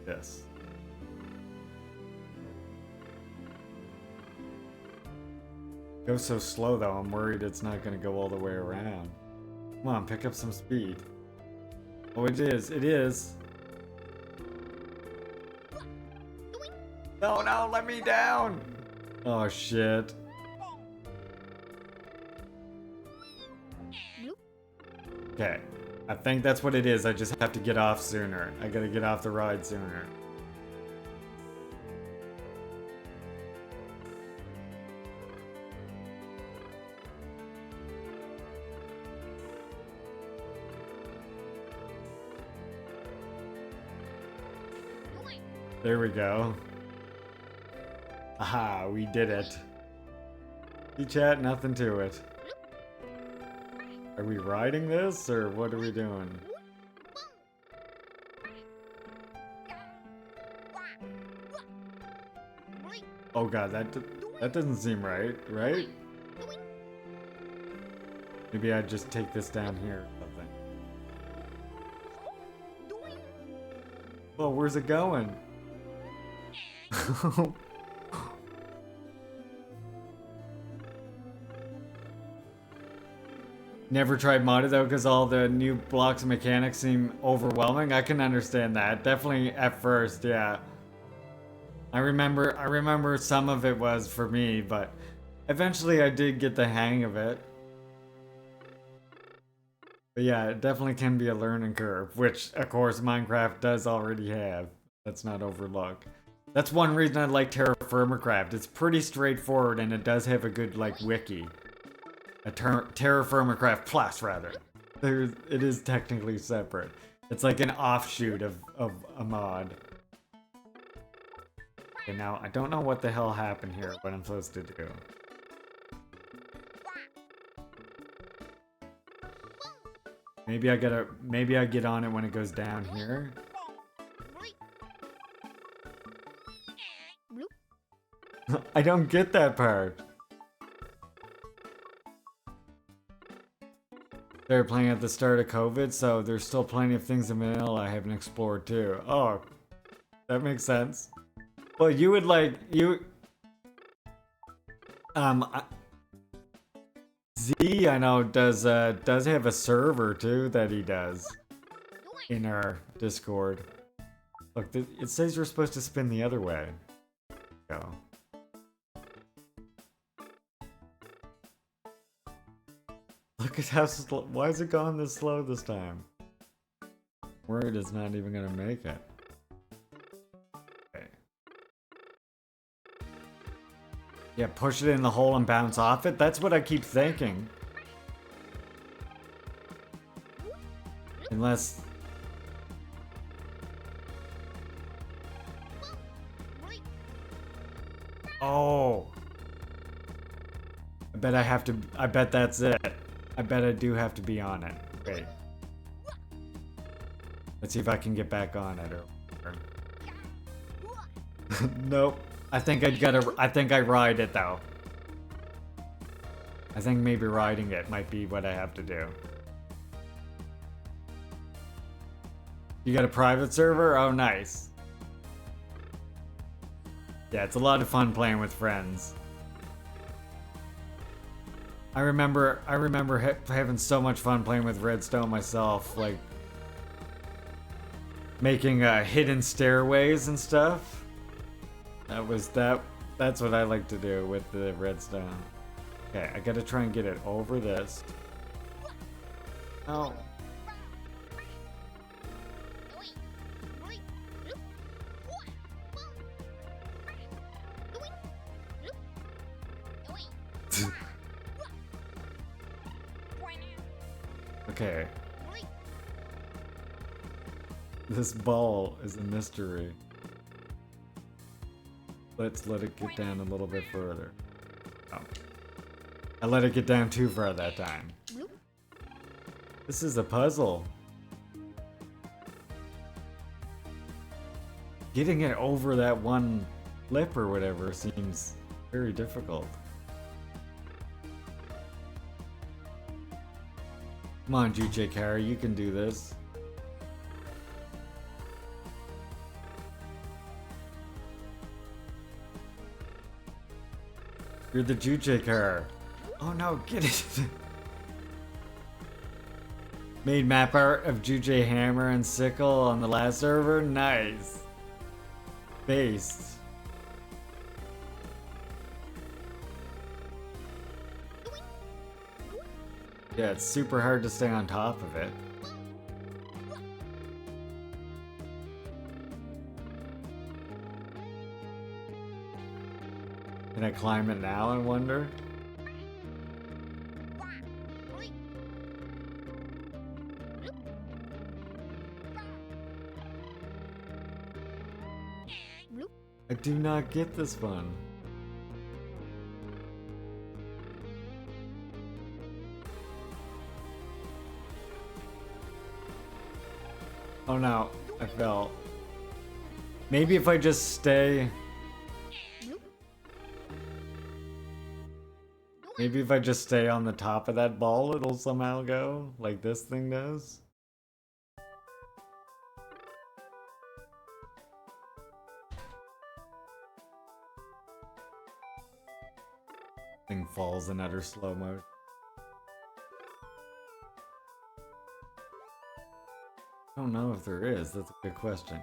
This. Goes so slow though, I'm worried it's not gonna go all the way around. Come on, pick up some speed. Oh, it is, it is. No, no, let me down! Oh shit. Okay, I think that's what it is. I just have to get off sooner. I gotta get off the ride sooner. There we go. Aha, we did it. See chat, nothing to it. Are we riding this, or what are we doing? Oh god, that doesn't seem right, right? Maybe I just take this down here or something. Oh, where's it going? Never tried modded though, because all the new blocks and mechanics seem overwhelming. I can understand that. Definitely at first, yeah. I remember some of it was for me, but eventually I did get the hang of it. But yeah, it definitely can be a learning curve, which of course Minecraft does already have. Let's not overlook. That's one reason I like Terra Firmacraft. It's pretty straightforward and it does have a good like wiki. A Terra Firmacraft Plus rather. It is technically separate. It's like an offshoot of a mod. Okay, now I don't know what the hell happened here, what I'm supposed to do. Maybe I get on it when it goes down here. I don't get that part. They're playing at the start of COVID, so there's still plenty of things in vanilla I haven't explored too. Oh, that makes sense. Well, you would like Z, I know does have a server too that he does in our Discord. Look, it says you're supposed to spin the other way. Go. Look at how slow. Why is it going this slow this time? Worried it's not even gonna make it. Okay. Yeah, push it in the hole and bounce off it. That's what I keep thinking. Unless... Oh! I bet that's it. I bet I do have to be on it. Wait. Let's see if I can get back on it or... Nope. I think I ride it though. I think maybe riding it might be what I have to do. You got a private server? Oh, nice. Yeah, it's a lot of fun playing with friends. I remember having so much fun playing with Redstone myself, like making hidden stairways and stuff. That's what I like to do with the Redstone. Okay, I gotta try and get it over this. Oh. Okay. This ball is a mystery. Let's let it get down a little bit further. Oh. I let it get down too far that time. This is a puzzle. Getting it over that one lip or whatever seems very difficult. Come on, Juche Kara, you can do this. You're the Juche Kara. Oh no, get it! Made map art of Juche hammer and sickle on the last server? Nice. Based. Yeah, it's super hard to stay on top of it. Can I climb it now, I wonder? I do not get this one. Oh no, I fell. Maybe if I just stay... Maybe if I just stay on the top of that ball, it'll somehow go, like this thing does. Thing falls in utter slow mode. I don't know if there is, that's a good question.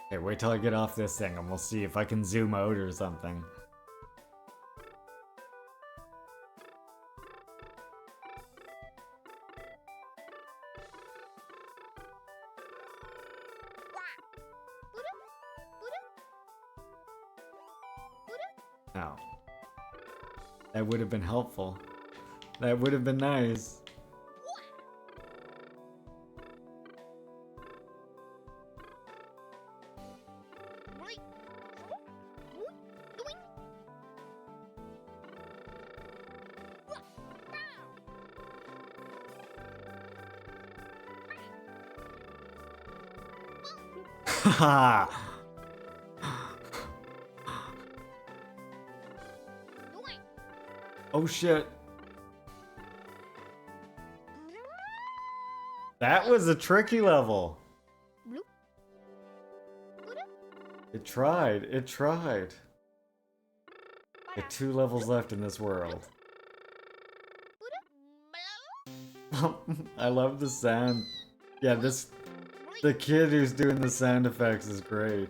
Okay, wait till I get off this thing and we'll see if I can zoom out or something. Now, that would have been helpful. That would have been nice. Haha! Oh shit. That was a tricky level. It tried. It tried. Got 2 levels left in this world. I love the sound. Yeah, the kid who's doing the sound effects is great.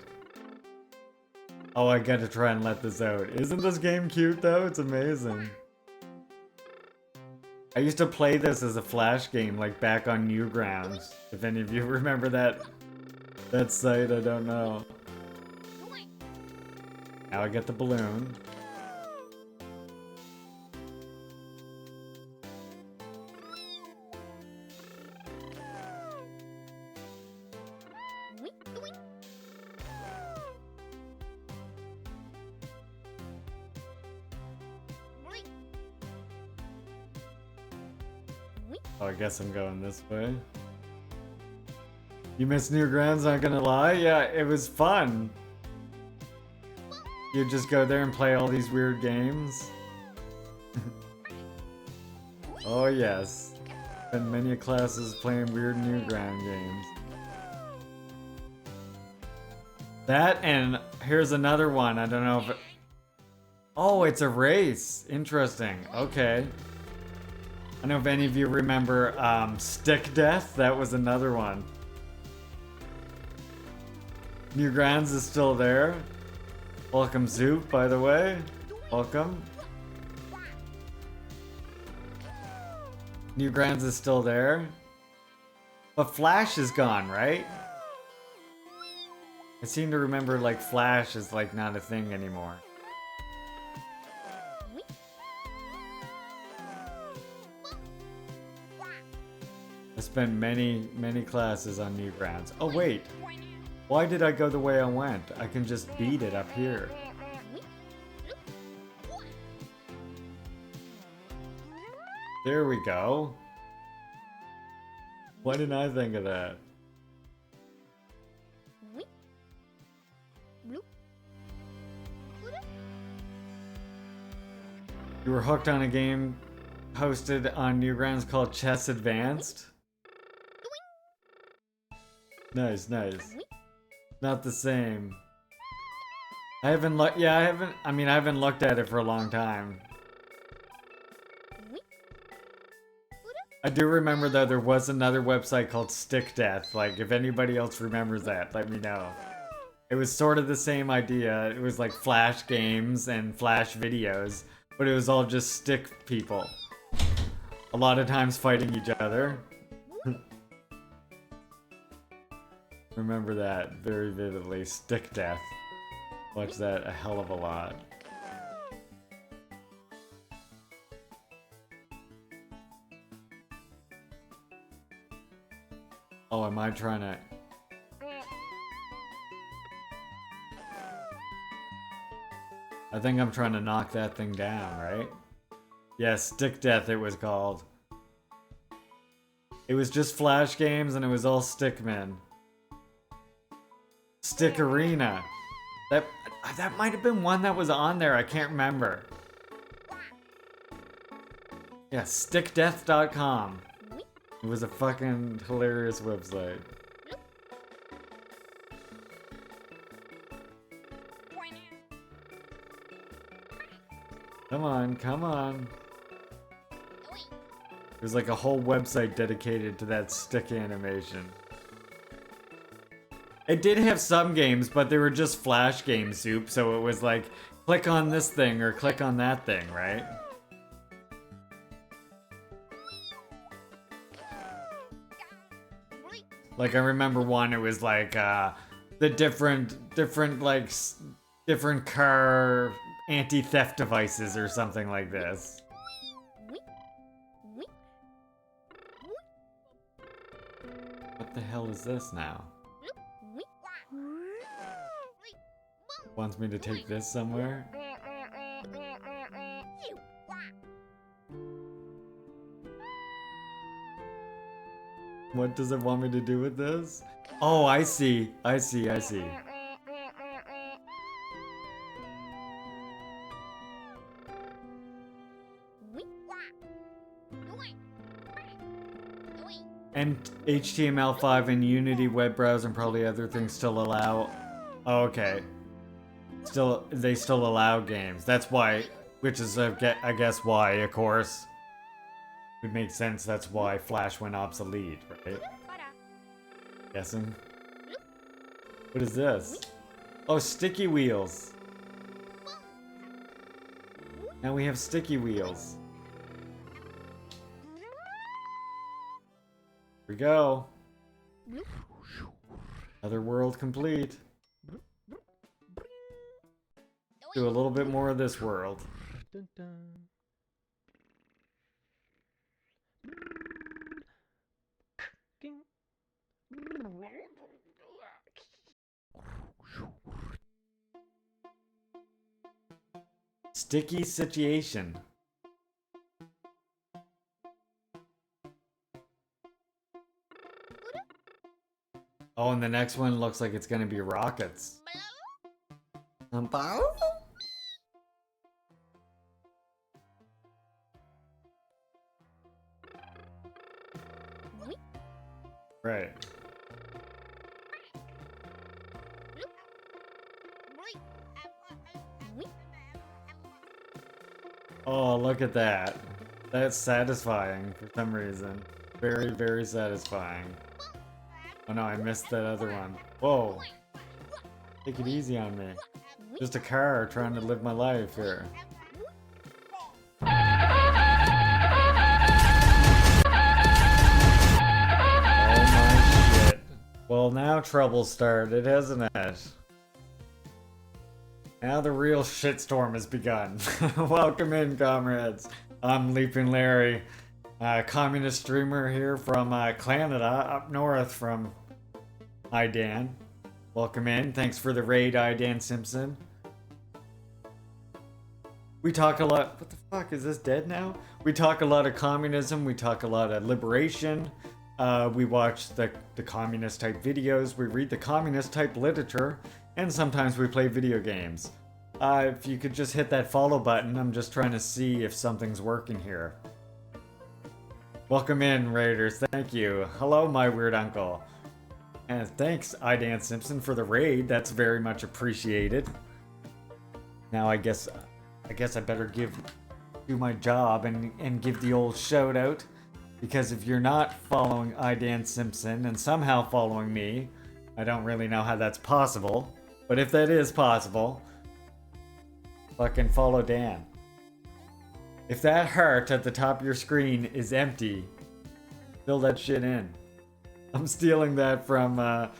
Oh, I gotta try and let this out. Isn't this game cute though? It's amazing. I used to play this as a Flash game, like back on Newgrounds. If any of you remember that site, I don't know. Now I get the balloon. Oh, I guess I'm going this way. You missed Newgrounds, not gonna lie? Yeah, it was fun. You just go there and play all these weird games. Oh yes. Spent many classes playing weird Newground games. That, and here's another one. I don't know if it... Oh, it's a race. Interesting. Okay. I don't know if any of you remember Stick Death. That was another one. Newgrounds is still there. Welcome, Zoop, by the way. Welcome. Newgrounds is still there. But Flash is gone, right? I seem to remember, like, Flash is, like, not a thing anymore. spent many classes on Newgrounds. Oh wait, why did I go the way I went? I can just beat it up here. There we go. Why didn't I think of that? You were hooked on a game hosted on Newgrounds called Chess Advanced? Nice, nice. Not the same. I haven't looked at it for a long time. I do remember though there was another website called Stick Death. Like, if anybody else remembers that, let me know. It was sort of the same idea. It was like Flash games and Flash videos, but it was all just stick people. A lot of times fighting each other. Remember that very vividly. Stick Death. Watch that a hell of a lot. Oh, am I trying to... I think I'm trying to knock that thing down, right? Yeah, Stick Death it was called. It was just Flash games and it was all stickmen. Stick Arena. That might have been one that was on there, I can't remember. Yeah, stickdeath.com. It was a fucking hilarious website. Come on, come on. There's like a whole website dedicated to that stick animation. It did have some games, but they were just Flash game soup, so it was like, click on this thing or click on that thing, right? Like, I remember one, it was like, the different car anti-theft devices or something like this. What the hell is this now? Wants me to take this somewhere? What does it want me to do with this? Oh, I see. I see. And HTML5 and Unity web browser and probably other things still allow... Oh, okay. They still allow games. That's why, which is, I guess why, of course. It would make sense, that's why Flash went obsolete, right? Guessing. What is this? Oh, sticky wheels. Now we have sticky wheels. Here we go. Another world complete. Do a little bit more of this world. Sticky situation. Oh, and the next one looks like it's gonna be rockets. Right. Oh, look at that. That's satisfying for some reason. Very, very satisfying. Oh no, I missed that other one. Whoa. Take it easy on me. Just a car trying to live my life here. Oh my shit. Well, now trouble started, hasn't it? Now the real shitstorm has begun. Welcome in, comrades. I'm Leaping Larry. Communist streamer here from Canada, up north from Dan. Welcome in. Thanks for the raid, Dan Simpson. We talk a lot. What the fuck? Is this dead now? We talk a lot of communism. We talk a lot of liberation. We watch the communist type videos. We read the communist type literature. And sometimes we play video games. If you could just hit that follow button, I'm just trying to see if something's working here. Welcome in, Raiders. Thank you. Hello, my weird uncle. And thanks, Dan Simpson, for the raid. That's very much appreciated. Now I guess I better do my job and give the old shout out. Because if you're not following Dan Simpson and somehow following me, I don't really know how that's possible. But if that is possible, fucking follow Dan. If that heart at the top of your screen is empty, fill that shit in. I'm stealing that from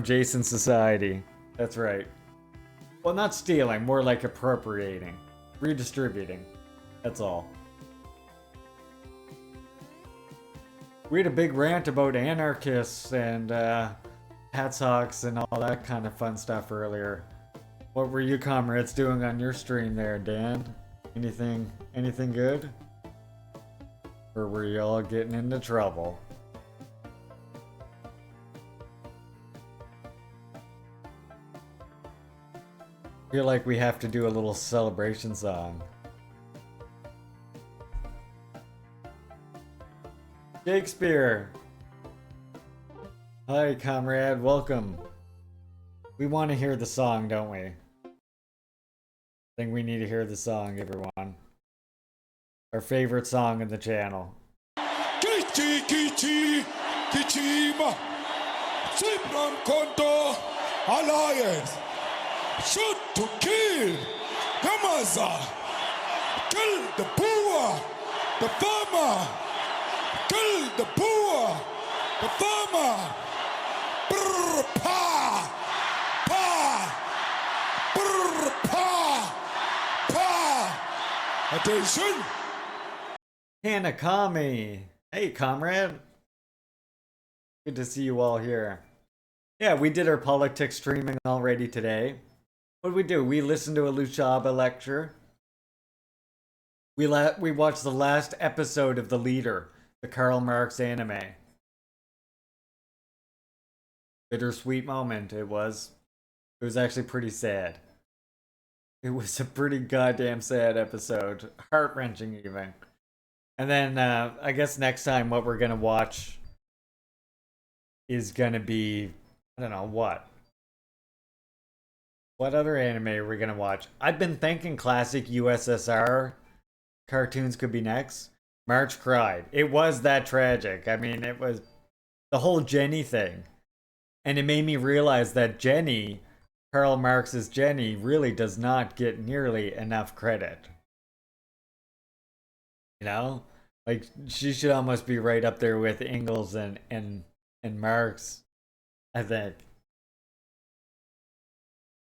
Jason Society. That's right. Well, not stealing, more like appropriating, redistributing. That's all. We had a big rant about anarchists and hat socks and all that kind of fun stuff earlier. What were you comrades doing on your stream there, Dan? Anything good? Or were you all getting into trouble? I feel like we have to do a little celebration song. Shakespeare! Hi, comrade, welcome. We want to hear the song, don't we? I think we need to hear the song, everyone. Our favorite song in the channel. Kichi, Kichi, Kichima, Sibram Konto, Alliance, shoot to kill, Gamaza, kill the poor, the farmer, kill the poor, the farmer, brr, pa, pa, brr, pa, pa, attention. Commie. Hey, comrade. Good to see you all here. Yeah, we did our politics streaming already today. What did we do? We listened to a Lushaba lecture. We watched the last episode of The Leader, the Karl Marx anime. Bittersweet moment, it was. It was actually pretty sad. It was a pretty goddamn sad episode. Heart-wrenching even. And then, I guess next time what we're gonna watch is gonna be, I don't know, what? What other anime are we gonna watch? I've been thinking classic USSR cartoons could be next. March cried. It was that tragic. I mean, it was the whole Jenny thing. And it made me realize that Jenny, Karl Marx's Jenny, really does not get nearly enough credit. You know? Like, she should almost be right up there with Engels and Marx, I think.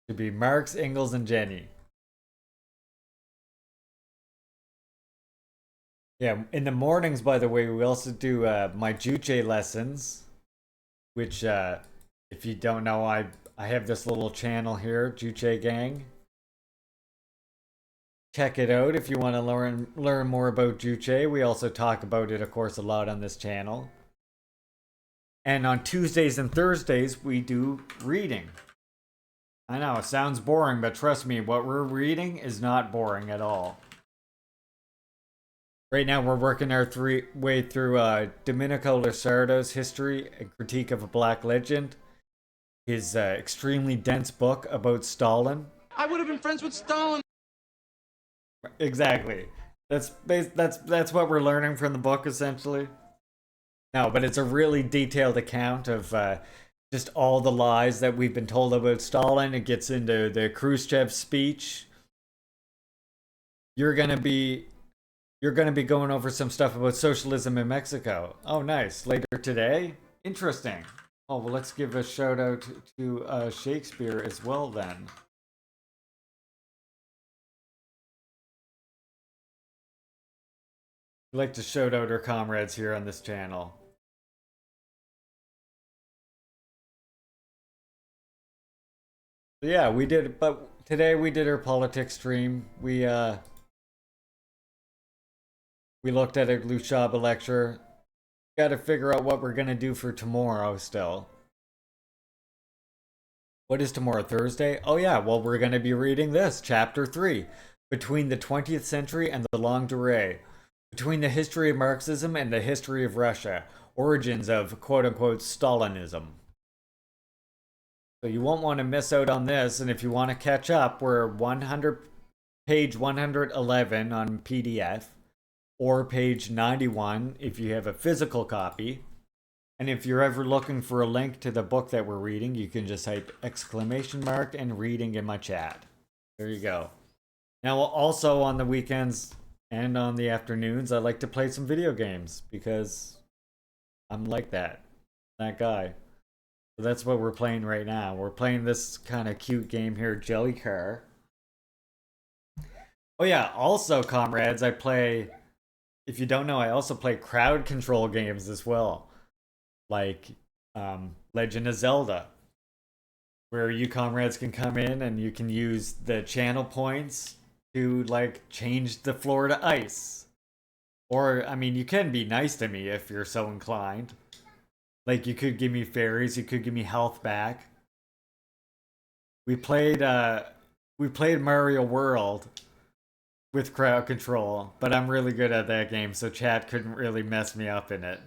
Should be Marx, Engels, and Jenny. Yeah, in the mornings, by the way, we also do my Juche lessons, which, if you don't know, I have this little channel here, Juche Gang. Check it out if you want to learn more about Juche. We also talk about it, of course, a lot on this channel. And on Tuesdays and Thursdays, we do reading. I know, it sounds boring, but trust me, what we're reading is not boring at all. Right now, we're working our way through Domenico Lusardo's History and Critique of a Black Legend. His extremely dense book about Stalin. I would have been friends with Stalin. Exactly. That's what we're learning from the book, essentially. No, but it's a really detailed account of just all the lies that we've been told about Stalin. It gets into the Khrushchev speech. You're gonna be going over some stuff about socialism in Mexico. Oh, nice. Later today? Interesting. Oh, well, let's give a shout out to Shakespeare as well then. We like to shout out our comrades here on this channel. Yeah, we did, but today we did our politics stream. We looked at a Lushaba lecture. Got to figure out what we're gonna do for tomorrow still. What is tomorrow, Thursday? Oh yeah, well we're gonna be reading this, Chapter 3. Between the 20th century and the longue durée. Between the history of Marxism and the history of Russia. Origins of quote-unquote Stalinism. So you won't want to miss out on this, and if you want to catch up, we're page 111 on PDF, or page 91 if you have a physical copy. And if you're ever looking for a link to the book that we're reading, you can just type exclamation mark and reading in my chat. There you go. Now, also on the weekends and on the afternoons, I like to play some video games because I'm like that guy. So that's what we're playing right now. We're playing this kind of cute game here, Jelly Car. Oh yeah, also comrades, I play, if you don't know, I also play crowd control games as well. Like Legend of Zelda, where you comrades can come in and you can use the channel points to like change the floor to ice. Or, I mean, you can be nice to me if you're so inclined. Like, you could give me fairies, you could give me health back. We played Mario World with crowd control, but I'm really good at that game, so chat couldn't really mess me up in it.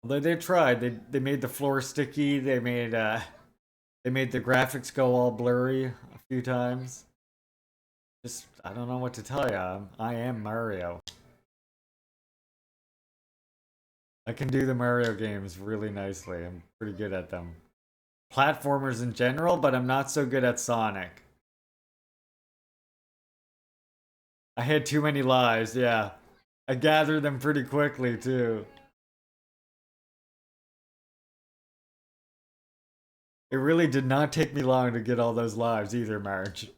Although they tried, they made the floor sticky, they made the graphics go all blurry a few times. Just, I don't know what to tell you. I am Mario. I can do the Mario games really nicely. I'm pretty good at them. Platformers in general, but I'm not so good at Sonic. I had too many lives, yeah. I gathered them pretty quickly, too. It really did not take me long to get all those lives either, Marge.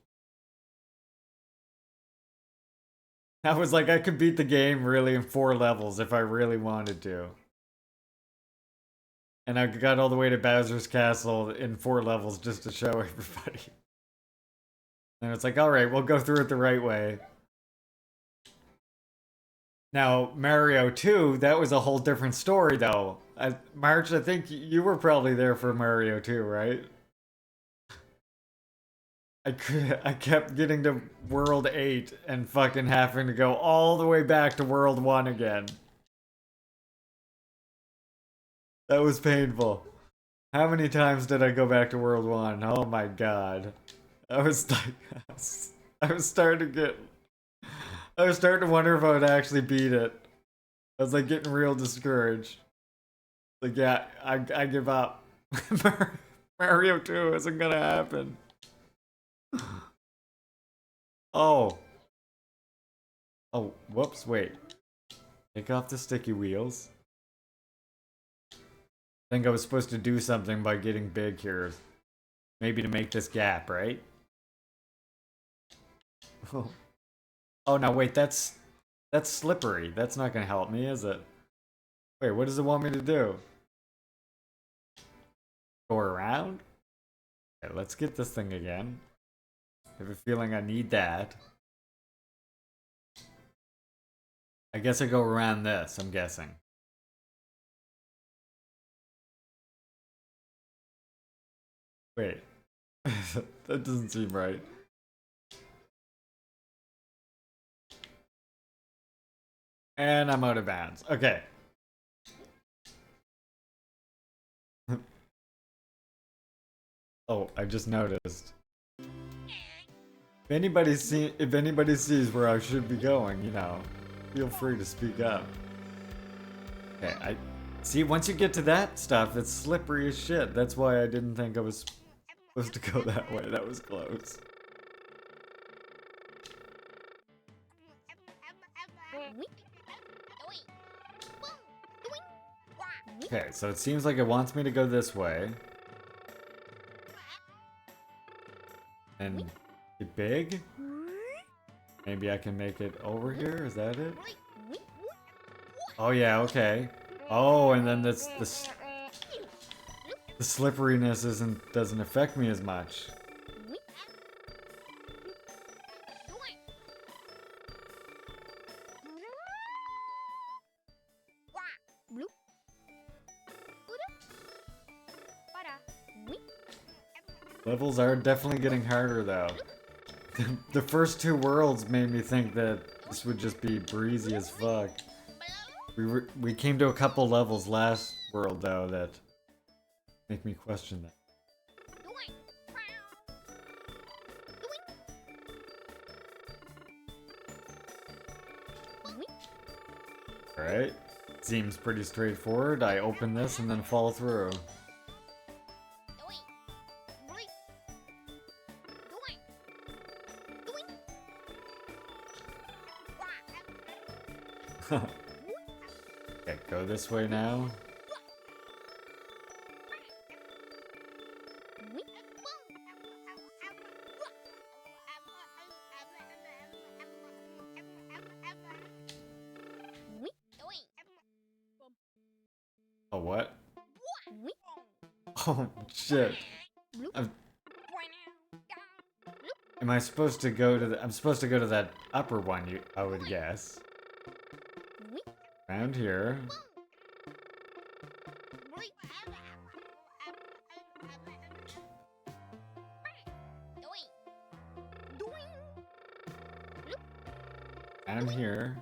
I was like, I could beat the game really in 4 levels if I really wanted to. And I got all the way to Bowser's Castle in 4 levels just to show everybody. And it's like, alright, we'll go through it the right way. Now, Mario 2, that was a whole different story though. Marge, I think you were probably there for Mario 2, right? I kept getting to World 8 and fucking having to go all the way back to World 1 again. That was painful. How many times did I go back to World 1? Oh my god. I was starting to wonder if I would actually beat it. I was like getting real discouraged. Like, yeah, I give up. Mario 2 isn't gonna happen. Oh, whoops, wait. Take off the sticky wheels. I think I was supposed to do something by getting big here. Maybe to make this gap, right? Oh, no, wait, that's slippery. That's not gonna help me, is it? Wait, what does it want me to do? Go around? Okay, let's get this thing again. I have a feeling I need that. I guess I go around this, I'm guessing. Wait. That doesn't seem right. And I'm out of bounds. Okay. Oh, I just noticed. If anybody sees where I should be going, you know, feel free to speak up. Okay, I see, once you get to that stuff, it's slippery as shit. That's why I didn't think I was supposed to go that way. That was close. Okay, so it seems like it wants me to go this way. And get big? Maybe I can make it over here? Is that it? Oh yeah, okay. Oh, and then the slipperiness doesn't affect me as much. Levels are definitely getting harder though. The first two worlds made me think that this would just be breezy as fuck. We came to a couple levels last world though that make me question that. Alright, seems pretty straightforward. I open this and then follow through. Okay, go this way now. Oh, what? Oh, shit. Am I supposed to go to I'm supposed to go to that upper one, I would guess. Around here. And here.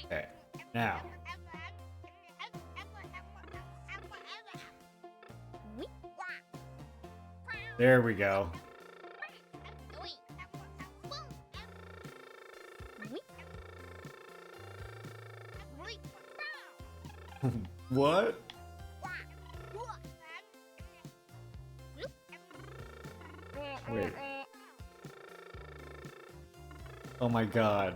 Okay, now. There we go. What? Wait. Oh my god.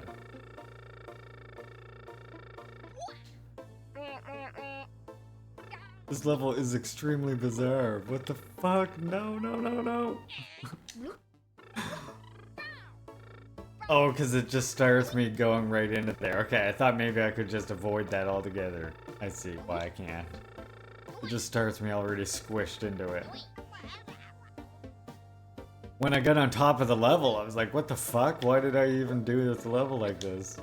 This level is extremely bizarre. What the fuck? No, no, no, no. Oh, because it just starts me going right into there. Okay, I thought maybe I could just avoid that altogether. I see why I can't. It just starts me already squished into it. When I got on top of the level, I was like, what the fuck? Why did I even do this level like this?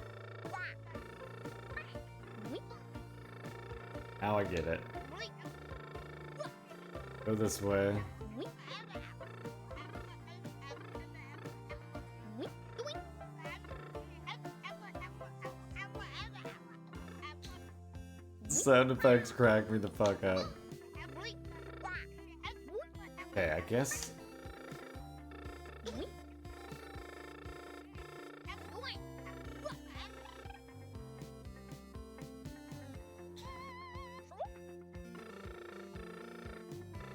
Now I get it. Go this way. Sound effects crack me the fuck up. Okay, I guess.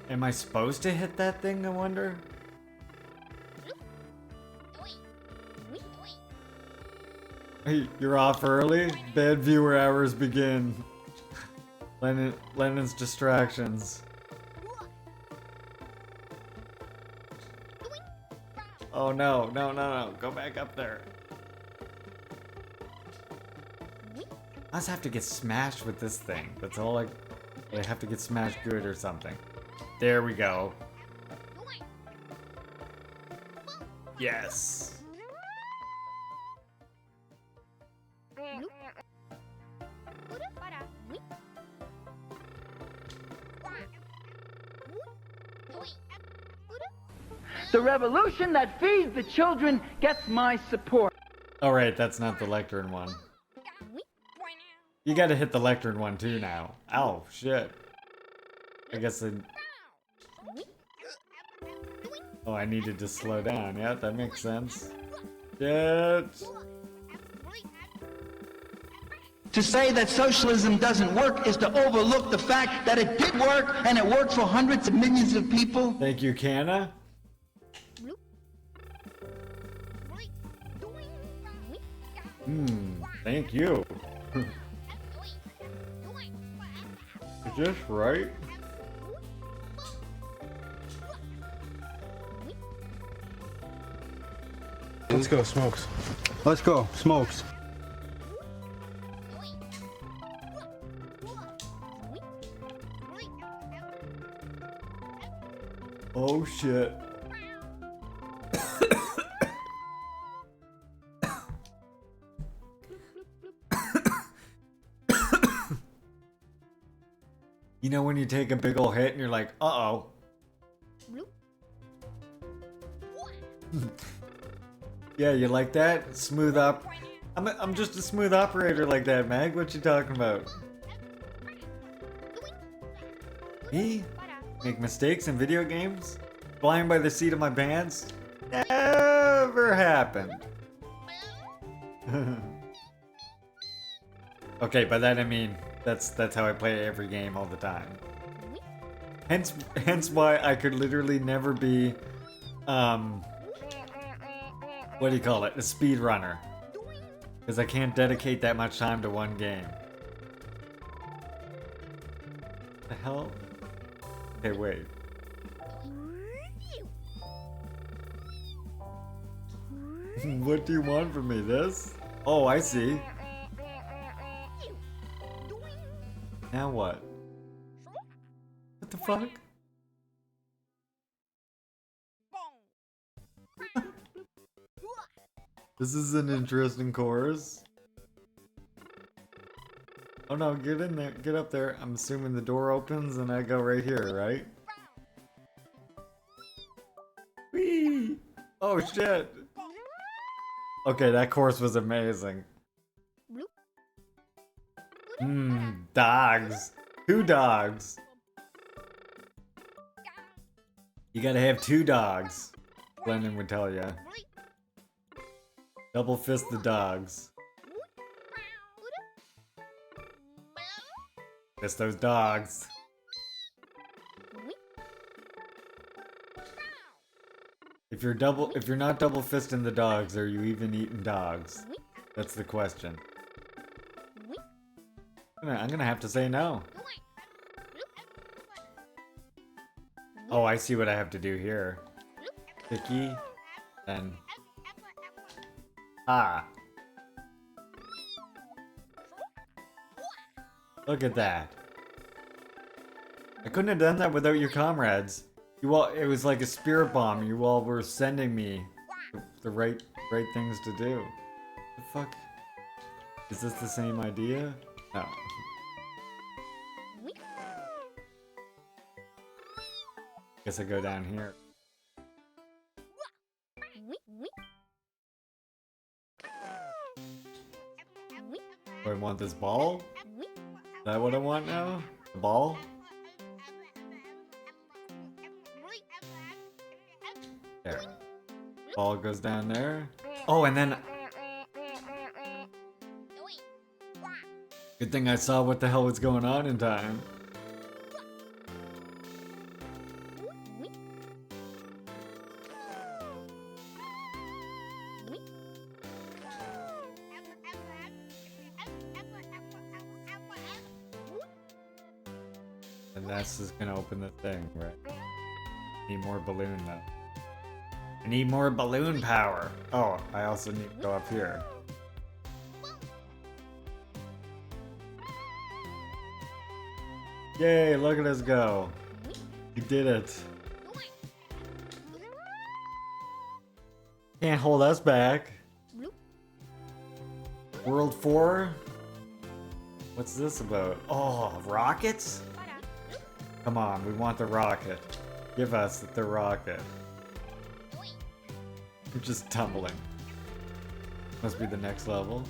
Am I supposed to hit that thing, I wonder? Hey, you're off early? Bad viewer hours begin. Lennon's distractions. Oh no, no, no, no. Go back up there. I just have to get smashed with this thing. That's all I have to get smashed good or something. There we go. Yes. The revolution that feeds the children gets my support. Alright, that's not the lectern one. You gotta hit the lectern one too now. Ow, shit. I guess oh, I needed to slow down. Yeah, that makes sense. Shit. To say that socialism doesn't work is to overlook the fact that it did work, and it worked for hundreds of millions of people. Thank you, Kana. just right. Let's go, Smokes. Let's go, Smokes. Oh shit. You know when you take a big ol' hit and you're like, uh-oh. Yeah, you like that? Smooth up. I'm just a smooth operator like that, Mag. What you talking about? Me? Make mistakes in video games? Flying by the seat of my pants? Never happened. Okay, by that I mean that's how I play every game all the time. Hence why I could literally never be what do you call it? A speedrunner. Because I can't dedicate that much time to one game. The hell? Okay, wait. What do you want from me? This? Oh, I see. Now what? What the fuck? This is an interesting chorus. Oh no, get in there, get up there. I'm assuming the door opens and I go right here, right? Whee! Oh shit! Okay, that chorus was amazing. Dogs. 2 dogs. You gotta have 2 dogs. Glendon would tell ya. Double fist the dogs. Fist those dogs. If you're not double fisting the dogs, are you even eating dogs? That's the question. I'm gonna have to say no. Oh, I see what I have to do here. Sticky, then Look at that. I couldn't have done that without your comrades. You all, it was like a spirit bomb. You all were sending me the right things to do. The fuck? Is this the same idea? No. Guess I go down here. Do I want this ball? Is that what I want now? The ball? There. Ball goes down there. Oh, and then... Good thing I saw what the hell was going on in time. And that's just gonna open the thing, right? Need more balloon though. I need more balloon power. Oh, I also need to go up here. Yay, look at us go. We did it. Can't hold us back. World 4? What's this about? Oh, rockets? Come on, we want the rocket. Give us the rocket. I'm just tumbling. Must be the next level.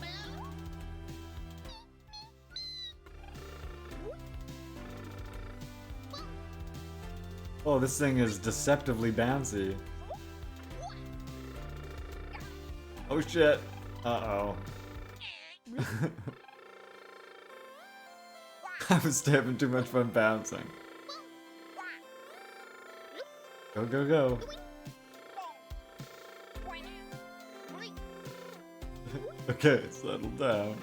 Oh, this thing is deceptively bouncy. Oh shit. Uh-oh. I was having too much fun bouncing. Go, go, go. Okay, settle down.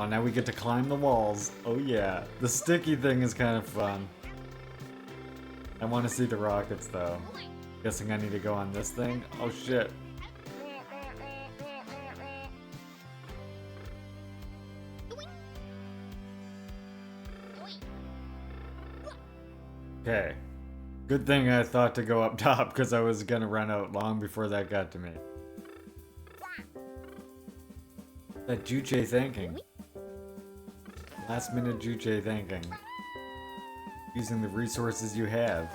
Oh, now we get to climb the walls. Oh yeah. The sticky thing is kind of fun. I want to see the rockets though. Guessing I need to go on this thing. Oh shit. Okay. Good thing I thought to go up top because I was gonna run out long before that got to me. That Juche thinking. Last minute Juche thinking. Using the resources you have.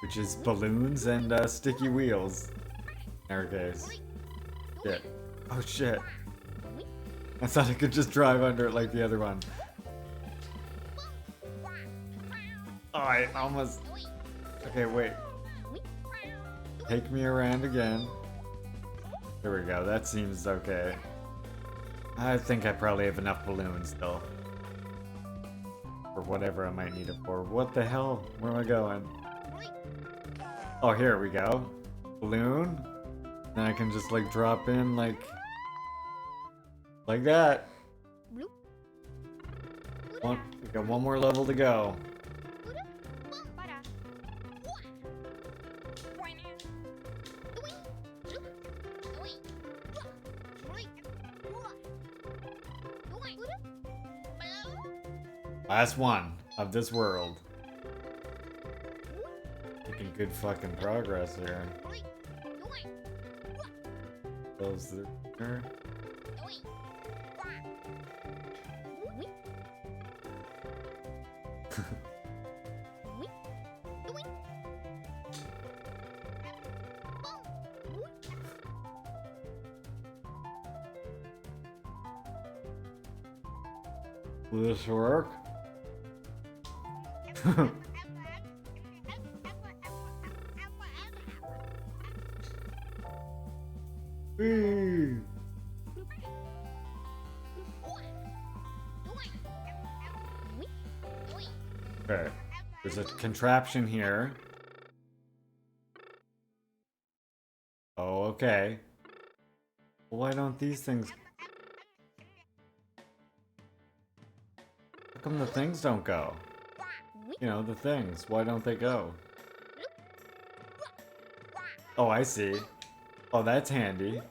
Which is balloons and sticky wheels. In our case. Shit. Oh shit. I thought I could just drive under it like the other one. Oh, I almost... Okay, wait. Take me around again. There we go, that seems okay. I think I probably have enough balloons still. For whatever I might need it for. What the hell? Where am I going? Oh, here we go. Balloon. Then I can just like drop in like that. We got one more level to go. Last one of this world. Making good fucking progress here. Close the door. Will this work? Okay, there's a contraption here. Oh, okay. Why don't these things... How come the things don't go? You know, the things. Why don't they go? Oh, I see. Oh, that's handy.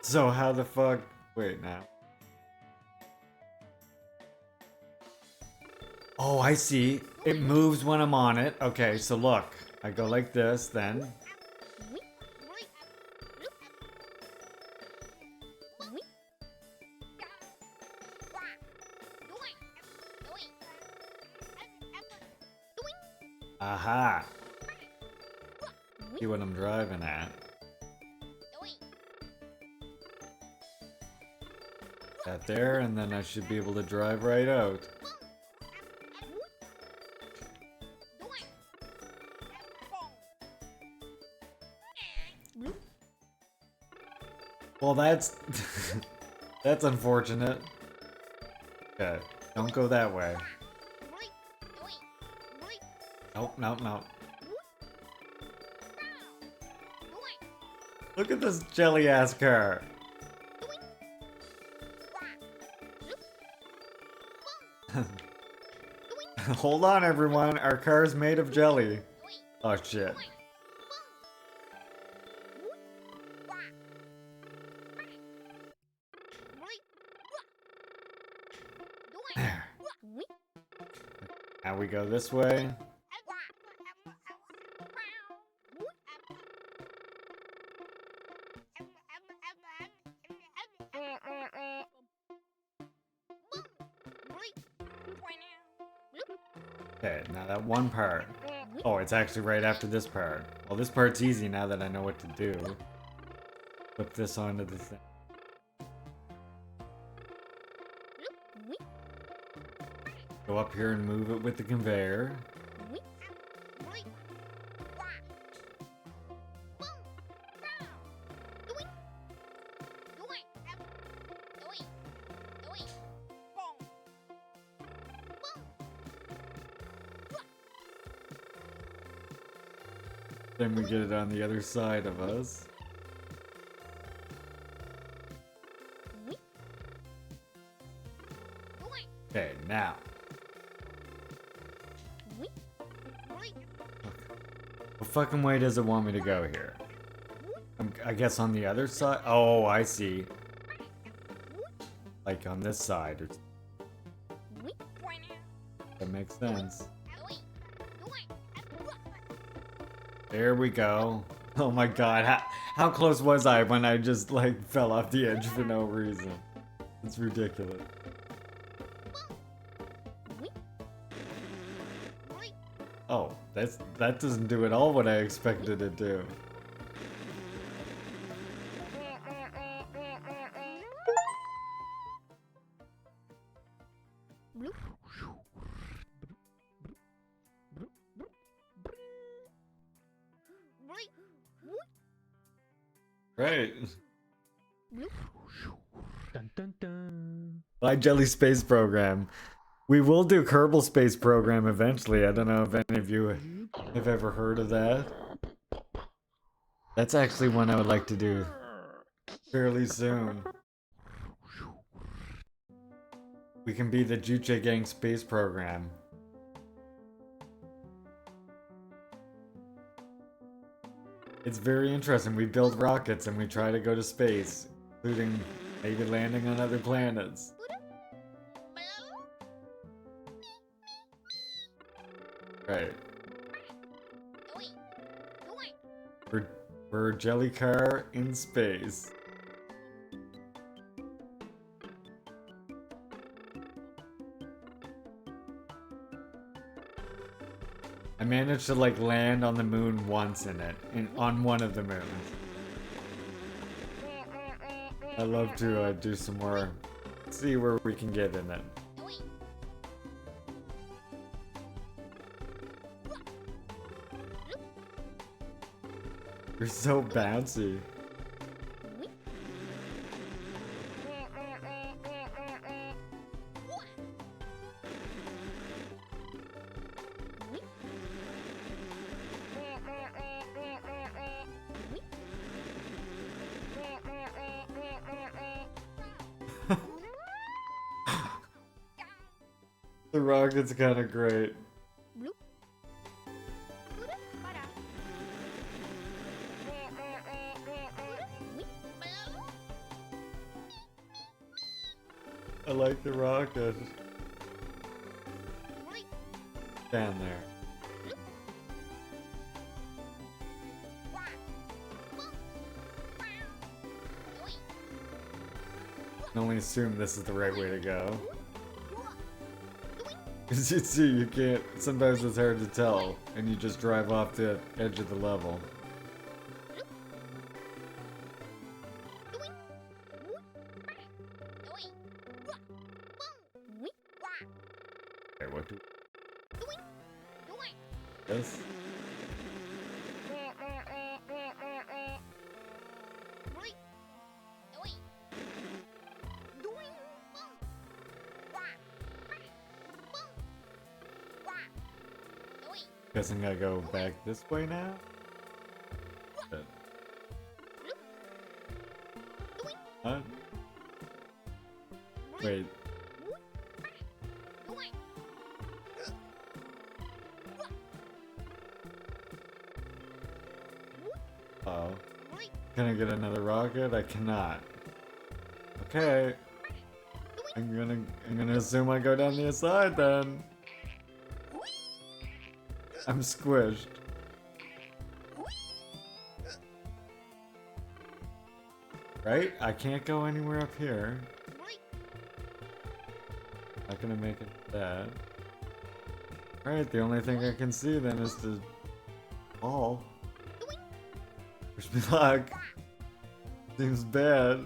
So how the fuck... Wait, now. Oh, I see. It moves when I'm on it. Okay, so look. I go like this, then. Aha! See what I'm driving at. That there, and then I should be able to drive right out. Well, that's... that's unfortunate. Okay, don't go that way. Nope, nope, nope. Look at this jelly-ass car. Hold on, everyone. Our car's made of jelly. Oh, shit. There. Now we go this way. Okay, now that one part. Oh, it's actually right after this part. Well, this part's easy now that I know what to do. Put this onto the thing. Go up here and move it with the conveyor. Then we get it on the other side of us. Okay, now. What fucking way does it want me to go here? I guess on the other side? Oh, I see. Like on this side. That makes sense. There we go. Oh my god, how close was I when I just like fell off the edge for no reason? It's ridiculous. Oh, that doesn't do at all what I expected it to do. Right. Dun, dun, dun. By Jelly Space Program. We will do Kerbal Space Program eventually. I don't know if any of you have ever heard of that. That's actually one I would like to do fairly soon. We can be the Juche Gang Space Program. It's very interesting. We build rockets and we try to go to space, including maybe landing on other planets. Right. We're a jelly car in space. I managed to like land on the moon once in it, on one of the moons. I'd love to do some more, see where we can get in it. You're so bouncy. The rocket's kind of great. I like the rocket. Down there. I can only assume this is the right way to go. As you see, you can't, sometimes it's hard to tell, and you just drive off the edge of the level. Okay, what do... Yes? Guessing I go back this way now? What? Wait. Oh. Can I get another rocket? I cannot. Okay. I'm gonna assume I go down the other side then. I'm squished. Right? I can't go anywhere up here. Not gonna make it that. Alright, the only thing I can see then is to fall. Wish me luck. Seems bad.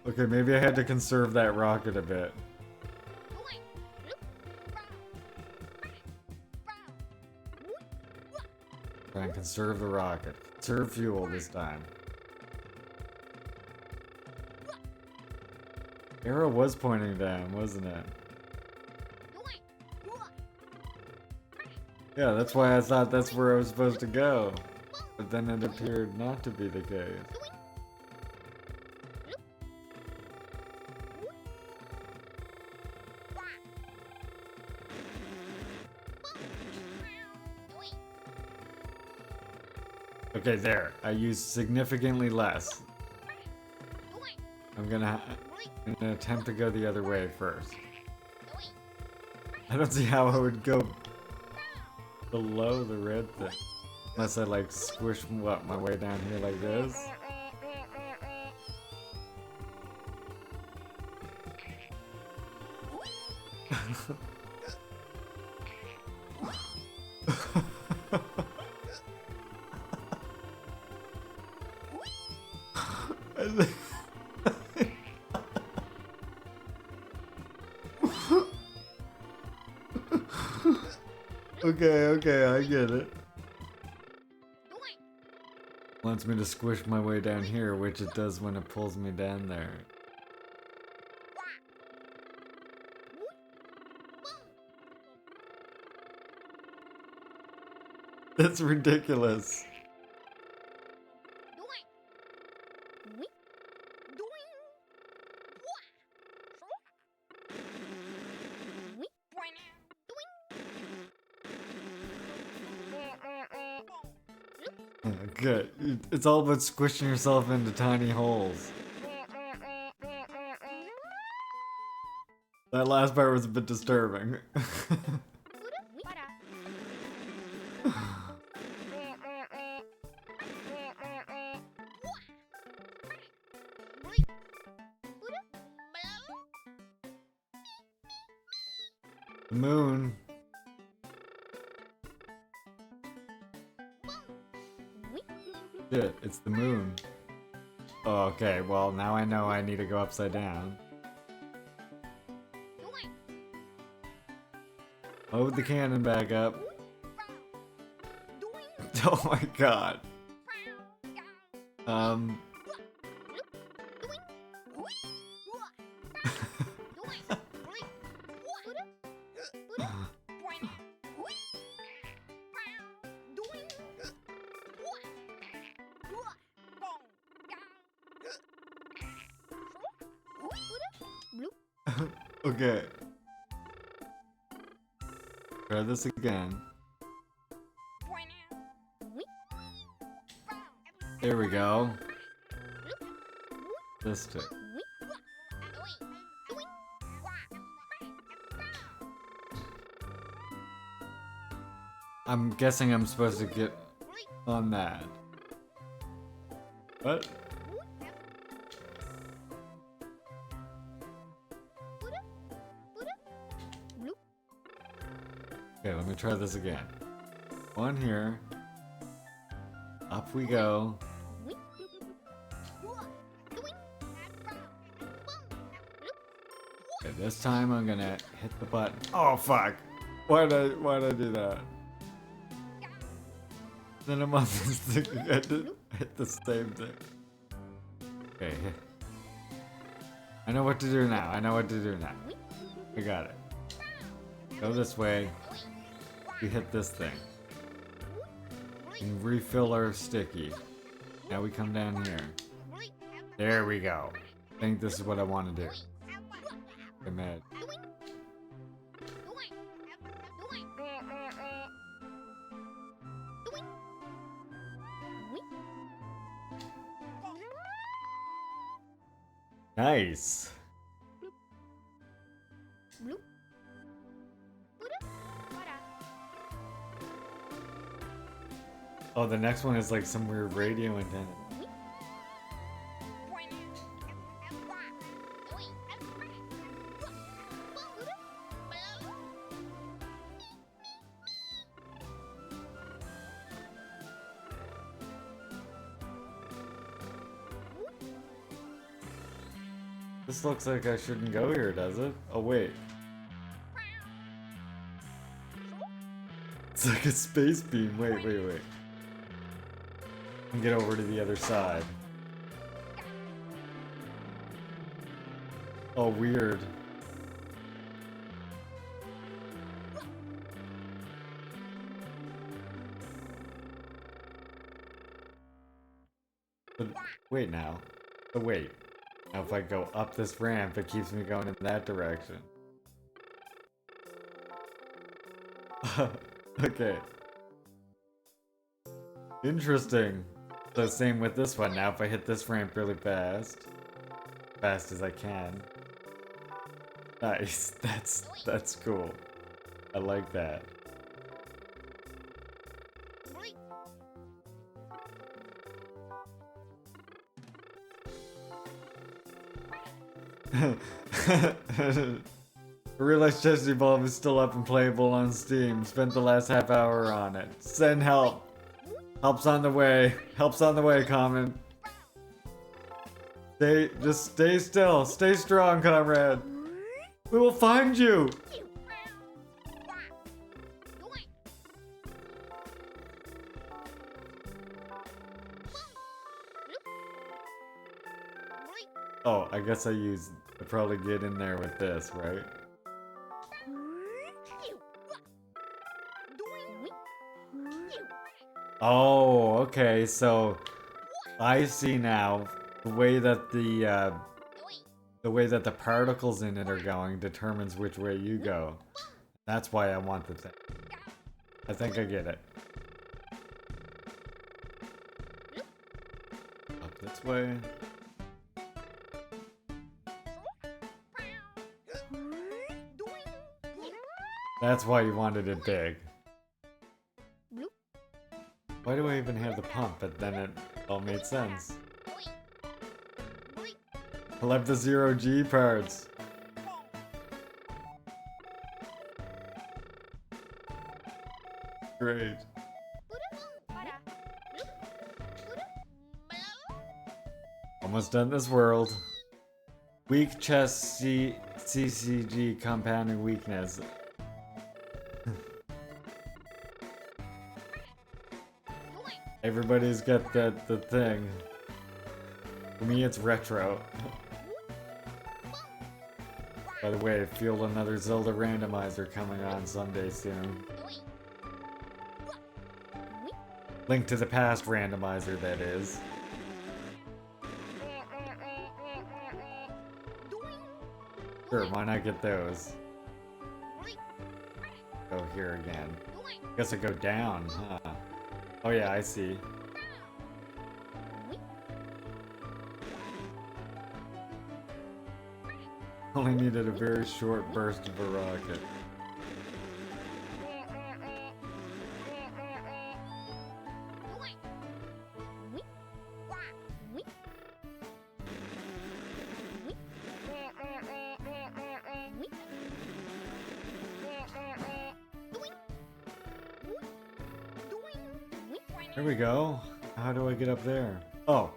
Okay, maybe I had to conserve that rocket a bit. Try and conserve the rocket. Conserve fuel this time. Arrow was pointing down, wasn't it? Yeah, that's why I thought that's where I was supposed to go. But then it appeared not to be the case. Okay, there. I used significantly less. I'm gonna attempt to go the other way first. I don't see how I would go below the red thing. Unless I like squish my way down here like this. Okay, I get it. Wants me to squish my way down here, which it does when it pulls me down there. That's ridiculous. Okay, it's all about squishing yourself into tiny holes. That last part was a bit disturbing. The moon. Shit, it's the moon. Oh, okay, well now I know I need to go upside down. Load the cannon back up. Oh my god. Okay. Try this again. There we go. This too. I'm guessing I'm supposed to get on that. What? Okay, let me try this again. One here. Up we go. Okay, this time I'm gonna hit the button. Oh fuck! Why'd I do that? Then I'm on this thing. I hit the same thing. Okay. I know what to do now. I got it. Go this way. We hit this thing. And refill our sticky. Now we come down here. There we go. I think this is what I want to do. I'm mad. Nice. Oh, the next one is like some weird radio antenna. This looks like I shouldn't go here, does it? Oh, wait. It's like a space beam. Wait. And get over to the other side. Oh, weird. But wait now. But wait. Now if I go up this ramp, it keeps me going in that direction. Okay. Interesting. So same with this one. Now if I hit this ramp really fast as I can. Nice. That's cool. I like that. I realized Chesney Bulb is still up and playable on Steam. Spent the last half hour on it. Send help. Help's on the way. Help's on the way, Common. Just stay still. Stay strong, comrade. We will find you. Oh, I guess I probably get in there with this, right? Oh, okay, so I see now the way that the particles in it are going determines which way you go. That's why I want the thing. I think I get it. Up this way. That's why you wanted it big. Why do I even have the pump? But then it all made sense. I love the 0G parts. Great. Almost done this world. Weak chest CCG compounding weakness. Everybody's got the thing. For me, it's retro. By the way, I feel another Zelda randomizer coming on someday soon. Link to the Past randomizer, that is. Sure, why not get those? Go here again. Guess I go down, huh? Oh yeah, I see. Only needed a very short burst of a rocket. There we go. How do I get up there? Oh.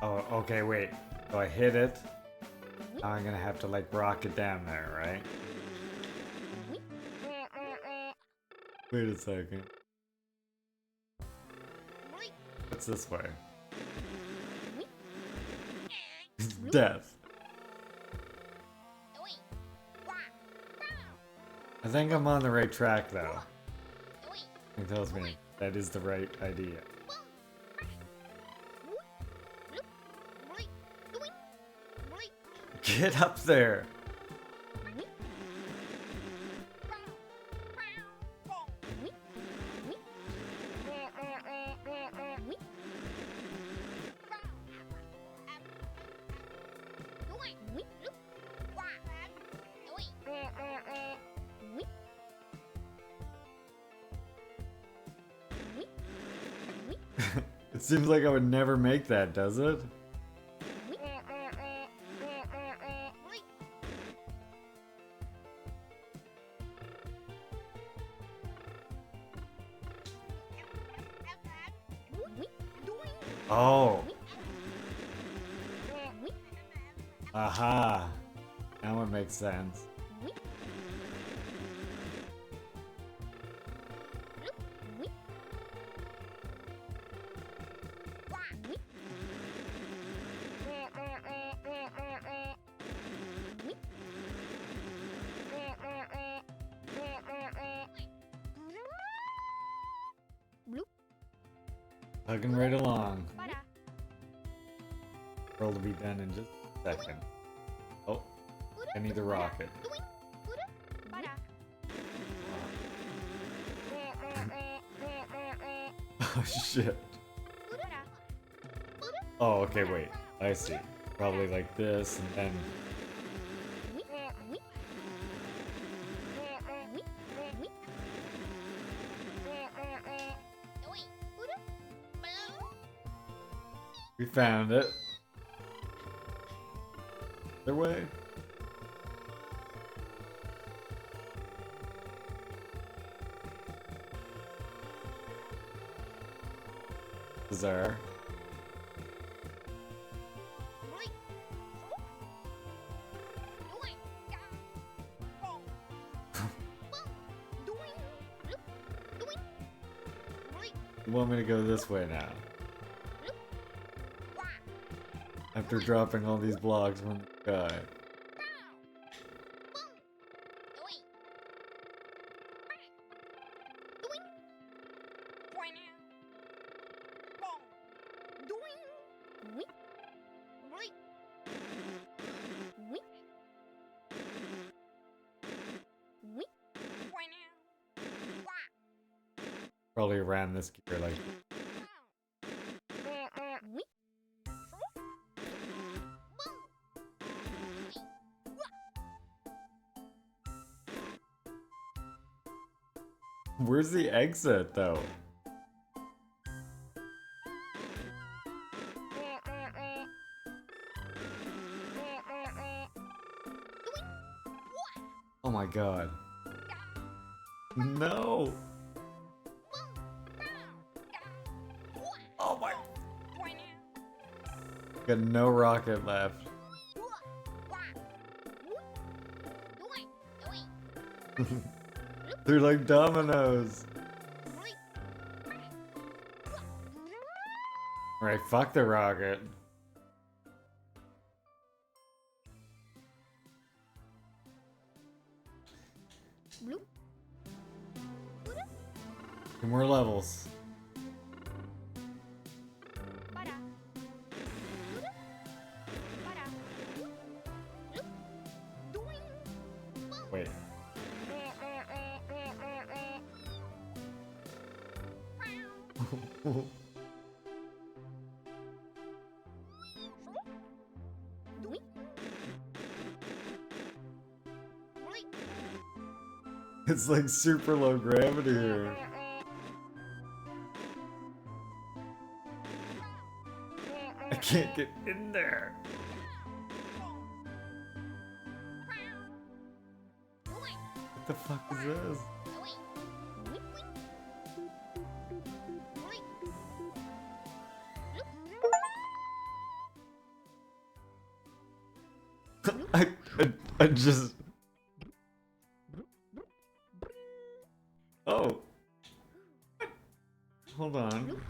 Oh, okay, wait. So I hit it. Now I'm gonna have to like rocket down there, right? Wait a second. What's this way? Death. I think I'm on the right track though. It tells me that is the right idea. Get up there! It seems like I would never make that, does it? Oh. Aha. Now it makes sense. Hugging right along. Roll to be done in just a second. Oh, I need a rocket. Oh shit. Oh, okay, wait. I see. Probably like this, and then... We found it. Their way. Bizarre. You want me to go this way now? After dropping all these blocks from the sky. Probably ran this gear like... Where's the exit, though? Oh my god. No! Oh my... Got no rocket left. They're like dominoes. Right, fuck the rocket. Two more levels. Wait. It's like super low gravity here. I can't get in there. What the fuck is this? I just... Oh. Hold on.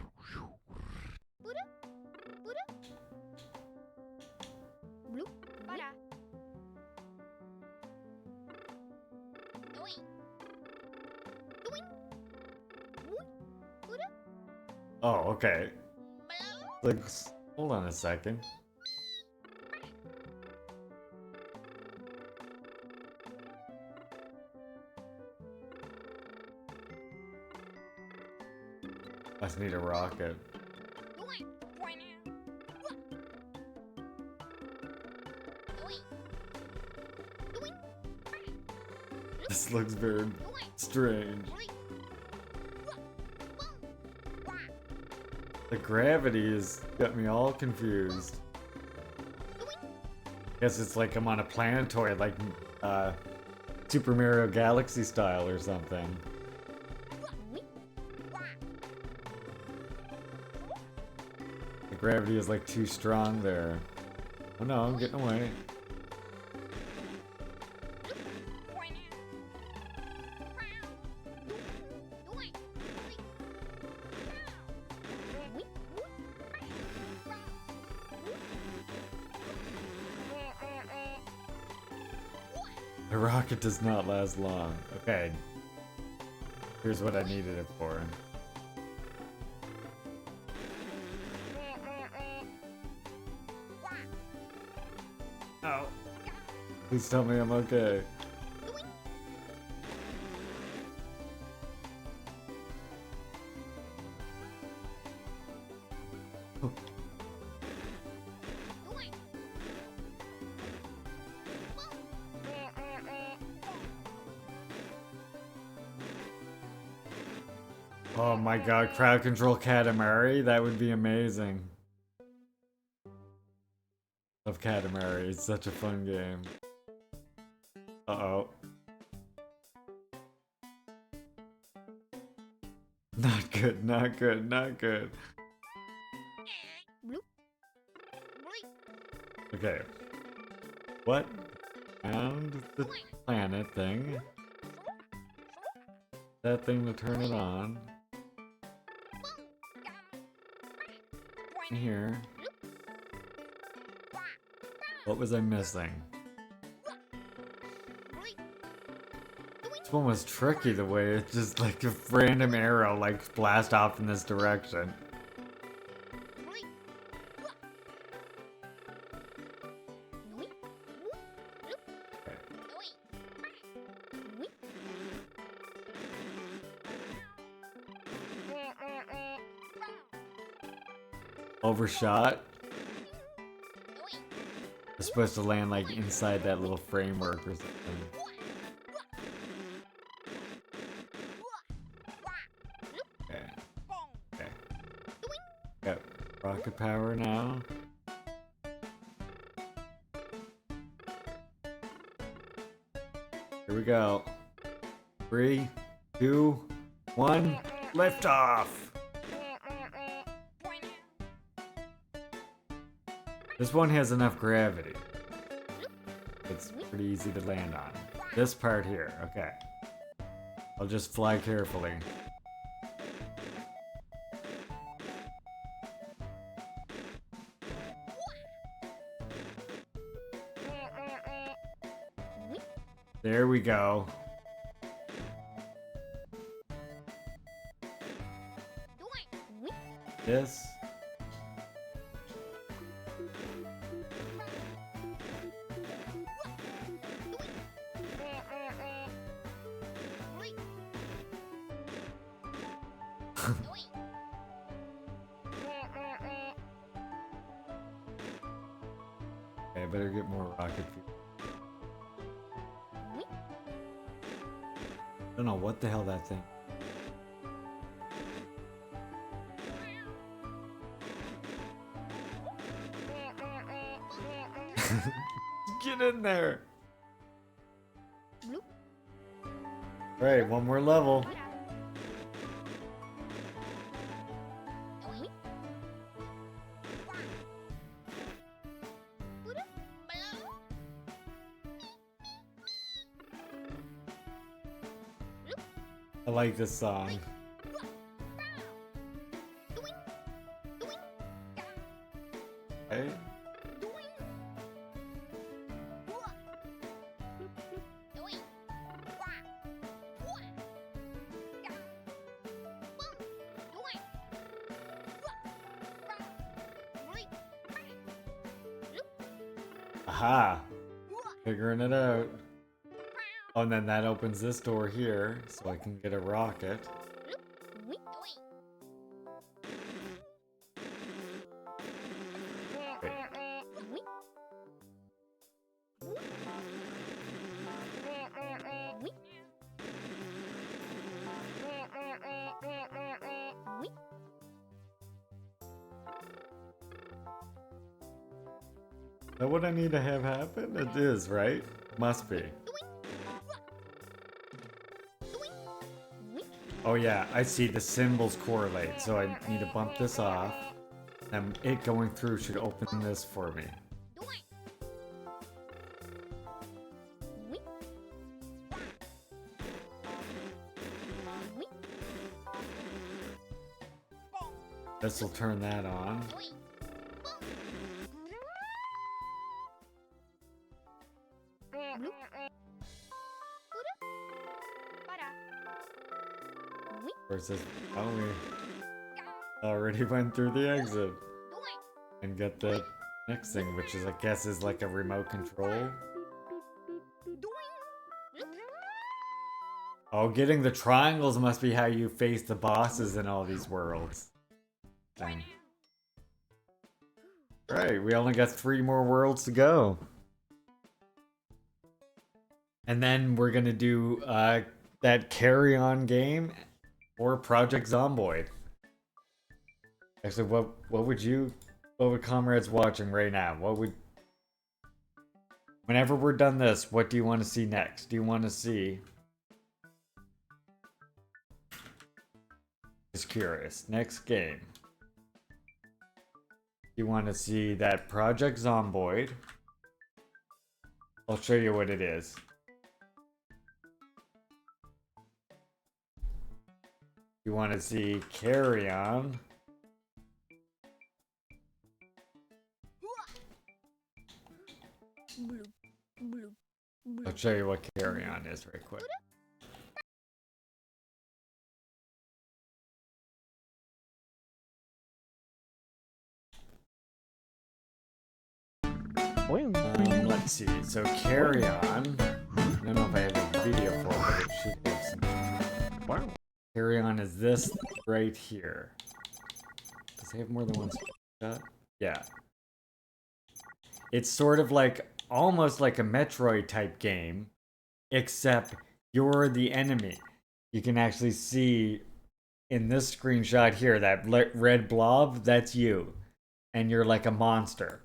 Oh, okay. Like, hold on a second. I just need a rocket. This looks very strange. The gravity has got me all confused. Guess it's like I'm on a planetoid, like Super Mario Galaxy style or something. The gravity is like too strong there. Oh no, I'm getting away. The rocket does not last long. Okay. Here's what I needed it for. Ow. Please tell me I'm okay. Oh my god, crowd control Katamari? That would be amazing. Love Katamari, it's such a fun game. Uh-oh. Not good, not good, not good. Okay. What? Found the planet thing. That thing to turn it on. Here. What was I missing? This one was tricky the way it just like a random arrow like blast off in this direction. Overshot. It's supposed to land like inside that little framework or something. Okay. Okay. Got rocket power now. Here we go. 3, 2, 1, lift off! This one has enough gravity. It's pretty easy to land on. This part here, okay. I'll just fly carefully. There we go. This. Okay, I better get more rocket fuel. I don't know what the hell that thing. Get in there. Right, one more level. I like this song. Okay. Aha! Figuring it out. Oh, and then that opens this door here, so I can get a rocket. Wait. Is that what I need to have happen? It is, right? Must be. Oh yeah, I see the symbols correlate, so I need to bump this off. And it going through should open this for me. This will turn that on. Where's this? Oh, we already went through the exit. And get that Next thing, which is I guess is like a remote control. Oh, getting the triangles must be how you face the bosses in all these worlds. Dang. Right, we only got 3 more worlds to go. And then we're gonna do that Carry On game or Project Zomboid. Actually, what would comrades watching right now? Whenever we're done this, what do you want to see next? Do you want to see? Just curious. Next game. You want to see that Project Zomboid? I'll show you what it is. You want to see Carry On? I'll show you what Carry On is right quick. Let's see. So Carry On. I don't know if I have a video for it, but it should have some. Wow. Carry On is this right here. Does it have more than one shot? Yeah. It's sort of like almost like a Metroid type game, except you're the enemy. You can actually see in this screenshot here that red blob, that's you. And you're like a monster.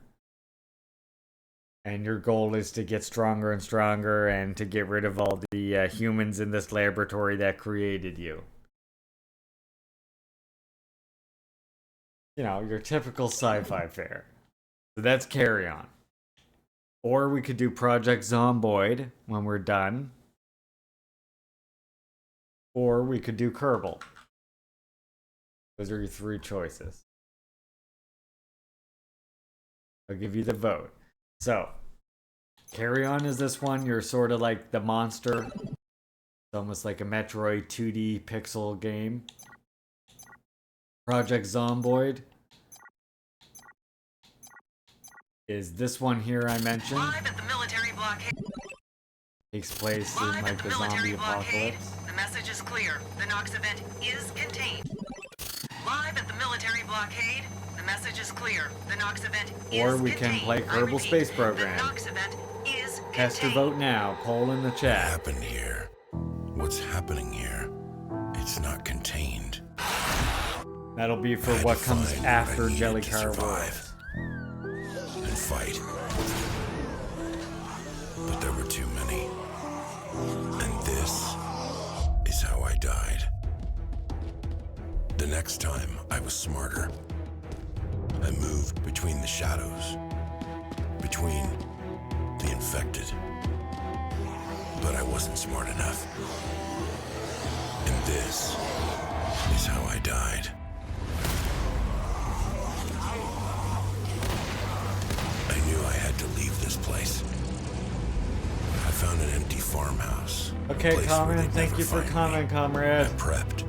And your goal is to get stronger and stronger and to get rid of all the humans in this laboratory that created you. You know, your typical sci-fi fare. So that's Carry On. Or we could do Project Zomboid when we're done. Or we could do Kerbal. Those are your 3 choices. I'll give you the vote. So, Carry On is this one. You're sort of like the monster. It's almost like a Metroid 2D pixel game. Project Zomboid is this one here I mentioned. Live at the military blockade. Takes place in like the zombie apocalypse. The message is clear. The Nox event is contained. Live at the military blockade. The message is clear. The Nox event is contained. Or we can play Kerbal Space Program. The Nox event is Cast your vote now. Poll in the chat. What happened here? What's happening here? It's not contained. That'll be for what comes after Jellycar World. And fight. But there were too many. And this is how I died. The next time, I was smarter. I moved between the shadows. Between the infected. But I wasn't smart enough. And this is how I died. I knew I had to leave this place. I found an empty farmhouse. Okay, comment. Thank you for comment, comrade. I prepped,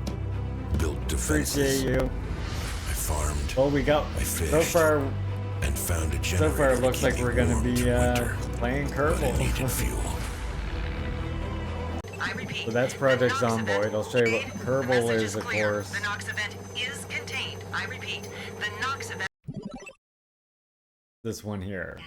built defenses. Appreciate you. I farmed. Well, we got so far. And found a generator. So far, it looks like we're gonna be playing Kerbal. I needed fuel. I repeat. So that's Project Zomboid. I'll show you what Kerbal is, of course. The Nox event is contained. I repeat. The Nox event. This one here.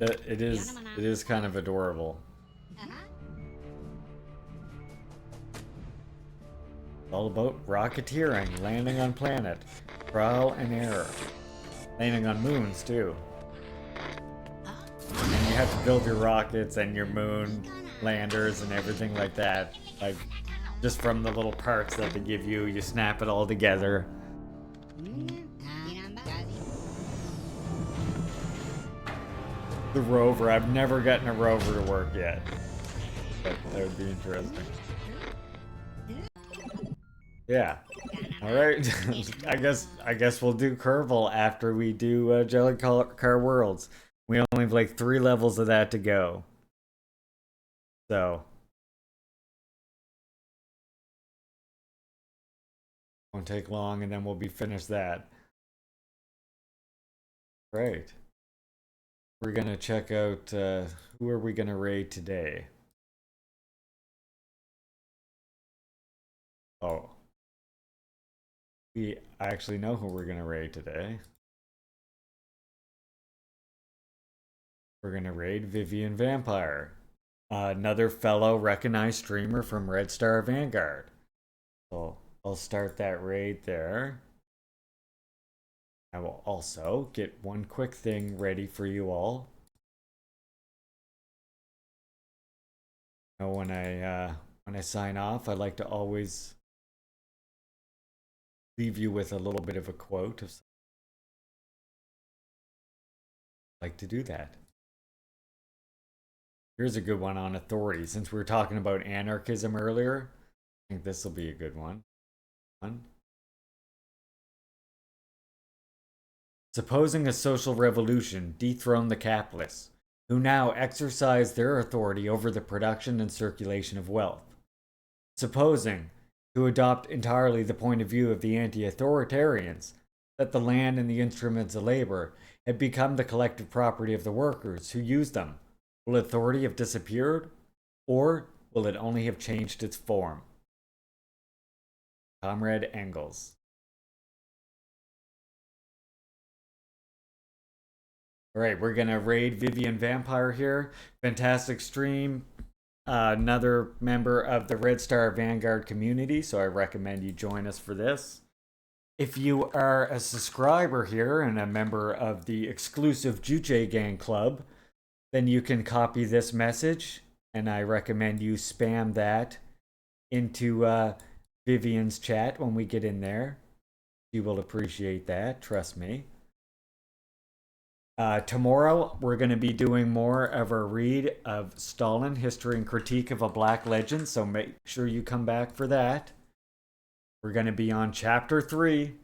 It is kind of adorable. All about rocketeering, landing on planet, trial and error, landing on moons too. And you have to build your rockets and your moon landers and everything like that. Like just from the little parts that they give you, you snap it all together. The rover, I've never gotten a rover to work yet. But that would be interesting. Yeah. Alright. I guess we'll do Kerbal after we do Jellycar Worlds. We only have like 3 levels of that to go. So Won't take long, and then we'll be finished that. Great. We're gonna check out who are we gonna raid today? Oh. We actually know who we're gonna raid today. We're gonna raid Vivian Vampire, another fellow recognized streamer from Red Star Vanguard. So I'll start that raid there. I will also get one quick thing ready for you all. When I sign off, I like to always leave you with a little bit of a quote. I like to do that. Here's a good one on authority. Since we were talking about anarchism earlier, I think this will be a good one. Supposing a social revolution dethroned the capitalists, who now exercise their authority over the production and circulation of wealth. Supposing, to adopt entirely the point of view of the anti-authoritarians, that the land and the instruments of labor had become the collective property of the workers who use them. Will authority have disappeared, or will it only have changed its form? Comrade Engels. Alright, we're gonna raid Vivian Vampire here. Fantastic stream. Another member of the Red Star Vanguard community, so I recommend you join us for this. If you are a subscriber here and a member of the exclusive Juche Gang Club, then you can copy this message, and I recommend you spam that into Vivian's chat when we get in there. You will appreciate that, trust me. Tomorrow, we're going to be doing more of a read of Stalin, History and Critique of a Black Legend, so make sure you come back for that. We're going to be on Chapter 3.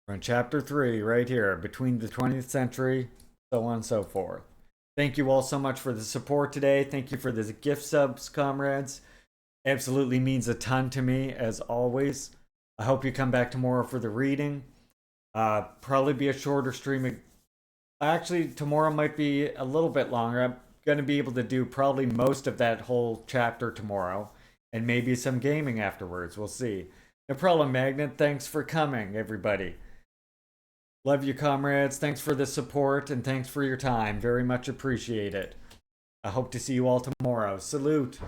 We're on Chapter 3 right here, between the 20th century, so on and so forth. Thank you all so much for the support today. Thank you for the gift subs, comrades. Absolutely means a ton to me, as always. I hope you come back tomorrow for the reading. Probably be a shorter stream. Actually, tomorrow might be a little bit longer. I'm going to be able to do probably most of that whole chapter tomorrow, and maybe some gaming afterwards. We'll see. No problem, Magnet. Thanks for coming, everybody. Love you, comrades. Thanks for the support, and thanks for your time. Very much appreciate it. I hope to see you all tomorrow. Salute.